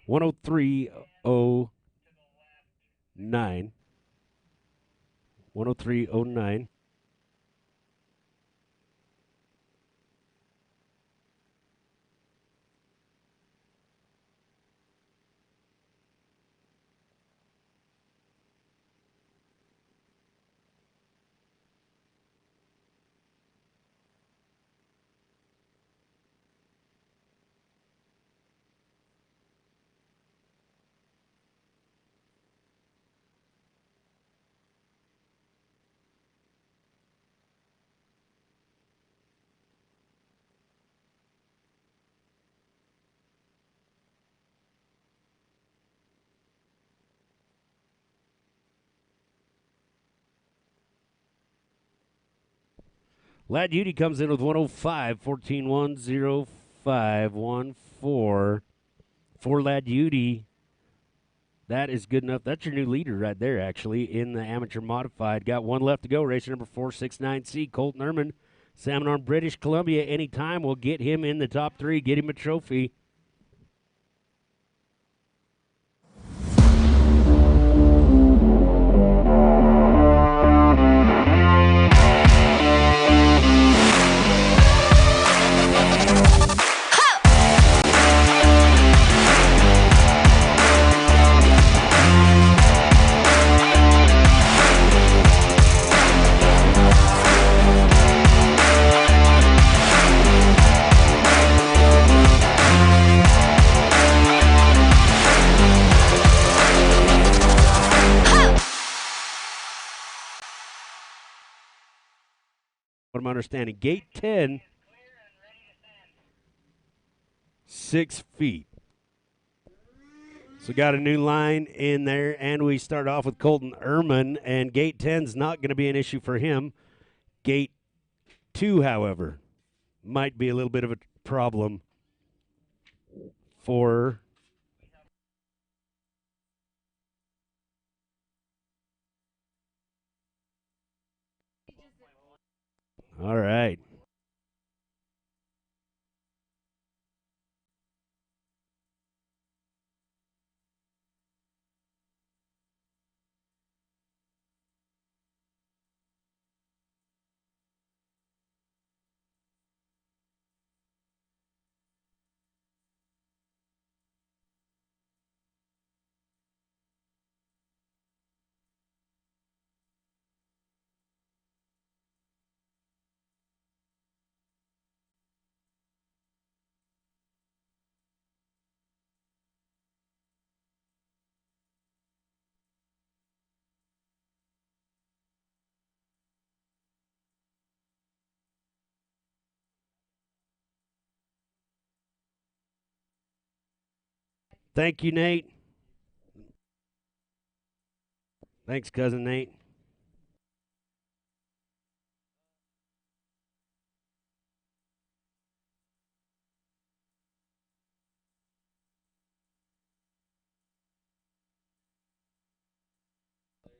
$103.09. 103.09. Lad Udy comes in with 105, 14-105-14 for Lad Udy. That is good enough. That's your new leader right there, actually, in the amateur modified. Got one left to go. Racer number 469C, Colton Ehrman. Salmon Arm, British Columbia. Anytime we'll get him in the top 3, get him a trophy. What I'm understanding, gate 10, 6 feet. So got a new line in there, and we start off with Colton Ehrman, and gate 10's not going to be an issue for him. Gate 2, however, might be a little bit of a problem for all right. Thank you, Nate. Thanks, cousin Nate.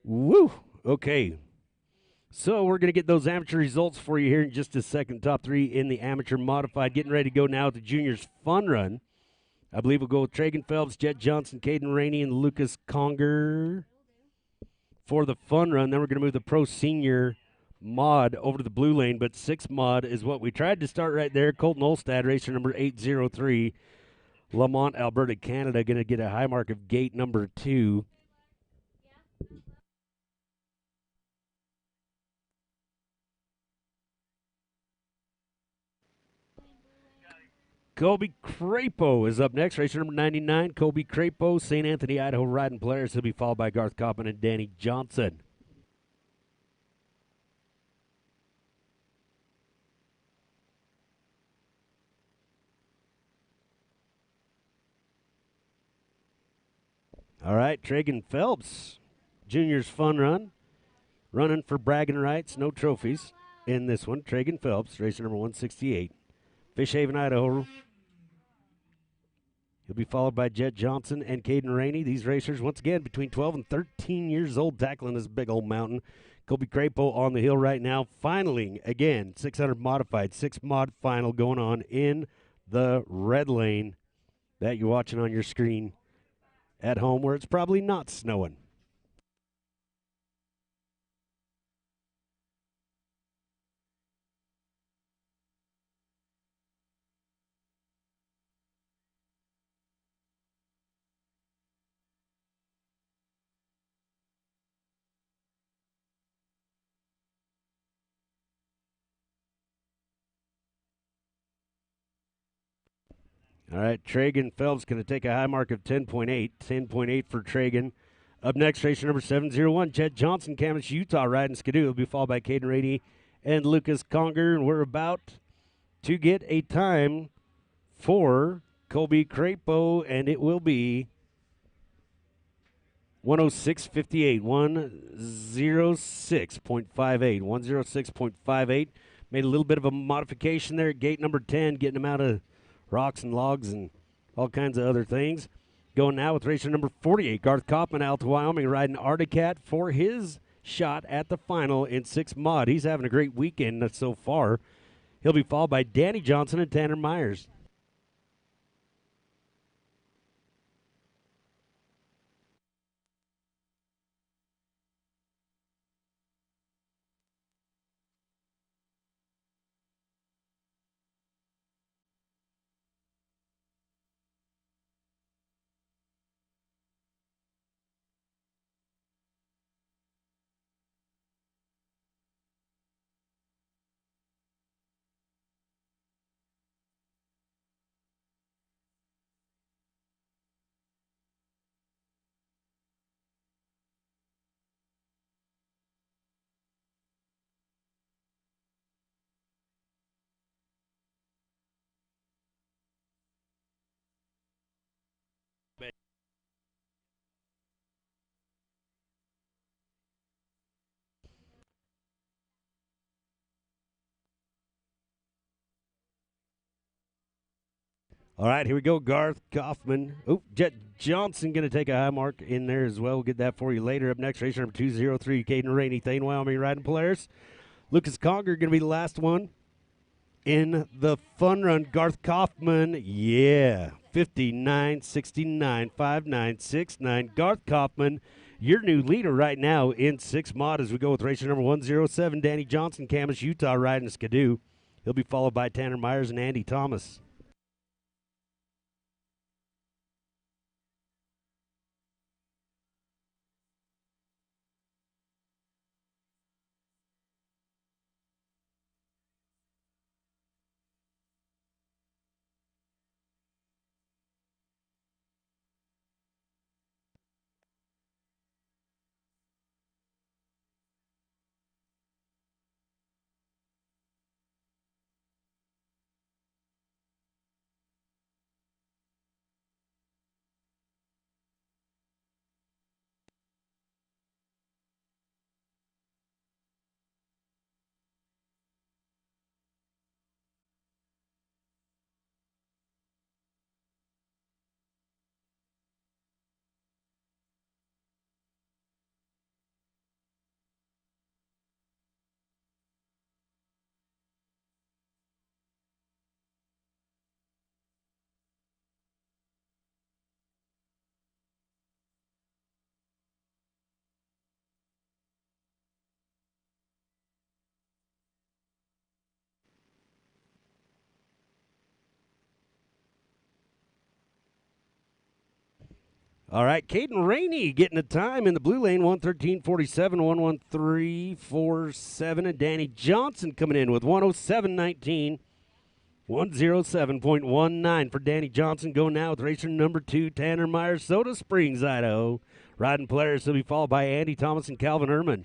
Woo! Okay. So we're going to get those amateur results for you here in just a second. Top 3 in the amateur modified. Getting ready to go now with the juniors fun run. I believe we'll go with Tragan Phelps, Jet Johnson, Caden Rainey, and Lucas Conger for the fun run. Then we're going to move the pro senior mod over to the blue lane, but 6 mod is what we tried to start right there. Colton Olstad, racer number 803, Lamont, Alberta, Canada, going to get a high mark of gate number 2. Colby Crapo is up next. Racer number 99, Colby Crapo, St. Anthony, Idaho riding players. He'll be followed by Garth Coppin and Danny Johnson. All right, Tragan Phelps, Junior's fun run. Running for bragging rights, no trophies in this one. Tragan Phelps, racer number 168. Fish Haven, Idaho. He'll be followed by Jet Johnson and Caden Rainey. These racers, once again, between 12 and 13 years old, tackling this big old mountain. Colby Crapo on the hill right now. Finaling, again, 600 modified, 6 mod final going on in the red lane that you're watching on your screen at home where it's probably not snowing. All right, Tragan Phelps going to take a high mark of 10.8. 10.8 for Tragan. Up next, racer number 701, Jet Johnson, Camas, Utah, riding Skidoo. Will be followed by Caden Rainey and Lucas Conger. And we're about to get a time for Colby Crapo, and it will be 106.58. 106.58. 106.58. Made a little bit of a modification there at gate number 10, getting him out of rocks and logs and all kinds of other things. Going now with racer number 48, Garth Kaufman out to Wyoming, riding Articat for his shot at the final in 6 mod. He's having a great weekend so far. He'll be followed by Danny Johnson and Tanner Myers. All right, here we go. Garth Kaufman. Oh, Jet Johnson going to take a high mark in there as well. We'll get that for you later. Up next, racer number 203, Caden Rainey, Thane, Wyoming, riding Polaris. Lucas Conger going to be the last one in the fun run. Garth Kaufman, yeah, 59.69, 59.69. Garth Kaufman, your new leader right now in 6 mod as we go with racer number 107, Danny Johnson, Camas, Utah, riding Skidoo. He'll be followed by Tanner Myers and Andy Thomas. All right, Caden Rainey getting the time in the blue lane, 113.47, 113.47, and Danny Johnson coming in with 107.19, 107.19 for Danny Johnson. Going now with racer number 2, Tanner Myers, Soda Springs, Idaho. Riding Polaris will be followed by Andy Thomas and Calvin Ehrman.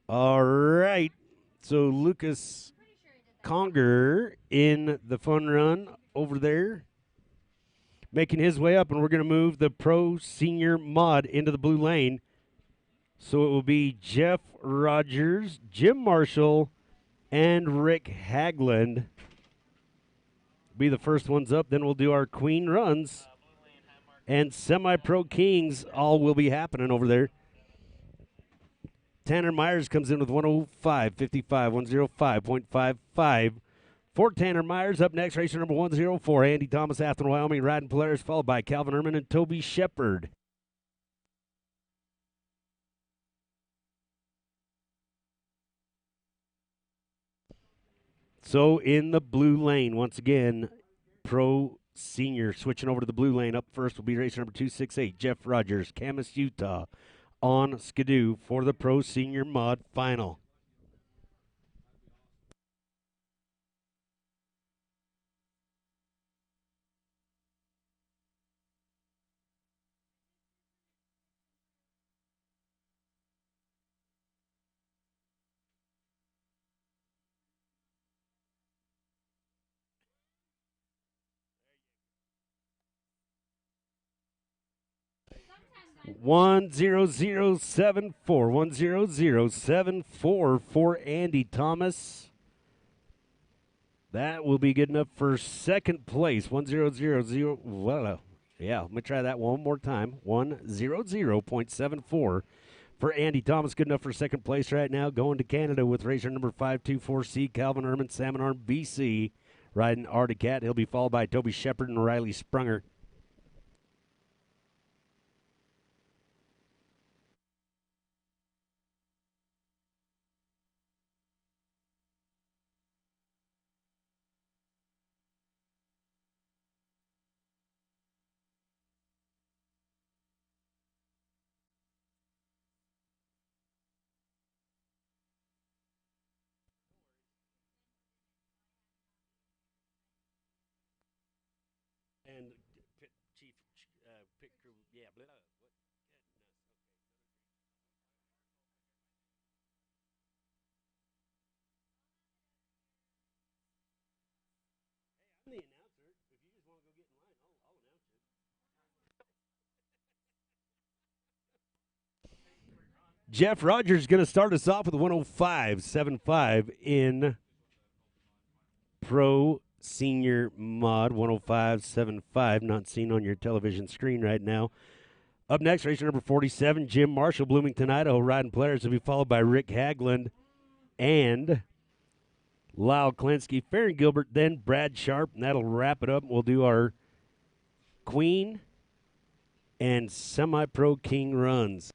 All right, so Lucas Conger in the fun run over there, making his way up, and we're going to move the pro senior mod into the blue lane. So it will be Jeff Rogers, Jim Marshall, and Rick Hagland be the first ones up. Then we'll do our Queen runs, and semi-pro kings all will be happening over there. Tanner Myers comes in with 105.55, 105.55 for Tanner Myers. Up next, racer number 104, Andy Thomas, Athens, Wyoming, riding Polaris, followed by Calvin Ehrman and Toby Shepard. So in the blue lane, once again, Pro Senior switching over to the blue lane. Up first will be racer number 268, Jeff Rogers, Camas, Utah, on Skidoo for the Pro Senior Mod Final. One zero zero 10074 for Andy Thomas. That will be good enough for second place. 1000. Well, yeah, let me try that one more time. 100.74 for Andy Thomas. Good enough for second place right now. Going to Canada with racer number 524C, Calvin Erman, Salmon Arm, BC, riding Articat. He'll be followed by Toby Shepard and Riley Sprunger. And Chief, pit crew, yeah, blah, what? Hey, I'm the announcer. If you just want to go get in line, I'll announce it. Jeff Rogers is going to start us off with 105.75 in Pro Senior Mod. 105.75, not seen on your television screen right now. Up next, racer number 47, Jim Marshall, Bloomington, Idaho, riding Polaris, will be followed by Rick Hagland and Lyle Klinsky, Farron Gilbert, then Brad Sharp, and that'll wrap it up. We'll do our Queen and Semi-Pro King runs.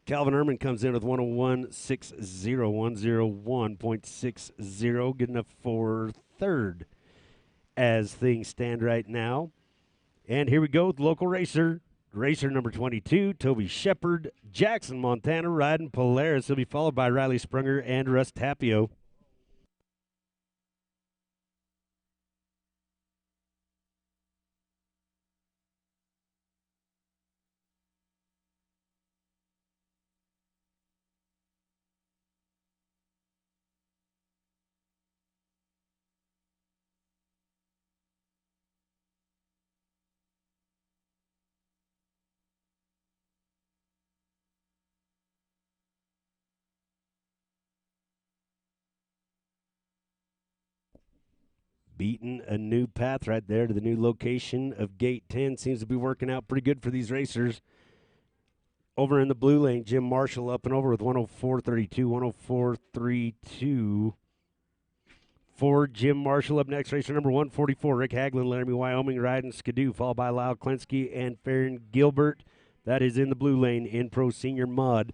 Calvin Erman comes in with 101.60, 101.60, good enough for third as things stand right now. And here we go with local racer, racer number 22, Toby Shepard, Jackson, Montana, riding Polaris. He'll be followed by Riley Sprunger and Russ Tapio. Beating a new path right there to the new location of Gate 10. Seems to be working out pretty good for these racers. Over in the blue lane, Jim Marshall up and over with 104.32, 104.32 for Jim Marshall. Up next, racer number 144, Rick Hagland, Laramie, Wyoming, riding Skidoo, followed by Lyle Klinsky and Farron Gilbert. That is in the blue lane in Pro Senior Mod.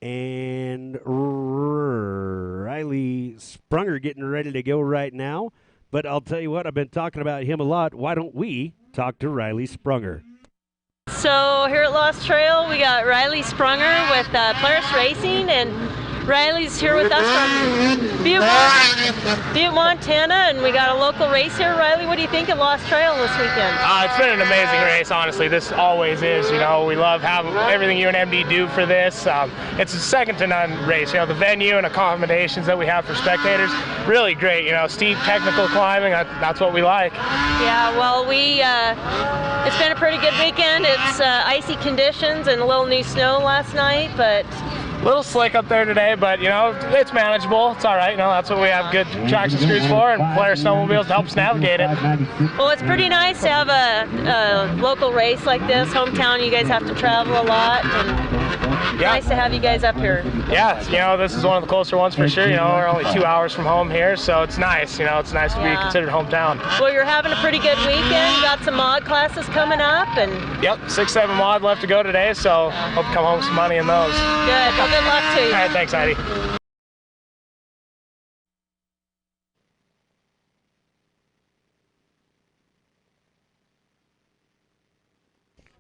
And Riley Sprunger getting ready to go right now. But I'll tell you what, I've been talking about him a lot. Why don't we talk to Riley Sprunger? So here at Lost Trail, we got Riley Sprunger with Polaris Racing, and Riley's here with us from Butte, Montana, and we got a local race here. Riley, what do you think of Lost Trail this weekend? It's been an amazing race, honestly. This always is. You know, we love everything you and MD do for this. It's a second to none race. You know, the venue and accommodations that we have for spectators, really great. You know, steep technical climbing, that's what we like. Yeah, well, it's been a pretty good weekend. It's icy conditions and a little new snow last night, but a little slick up there today, but, you know, it's manageable. It's all right. You know, that's what we have good traction screws for, and Polaris snowmobiles to help us navigate it. Well, it's pretty nice to have a local race like this. Hometown, you guys have to travel a lot, and nice to have you guys up here. Yeah, you know, this is one of the closer ones for sure. You know, we're only 2 hours from home here, so it's nice. You know, it's nice to be considered hometown. Well, you're having a pretty good weekend. Got some mod classes coming up, and yep, 6, 7 mod left to go today, so hope to come home with some money in those. Good. Well, good luck to you. All right, thanks, Heidi.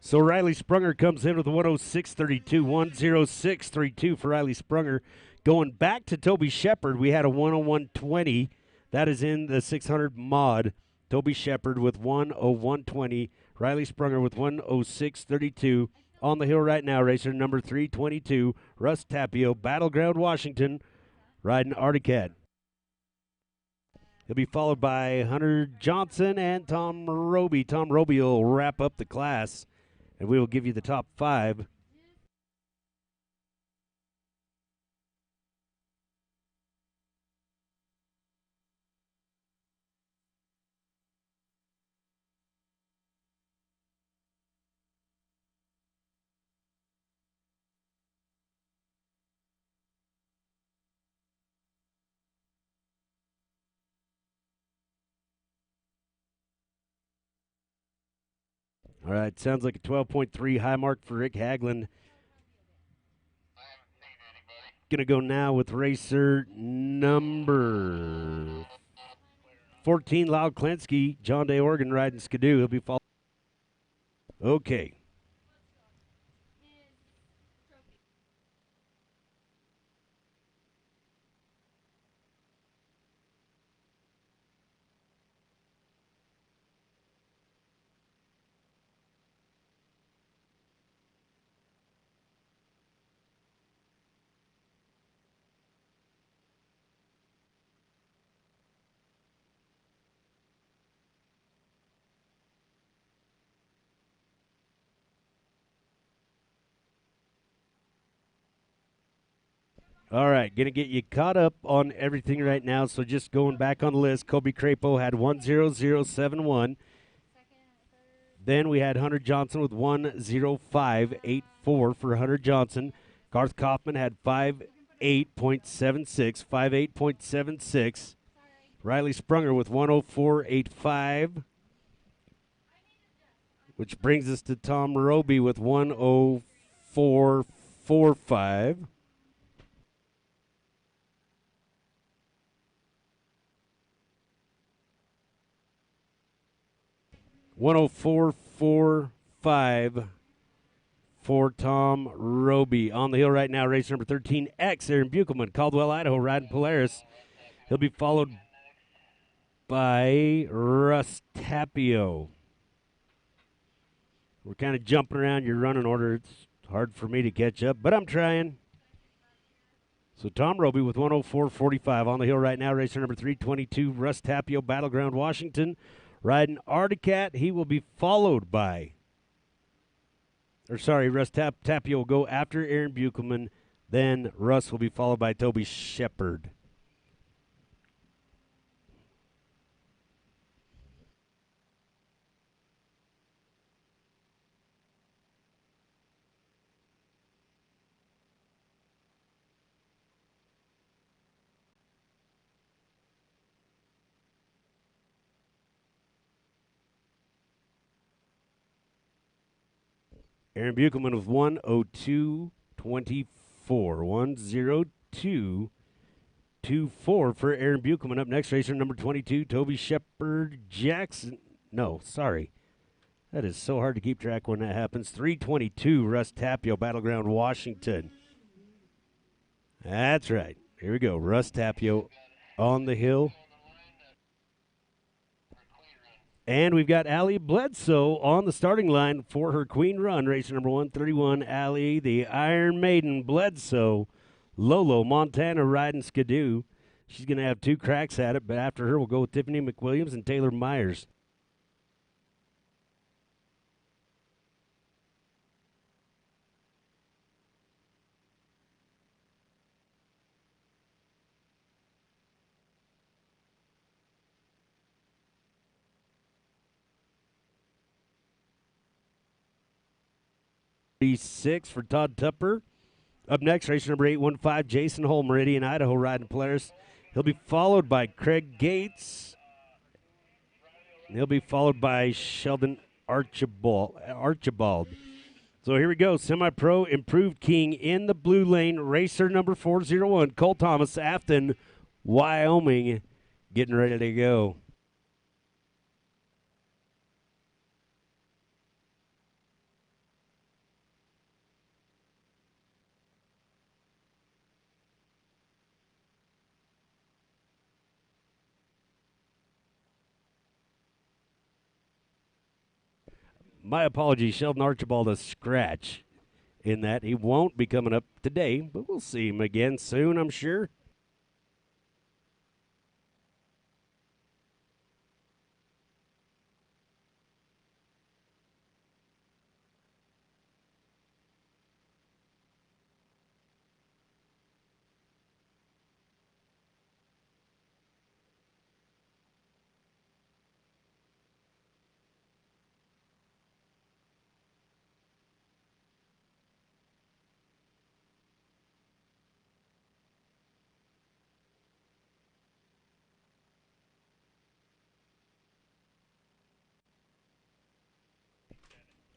So Riley Sprunger comes in with a 106.32, 106.32 for Riley Sprunger. Going back to Toby Shepard, we had a 101.20. That is in the 600 mod. Toby Shepard with 101.20. Riley Sprunger with 106.32. On the hill right now, racer number 322, Russ Tapio, Battleground, Washington, riding Articat. He'll be followed by Hunter Johnson and Tom Roby. Tom Roby will wrap up the class, and we will give you the top 5. All right, sounds like a 12.3 high mark for Rick Haglund. Going to go now with racer number 14, Lyle Klinsky, John Day, Oregon, riding Skidoo. He'll be followed. Okay. All right, going to get you caught up on everything right now. So just going back on the list, Kobe Crapo had 10071. Then we had Hunter Johnson with 10584 for Hunter Johnson. Garth Kaufman had 58.76, 58.76. Riley Sprunger with 10485, which brings us to Tom Roby with 10445. $104.45 for Tom Roby. On the hill right now, race number 13X, Aaron Buchelman, Caldwell, Idaho, riding Polaris. He'll be followed by Russ Tapio. We're kind of jumping around your running order. It's hard for me to catch up, but I'm trying. So Tom Roby with 104.45 on the hill right now, racer number 322, Russ Tapio, Battleground, Washington, riding Articat. He will be followed by, Russ Tapio will go after Aaron Buchelman. Then Russ will be followed by Toby Shepard. Aaron Buchelman with 102.24. 102.24 for Aaron Buchelman. Up next, racer number 22, Toby Shepard Jackson. No, sorry. That is so hard to keep track when that happens. 322, Russ Tapio, Battleground, Washington. That's right. Here we go. Russ Tapio on the hill. And we've got Allie Bledsoe on the starting line for her Queen Run, racer number 131. Allie, the Iron Maiden Bledsoe, Lolo, Montana, riding Skidoo. She's going to have 2 cracks at it, but after her, we'll go with Tiffany McWilliams and Taylor Myers. $36 for Todd Tupper. Up next, racer number 815, Jason Hull, Meridian, Idaho, riding Polaris. He'll be followed by Craig Gates. He'll be followed by Sheldon Archibald. So here we go. Semi-pro improved king in the blue lane. Racer number 401, Cole Thomas, Afton, Wyoming, getting ready to go. My apologies, Sheldon Archibald a scratch in that. He won't be coming up today, but we'll see him again soon, I'm sure.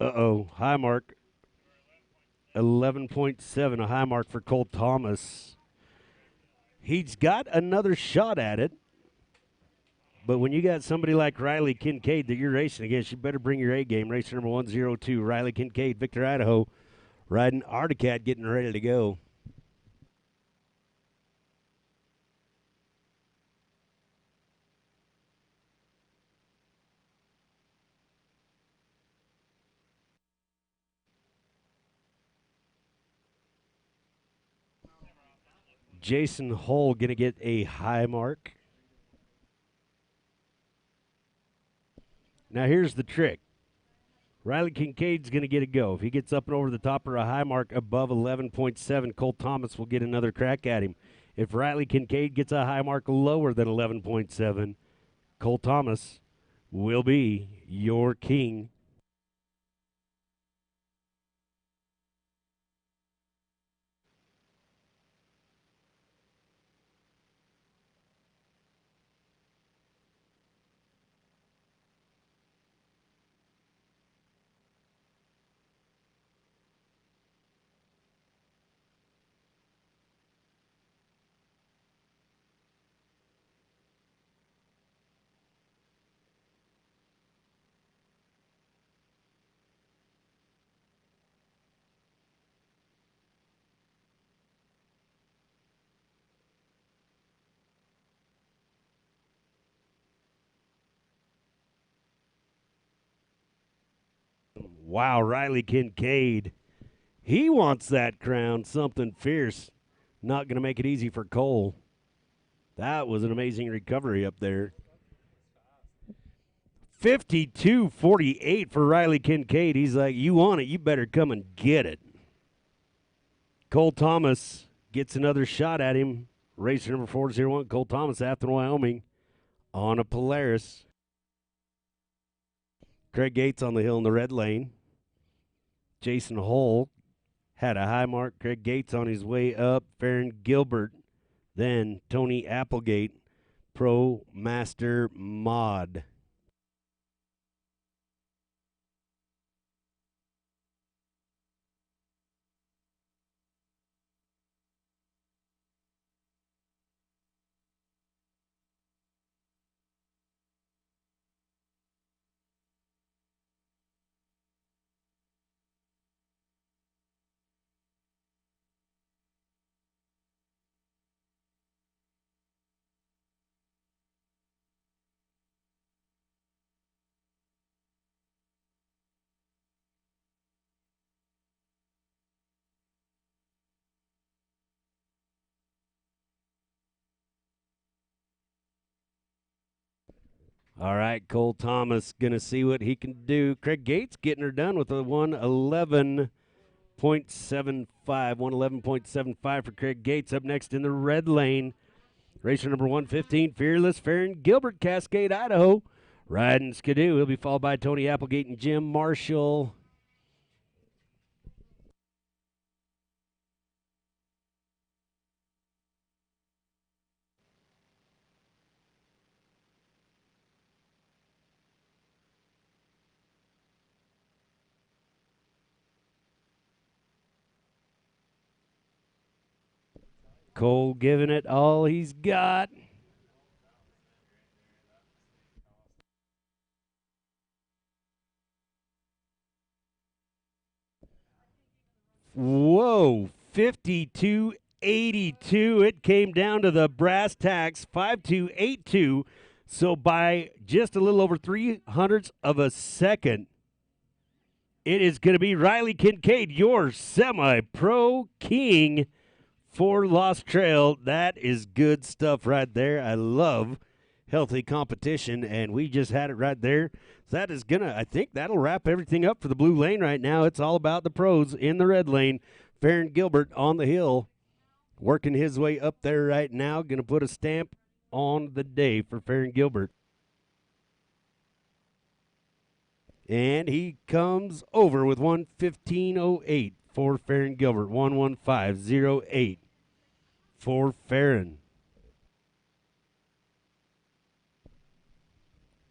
Uh-oh, high mark. 11.7, a high mark for Cole Thomas. He's got another shot at it, but when you got somebody like Riley Kincaid that you're racing against, you better bring your A game. Racer number 102, Riley Kincaid, Victor, Idaho, riding Articat, getting ready to go. Jason Hull going to get a high mark. Now here's the trick. Riley Kincaid's going to get a go. If he gets up and over the top or a high mark above 11.7, Cole Thomas will get another crack at him. If Riley Kincaid gets a high mark lower than 11.7, Cole Thomas will be your king. Wow, Riley Kincaid. He wants that crown, something fierce. Not going to make it easy for Cole. That was an amazing recovery up there. 52.48 for Riley Kincaid. He's like, you want it, you better come and get it. Cole Thomas gets another shot at him. Racer number 401, Cole Thomas, Athens, Wyoming, on a Polaris. Craig Gates on the hill in the red lane. Jason Hull had a high mark. Craig Gates on his way up. Farron Gilbert. Then Tony Applegate, Pro Master Mod. All right, Cole Thomas going to see what he can do. Craig Gates getting her done with a 111.75. 111.75 for Craig Gates. Up next in the red lane, racer number 115, Fearless Farron Gilbert, Cascade, Idaho. Riding Skidoo. He'll be followed by Tony Applegate and Jim Marshall. Cole giving it all he's got. Whoa, 52.82. It came down to the brass tacks, 52.82. So by just a little over 3/100 of a second, It is going to be Riley Kincaid, your semi-pro king for Lost Trail. That is good stuff right there. I love healthy competition, and we just had it right there. That is going to, I think that'll wrap everything up for the blue lane right now. It's all about the pros in the red lane. Farron Gilbert on the hill, working his way up there right now. Going to put a stamp on the day for Farron Gilbert. And he comes over with 1:15:08 for Farron Gilbert. 1:15:08 for Farron.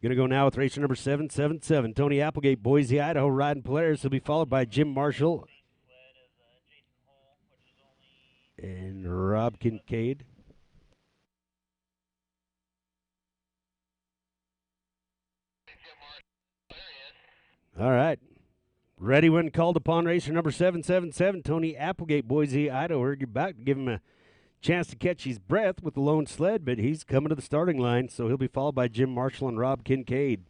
Going to go now with racer number 777. Tony Applegate, Boise, Idaho, riding Polaris. He'll be followed by Jim Marshall and Rob Kincaid. All right. Ready when called upon, racer number 777, Tony Applegate, Boise, Idaho. We're back to give him a chance to catch his breath with the lone sled, but he's coming to the starting line, so he'll be followed by Jim Marshall and Rob Kincaid.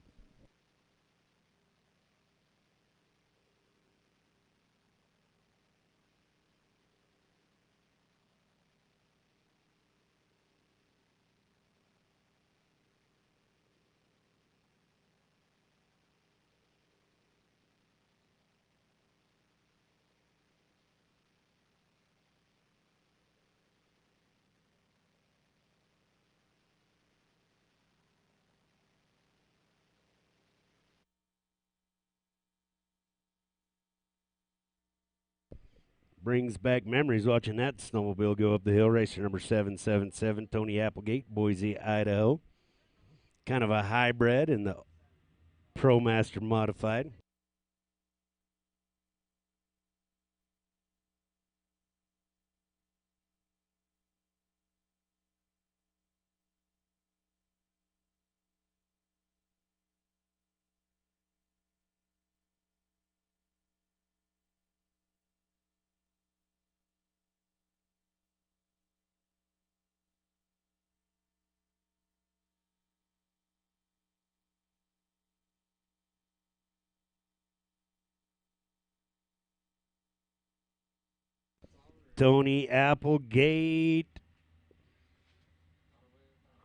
Brings back memories watching that snowmobile go up the hill. Racer number 777, Tony Applegate, Boise, Idaho. Kind of a hybrid in the ProMaster Modified. Tony Applegate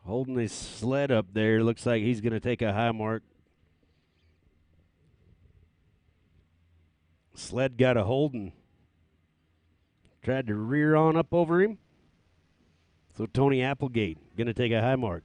holding his sled up there. Looks like he's going to take a high mark. Sled got a hold and tried to rear on up over him. So Tony Applegate going to take a high mark.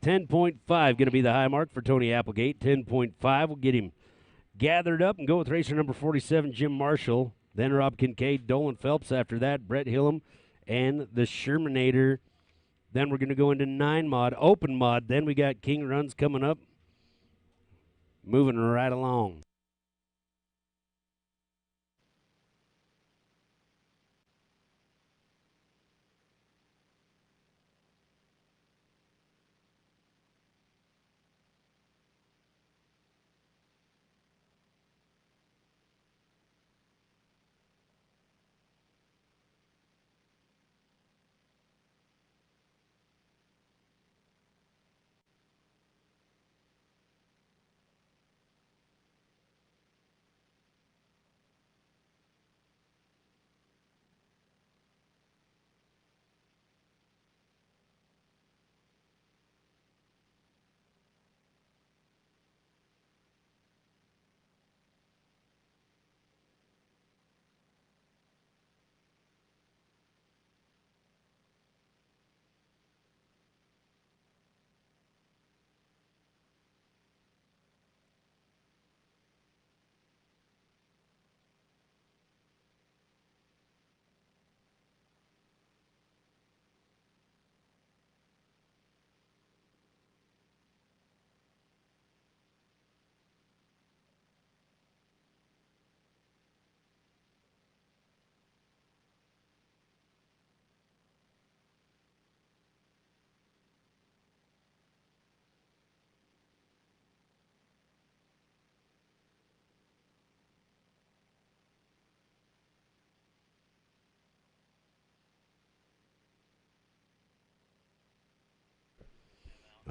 $10.5 going to be the high mark for Tony Applegate. 10.5 will get him gathered up and go with racer number 47, Jim Marshall. Then Rob Kincaid, Dolan Phelps after that, Brett Hillam, and the Shermanator. Then we're going to go into 9 mod, open mod. Then we got King Runs coming up, moving right along.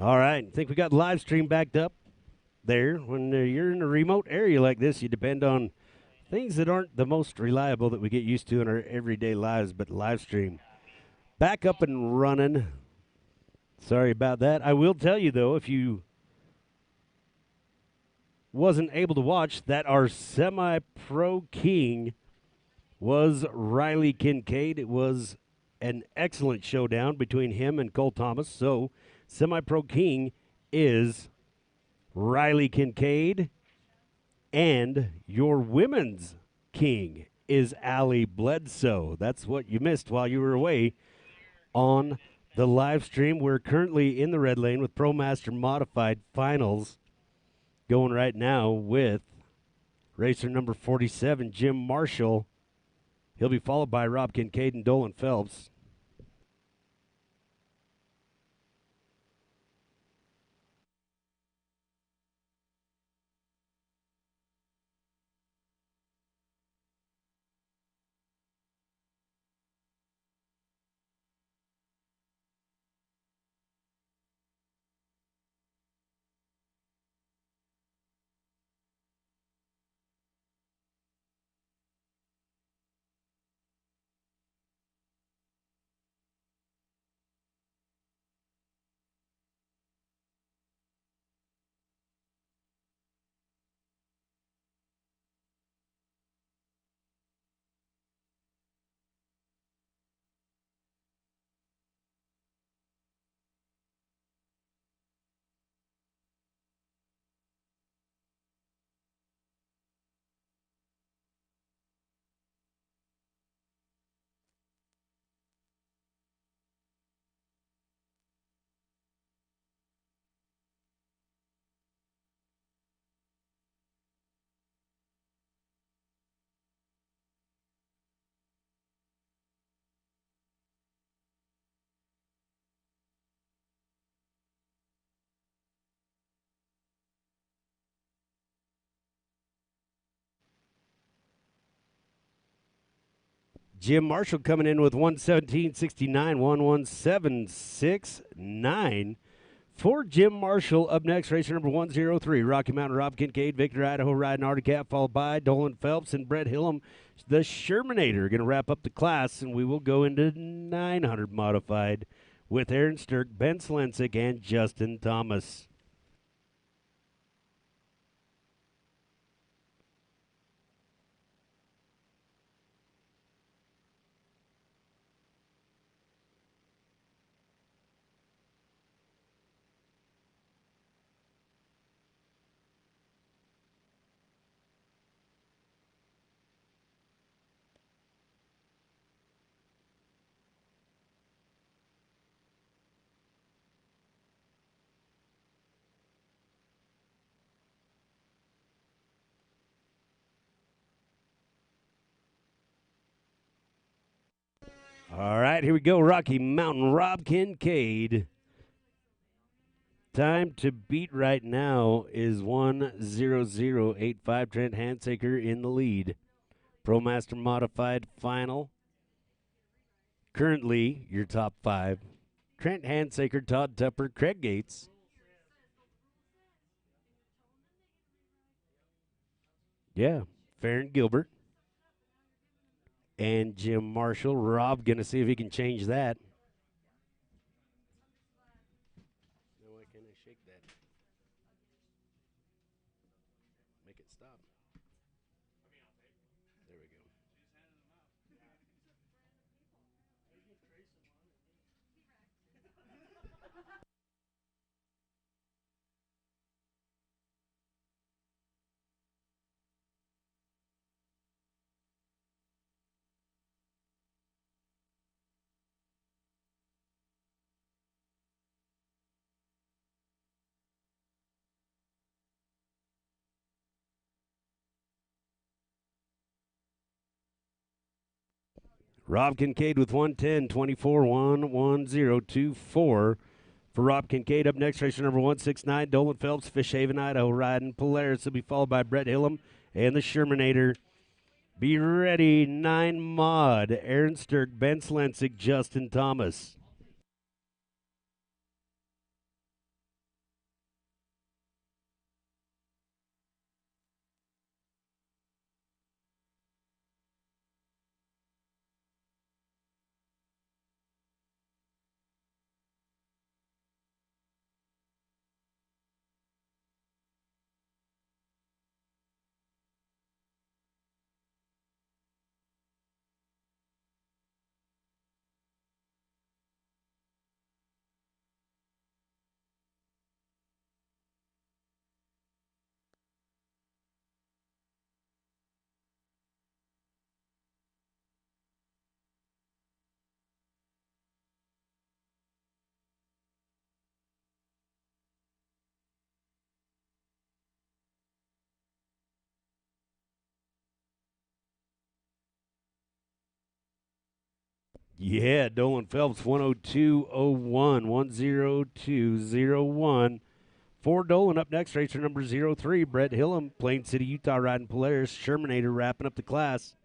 All right, I think we got the live stream backed up there. When you're in a remote area like this, you depend on things that aren't the most reliable that we get used to in our everyday lives, but live stream back up and running. Sorry about that. I will tell you, though, if you wasn't able to watch, that our semi-pro king was Riley Kincaid. It was an excellent showdown between him and Cole Thomas. So, semi-pro king is Riley Kincaid, and your women's king is Allie Bledsoe. That's what you missed while you were away on the live stream. We're currently in the red lane with Pro Master Modified Finals going right now with racer number 47, Jim Marshall. He'll be followed by Rob Kincaid and Dolan Phelps. Jim Marshall coming in with 117.69, 117.69. For Jim Marshall, up next, racer number 103, Rocky Mountain Rob Kincaid, Victor Idaho riding Arctic Cat, followed by Dolan Phelps and Brett Hillam. The Shermanator going to wrap up the class, and we will go into 900 modified with Aaron Sturck, Ben Slensick, and Justin Thomas. All right, here we go. Rocky Mountain Rob Kincaid. Time to beat right now is 1:00:85. Trent Hansaker in the lead. ProMaster Modified Final. Currently, your top five. Trent Hansaker, Todd Tupper, Craig Gates. Yeah, Farron Gilbert. And Jim Marshall. Rob going to see if he can change that. Why can't I shake that? Make it stop. There we go. Rob Kincaid with 110.24, 110.24 for Rob Kincaid. Up next, racer number 169, Dolan Phelps, Fishhaven, Idaho, riding Polaris. Will be followed by Brett Hillam and the Shermanator. Be ready, 9 mod, Aaron Sturck, Ben Slensick, Justin Thomas. Yeah, Dolan Phelps 102.01, 102.01. For Dolan, up next, racer number 03, Brett Hillam, Plain City, Utah, riding Polaris. Shermanator wrapping up the class.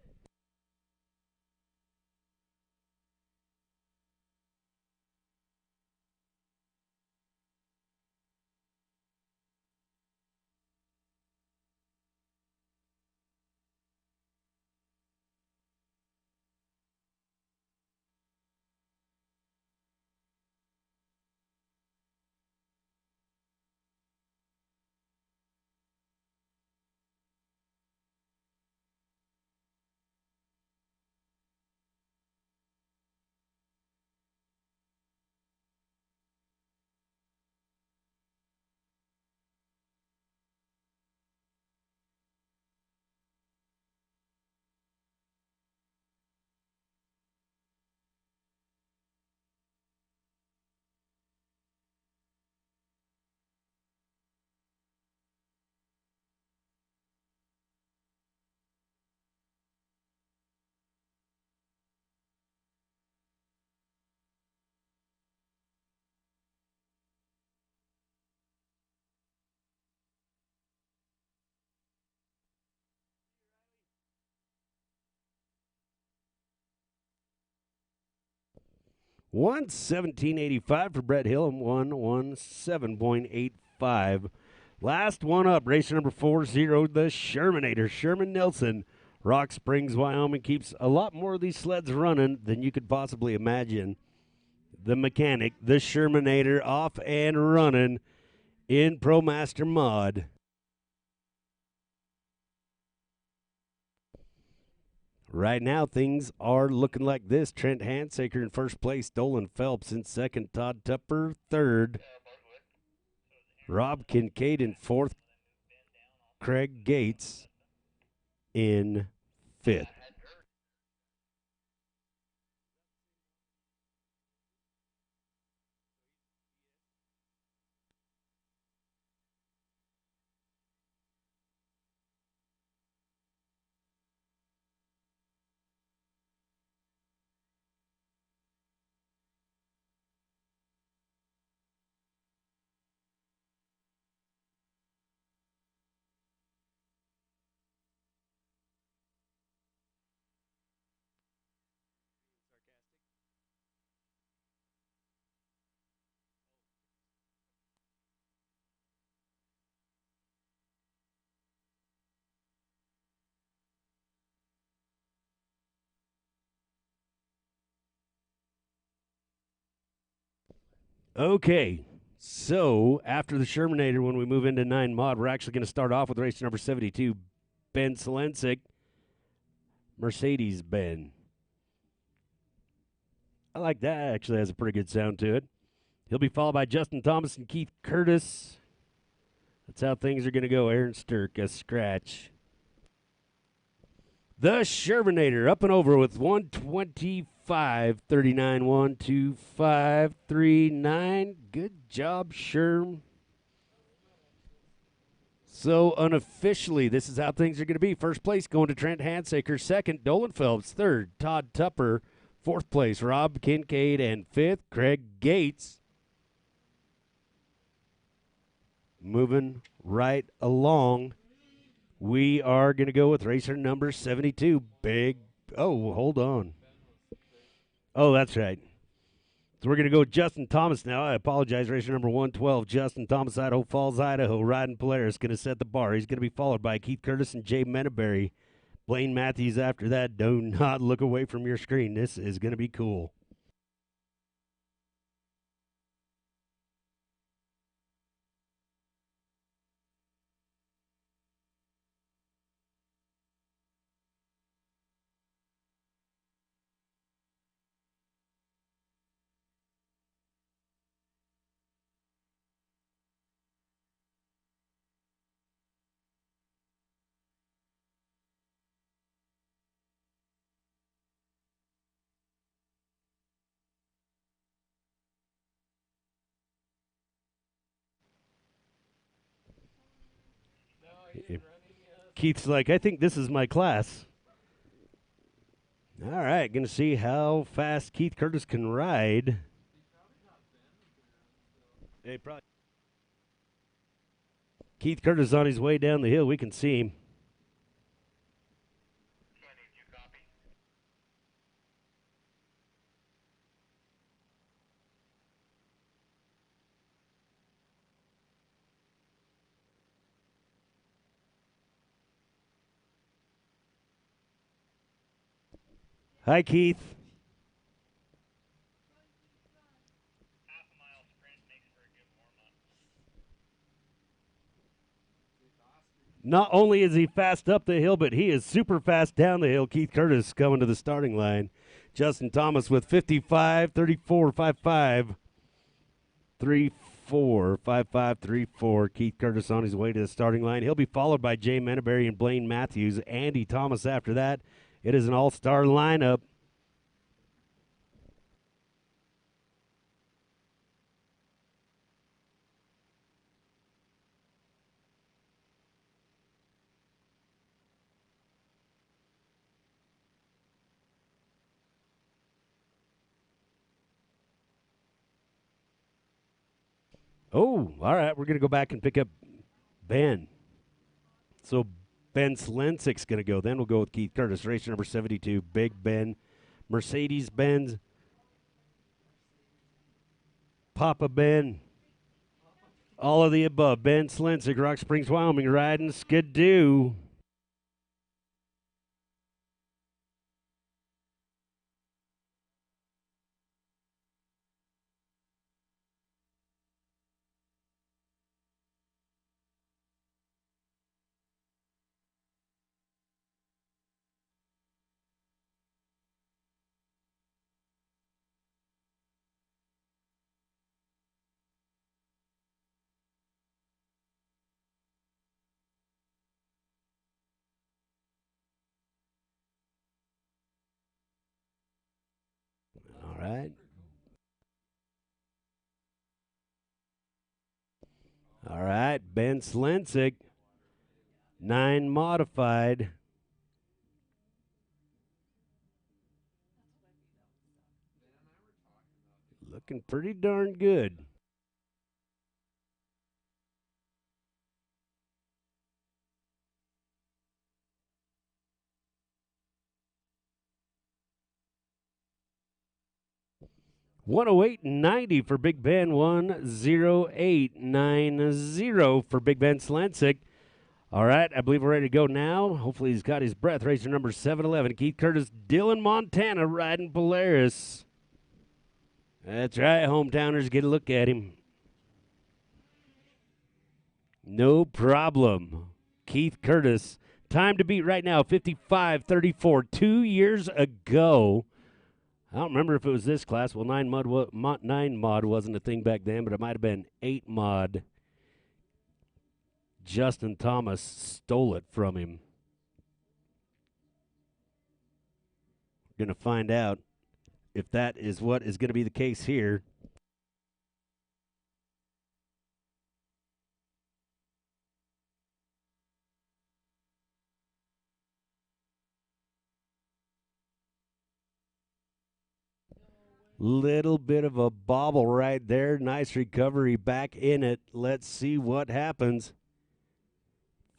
$117.85 for Brett Hillam, 117.85. Last one up, racer number 40, the Shermanator, Sherman Nelson. Rock Springs, Wyoming keeps a lot more of these sleds running than you could possibly imagine. The mechanic, the Shermanator, off and running in ProMaster Mod. Right now, things are looking like this. Trent Handsaker in first place. Dolan Phelps in second. Todd Tupper third. Rob Kincaid in fourth. Craig Gates in fifth. Okay, so after the Shermanator, when we move into 9 mod, we're actually going to start off with race number 72, Ben Selensik, Mercedes-Benz. I like that. Actually has a pretty good sound to it. He'll be followed by Justin Thomas and Keith Curtis. That's how things are going to go. Aaron Sturck, a scratch. The Shermanator up and over with 125.39, 125.39. Good job, Sherm. So unofficially, this is how things are going to be. First place going to Trent Handsaker. Second, Dolan Phelps. Third, Todd Tupper. Fourth place, Rob Kincaid. And fifth, Craig Gates. Moving right along. We are going to go with racer number 72. Oh, hold on. Oh, that's right. So we're going to go with Justin Thomas now. I apologize. Racer number 112, Justin Thomas, Idaho Falls, Idaho. Riding Polaris, going to set the bar. He's going to be followed by Keith Curtis and Jay Menaberry. Blaine Matthews after that. Do not look away from your screen. This is going to be cool. Keith's like, I think this is my class. All right, going to see how fast Keith Curtis can ride. Hey, probably. Keith Curtis on his way down the hill. We can see him. Hi, Keith. Not only is he fast up the hill, but he is super fast down the hill. Keith Curtis coming to the starting line. Justin Thomas with 55, 34, 55, 34, 55, 34. Keith Curtis on his way to the starting line. He'll be followed by Jay Menaberry and Blaine Matthews. Andy Thomas after that. It is an all-star lineup. Oh, all right. We're going to go back and pick up Ben. So Ben Slensik's going to go. Then we'll go with Keith Curtis. Race number 72, Big Ben. Mercedes-Benz. Papa Ben. All of the above. Ben Slensik, Rock Springs, Wyoming, riding Skidoo. All right. All right. Ben Slensik, 9 modified. Looking pretty darn good. $108.90 for Big Ben. $108.90 for Big Ben Slensik. All right, I believe we're ready to go now. Hopefully he's got his breath. Racer number 711, Keith Curtis, Dillon, Montana, riding Polaris. That's right, hometowners, get a look at him. No problem. Keith Curtis, time to beat right now, 55:34. 2 years ago, I don't remember if it was this class. Well, 9 mod wasn't a thing back then, but it might have been 8 mod. Justin Thomas stole it from him. We're going to find out if that is what is going to be the case here. Little bit of a bobble right there. Nice recovery back in it. Let's see what happens.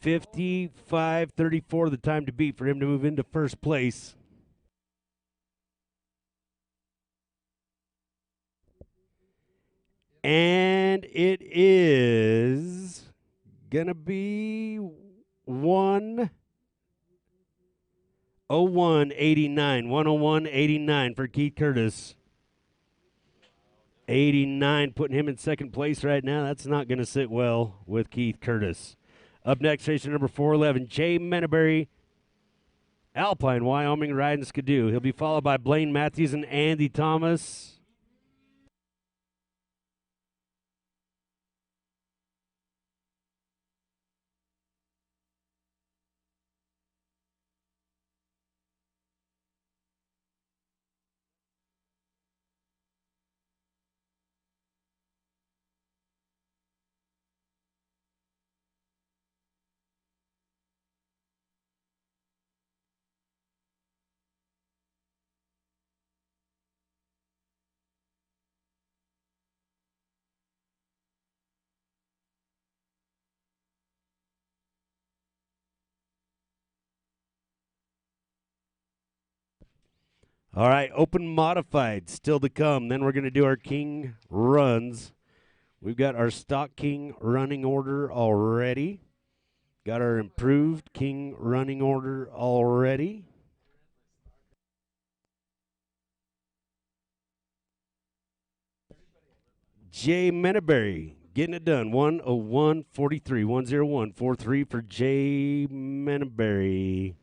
55:34, the time to beat for him to move into first place. And it is going to be 1:01.89. 1:01.89 for Keith Curtis. 89, putting him in second place right now. That's not going to sit well with Keith Curtis. Up next, racer number 411, Jay Menaberry, Alpine, Wyoming, riding Skidoo. He'll be followed by Blaine Matthews and Andy Thomas. All right, open modified still to come. Then we're going to do our King runs. We've got our stock King running order already. Got our improved King running order already. Jay Menaberry getting it done. 101.43. 101.43 for Jay Menaberry.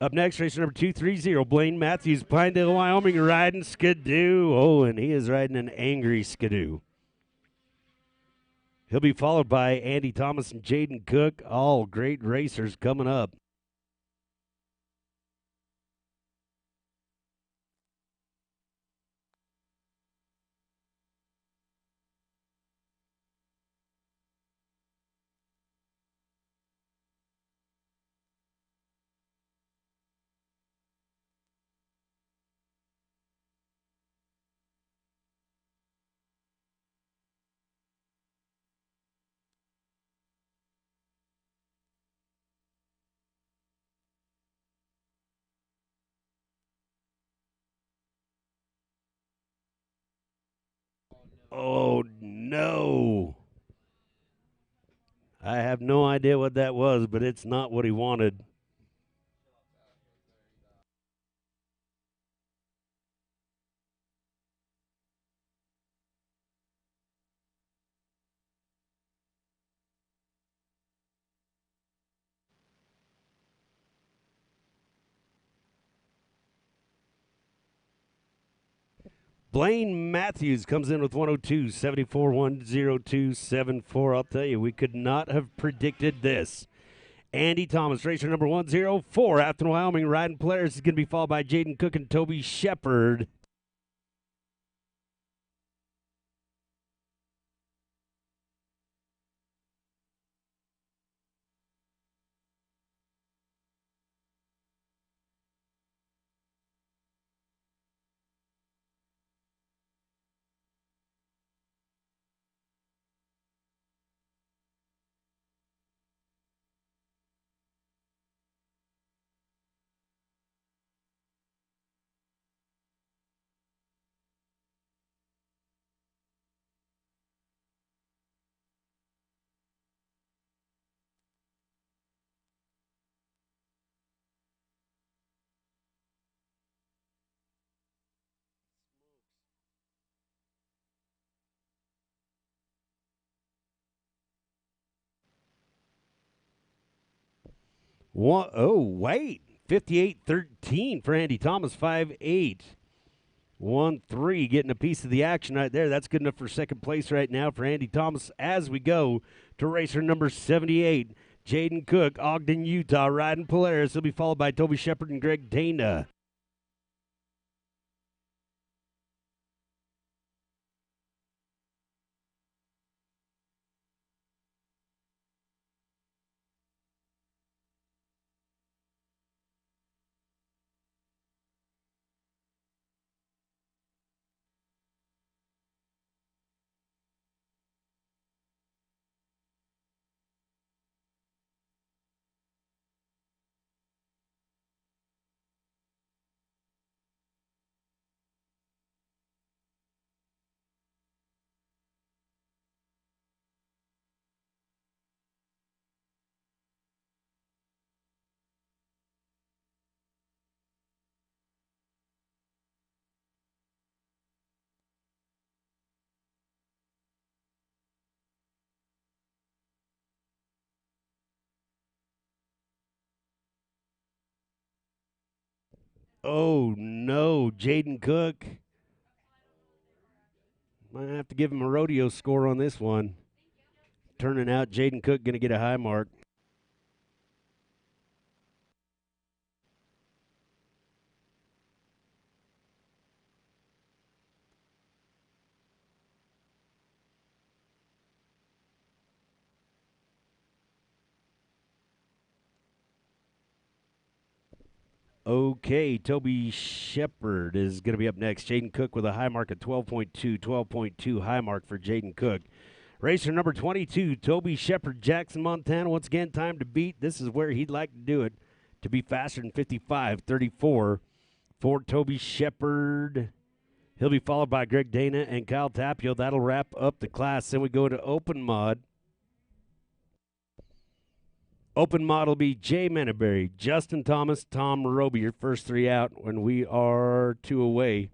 Up next, racer number 230, Blaine Matthews, Pinedale, Wyoming, riding Skidoo. Oh, and he is riding an angry Skidoo. He'll be followed by Andy Thomas and Jaden Cook, all great racers coming up. Oh, no. I have no idea what that was, but it's not what he wanted. Blaine Matthews comes in with 102.74, 102.74. I'll tell you, we could not have predicted this. Andy Thomas, racer number 104, Afton, Wyoming, riding Polaris is going to be followed by Jaden Cook and Toby Shepard. Oh, wait. 58-13 for Andy Thomas, 5'8". 1-3, getting a piece of the action right there. That's good enough for second place right now for Andy Thomas as we go to racer number 78, Jaden Cook, Ogden, Utah, riding Polaris. He'll be followed by Toby Shepard and Greg Dana. Oh, no, Jaden Cook. Might have to give him a rodeo score on this one. Turning out Jaden Cook going to get a high mark. Okay, Toby Shepard is going to be up next. Jaden Cook with a high mark of 12.2, 12.2 high mark for Jaden Cook. Racer number 22, Toby Shepard, Jackson, Montana. Once again, time to beat. This is where he'd like to do it, to be faster than 55, 34. for Toby Shepard. He'll be followed by Greg Dana and Kyle Tapio. That'll wrap up the class. Then we go to open mod. Open mod will be Jay Menaberry, Justin Thomas, Tom Roby. Your first three out when we are two away.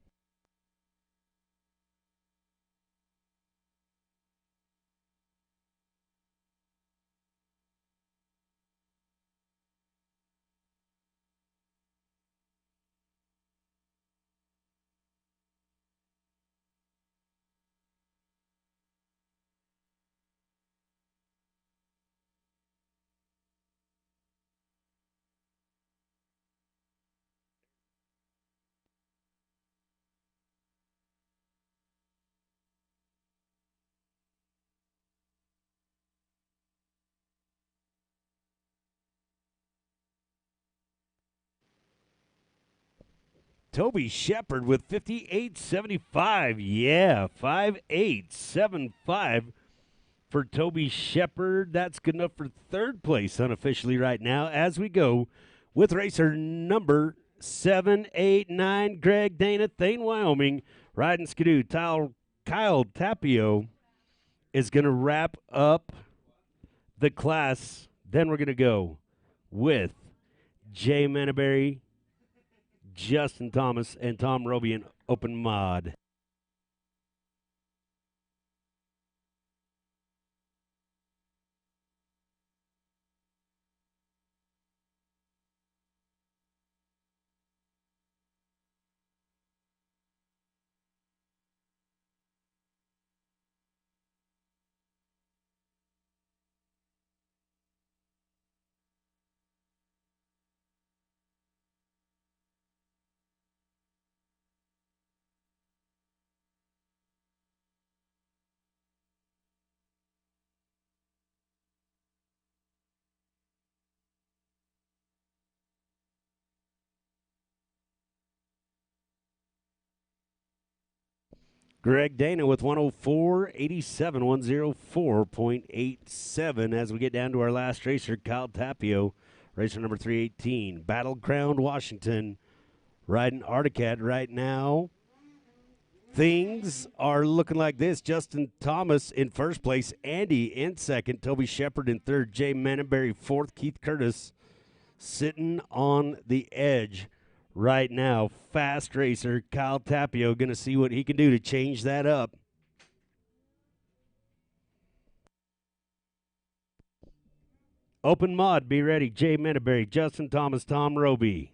Toby Shepard with 58.75. Yeah, 58.75 for Toby Shepard. That's good enough for third place unofficially right now as we go with racer number 789, Greg Dana, Thane, Wyoming, riding Skidoo. Kyle Tapio is going to wrap up the class. Then we're going to go with Jay Menaberry, Justin Thomas, and Tom Roby in open mod. Greg Dana with 104.87, 104.87 as we get down to our last racer, Kyle Tapio, racer number 318, Battleground, Washington, riding Articat right now. Things are looking like this. Justin Thomas in first place, Andy in second, Toby Shepard in third, Jay Menaberry fourth, Keith Curtis sitting on the edge right now. Fast racer Kyle Tapio going to see what he can do to change that up. Open mod, be ready. Jay Menaberry, Justin Thomas, Tom Roby.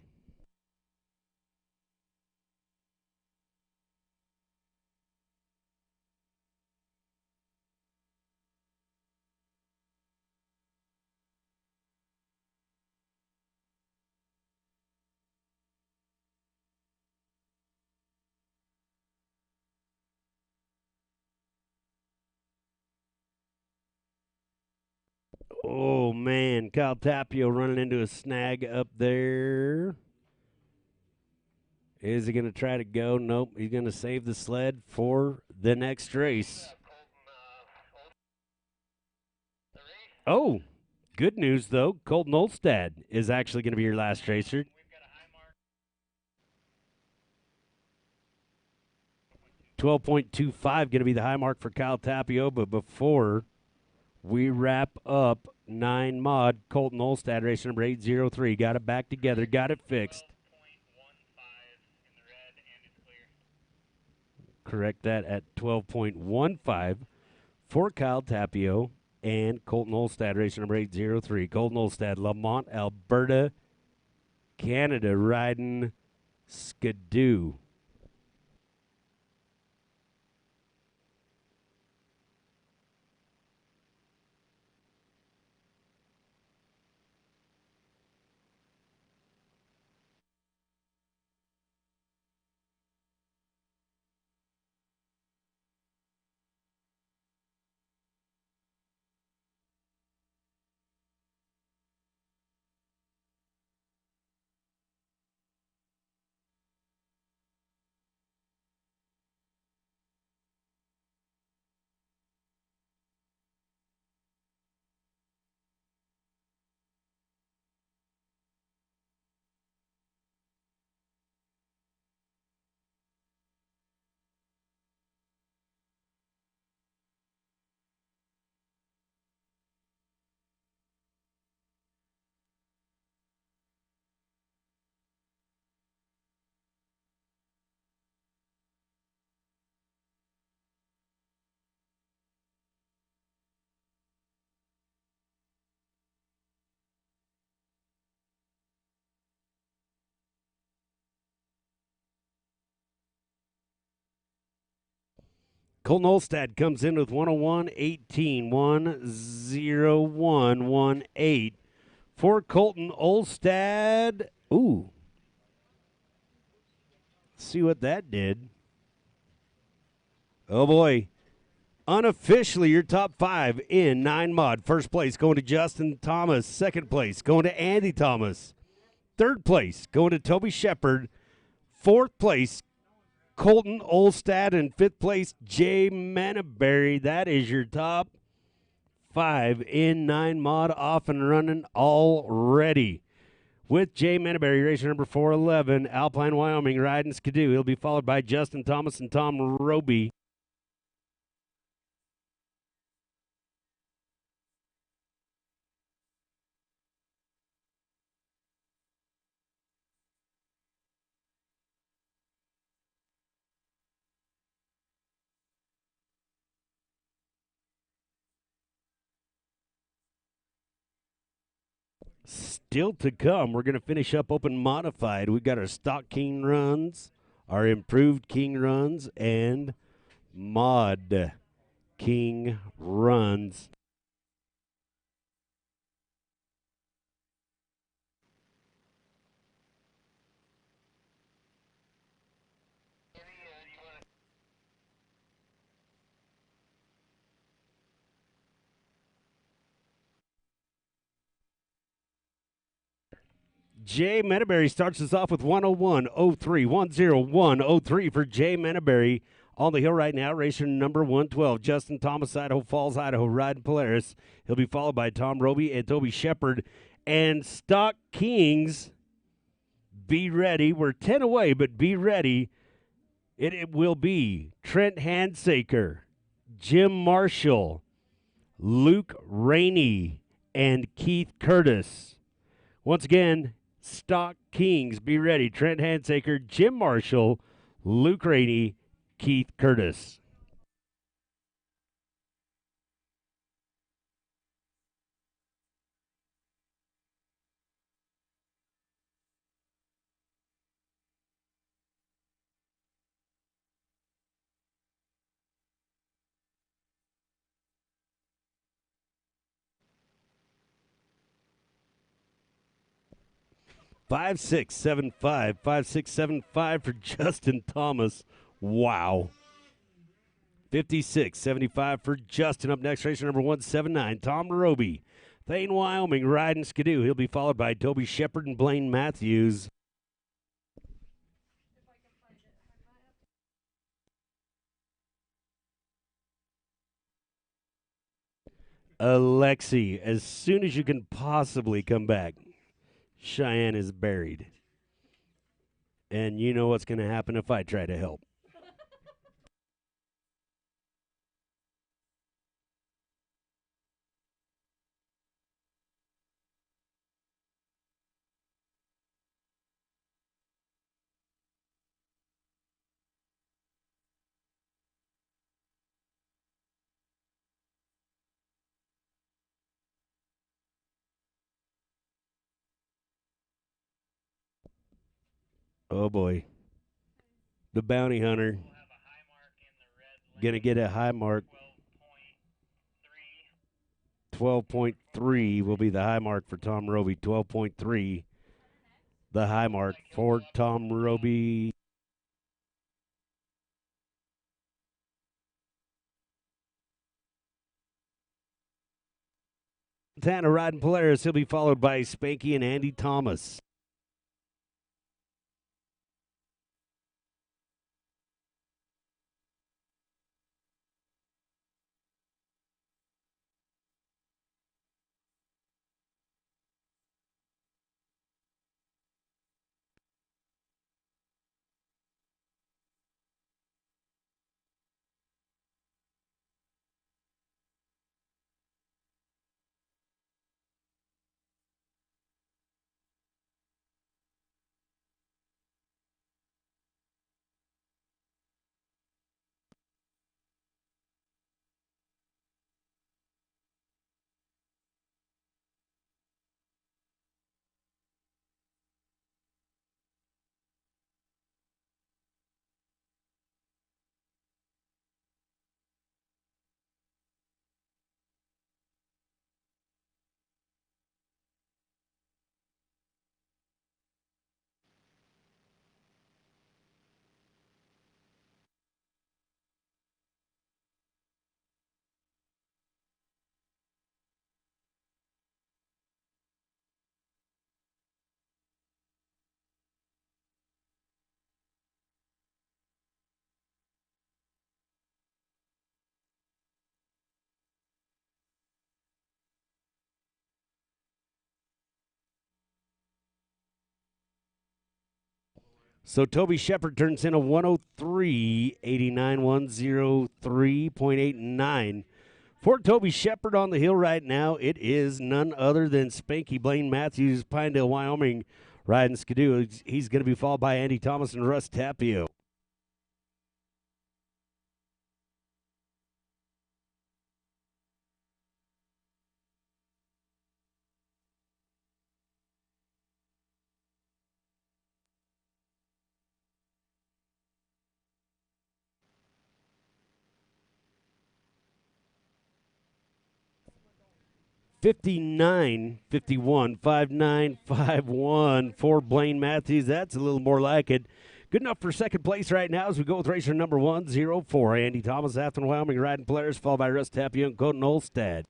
Oh, man. Kyle Tapio running into a snag up there. Is he going to try to go? Nope. He's going to save the sled for the next race. Oh, good news, though. Colton Olstad is actually going to be your last racer. $12.25 going to be the high mark for Kyle Tapio, but before we wrap up 9 mod, Colton Olstad, racer number 803. Got it back together, got it fixed. Correct that at 12.15 for Kyle Tapio and Colton Olstad, racer number 803. Colton Olstad, Lamont, Alberta, Canada, riding Skidoo. Colton Olstad comes in with 101.18, 101.18 for Colton Olstad. Ooh. Let's see what that did. Oh, boy. Unofficially, your top 5 in 9 mod. First place going to Justin Thomas. Second place going to Andy Thomas. Third place going to Toby Shepard. Fourth place, Colton Olstad. And fifth place, Jay Manaberry. That is your top 5 in 9 mod, off and running already. With Jay Manaberry, racer number 411, Alpine, Wyoming, riding Skidoo. He'll be followed by Justin Thomas and Tom Roby. Still to come, we're going to finish up open modified. We've got our stock King Runs, our improved King Runs, and mod King Runs. Jay Manaberry starts us off with 101.03, 101.03 for Jay Manaberry. On the hill right now, racer number 112, Justin Thomas, Idaho Falls, Idaho, riding Polaris. He'll be followed by Tom Roby and Toby Shepard. And Stock Kings, be ready. We're 10 away, but be ready. It will be Trent Handsaker, Jim Marshall, Luke Rainey, and Keith Curtis. Once again, Stock Kings, be ready. Trent Handsaker, Jim Marshall, Luke Rainey, Keith Curtis. Five, 6, 7, 5. 5, 6, 7, 5 for Justin Thomas. Wow. 56.75 for Justin. Up next, racer number 179, Tom Roby. Thane, Wyoming, riding Skidoo. He'll be followed by Toby Shepard and Blaine Matthews. Alexi, as soon as you can possibly come back. Cheyenne is buried. And you know what's going to happen if I try to help. Oh, boy. The bounty hunter. Going to get a high mark. 12.3 will be the high mark for Tom Roby. 12.3, the high mark for Tom Roby. Montana riding Polaris. He'll be followed by Spanky and Andy Thomas. So Toby Shepard turns in a 103.89, 103.89. For Toby Shepard on the hill right now, it is none other than Spanky Blaine Matthews, Pinedale, Wyoming, riding Skidoo. He's going to be followed by Andy Thomas and Russ Tapio. $59.51, 59.51 for Blaine Matthews. That's a little more like it. Good enough for second place right now as we go with racer number 104. Andy Thomas, Afton, Wyoming, riding Polaris, followed by Russ Tapio and Colton Olstad.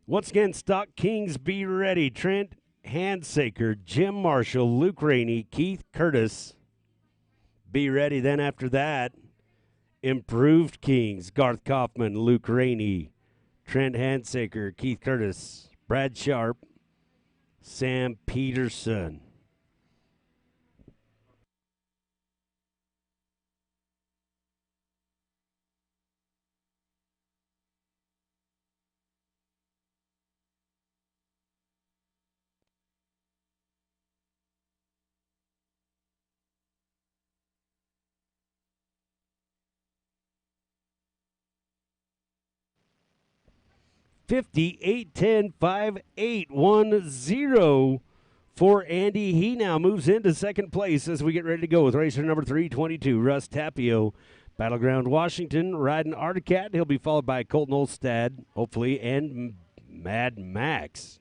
Once again, Stock Kings, be ready. Trent Handsaker, Jim Marshall, Luke Rainey, Keith Curtis. Be ready. Then after that, Improved Kings, Garth Kaufman, Luke Rainey, Trent Handsaker, Keith Curtis, Brad Sharp, Sam Peterson. $58.10.5810 for Andy. He now moves into second place as we get ready to go with racer number 322, Russ Tapio. Battleground Washington, riding Articat. He'll be followed by Colton Olstad, hopefully, and Mad Max.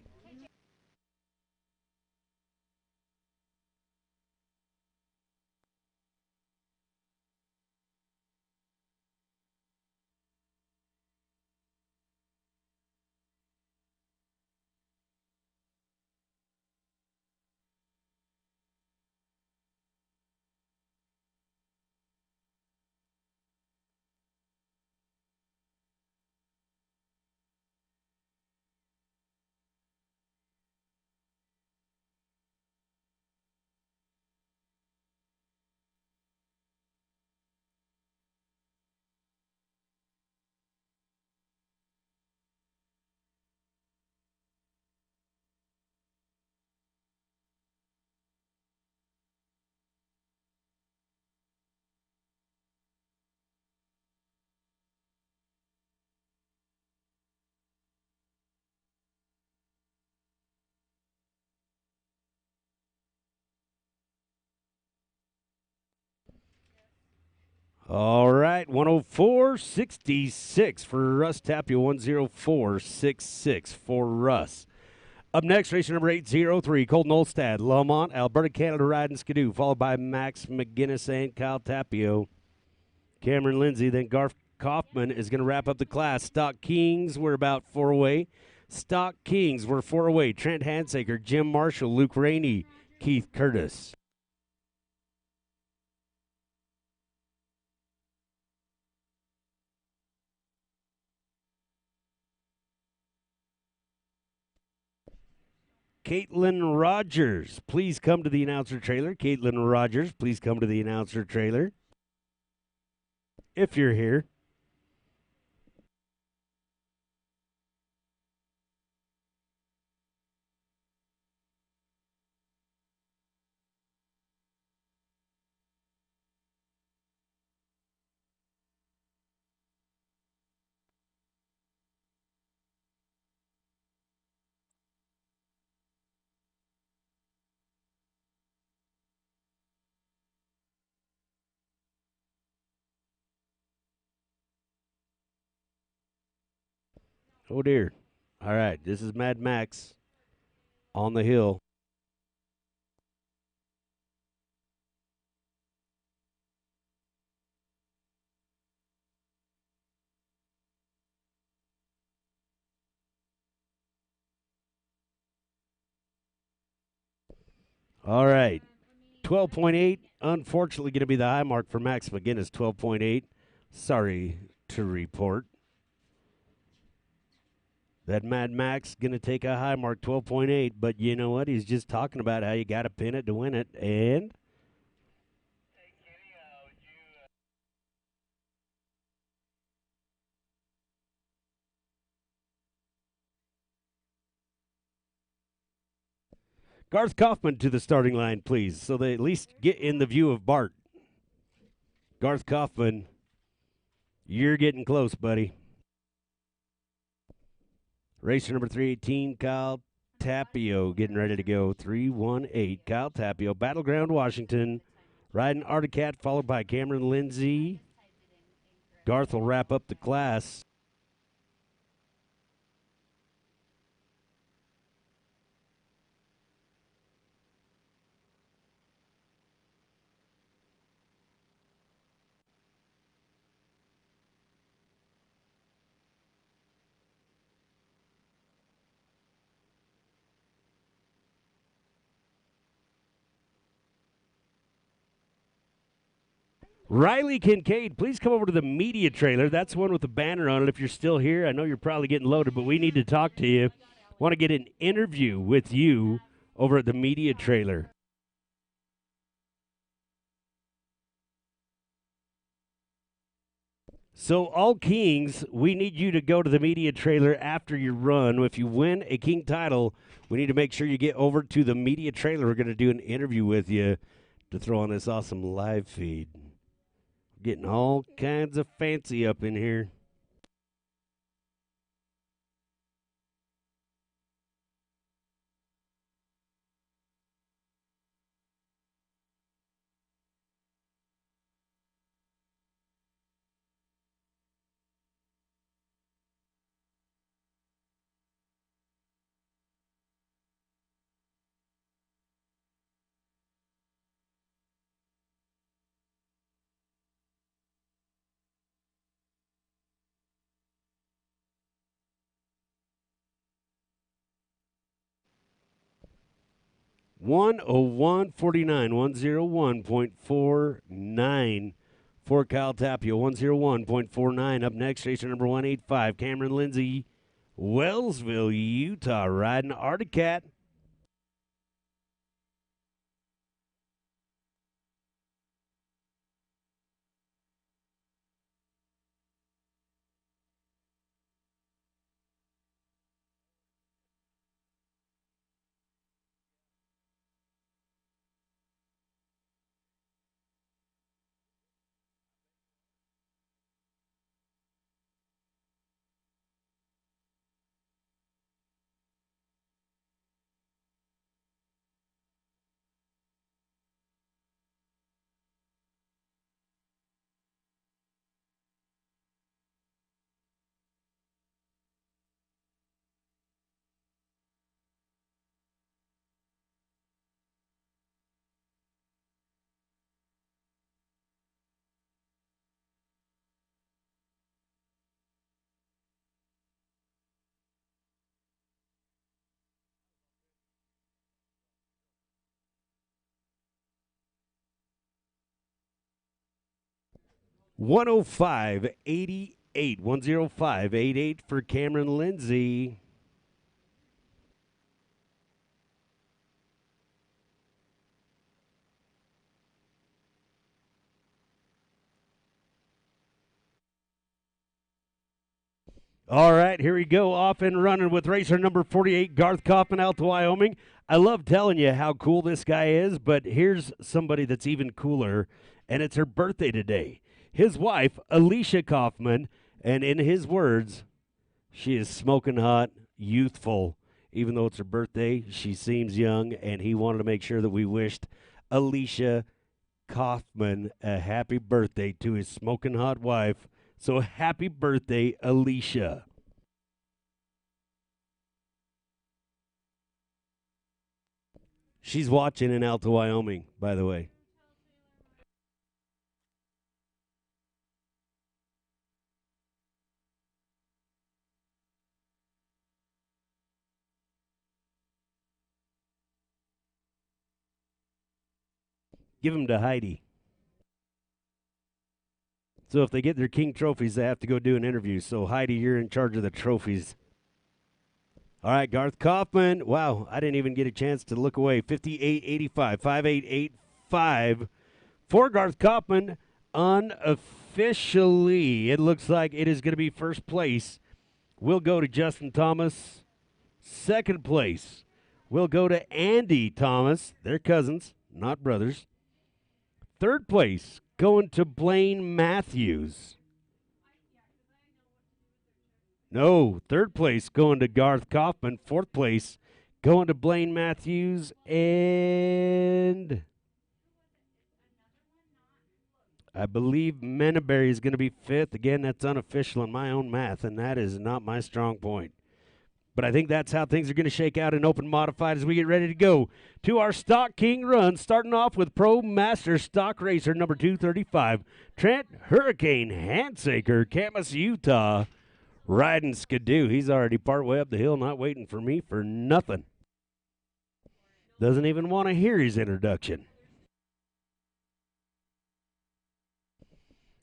All right, 104.66 for Russ Tapio, 104.66 for Russ. Up next, racer number 803, Colton Olstad, Lamont, Alberta, Canada, riding Skidoo, followed by Max McGinnis and Kyle Tapio. Cameron Lindsay, then Garth Kaufman is going to wrap up the class. Stock Kings, we're about 4 away. Stock Kings, we're 4 away. Trent Handsaker, Jim Marshall, Luke Rainey, Keith Curtis. Caitlin Rogers, please come to the announcer trailer. Caitlin Rogers, please come to the announcer trailer. If you're here. Oh, dear. All right, this is Mad Max on the hill. All right, 12.8. Unfortunately, going to be the high mark for Max McGinnis, 12.8. Sorry to report. That Mad Max going to take a high mark, 12.8. But you know what? He's just talking about how you got to pin it to win it. And Garth Kaufman to the starting line, please, so they at least get in the view of Bart. Garth Kaufman, you're getting close, buddy. Racer number 318, Kyle Tapio, getting ready to go. 318, Kyle Tapio, Battleground, Washington. Riding Articat, followed by Cameron Lindsay. Garth will wrap up the class. Riley Kincaid, please come over to the media trailer. That's the one with the banner on it. If you're still here, I know you're probably getting loaded, but we need to talk to you. Want to get an interview with you over at the media trailer. So, all Kings, we need you to go to the media trailer after your run. If you win a King title, we need to make sure you get over to the media trailer. We're going to do an interview with you to throw on this awesome live feed. Getting all kinds of fancy up in here. (101.49), 101.49 for Kyle Tapio, 101.49. Up next, racer number 185, Cameron Lindsay, Wellsville, Utah, riding Articat. (105.88), 105.88 for Cameron Lindsay. All right, here we go, off and running with racer number 48, Garth Kaufman out to Wyoming. I love telling you how cool this guy is, but here's somebody that's even cooler, and it's her birthday today. His wife, Alicia Kaufman, and in his words, she is smoking hot, youthful. Even though it's her birthday, she seems young, and he wanted to make sure that we wished Alicia Kaufman a happy birthday to his smoking hot wife. So happy birthday, Alicia. She's watching in Alta, Wyoming, by the way. Give them to Heidi. So if they get their king trophies, they have to go do an interview. So Heidi, you're in charge of the trophies. All right, Garth Kaufman. Wow, I didn't even get a chance to look away. 5885, 5885 for Garth Kaufman. Unofficially, it looks like it is going to be first place. We'll go to Justin Thomas. Second place, we'll go to Andy Thomas. They're cousins, not brothers. Third place, going to Blaine Matthews. No, third place going to Garth Kaufman. Fourth place going to Blaine Matthews. And I believe Menaberry is going to be fifth. Again, that's unofficial in my own math, and that is not my strong point. But I think that's how things are going to shake out in open modified as we get ready to go to our Stock King run, starting off with Pro Master Stock Racer number 235, Trent Hurricane Handsaker, Camas, Utah, riding Skidoo. He's already partway up the hill, not waiting for me for nothing. Doesn't even want to hear his introduction.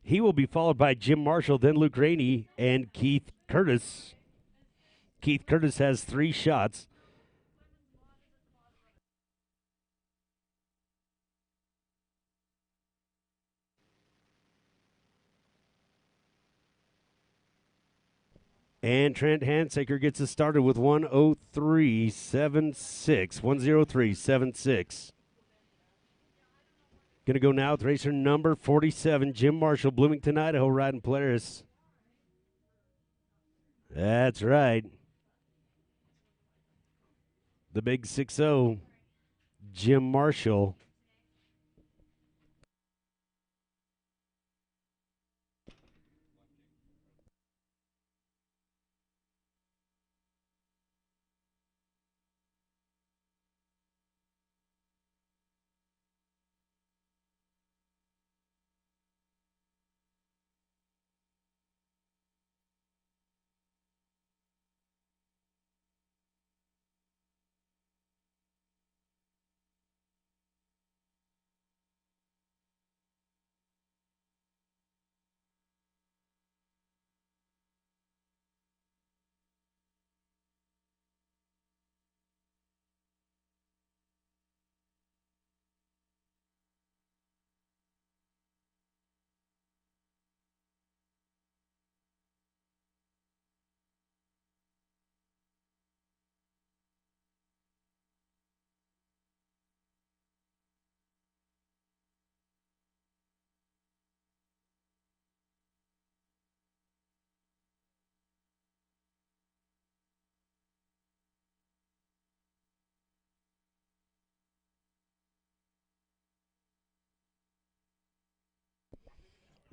He will be followed by Jim Marshall, then Luke Rainey, and Keith Curtis. Keith Curtis has 3 shots. And Trent Handsaker gets us started with 103.76. 103.76. Going to go now with racer number 47, Jim Marshall, Bloomington, Idaho, riding Polaris. That's right. The big 6-0, Jim Marshall.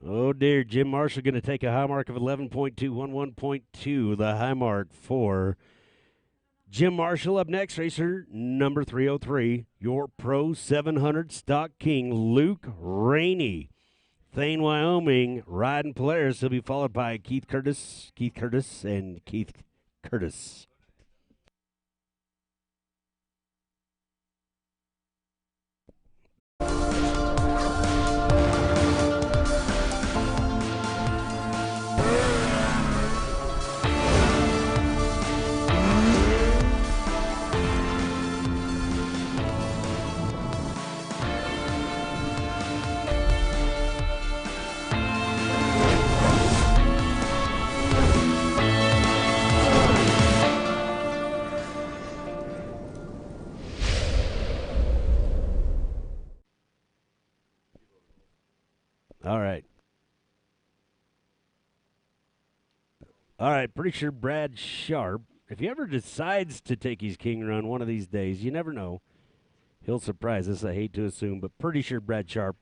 Oh, dear. Jim Marshall going to take a high mark of 11.2, 11.2, the high mark for Jim Marshall. Up next, racer number 303, your Pro 700 Stock King, Luke Rainey. Thane, Wyoming, riding Polaris. He'll be followed by Keith Curtis, and Keith Curtis. All right, pretty sure Brad Sharp, if he ever decides to take his king run one of these days, you never know, he'll surprise us. I hate to assume, but pretty sure Brad Sharp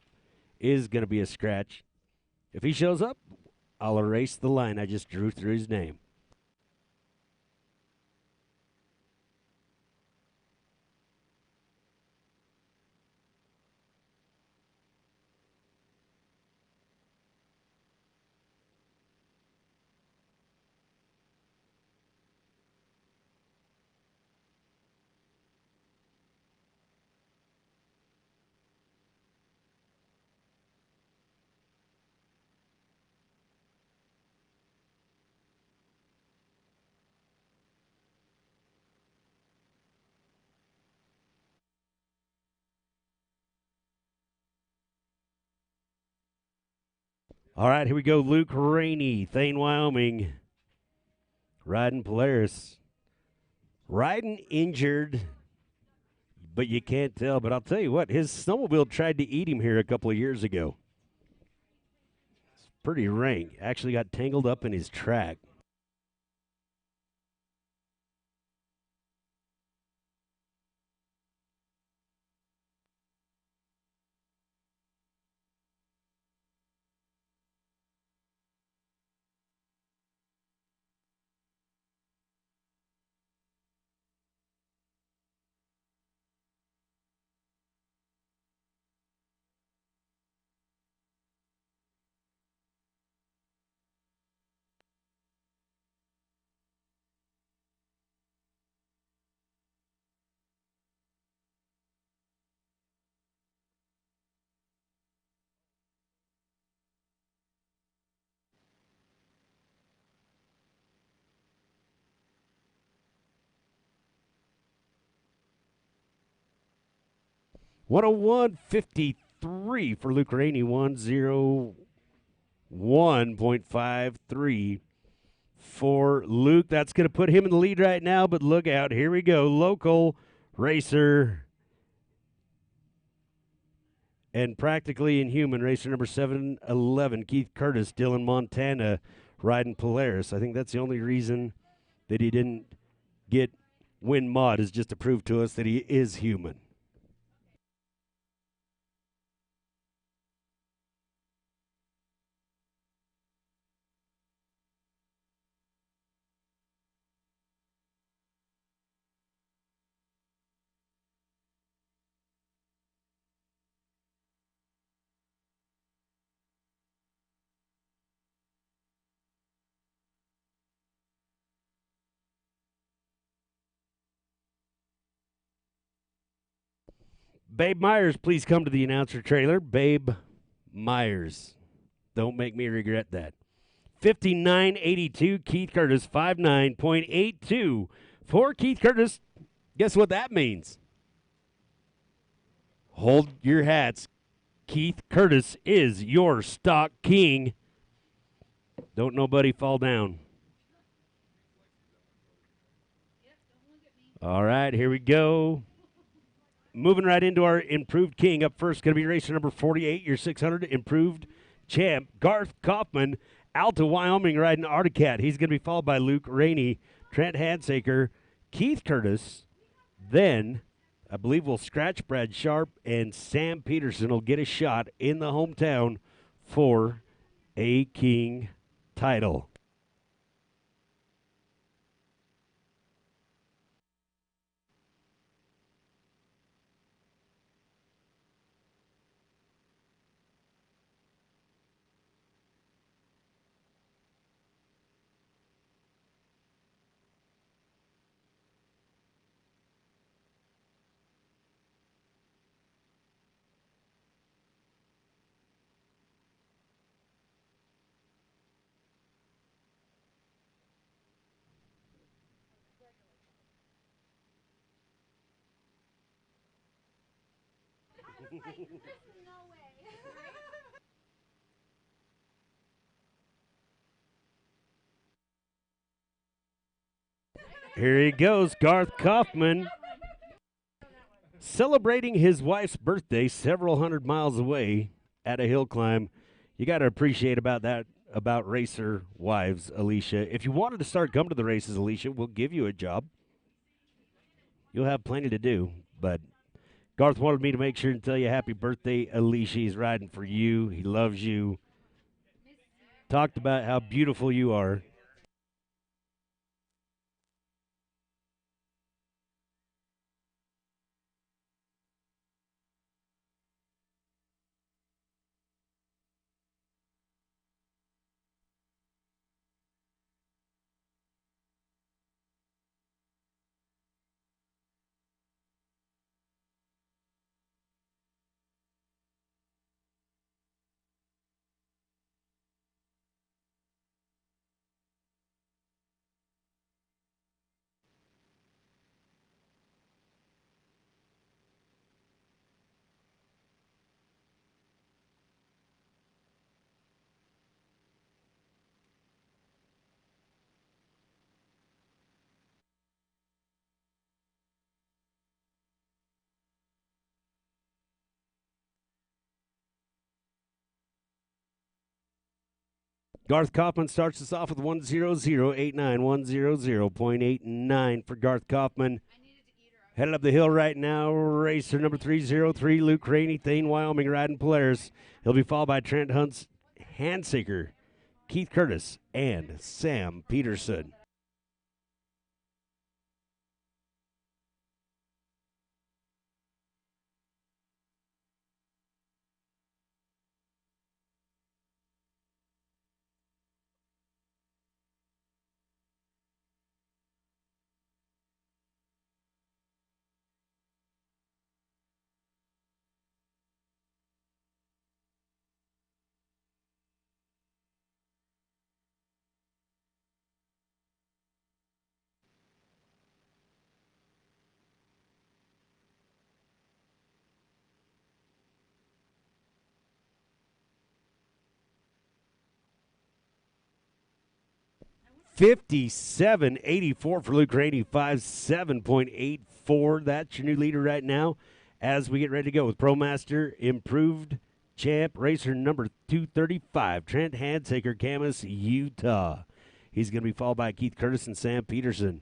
is going to be a scratch. If he shows up, I'll erase the line I just drew through his name. All right, here we go. Luke Rainey, Thane, Wyoming. Riding Polaris. Riding injured, but you can't tell. But I'll tell you what, his snowmobile tried to eat him here a couple of years ago. It's pretty rank. Actually got tangled up in his track. $101.53 for Luke Rainey. 101.53 for Luke. That's going to put him in the lead right now, but look out. Here we go. Local racer and practically inhuman racer number 711, Keith Curtis, Dillon, Montana, riding Polaris. I think that's the only reason that he didn't win mod, is just to prove to us that he is human. Babe Myers, please come to the announcer trailer. Babe Myers. Don't make me regret that. 59.82, Keith Curtis. 59.82 for Keith Curtis. Guess what that means? Hold your hats. Keith Curtis is your stock king. Don't nobody fall down. All right, here we go. Moving right into our improved king. Up first, going to be racer number 48, your 600 improved champ, Garth Kaufman, Alta, Wyoming, riding Articat. He's going to be followed by Luke Rainey, Trent Handsaker, Keith Curtis. Then, I believe we'll scratch Brad Sharp, and Sam Peterson will get a shot in the hometown for a king title. Here he goes, Garth Kaufman, celebrating his wife's birthday several hundred miles away at a hill climb. You got to appreciate about racer wives, Alicia. If you wanted to start coming to the races, Alicia, we'll give you a job. You'll have plenty to do, but Garth wanted me to make sure and tell you happy birthday, Alicia. He's riding for you. He loves you. Talked about how beautiful you are. Garth Kaufman starts us off with 100.89, 100.89 for Garth Kaufman. Headed up the hill right now, racer number 303, Luke Rainey, Thane, Wyoming, riding Polaris. He'll be followed by Trent Hunt's Handseeker, Keith Curtis, and Sam Peterson. $57.84 for Luke Rainey, 57.84. That's your new leader right now as we get ready to go with ProMaster Improved Champ Racer number 235, Trent Handseeker, Camas, Utah. He's going to be followed by Keith Curtis and Sam Peterson.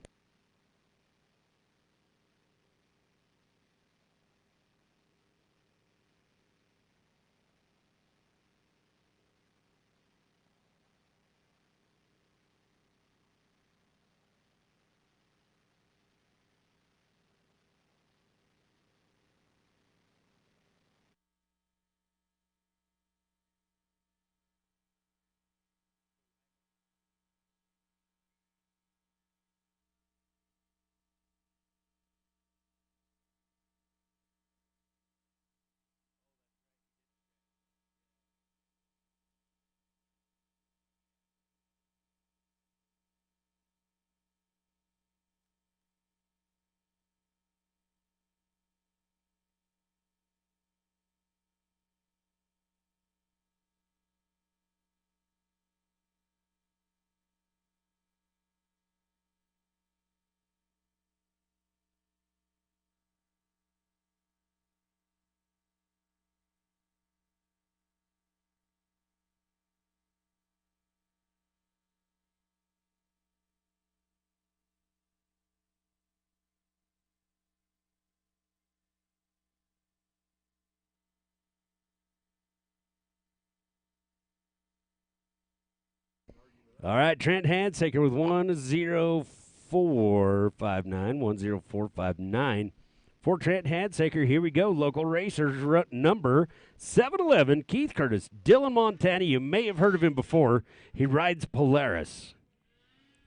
All right, Trent Handseeker with 10459, 10459. For Trent Handseeker, here we go. Local racers number 711, Keith Curtis, Dillon, Montana. You may have heard of him before. He rides Polaris.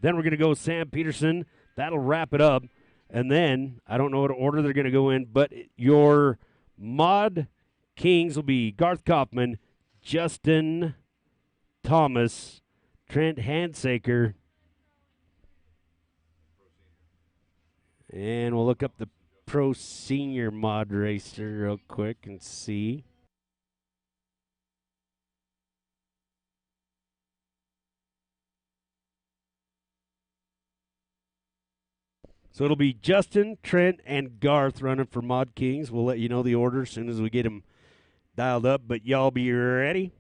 Then we're going to go Sam Peterson. That'll wrap it up. And then, I don't know what order they're going to go in, but your Mod Kings will be Garth Kaufman, Justin Thomas, Trent Handseeker. And we'll look up the Pro Senior Mod Racer real quick and see. So it'll be Justin, Trent, and Garth running for Mod Kings. We'll let you know the order as soon as we get them dialed up, but y'all be ready.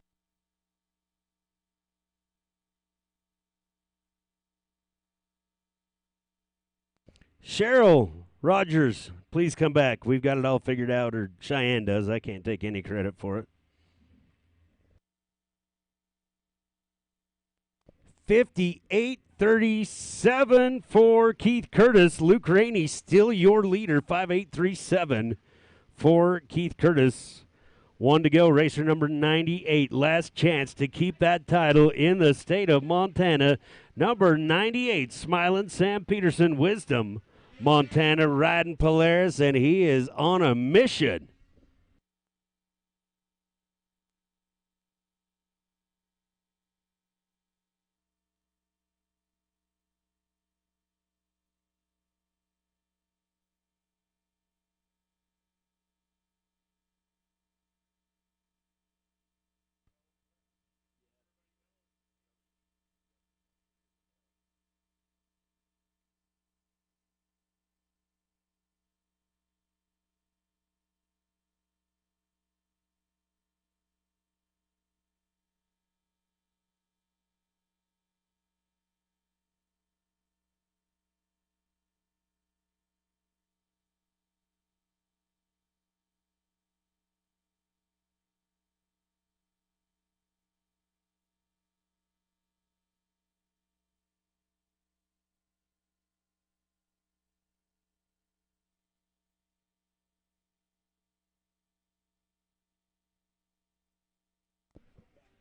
Cheryl Rogers, please come back. We've got it all figured out, or Cheyenne does. I can't take any credit for it. 58.37 for Keith Curtis. Luke Rainey, still your leader. 58.37 for Keith Curtis. One to go. Racer number 98. Last chance to keep that title in the state of Montana. Number 98, Smiling Sam Peterson, Wisdom, Montana, riding Polaris, and he is on a mission.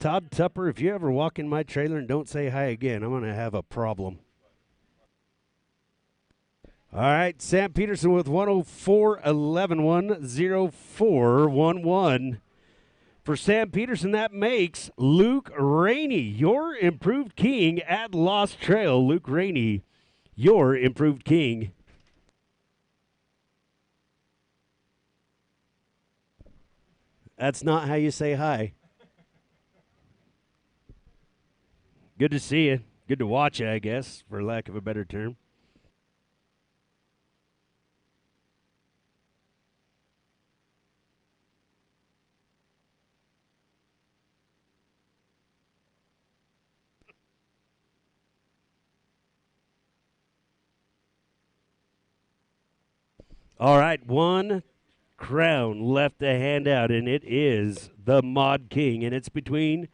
Todd Tupper, if you ever walk in my trailer and don't say hi again, I'm going to have a problem. All right, Sam Peterson with 104.11, 104.11. For Sam Peterson, that makes Luke Rainey, your improved king at Lost Trail. Luke Rainey, your improved king. That's not how you say hi. Good to see you. Good to watch you, I guess, for lack of a better term. All right, one crown left to hand out, and it is the Mod King, and it's between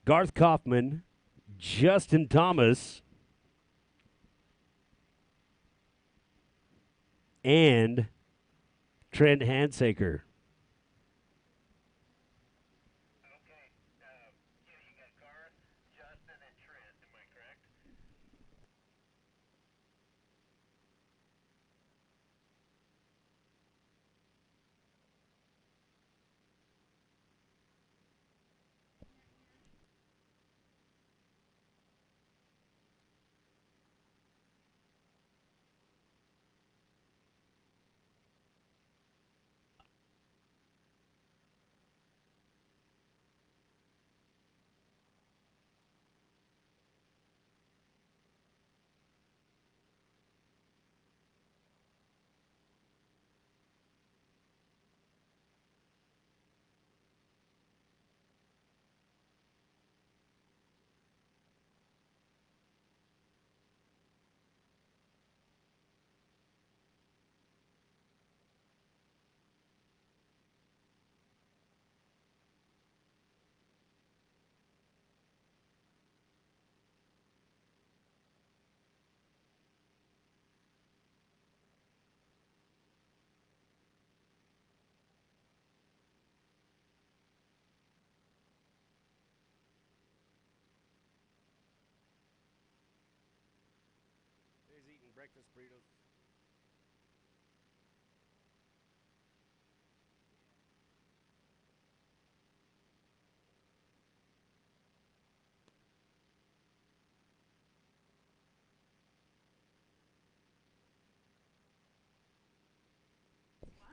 Garth Kaufman, Justin Thomas, and Trent Handsaker.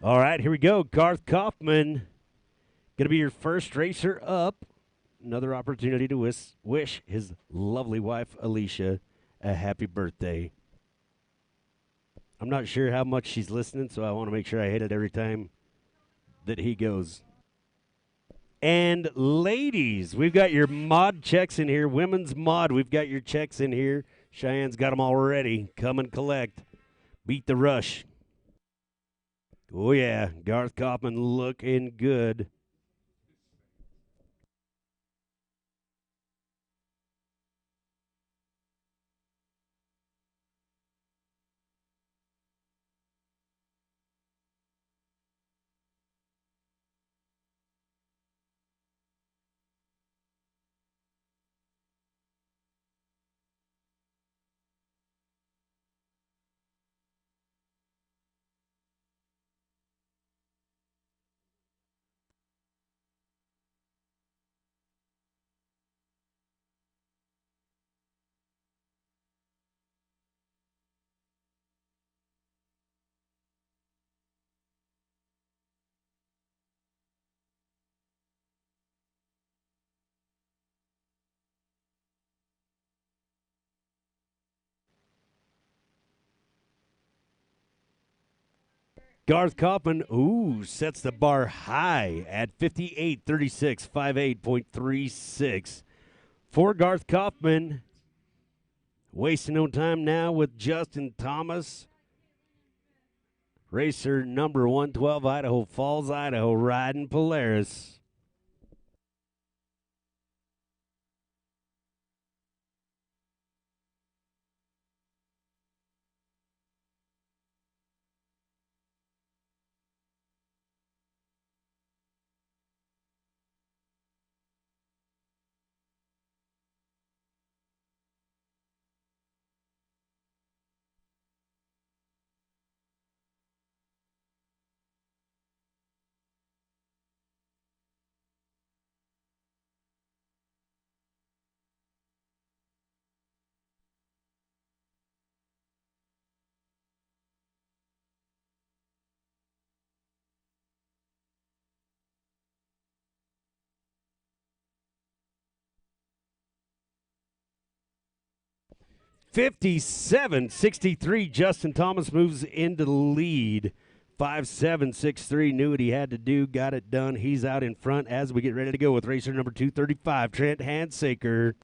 All right, here we go. Garth Kaufman, going to be your first racer up. Another opportunity to wish his lovely wife, Alicia, a happy birthday. I'm not sure how much she's listening, so I want to make sure I hit it every time that he goes. And ladies, we've got your mod checks in here. Women's mod, we've got your checks in here. Cheyenne's got them all ready. Come and collect. Beat the rush. Oh, yeah. Garth Kaufman looking good. Garth Kaufman, sets the bar high at 58.36, 58.36. For Garth Kaufman, wasting no time now with Justin Thomas. Racer number 112, Idaho Falls, Idaho, riding Polaris. 57-63, Justin Thomas moves into the lead. 5-7-6-3, knew what he had to do, got it done. He's out in front as we get ready to go with racer number 235, Trent Handsaker.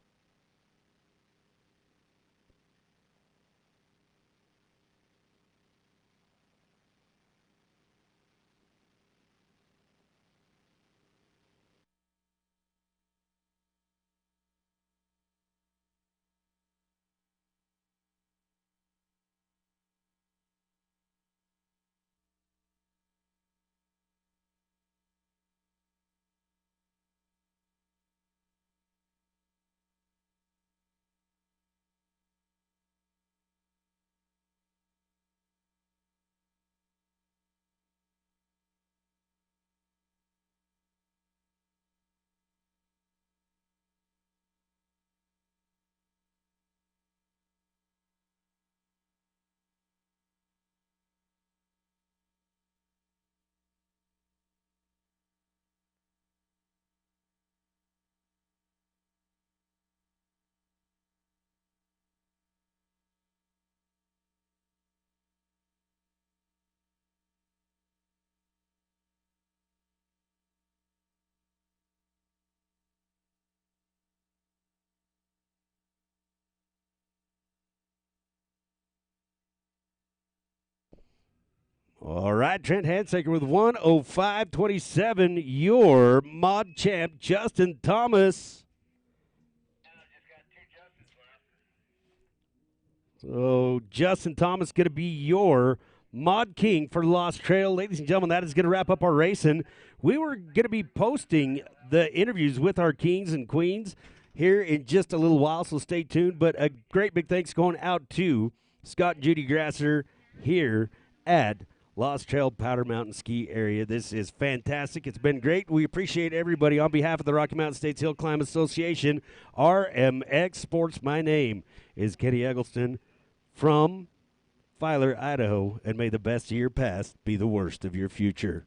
All right, Trent Handsaker with 1:05.27. Your mod champ, Justin Thomas. So Justin Thomas going to be your mod king for Lost Trail. Ladies and gentlemen, that is going to wrap up our racing. We were going to be posting the interviews with our kings and queens here in just a little while, so stay tuned. But a great big thanks going out to Scott and Judy Grasser here at Lost Trail Powder Mountain Ski Area. This is fantastic. It's been great. We appreciate everybody. On behalf of the Rocky Mountain States Hill Climb Association, RMX Sports, my name is Kenny Eggleston from Filer, Idaho, and may the best of your past be the worst of your future.